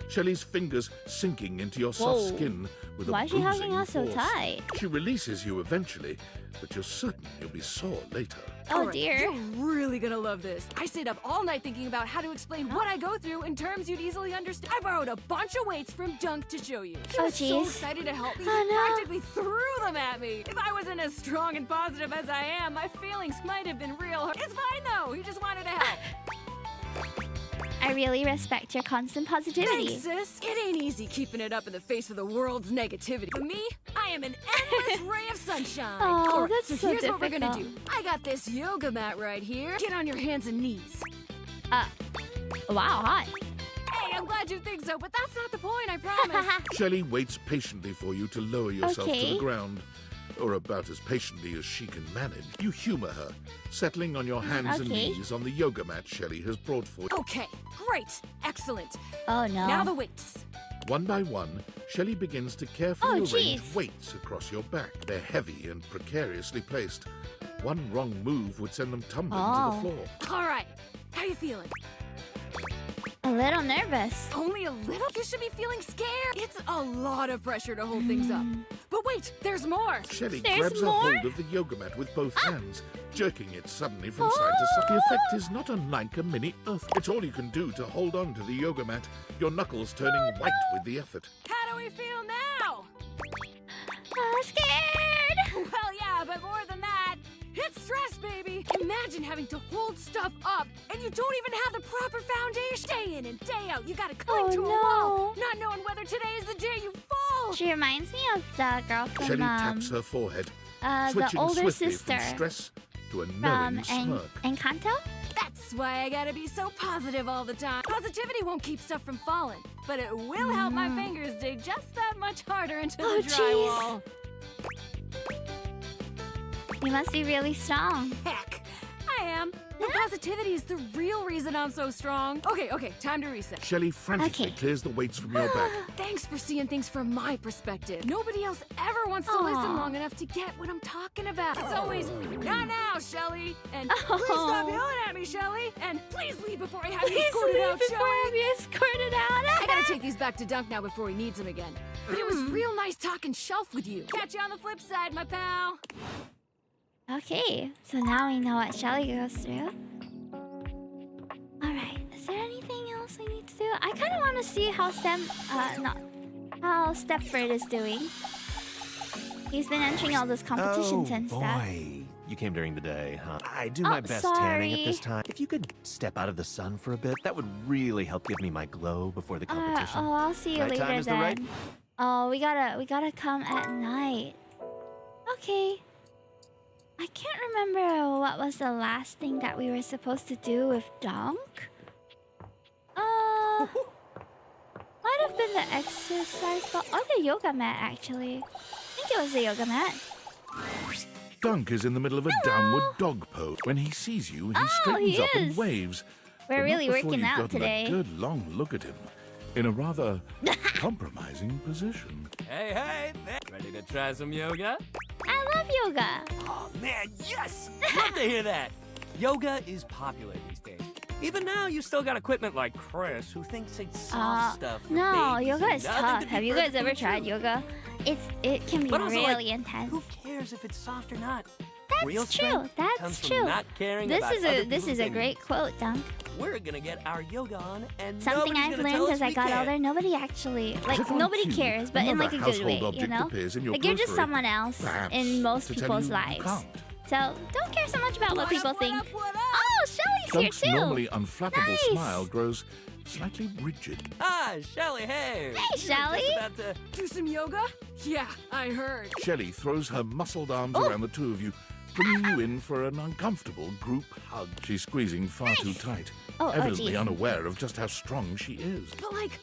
Shelley's fingers sinking into your soft Whoa. skin with a Why is she hugging bruising us so force. tight? She releases you eventually, but you're certain you'll be sore later. Oh, Alright, dear. You're really gonna love this. I stayed up all night thinking about how to explain what I go through in terms you'd easily understand. I borrowed a bunch of weights from Dunk to show you. He Oh, was so jeez. excited to help me, Oh, he no. practically threw them at me. If I wasn't as strong and positive as I am, my feelings might have been real. It's fine though. He just wanted to help. I really respect your constant positivity. Thanks, sis. It ain't easy keeping it up in the face of the world's negativity. For me, I am an endless ray of sunshine. Oh, Alright, that's so here's what we're gonna do. difficult. I got this yoga mat right here. Get on your hands and knees. Wow, hot. Hey, I'm glad you think so, but that's not the point, I promise. Shelley waits patiently for you to lower yourself to Okay. the ground, or about as patiently as she can manage. You humor her, settling on your hands and Okay. knees on the yoga mat Shelley has brought for you. Okay, great, excellent. Oh, no. Now the weights. One by one, Shelley begins to carefully Oh, arrange jeez. weights across your back. They're heavy and precariously placed. One wrong move would send them tumbling to Oh. the floor. All right, how you feeling? A little nervous. Only a little? You should be feeling scared. It's a lot of pressure to hold things up. But wait, there's more. Shelley There's grabs more? a hold of the yoga mat with both hands, jerking it suddenly from side to side. The effect is not unlike a mini earthquake. It's all you can do to hold on to the yoga mat, your knuckles turning white with the effort. How do we feel now? Scared. Well, yeah, but more than that, it's stress, baby. Imagine having to hold stuff up and you don't even have the proper foundation. Day in and day out, you gotta cling Oh, to a no. wall, not knowing whether today is the day you fall. She reminds me of the girl from Shelley taps her forehead, the switching older swiftly sister from stress to a from knowing smirk. Encanto. That's why I gotta be so positive all the time. Positivity won't keep stuff from falling, but it will help my fingers dig just that much harder into Oh, the drywall. You must be really strong. Heck, I am. And positivity is the real reason I'm so strong. Okay, time to reset. Shelley frantically clears the weights from your back. Thanks for seeing things from my perspective. Nobody else ever wants to Aw. listen long enough to get what I'm talking about. It's always, not now, Shelly. And please Oh. stop yelling at me, Shelly. And please leave before I have you Please escorted leave out, before I Shelly. have you escorted out. I gotta take these back to Dunk now before he needs them again. But it was real nice talking shelf with you. Catch you on the flip side, my pal. Okay, so now we know what Shelly goes through. Alright, is there anything else we need to do? I kind of want to see how how Stepford is doing. He's been entering all those competitions and stuff. Boy, you came during the day, huh? I do Oh, my best tanning sorry. at this time. If you could step out of the sun for a bit, that would really help give me my glow before the competition. Oh, I'll see you Right later time is the then. right- Oh, we gotta come at night. Okay. I can't remember what was the last thing that we were supposed to do with Dunk. Might have been the exercise ball or the yoga mat actually. I think it was the yoga mat. Dunk is in the middle of a downward dog pose. When he sees you, he straightens he up and is. waves. We're but really not before working you've out gotten today. A good long look at him, in a rather compromising position. Hey, ready to try some yoga? I love yoga. Oh man, yes! Love to hear that. Yoga is popular these days. Even now, you still got equipment like Chris, who thinks it's soft stuff. for No, babies yoga and is nothing tough. to be Have you guys perfectly ever tried true. yoga? It can be But also, really like, intense. Who cares if it's soft or not? That's Real true. strength That's comes from true. not caring This about is other a this people's is a opinions. great quote, Dunk. We're gonna get our yoga on, and Something nobody's I've gonna tell learned us as I we got can't. older, nobody actually like if on nobody cue, cares, but in like a another good way, household you object know? appears in your Like you're just periphery, someone else perhaps in most to tell people's you you lives. can't. So don't care so much about what people think. Oh, Shelly's Dunk's here too. normally unflappable Nice. smile grows slightly rigid. Ah, Shelly, hey. Hey, You were Shelly. just about to... Do some yoga? Yeah, I heard. Shelley throws her muscled arms around the two of you, bringing you in for an uncomfortable group hug. She's squeezing far too tight, Oh, evidently geez. unaware of just how strong she is. But like,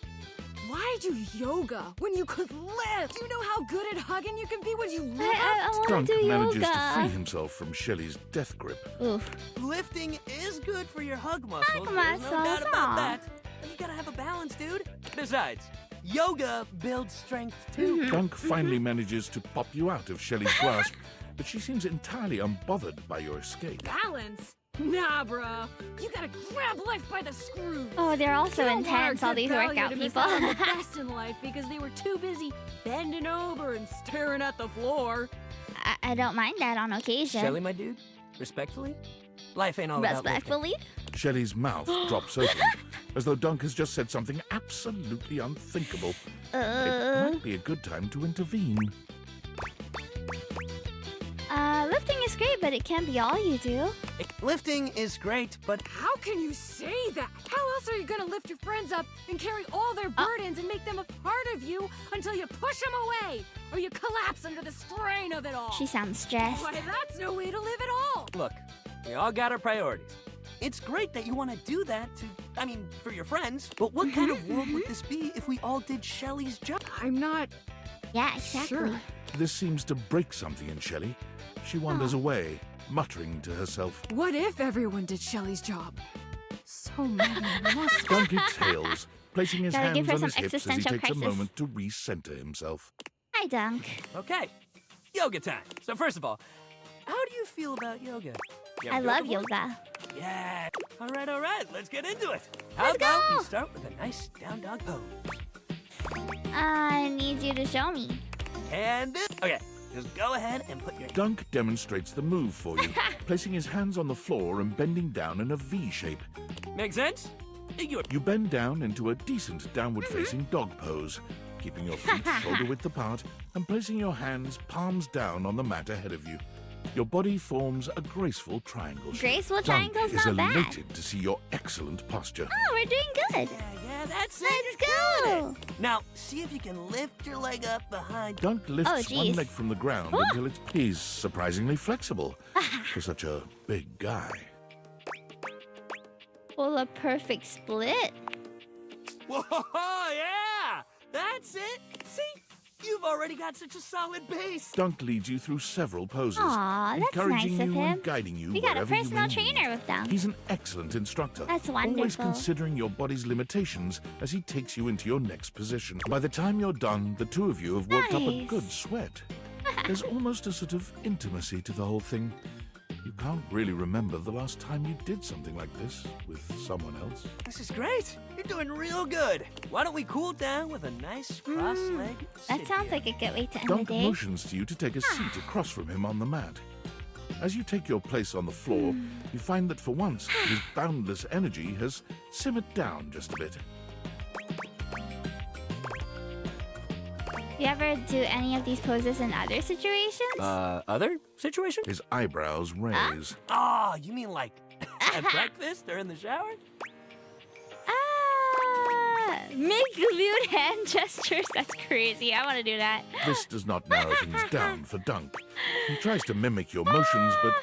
why do yoga when you could lift? Do you know how good at hugging you can be when you lift? I want Dunk to do manages yoga. to free himself from Shelley's death grip. Oof. Lifting is good for your hug muscles. Hug There's no doubt muscles, about aw. that. But you gotta have a balance, dude. Besides, yoga builds strength too. Dunk finally manages to pop you out of Shelly's grasp, but she seems entirely unbothered by your escape. Balance? Nah, bro. You gotta grab life by the screws. Oh, they're also You don't want intense, our all good these value workout to miss people. out on the best in life because they were too busy bending over and staring at the floor. I don't mind that on occasion. Shelly, my dude, respectfully, life ain't all about lifting. Respectfully? Shelly's mouth drops open, as though Dunk has just said something absolutely unthinkable. It might be a good time to intervene. Lifting is great, but it can't be all you do. Lifting is great, but How can you say that? How else are you gonna lift your friends up and carry all their burdens and make them a part of you until you push them away or you collapse under the strain of it all? She sounds stressed. Why, that's no way to live at all. look, we all got our priorities. It's great that you want to do that for your friends, but what kind of world would this be if we all did Shelly's job? I'm not... Yeah, exactly. Sure. This seems to break something in Shelly. She wanders away, muttering to herself. What if everyone did Shelly's job? So many must... Dunk exhales, placing his Gotta give hands her on some his hips as he existential takes a crisis. moment to recenter himself. Hi, Dunk. Okay, yoga time. So first of all, how do you feel about yoga? You ever I do it love before? yoga. Yeah. All right, let's get into it. How Let's about go. we start with a nice down dog pose? I need you to show me. And this. Okay, just go ahead and put your... Dunk demonstrates the move for you, placing his hands on the floor and bending down in a V shape. Make sense? You bend down into a decent downward-facing dog pose, keeping your feet shoulder-width apart and placing your hands palms down on the mat ahead of you. Your body forms a graceful triangle shape. Graceful Dunk triangle's is not bad. elated to see your excellent posture. Oh, we're doing good. Yeah, that's it. Let's You're go. doing it. Now, see if you can lift your leg up behind... Dunk lifts Oh, one geez. leg from the ground until he's surprisingly flexible for such a big guy. Well, a perfect split. Whoa, yeah! That's it! See? You've already got such a solid base. Dunk leads you through several poses, Aw, that's encouraging nice of you him. and guiding you We got a wherever you personal may need. trainer with Dunk. He's an excellent instructor. That's Always wonderful. considering your body's limitations as he takes you into your next position. By the time you're done, the two of you have worked up a Nice. good sweat. There's almost a sort of intimacy to the whole thing. You can't really remember the last time you did something like this with someone else. This is great. You're doing real good. Why don't we cool down with a nice cross-leg That sit sounds here? like a good way to end Dunk the day. motions to you to take a seat across from him on the mat. As you take your place on the floor, you find that for once, his boundless energy has simmered down just a bit. You ever do any of these poses in other situations? Other situation? His eyebrows raise. Oh, you mean like at breakfast or in the shower? Make lewd hand gestures. That's crazy. I want to do that. This does not narrow things down for Dunk. He tries to mimic your motions, but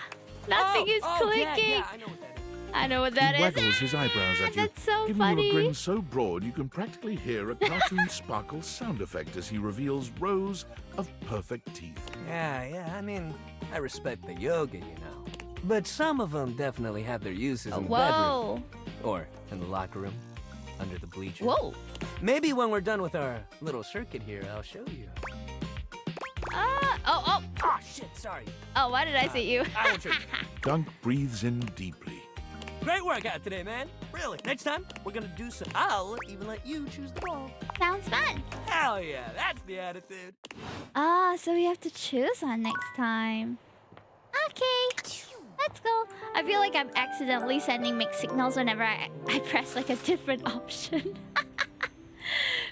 Nothing is clicking. Yeah, I know what that is. I know what that he is. waggles his eyebrows at you, That's so giving funny. you a grin so broad you can practically hear a cartoon sparkle sound effect as he reveals rows of perfect teeth. Yeah, I mean, I respect the yoga, you know. But some of them definitely have their uses in the Whoa. bedroom. Or in the locker room, under the bleachers. Whoa. Maybe when we're done with our little circuit here, I'll show you. Oh. Oh, shit, sorry. Oh, why did I say you? I won't show you. Dunk breathes in deeply. Great workout today, man. Really. Next time, we're gonna do some... I'll even let you choose the ball. Sounds fun. Hell yeah, that's the attitude. So we have to choose one next time. Okay. Let's go. I feel like I'm accidentally sending mixed signals whenever I press like a different option.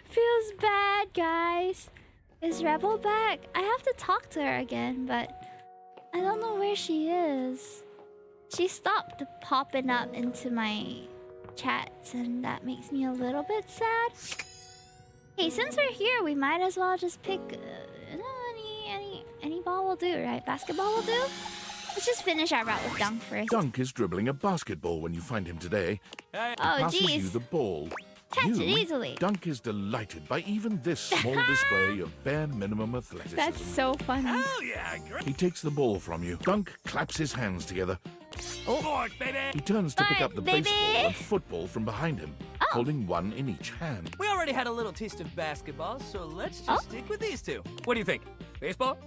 Feels bad, guys. Is Rebel back? I have to talk to her again, but I don't know where she is. She stopped popping up into my chats, and that makes me a little bit sad. Hey, since we're here, we might as well just pick any ball will do, right? Basketball will do. Let's just finish our route with Dunk first. Dunk is dribbling a basketball when you find him today. He Oh, passes you jeez. the ball. Catch You, it easily. Dunk is delighted by even this small display of bare minimum athleticism. That's so funny. Oh yeah, great. He takes the ball from you. Dunk claps his hands together, Sports, baby! He turns to pick up the baby. baseball and football from behind him, holding one in each hand. We already had a little taste of basketball, so let's just stick with these two. What do you think? Baseball?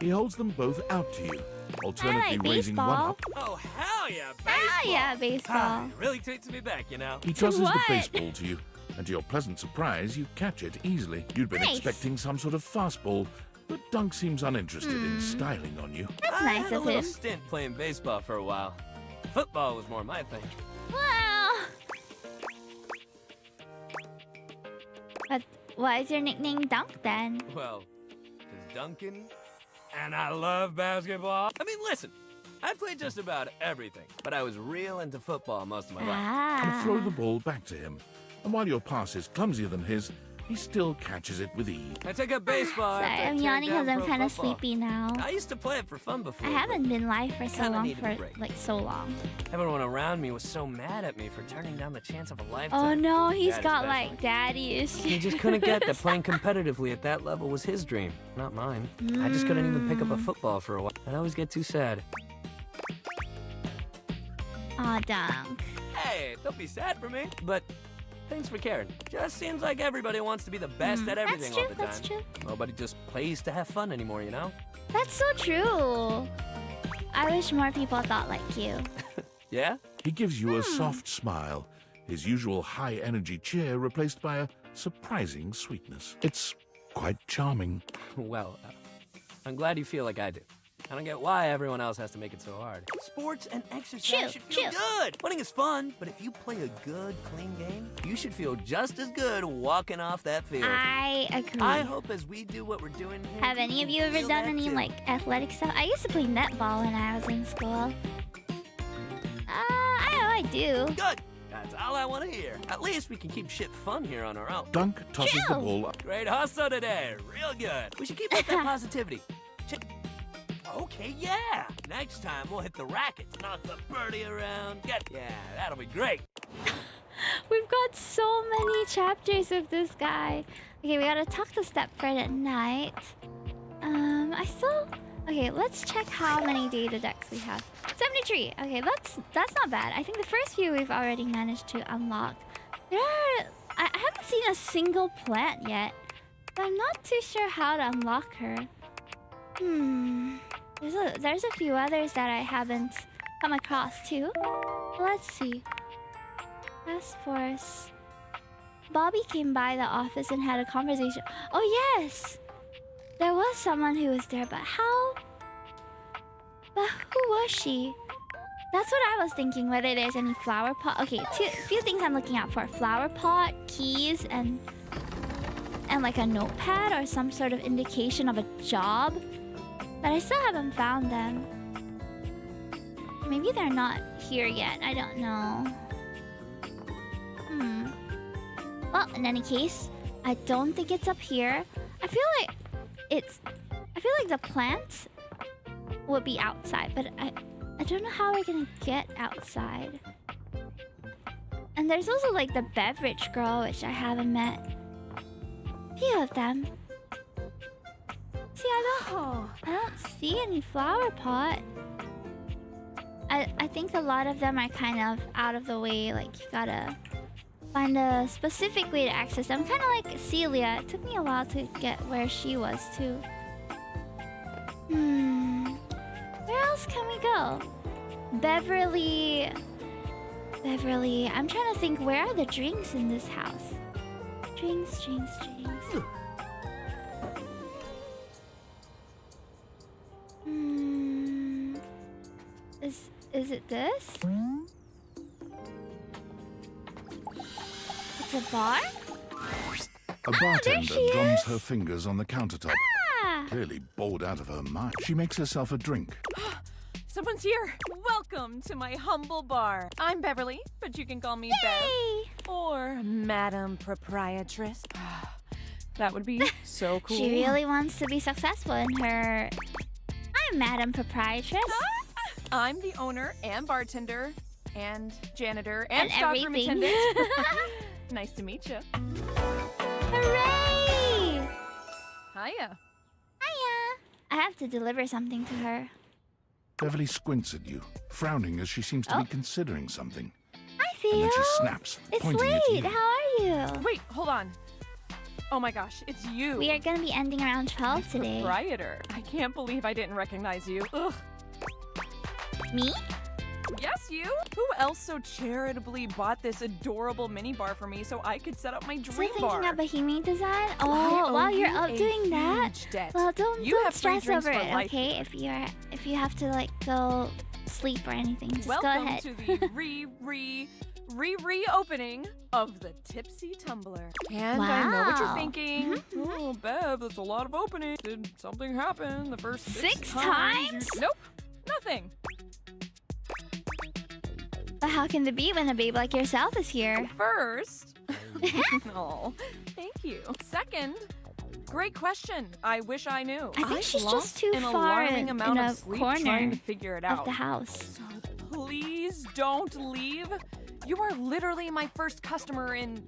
He holds them both out to you, alternately raising one up. Oh, hell yeah, baseball! Hell yeah, baseball. It really takes me back, you know? He tosses the What? baseball to you, and to your pleasant surprise, you catch it easily. You'd been Nice. expecting some sort of fastball, but Dunk seems uninterested in styling on you. That's I nice had a of little him. stint playing baseball for a while. Football was more my thing. Wow. But why is your nickname Dunk then? Well, because Duncan and I love basketball. I mean, listen, I played just about everything, but I was real into football most of my life. You throw the ball back to him, and while your pass is clumsier than his, he still catches it with ease. I took up baseball. Sorry, after I I'm turned yawning down because I'm pro kind of football. sleepy now. I used to play it for fun before. I haven't been live for so kinda long, needed a for break. like so long. Everyone around me was so mad at me for turning down the chance of a lifetime. Oh no, he's Dad got especially. like daddy issues. He just couldn't get that playing competitively at that level was his dream, not mine. I just couldn't even pick up a football for a while. I'd always get too sad. Aw, Dunk. Hey, don't be sad for me. But thanks for caring. Just seems like everybody wants to be the best at everything all the time. That's true. Nobody just plays to have fun anymore, you know? That's so true. I wish more people thought like you. Yeah? He gives you a soft smile, his usual high-energy cheer replaced by a surprising sweetness. It's quite charming. Well, I'm glad you feel like I do. I don't get why everyone else has to make it so hard. Sports and exercise should feel good. Winning is fun, but if you play a good, clean game, you should feel just as good walking off that field. I agree. I hope as we do what we're doing here. Have any of you ever feel done that any too. like athletic stuff? I used to play netball when I was in school. I do. Good. That's all I want to hear. At least we can keep shit fun here on our own. Dunk tosses the ball up. Great hustle today. Real good. We should keep up that positivity. Okay, yeah. Next time we'll hit the rackets, knock the birdie around. Yeah, that'll be great. We've got so many chapters of this guy. Okay, we gotta talk to Stepford at night. Okay, let's check how many data decks we have. 73. Okay, that's not bad. I think the first few we've already managed to unlock. I haven't seen a single plant yet, but I'm not too sure how to unlock her. There's a few others that I haven't come across too. Let's see. Task Force. Bobby came by the office and had a conversation. Oh yes! There was someone who was there, but how? But who was she? That's what I was thinking, whether there's any flower pot. Okay, few things I'm looking out for. Flower pot, keys, and like a notepad or some sort of indication of a job. But I still haven't found them. Maybe they're not here yet. I don't know. Well, in any case, I don't think it's up here. I feel like the plants would be outside, but I don't know how we're gonna get outside. And there's also like the beverage girl, which I haven't met. Few of them. See, I don't see any flower pot. I think a lot of them are kind of out of the way. Like you gotta find a specific way to access them. Kind of like Celia. It took me a while to get where she was too. Where else can we go? Beverly. I'm trying to think. Where are the drinks in this house? Drinks. Is it this? It's a bar? A bartender she drums is. her fingers on the countertop. Clearly bored out of her mind. She makes herself a drink. Someone's here. Welcome to my humble bar. I'm Beverly, but you can call me Bev. Or Madam Proprietress. That would be so cool. She really wants to be successful in her... I'm Madam Proprietress. I'm the owner and bartender and janitor and stockroom everything. attendant. Nice to meet you. Hooray! Hiya. I have to deliver something to her. Beverly squints at you, frowning as she seems to be considering something. Hi, Theo. And then she snaps, It's pointing at late. you. How are you? Wait, hold on. Oh my gosh, it's you. We are going to be ending around 12 today. Proprietor. I can't believe I didn't recognize you. Ugh. Me? Yes, you. Who else so charitably bought this adorable minibar for me so I could set up my dream Still bar? thinking of Bohemian design? I Oh, owe while you're you up a doing that, huge debt. well, don't have free stress drinks over for it, life okay? If you have to like go sleep or anything, just Welcome go ahead. to the reopening of the Tipsy Tumbler. And I know what you're Wow. thinking. Oh, Bev, that's a lot of openings. Did something happen the first six times? Nope, nothing. But how can it be when a babe like yourself is here? First, oh, thank you. Second, great question. I wish I knew. I think she's lost just too an far alarming in amount a of sleep corner trying to figure it out. of the house. Please don't leave. You are literally my first customer in.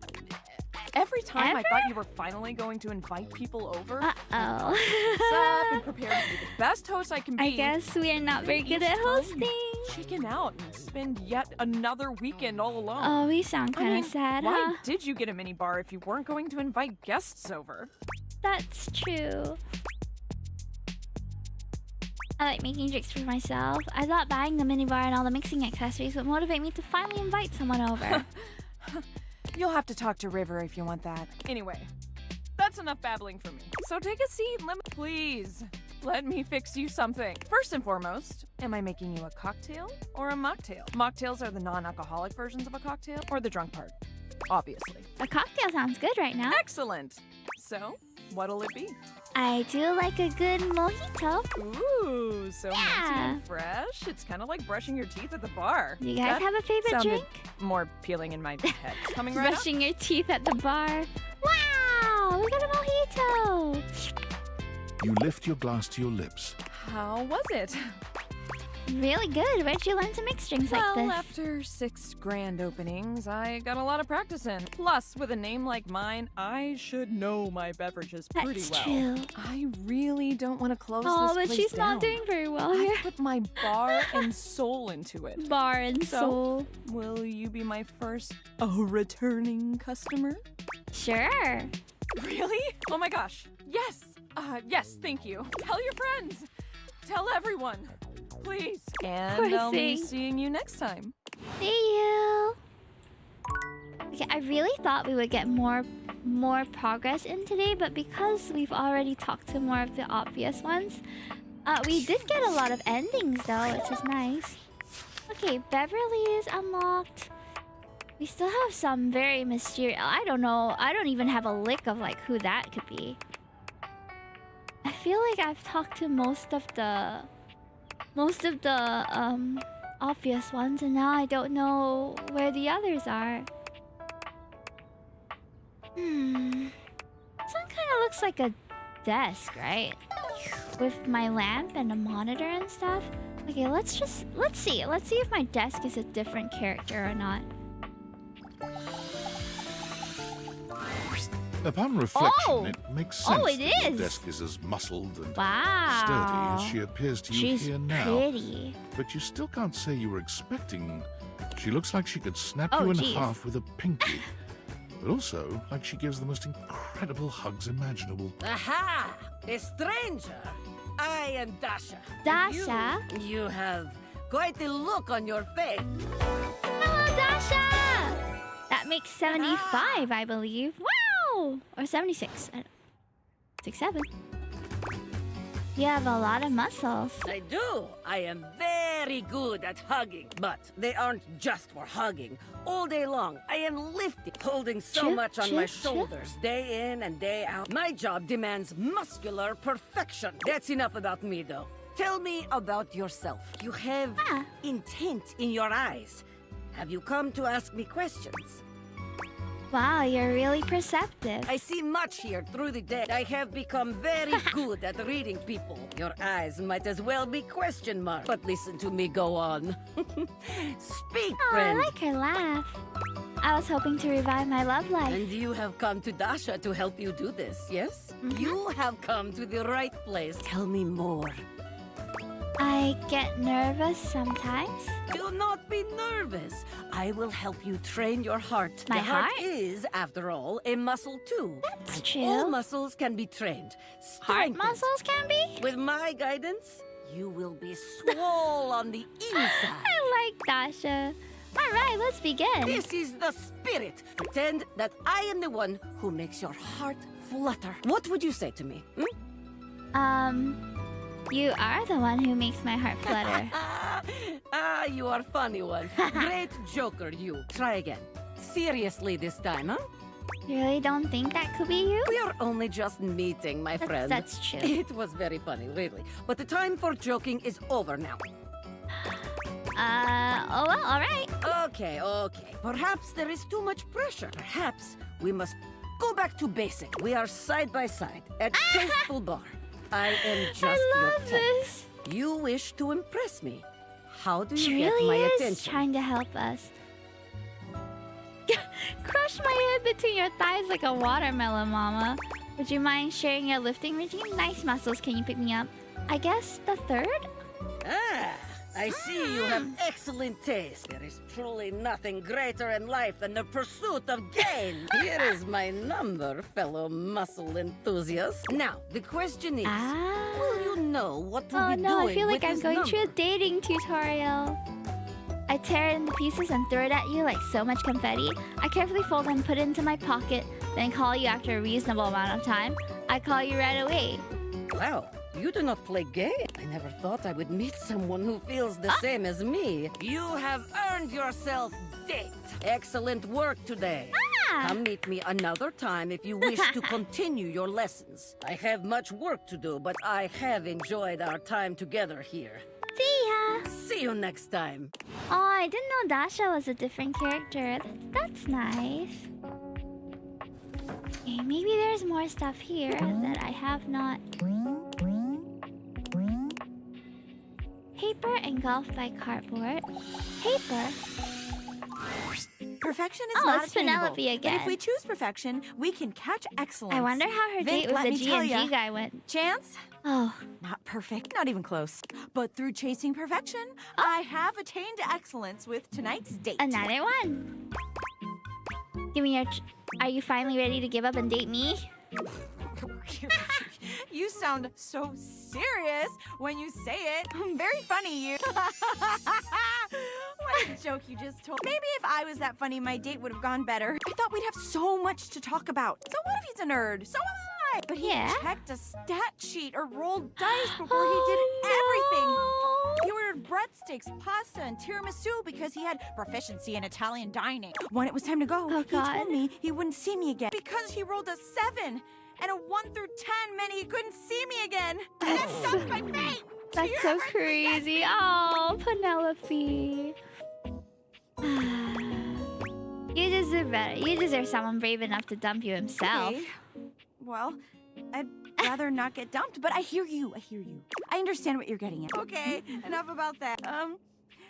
Every time I thought you were finally going to invite people over. Uh-oh. Up and prepared to be the best host I can be. I guess we are not very good at hosting. Chicken out and spend yet another weekend all alone. Oh, we sound kind of sad, why huh? did you get a mini bar if you weren't going to invite guests over? That's true. I like making drinks for myself. I thought buying the minibar and all the mixing accessories would motivate me to finally invite someone over. You'll have to talk to River if you want that. Anyway, that's enough babbling for me. So take a seat, please. Let me fix you something. First and foremost, am I making you a cocktail or a mocktail? Mocktails are the non-alcoholic versions of a cocktail, or the drunk part, obviously. A cocktail sounds good right now. Excellent. So, what'll it be? I do like a good mojito. Ooh, so minty and fresh. It's kind of like brushing your teeth at the bar. You guys That have a favorite sounded drink? more appealing in my head. Coming right up. Brushing your teeth at the bar. Wow, we got a mojito. You lift your glass to your lips. How was it? Really good. Where'd you learn to mix drinks like Well, this? after 6 grand openings, I got a lot of practice in. Plus, with a name like mine, I should know my beverages pretty That's well. true. I really don't want to close Oh, this but place she's down. not doing very well here. I put my bar and soul into it. Bar and So, soul. will you be my first returning customer? Sure. Really? Oh my gosh. Yes. Yes, thank you. Tell your friends. Tell everyone. Please. And Poor I'll be thing. seeing you next time. See you. Okay, I really thought we would get more progress in today, but because we've already talked to more of the obvious ones, we did get a lot of endings though, which is nice. Okay, Beverly is unlocked. We still have some very mysterious. I don't know. I don't even have a lick of like who that could be. I feel like I've talked to most of the obvious ones, and now I don't know where the others are. This one kind of looks like a desk, right? With my lamp and a monitor and stuff. Okay, let's see. Let's see if my desk is a different character or not. Upon reflection, Oh! it makes sense Oh, it that your is! desk is as muscled and Wow. sturdy as she appears to you She's here now. pretty. But you still can't say you were expecting. She looks like she could snap Oh, you in geez. half with a pinky. But also, like she gives the most incredible hugs imaginable. Aha! A stranger! I am Dasha. Dasha? You have quite the look on your face. Hello, Dasha! That makes 75, I believe. Wow! Or 76. 67. You have a lot of muscles. I do. I am very good at hugging. But they aren't just for hugging. All day long, I am lifting, holding so Chip, much on chip, my chip. shoulders, day in and day out. My job demands muscular perfection. That's enough about me, though. Tell me about yourself. You have intent in your eyes. Have you come to ask me questions? Wow, you're really perceptive. I see much here through the day. I have become very good at reading people. Your eyes might as well be question marks. But listen to me go on. Speak, Oh, I friend. like her laugh. I was hoping to revive my love life. And you have come to Dasha to help you do this, yes? You have come to the right place. Tell me more. I get nervous sometimes. Do not be nervous. I will help you train your heart. My the heart heart? is, after all, a muscle too. That's And true. All muscles can be trained. Heart Strengthened. muscles can be? With my guidance, you will be swole on the inside. I like Dasha. Alright, let's begin. This is the spirit. Pretend that I am the one who makes your heart flutter. What would you say to me? You are the one who makes my heart flutter. You are funny one. Great joker, you. Try again. Seriously this time, huh? You really don't think that could be you? We are only just meeting, my friend. That's true. It was very funny, really. But the time for joking is over now. Oh well, alright. Okay. Perhaps there is too much pressure. Perhaps we must go back to basic. We are side by side at Tasteful Bar. I am just your type. This. You wish to impress me. How do She you get really my is attention? trying to help us. Crush my head between your thighs like a watermelon, mama. Would you mind sharing your lifting routine? Nice muscles, can you pick me up? I guess the third? I see you have excellent taste. There is truly nothing greater in life than the pursuit of gain. Here is my number, fellow muscle enthusiast. Now, the question is, will you know what to Oh be no, doing I feel like with I'm this going number? through a dating tutorial. I tear it into pieces and throw it at you like so much confetti. I carefully fold and put it into my pocket, then call you after a reasonable amount of time. I call you right away. Wow, you do not play games. I never thought I would meet someone who feels the same as me. You have earned yourself date. Excellent work today. Come meet me another time if you wish to continue your lessons. I have much work to do, but I have enjoyed our time together here. See ya! See you next time. Oh, I didn't know Dasha was a different character. That's nice. Okay, maybe there's more stuff here that I have not. Paper engulfed by cardboard. Paper? Perfection is Oh, not it's attainable. Penelope again. But if we choose perfection, we can catch excellence. I wonder how her Vink, date with let the me tell G&G ya, guy went. Chance? Oh. Not perfect, not even close. But through chasing perfection, I have attained excellence with tonight's date. Another one. Give me your... Are you finally ready to give up and date me? You sound so serious when you say it. Very funny, you. What a joke you just told. Maybe if I was that funny, my date would have gone better. I thought we'd have so much to talk about. So what if he's a nerd? So am I. But he checked a stat sheet or rolled dice before he did everything. He ordered breadsticks, pasta, and tiramisu because he had proficiency in Italian dining. When it was time to go, he told me he wouldn't see me again because he rolled a 7. And a 1 through 10 meant he couldn't see me again. And that sucked my fate. That's so crazy. Oh, Penelope. You deserve better. You deserve someone brave enough to dump you himself. Okay. Well, I'd rather not get dumped, but I hear you. I understand what you're getting at. Okay, enough about that.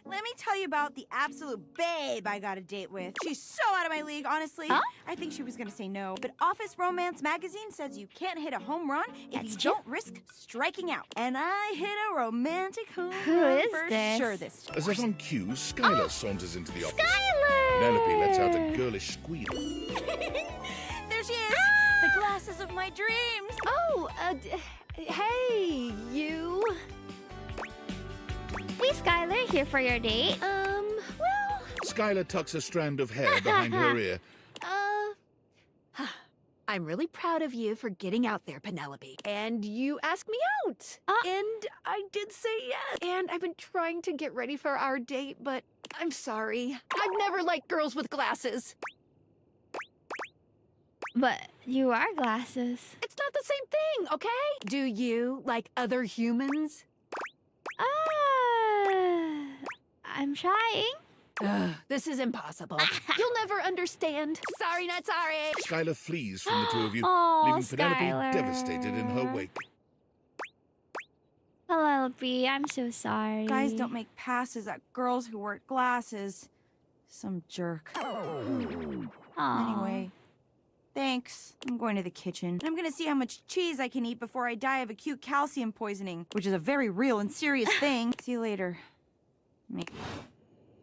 Let me tell you about the absolute babe I got a date with. She's so out of my league, honestly. Huh? I think she was gonna say no. But Office Romance magazine says you can't hit a home run if you don't risk striking out. And I hit a romantic home run is for this? sure this time. As if on cue, Skylar saunters into the office. Skylar! Penelope lets out a girlish squeal. There she is! The glasses of my dreams! Oh, hey, you. We Skylar here for your date. Well, Skylar tucks a strand of hair behind her ear. I'm really proud of you for getting out there, Penelope. And you asked me out. And I did say yes. And I've been trying to get ready for our date, but I'm sorry. I've never liked girls with glasses. But you are glasses. It's not the same thing, okay? Do you like other humans? I'm trying. This is impossible. You'll never understand. Sorry, not sorry. Skylar flees from the two of you, Aw, leaving Penelope Skylar. devastated in her wake. Penelope, I'm so sorry. Guys don't make passes at girls who wear glasses. Some jerk. Aw. Anyway, Thanks. I'm going to the kitchen. I'm gonna see how much cheese I can eat before I die of acute calcium poisoning, which is a very real and serious thing. See you later.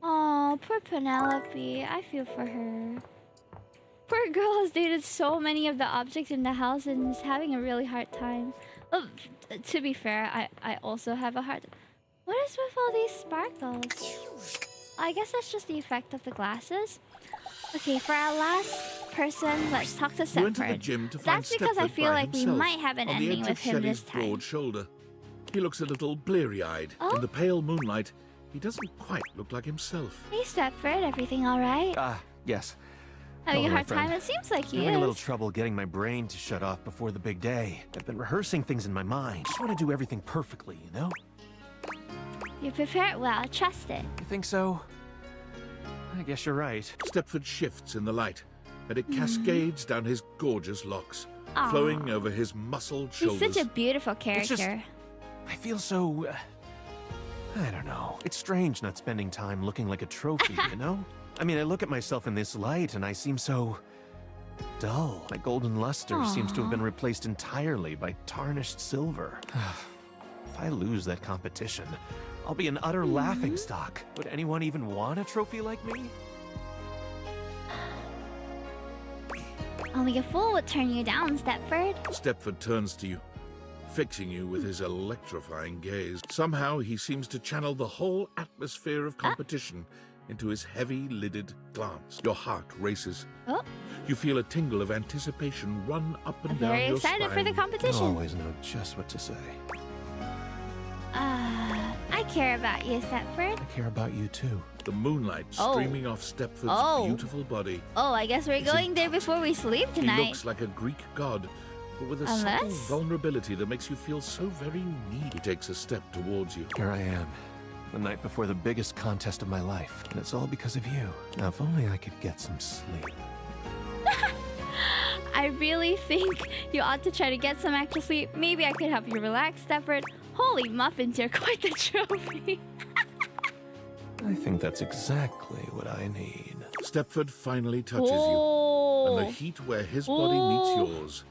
Oh, poor Penelope. I feel for her. Poor girl has dated so many of the objects in the house and is having a really hard time. Oh, to be fair, I also have a hard... What is with all these sparkles? I guess that's just the effect of the glasses. Okay, for our last person, let's talk to Stepford. You enter the gym to find That's because I Stepford feel by like we himself, might have an on the ending edge with of him Shelley's this time. broad shoulder. He looks a little bleary-eyed. Oh? In the pale moonlight, he doesn't quite look like himself. Hey, Stepford, everything all right? Yes. Having a Hello, hard my friend. time? It seems like he Having a little is. trouble getting my brain to shut off before the big day. I've been rehearsing things in my mind. Just want to do everything perfectly, you know? You prepare it well, trust it. You think so? I guess you're right. Stepford shifts in the light, and it cascades down his gorgeous locks, Aw. flowing over his muscled He's shoulders. such a beautiful character. It's just- I feel so... I don't know. It's strange not spending time looking like a trophy, you know? I mean, I look at myself in this light and I seem so... dull. My golden luster seems to have been replaced entirely by tarnished silver. If I lose that competition, I'll be an utter laughingstock. Would anyone even want a trophy like me? Only a fool would turn you down, Stepford. Stepford turns to you, fixing you with his electrifying gaze. Somehow, he seems to channel the whole atmosphere of competition into his heavy-lidded glance. Your heart races. Oh. You feel a tingle of anticipation run up and I'm down very your excited for spine. the competition. Always know just what to say. I care about you, Stepford. I care about you too. The moonlight Oh. streaming off Stepford's Oh. beautiful body. Oh, I guess we're Is it going there before we sleep He tonight. looks like a Greek god, but with a subtle Unless- vulnerability that makes you feel so very needy. He takes a step towards you. Here I am, the night before the biggest contest of my life, and it's all because of you. Now, if only I could get some sleep. I really think you ought to try to get some extra sleep. Maybe I could help you relax, Stepford. Holy muffins, you're quite the trophy. I think that's exactly what I need. Stepford finally touches you, and the heat where his body meets yours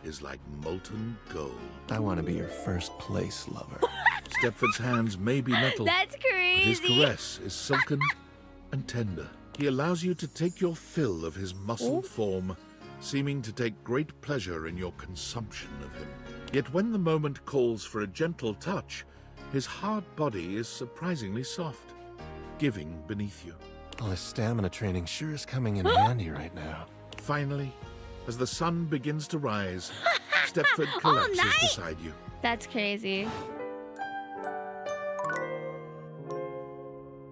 is like molten gold. I want to be your first place lover. Stepford's hands may be metal, That's but his crazy. caress is silken and tender. He allows you to take your fill of his muscled form, seeming to take great pleasure in your consumption of him. Yet when the moment calls for a gentle touch, his hard body is surprisingly soft, giving beneath you. All this stamina training sure is coming in handy right now. Finally, as the sun begins to rise, Stepford collapses night? beside you. That's crazy.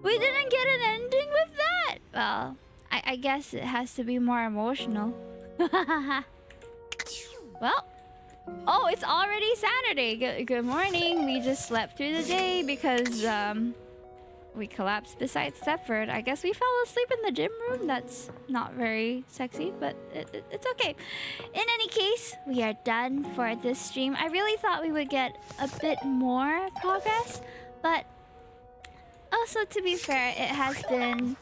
We didn't get an ending with that. Well, I guess it has to be more emotional. Well, oh, it's already Saturday. Good morning. We just slept through the day because we collapsed beside Stepford. I guess we fell asleep in the gym room. That's not very sexy, but it's okay. In any case, we are done for this stream. I really thought we would get a bit more progress, but also, to be fair, it has been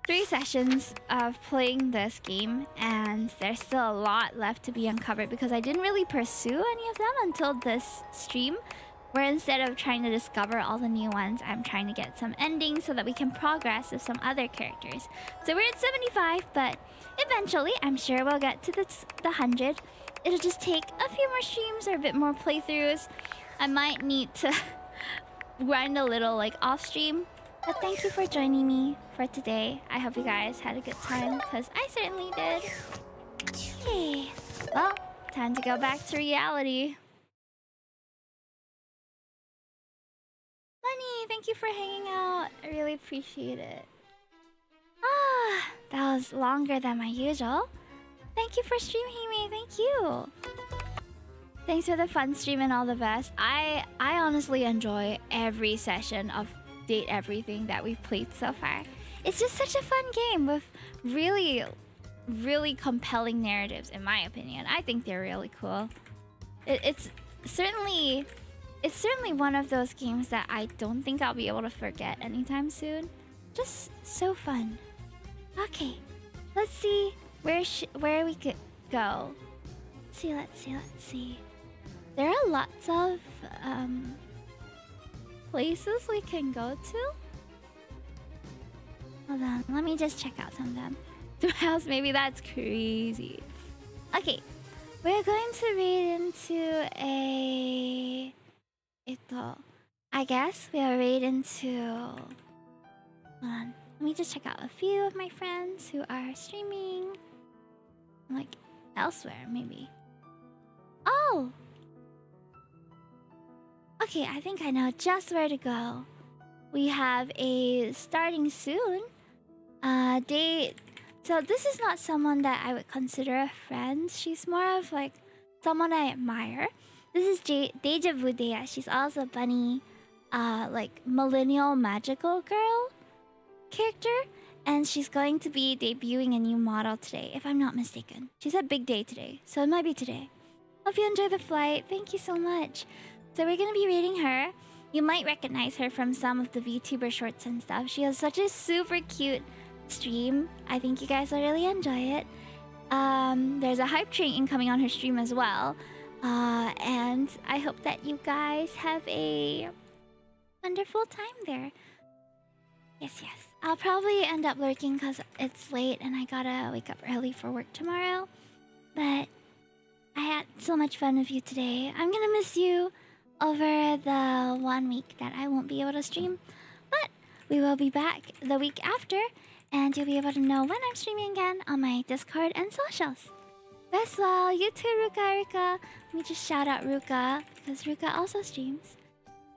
3 sessions of playing this game, and there's still a lot left to be uncovered because I didn't really pursue any of them until this stream, where instead of trying to discover all the new ones, I'm trying to get some endings so that we can progress with some other characters. So we're at 75, but eventually I'm sure we'll get to the 100. It'll just take a few more streams or a bit more playthroughs. I might need to grind a little like off stream. But thank you for joining me for today. I hope you guys had a good time, because I certainly did. Okay, well, time to go back to reality. Lenny, thank you for hanging out. I really appreciate it. Ah, that was longer than my usual. Thank you for streaming me. Thank you. Thanks for the fun stream and all the best. I honestly enjoy every session of Date Everything that we've played so far. It's just such a fun game with really, really compelling narratives, in my opinion. I think they're really cool. It's certainly one of those games that I don't think I'll be able to forget anytime soon. Just so fun. Okay, let's see where we could. go? Let's see. There are lots of places we can go to. Hold on, let me just check out some of them. 2 house, maybe that's crazy. Okay, we're going to read into a... I guess we'll read into... Hold on, let me just check out a few of my friends who are streaming. Like, elsewhere, maybe. Oh! Okay, I think I know just where to go. We have a starting soon date. So this is not someone that I would consider a friend. She's more of like someone I admire. This is Deja Vu Dea. She's also a bunny, like millennial magical girl character. And she's going to be debuting a new model today, if I'm not mistaken. She's a big day today, so it might be today. Hope you enjoy the flight. Thank you so much. So we're going to be reading her. You might recognize her from some of the VTuber shorts and stuff. She has such a super cute stream. I think you guys will really enjoy it. There's a hype train incoming on her stream as well. And I hope that you guys have a wonderful time there. Yes. I'll probably end up lurking because it's late and I gotta wake up early for work tomorrow. But I had so much fun with you today. I'm gonna miss you over the 1 week that I won't be able to stream. But we will be back the week after, and you'll be able to know when I'm streaming again on my Discord and socials. Best well, you too, Ruka. Let me just shout out Ruka, because Ruka also streams.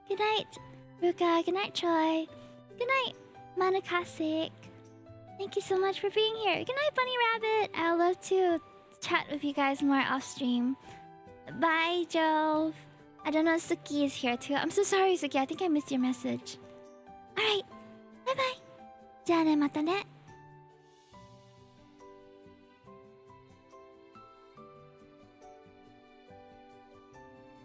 Good night, Ruka. Good night, Troy. Good night, Manakasik. Thank you so much for being here. Good night, Bunny Rabbit. I'll love to chat with you guys more off stream. Bye, Jove. I don't know, Suki is here too. I'm so sorry, Suki. I think I missed your message. Alright. Bye-bye. じゃあね、またね。